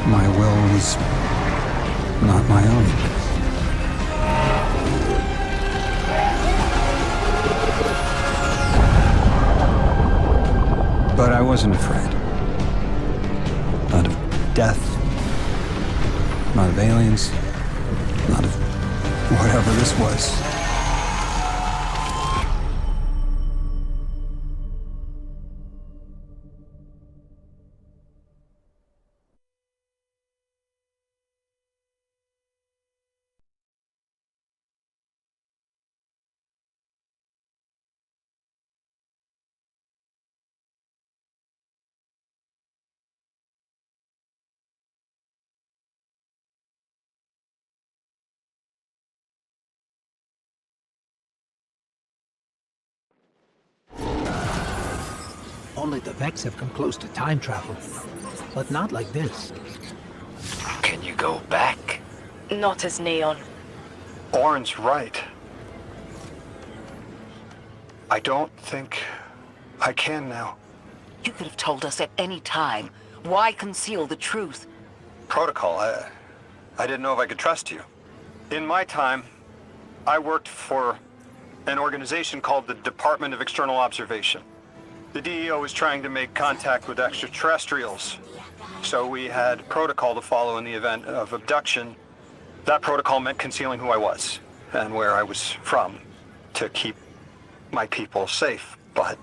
my will was not my own. But I wasn't afraid. Not of death, not of aliens, not of whatever this was. Only the Vex have come close to time travel, but not like this. Can you go back? Not as Neon. Orin's right. I don't think I can now. You could have told us at any time. Why conceal the truth? Protocol, I didn't know if I could trust you. In my time, I worked for an organization called the Department of External Observation. The DEO was trying to make contact with extraterrestrials, so we had protocol to follow in the event of abduction. That protocol meant concealing who I was and where I was from to keep my people safe, but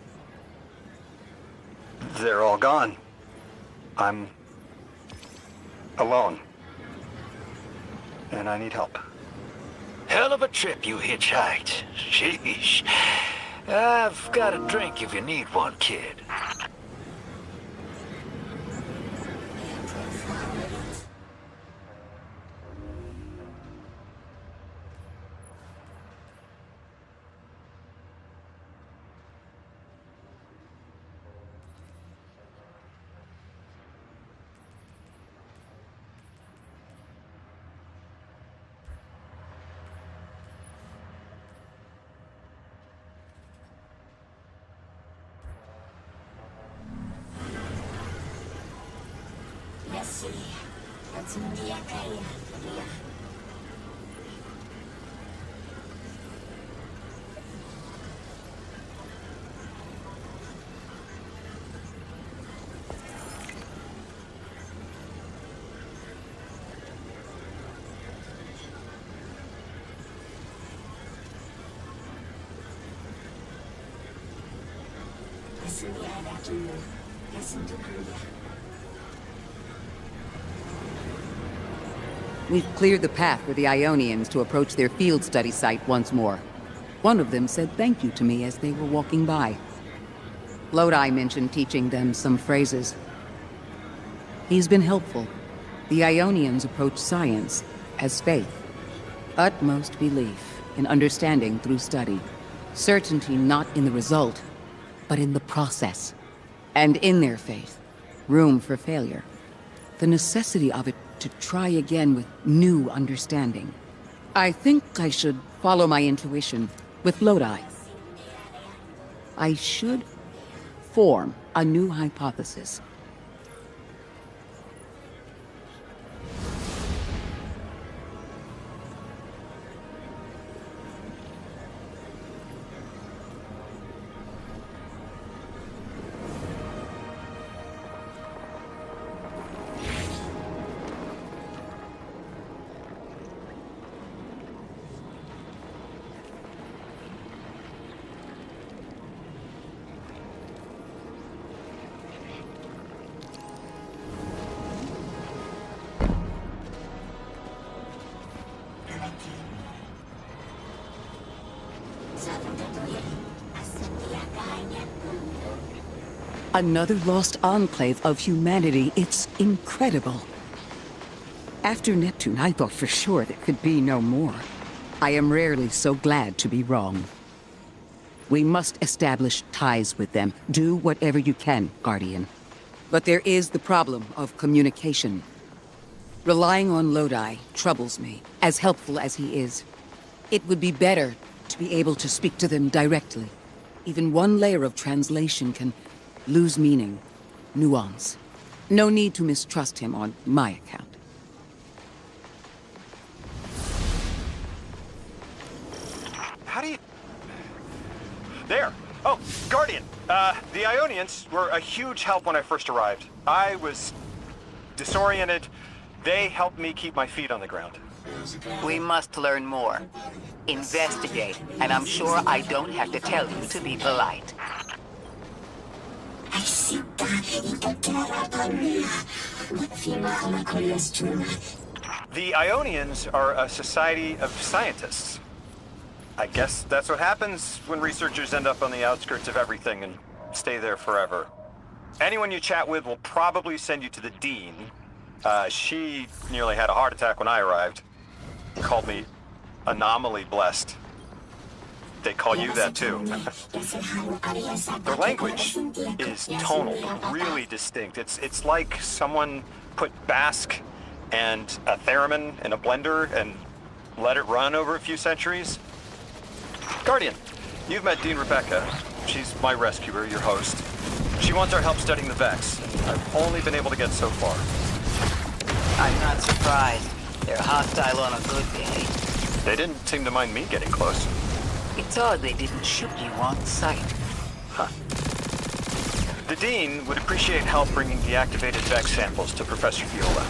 they're all gone. I'm alone, and I need help. Hell of a trip you hitchhiked. Sheesh. I've got a drink if you need one, kid. We've cleared the path for the Ionians to approach their field study site once more. One of them said thank you to me as they were walking by. Lodi mentioned teaching them some phrases. He's been helpful. The Ionians approach science as faith. Utmost belief in understanding through study. Certainty not in the result, but in the process. And in their faith, room for failure. The necessity of it to try again with new understanding. I think I should follow my intuition with Lodi. I should form a new hypothesis. Another lost enclave of humanity. It's incredible. After Neptune, I thought for sure there could be no more. I am rarely so glad to be wrong. We must establish ties with them. Do whatever you can, Guardian. But there is the problem of communication. Relying on Lodi troubles me, as helpful as he is. It would be better to be able to speak to them directly. Even one layer of translation can lose meaning, nuance. No need to mistrust him on my account. How do you... There! Oh, Guardian! The Ionians were a huge help when I first arrived. I was disoriented. They helped me keep my feet on the ground. We must learn more. Investigate, and I'm sure I don't have to tell you to be polite. The Ionians are a society of scientists. I guess that's what happens when researchers end up on the outskirts of everything and stay there forever. Anyone you chat with will probably send you to the Dean. She nearly had a heart attack when I arrived. Called me anomaly blessed. They call you that too. Their language is tonal, really distinct. It's like someone put Basque and a theremin in a blender and let it run over a few centuries. Guardian, You've met Dean Rebecca. She's my rescuer, your host. She wants our help studying the Vex, and I've only been able to get so far. I'm not surprised. They're hostile on a good day. They didn't seem to mind me getting close. It's odd they didn't shoot you on sight. Huh. The Dean would appreciate help bringing deactivated Vex samples to Professor Viola.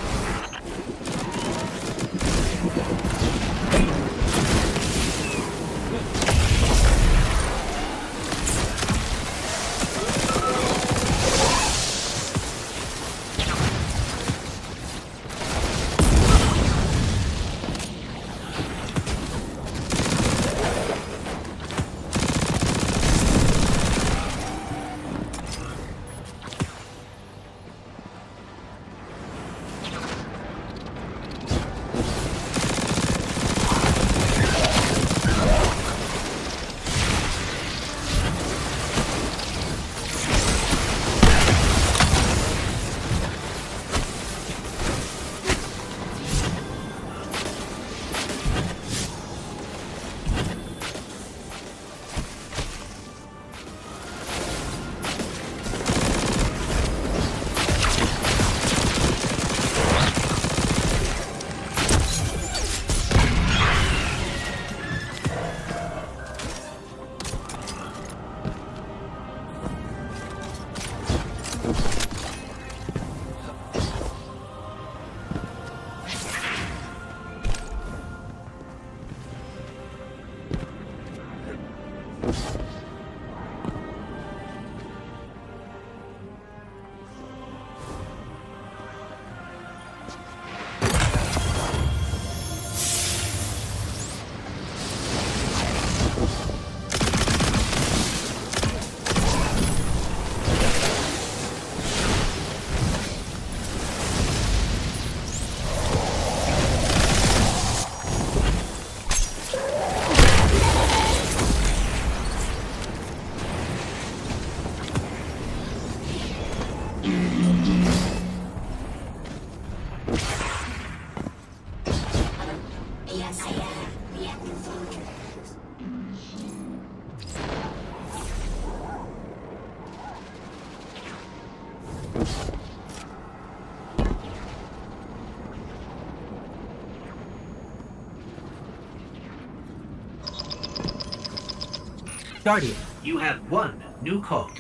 Guardian, you have one new call.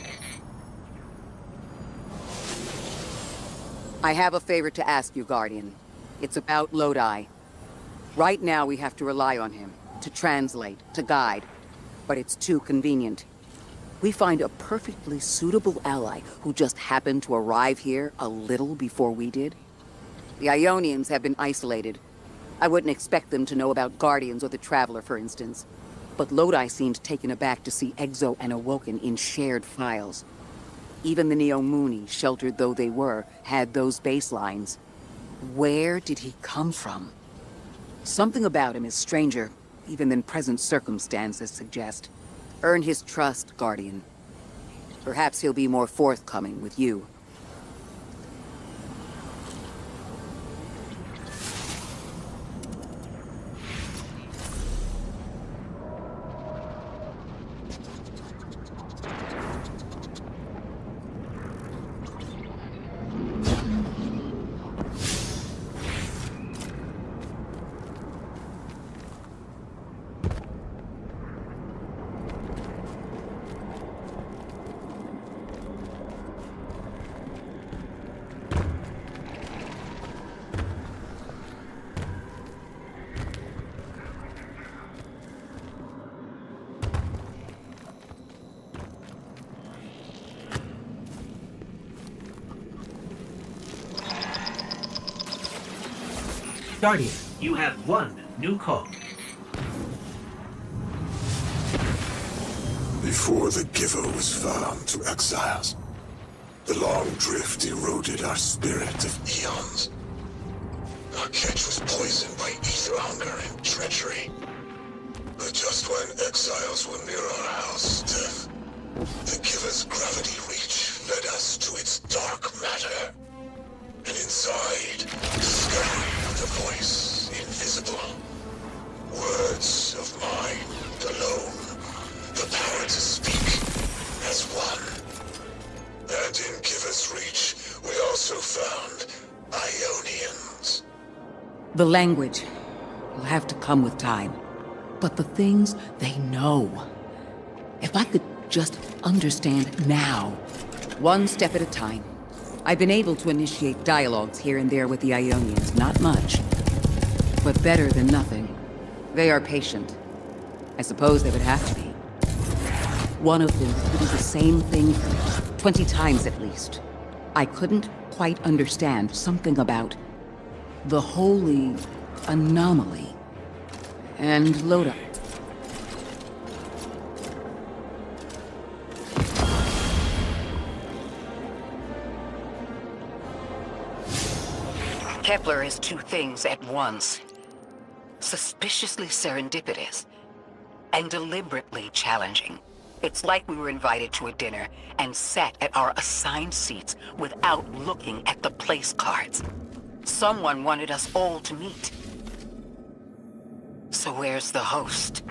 I have a favor to ask you, Guardian. It's about Lodi. Right now we have to rely on him, to translate, to guide. But it's too convenient. We find a perfectly suitable ally who just happened to arrive here a little before we did. The Ionians have been isolated. I wouldn't expect them to know about Guardians or the Traveler, for instance. But Lodi seemed taken aback to see Exo and Awoken in shared files. Even the Neo-Mooni, sheltered though they were, had those baselines. Where did he come from? Something about him is stranger, even than present circumstances suggest. Earn his trust, Guardian. Perhaps he'll be more forthcoming with you. Guardian, you have one new call. Before the Giver was found to exiles, the long drift eroded our spirit of eons. Our catch was poisoned by ether hunger and treachery. But just when exiles were near our house, death, the Giver's gravity reach led us to its dark matter. And inside, scurried a voice invisible. Words of mind alone. The The language will have to come with time. But the things they know. If I could just understand now, one step at a time. I've been able to initiate dialogues here and there with the Ionians, not much. But better than nothing. They are patient. I suppose they would have to be. One of them would do the same thing for me, 20 times at least. I couldn't quite understand something about the holy anomaly and Loda. Kepler is two things at once. Suspiciously serendipitous and deliberately challenging. It's like we were invited to a dinner and sat at our assigned seats without looking at the place cards. Someone wanted us all to meet. So where's the host?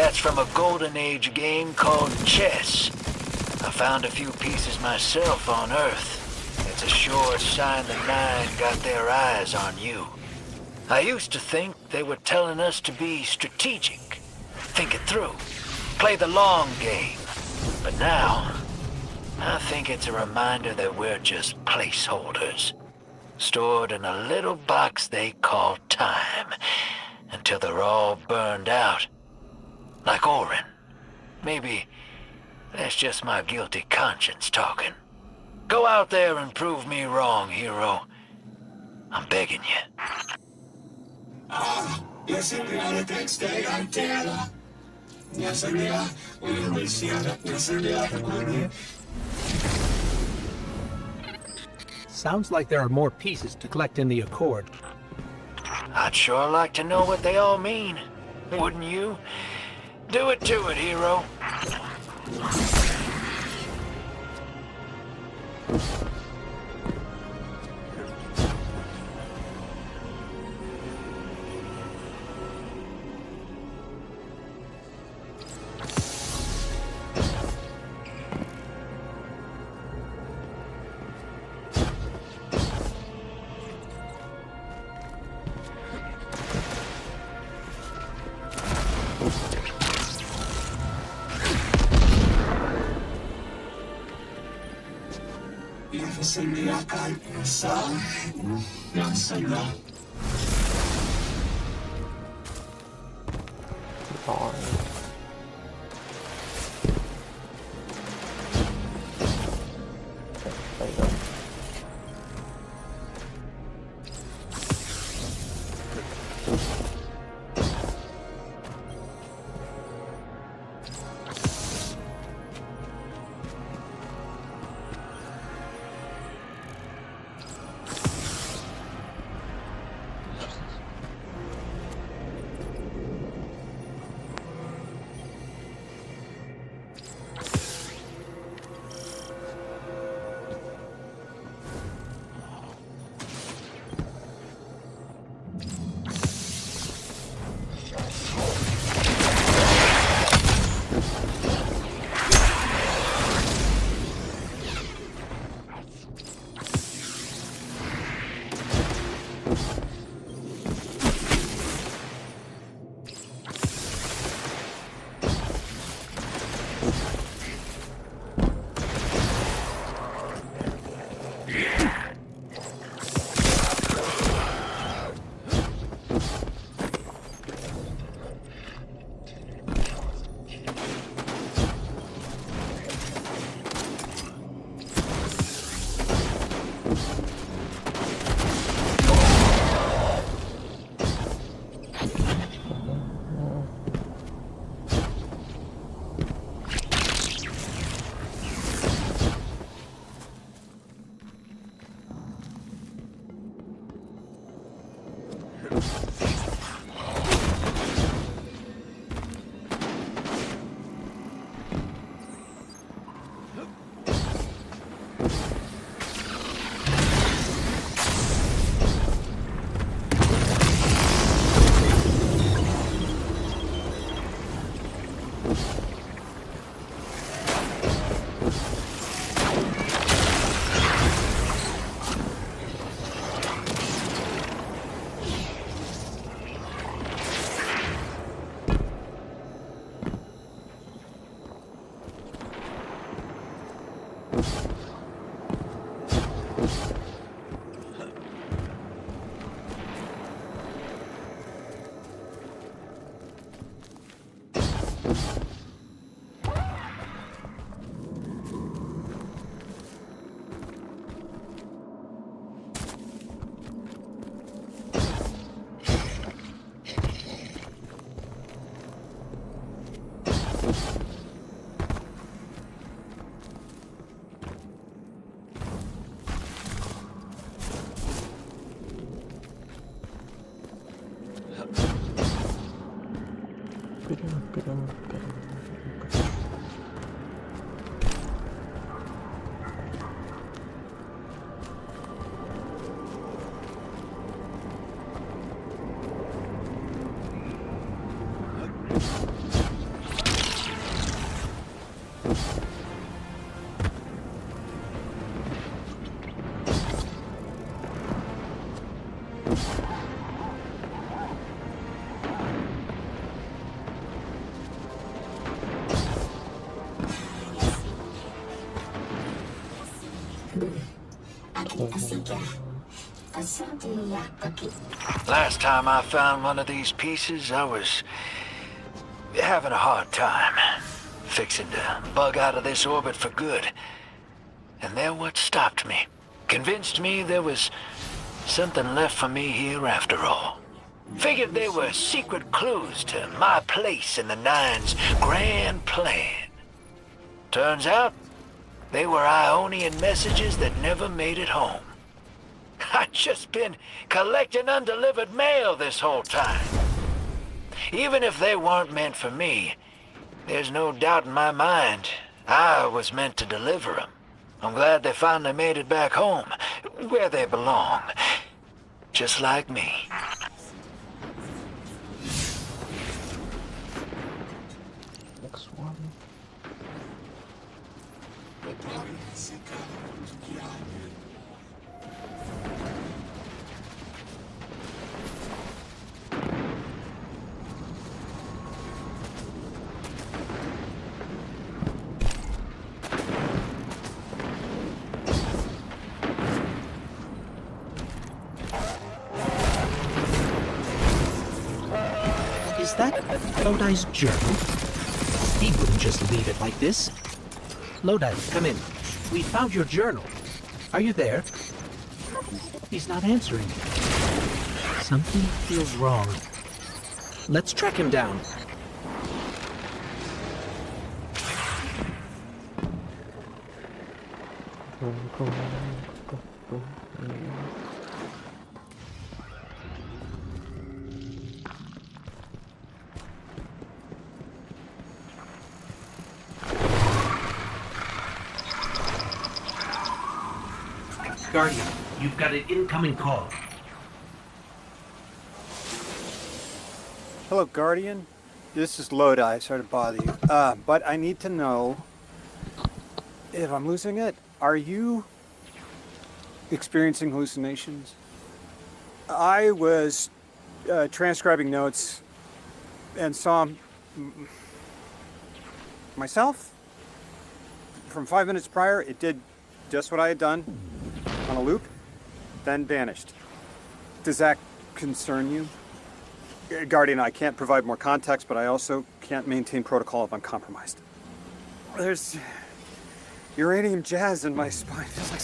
That's from a Golden Age game called chess. I found a few pieces myself on Earth. It's a sure sign the Nine got their eyes on you. I used to think they were telling us to be strategic, think it through, play the long game. But now, I think it's a reminder that we're just placeholders, stored in a little box they call time, until they're all burned out. Like Orin. Maybe that's just my guilty conscience talking. Go out there and prove me wrong, hero. I'm begging you. Sounds like there are more pieces to collect in the Accord. I'd sure like to know what they all mean. Wouldn't you? Do it to it, hero. Last time I found one of these pieces, I was having a hard time. Fixing to bug out of this orbit for good. And they're what stopped me. Convinced me there was something left for me here after all. Figured they were secret clues to my place in the Nine's grand plan. Turns out, they were Ionian messages that never made it home. I've just been collecting undelivered mail this whole time. Even if they weren't meant for me, there's no doubt in my mind I was meant to deliver them. I'm glad they finally made it back home, where they belong. Just like me. Next one. Is that Lodi's journal? He wouldn't just leave it like this. Lodi, come in. We found your journal. Are you there? He's not answering. Something feels wrong. Let's track him down. Guardian, you've got an incoming call. Hello, Guardian. This is Lodi. Sorry to bother you. But I need to know if I'm losing it. Are you experiencing hallucinations? I was transcribing notes and saw myself from 5 minutes prior. It did just what I had done on a loop, then vanished. Does that concern you? Guardian, I can't provide more context, but I also can't maintain protocol if I'm compromised. There's uranium jazz in my spine. It feels like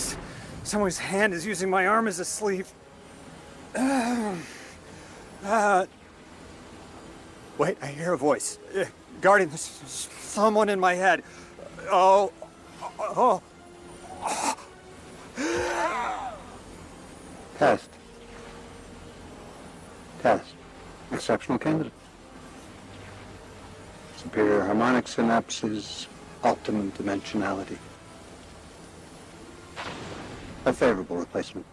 someone's hand is using my arm as a sleeve. Wait, I hear a voice. Guardian, there's someone in my head. Oh. Test. Exceptional candidate. Superior harmonic synapses, optimum dimensionality. A favorable replacement.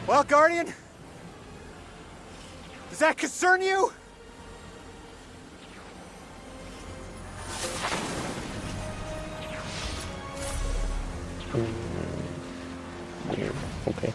Well, Guardian? Does that concern you? Weird. Okay.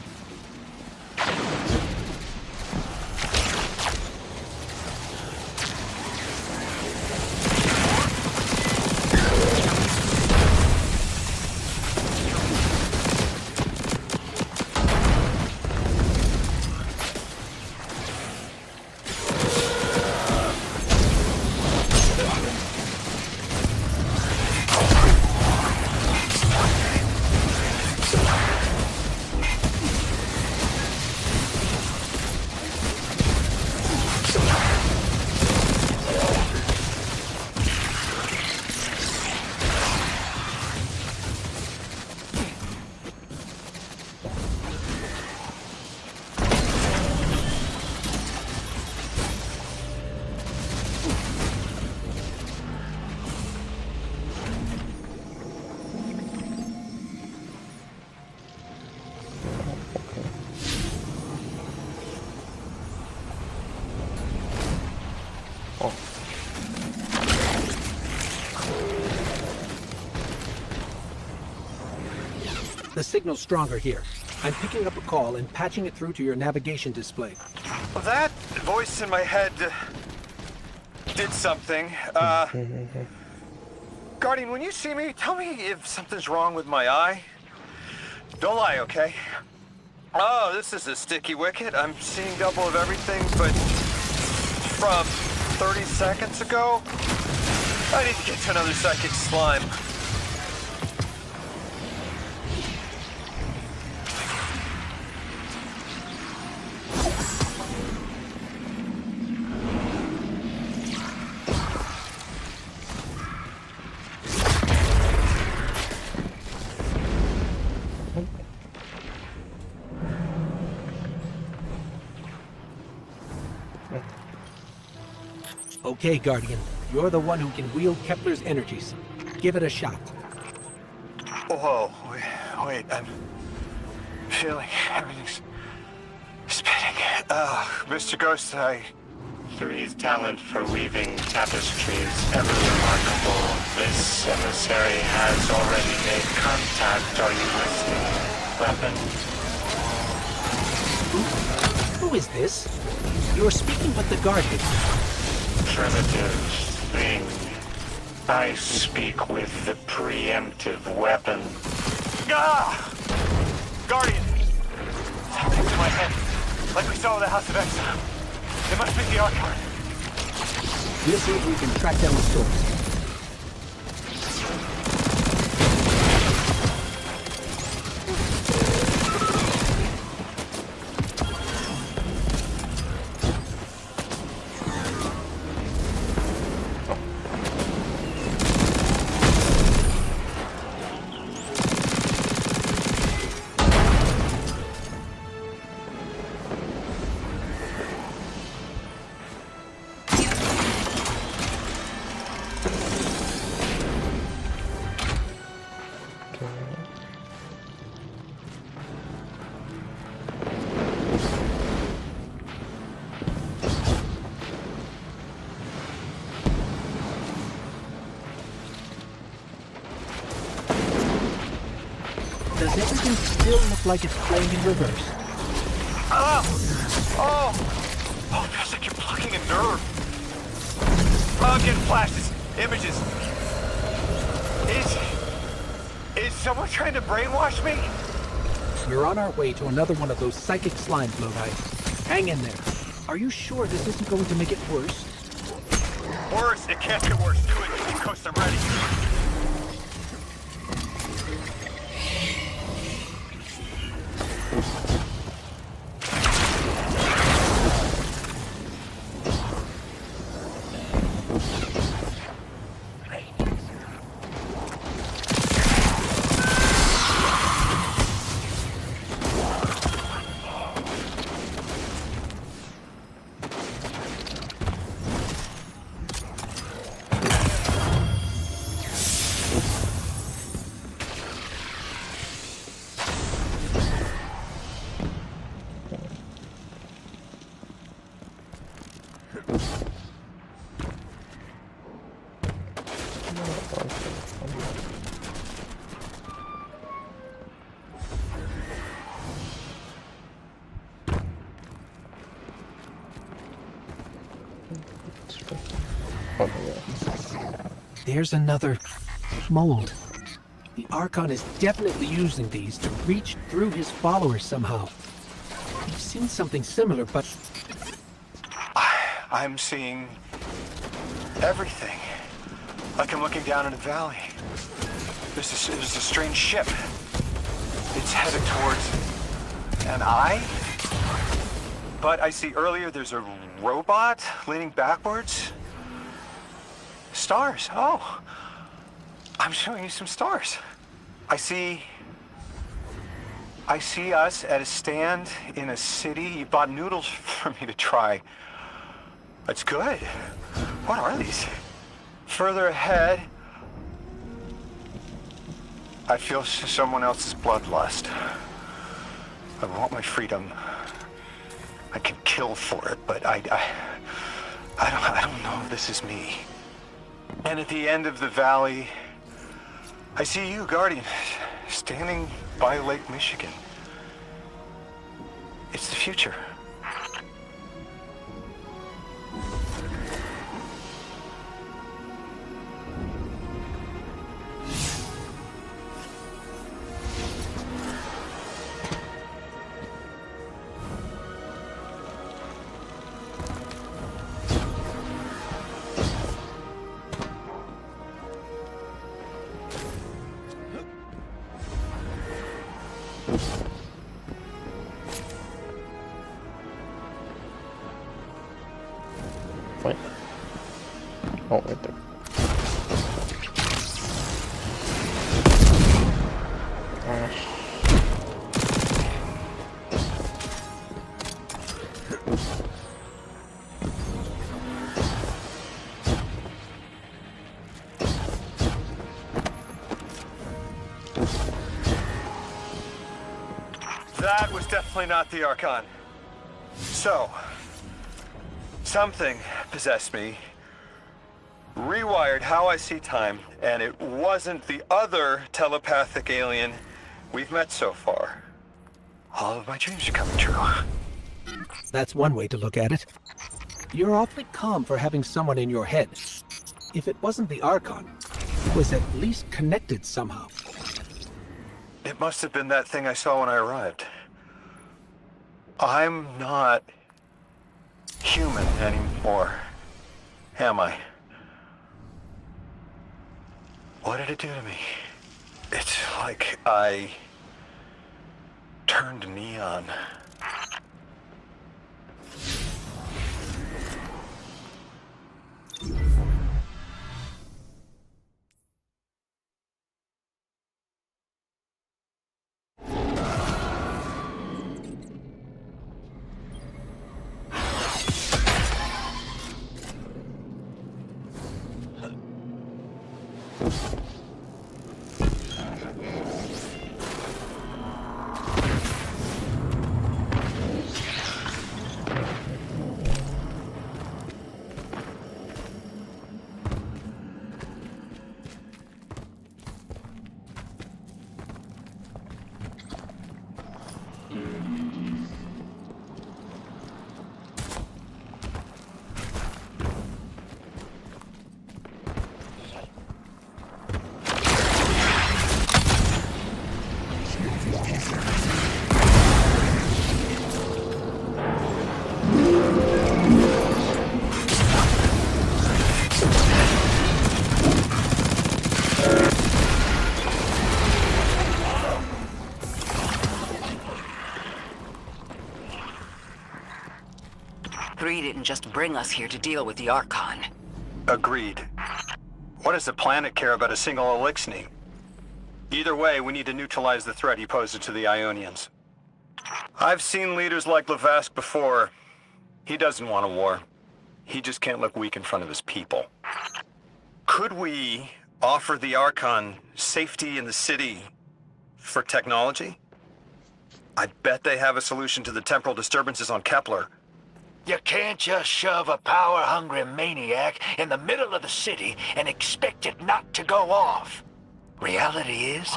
The signal's stronger here. I'm picking up a call and patching it through to your navigation display. Well, that voice in my head did something. Guardian, when you see me, tell me if something's wrong with my eye. Don't lie, okay? Oh, this is a sticky wicket. I'm seeing double of everything, but from 30 seconds ago, I need to get to another psychic slime. Okay, Guardian. You're the one who can wield Kepler's energies. Give it a shot. Whoa, wait, I'm feeling everything's spinning. Mr. Ghost, Three's talent for weaving tapestries ever remarkable. This emissary has already made contact. Are you listening, weapon? Who is this? You're speaking with the Guardian. Primitive thing. I speak with the preemptive weapon. Ah! Guardian! Something's in my head. Like we saw with the House of Exile. It must be the Archon. We'll see if we can track down the source. Does everything still look like it's playing in reverse? Oh, it feels like you're plucking a nerve. I'm getting flashes, images. Is someone trying to brainwash me? We're on our way to another one of those psychic slime Lodi. Hang in there. Are you sure this isn't going to make it worse? Worse? It can't get worse. Do it, Coast. I'm ready. There's another mold. The Archon is definitely using these to reach through his followers somehow. I've seen something similar, but... I'm seeing everything. Like I'm looking down in a valley. There's a strange ship. It's headed towards an eye. But I see earlier there's a robot leaning backwards. Stars. Oh. I'm showing you some stars. I see us at a stand in a city. You bought noodles for me to try. That's good. What are these? Further ahead, I feel someone else's bloodlust. I want my freedom. I can kill for it, but I don't know if this is me. And at the end of the valley, I see you, Guardian, standing by Lake Michigan. It's the future. What? Oh, right there. That was definitely not the Archon. So, something possessed me, rewired how I see time, and it wasn't the other telepathic alien we've met so far. All of my dreams are coming true. That's one way to look at it. You're awfully calm for having someone in your head. If it wasn't the Archon, it was at least connected somehow. It must have been that thing I saw when I arrived. I'm not human anymore, am I? What did it do to me? It's like I turned neon. Three didn't just bring us here to deal with the Archon. Agreed. What does the planet care about a single Elixni? Either way, we need to neutralize the threat he poses to the Ionians. I've seen leaders like Lavask before. He doesn't want a war. He just can't look weak in front of his people. Could we offer the Archon safety in the city for technology? I bet they have a solution to the temporal disturbances on Kepler. You can't just shove a power-hungry maniac in the middle of the city and expect it not to go off. Reality is,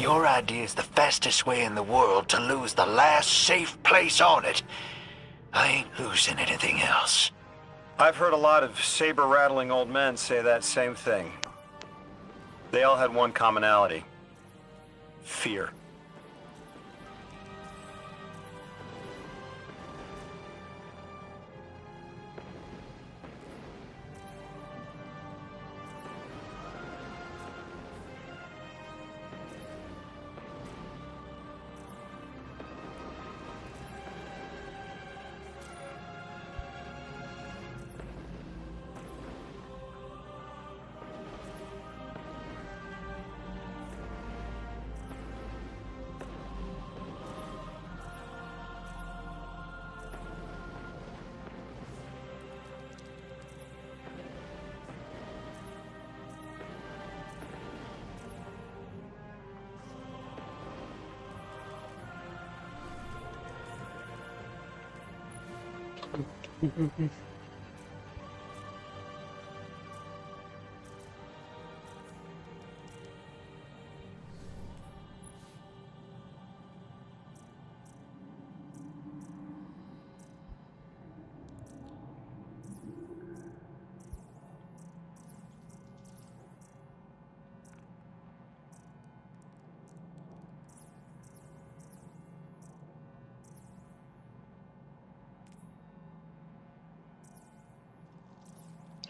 your idea is the fastest way in the world to lose the last safe place on it. I ain't losing anything else. I've heard a lot of saber-rattling old men say that same thing. They all had one commonality. Fear.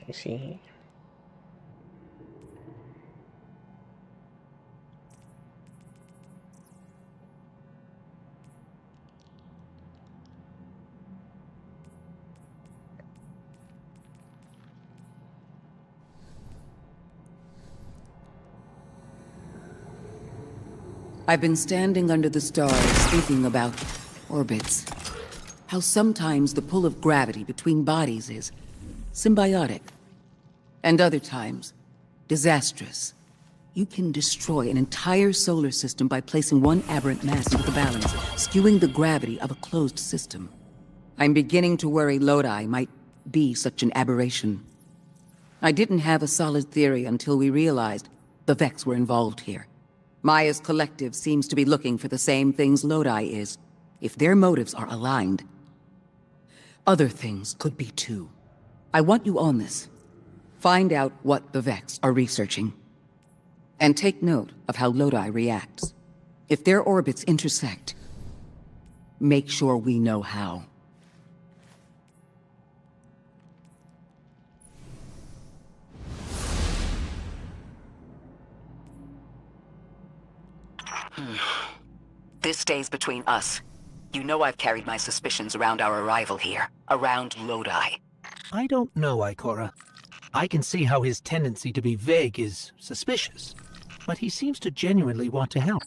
I see. I've been standing under the stars thinking about orbits. How sometimes the pull of gravity between bodies is symbiotic, and other times disastrous. You can destroy an entire solar system by placing one aberrant mass into the balance, skewing the gravity of a closed system. I'm beginning to worry Lodi might be such an aberration. I didn't have a solid theory until we realized the Vex were involved here. Maya's collective seems to be looking for the same things Lodi is. If their motives are aligned, other things could be too. I want you on this. Find out what the Vex are researching. And take note of how Lodi reacts. If their orbits intersect, make sure we know how. This stays between us. You know I've carried my suspicions around our arrival here, around Lodi. I don't know, Ikora. I can see how his tendency to be vague is suspicious, but he seems to genuinely want to help.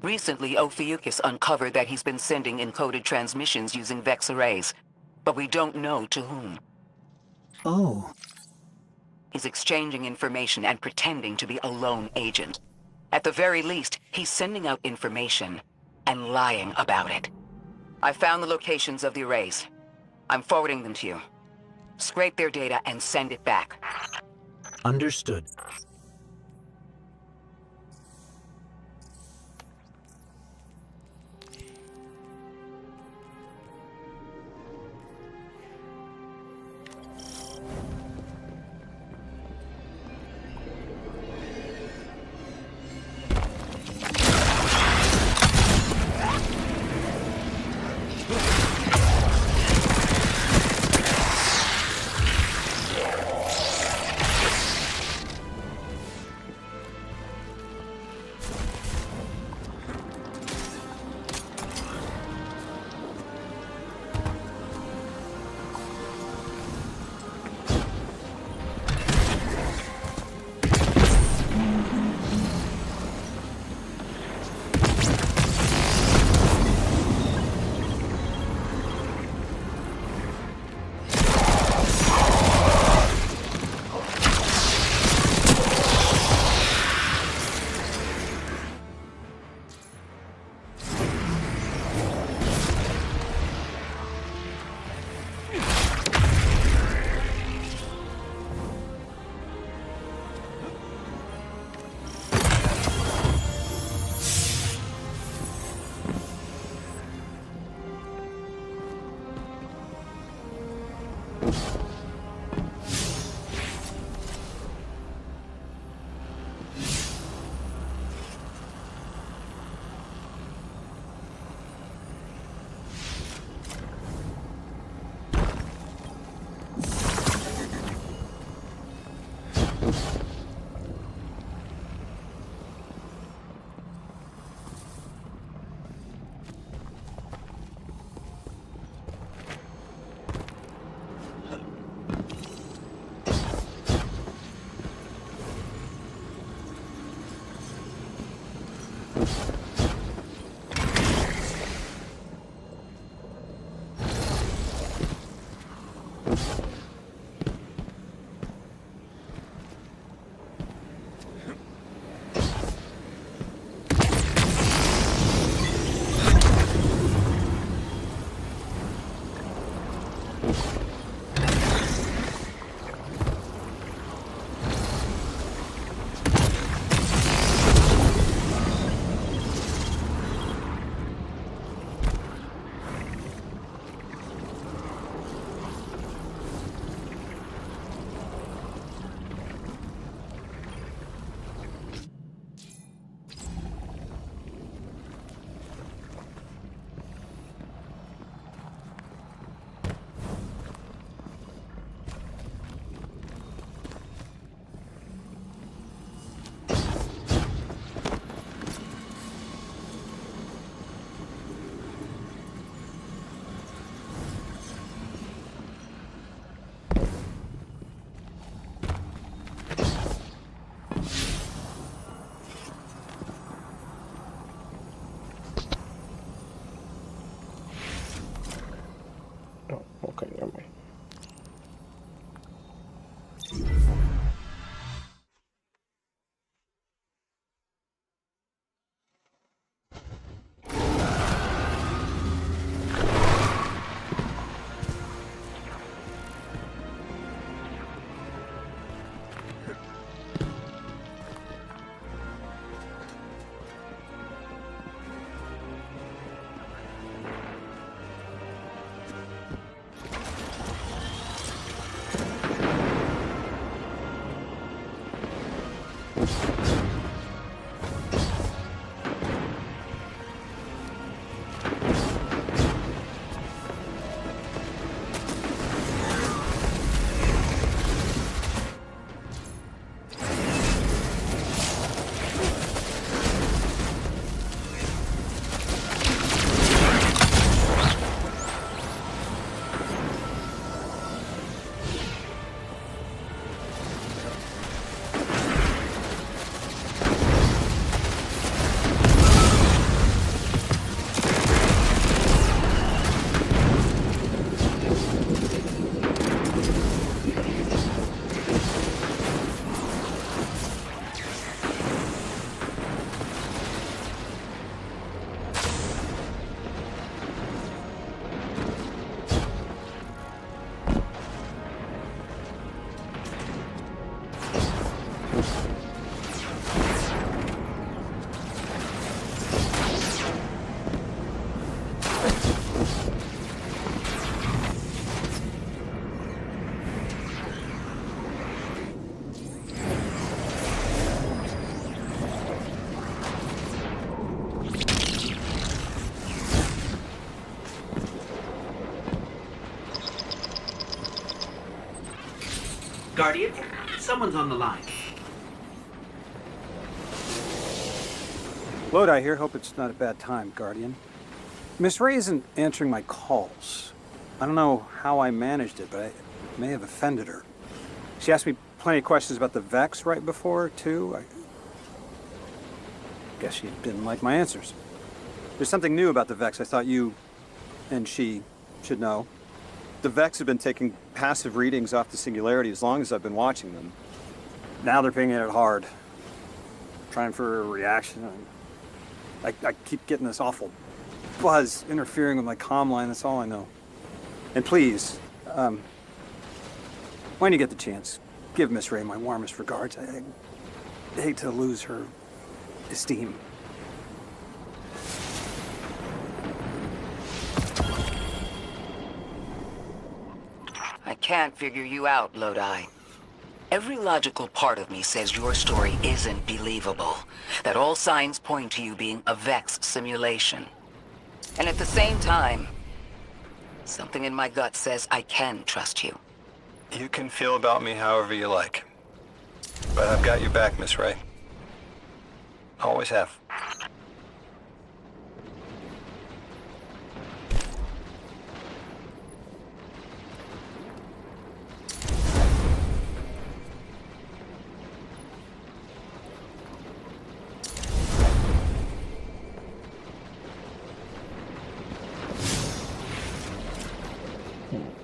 Recently, Ophiuchus uncovered that he's been sending encoded transmissions using Vex arrays, but we don't know to whom. Oh. He's exchanging information and pretending to be a lone agent. At the very least, he's sending out information and lying about it. I found the locations of the arrays. I'm forwarding them to you. Scrape their data and send it back. Understood. Okay, never mind. Guardian, someone's on the line. Lodi here. Hope it's not a bad time, Guardian. Miss Ray isn't answering my calls. I don't know how I managed it, but I may have offended her. She asked me plenty of questions about the Vex right before, too. I guess she didn't like my answers. There's something new about the Vex I thought you and she should know. The Vex have been taking passive readings off the Singularity as long as I've been watching them. Now they're pinging it hard. Trying for a reaction. I keep getting this awful buzz interfering with my comm line. That's all I know. And please, when you get the chance, give Miss Ray my warmest regards. I hate to lose her esteem. I can't figure you out, Lodi. Every logical part of me says your story isn't believable, that all signs point to you being a Vex simulation. And at the same time, something in my gut says I can trust you. You can feel about me however you like. But I've got your back, Miss Ray. Always have.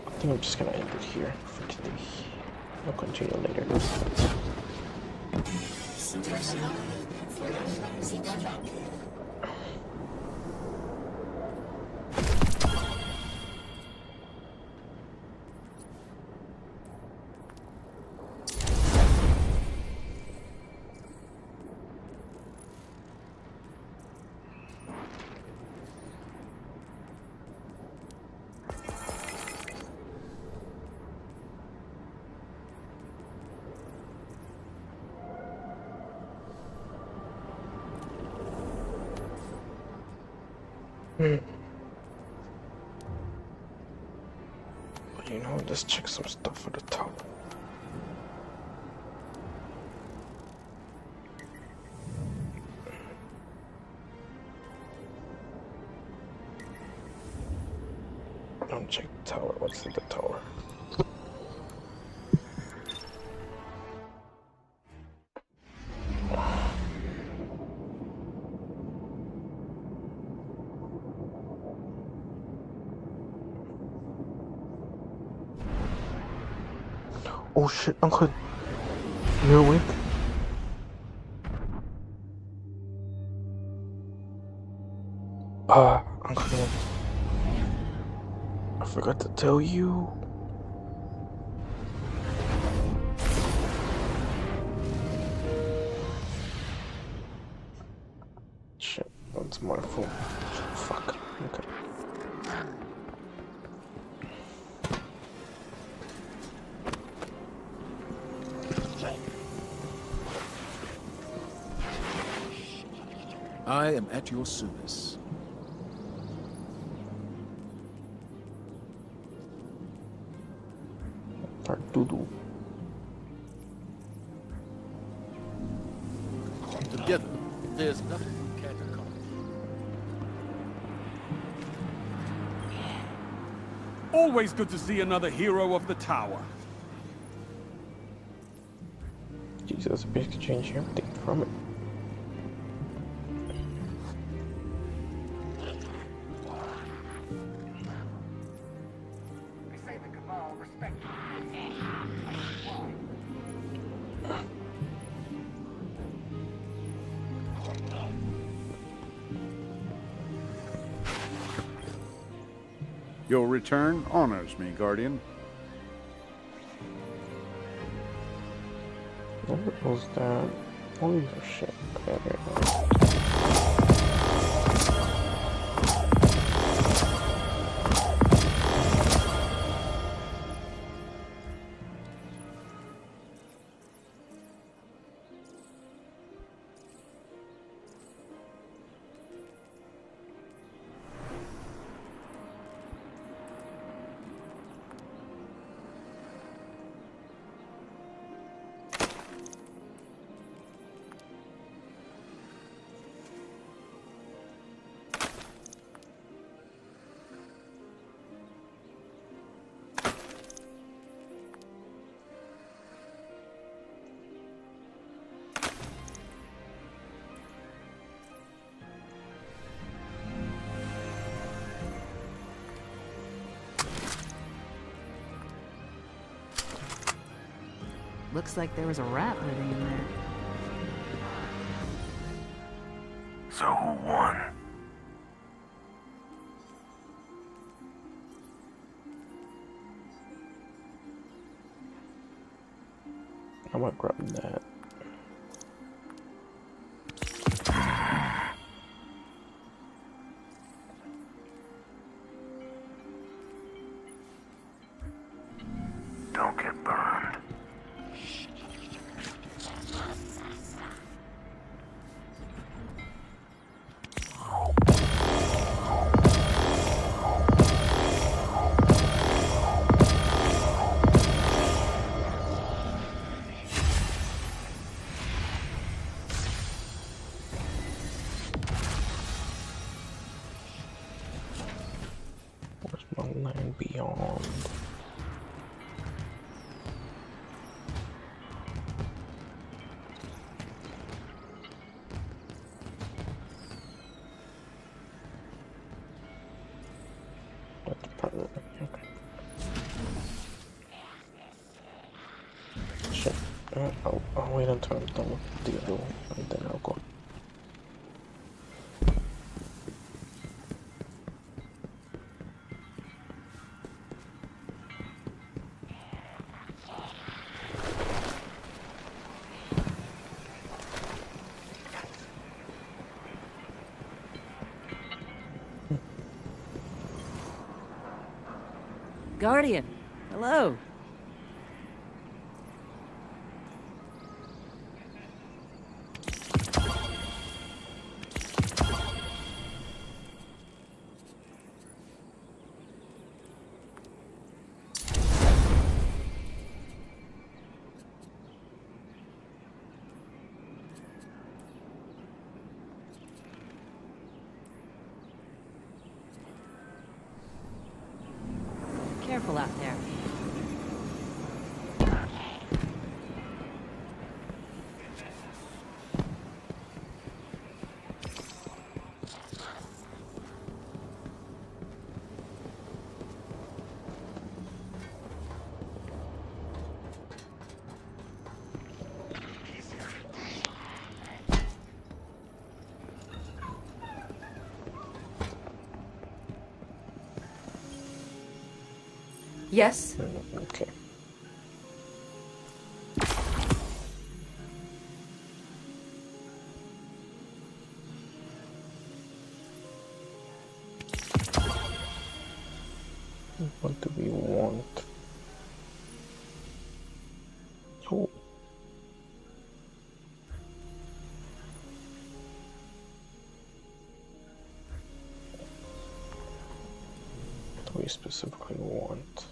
I think I'm just gonna end it here for today. I'll continue later. But you know, let's check some stuff for the tower. Don't check the tower. What's in the tower? Oh shit, Uncle. You're awake? Uncle. I forgot to tell you. Shit, that's my fault. Fuck. Okay. I am at your service. Partudo. Together, there's nothing we can't accomplish. Always good to see another hero of the tower. Jesus, basically change everything from it. Your return honors me, Guardian. What was that? Holy shit. Okay, here we go. Looks like there was a rat living in there. So who won? I'm gonna grab that. Don't get burned. Where's my land beyond? That's probably okay. Shit. I'll wait until I'm done with the other one, and then I'll go. Guardian, hello. out there. Yes? Okay. What do we want? Oh. What do we specifically want?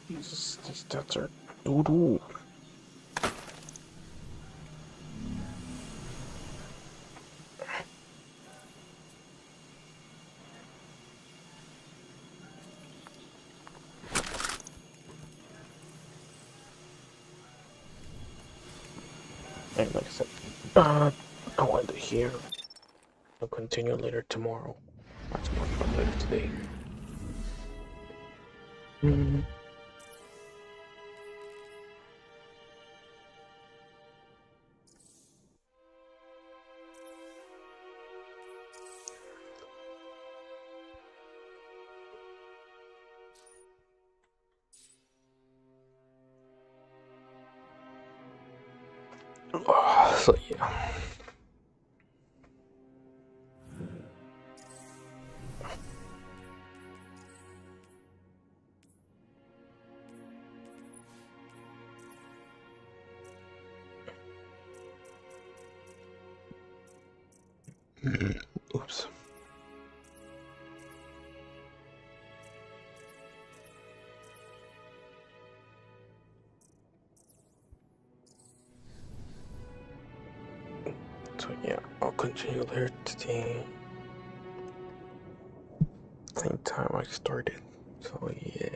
These stats are doo-doo. And like I said, I want to hear. I'll continue later tomorrow. That's more fun later today. So yeah. Oops. So yeah, I'll continue later today. Same time I started. So yeah.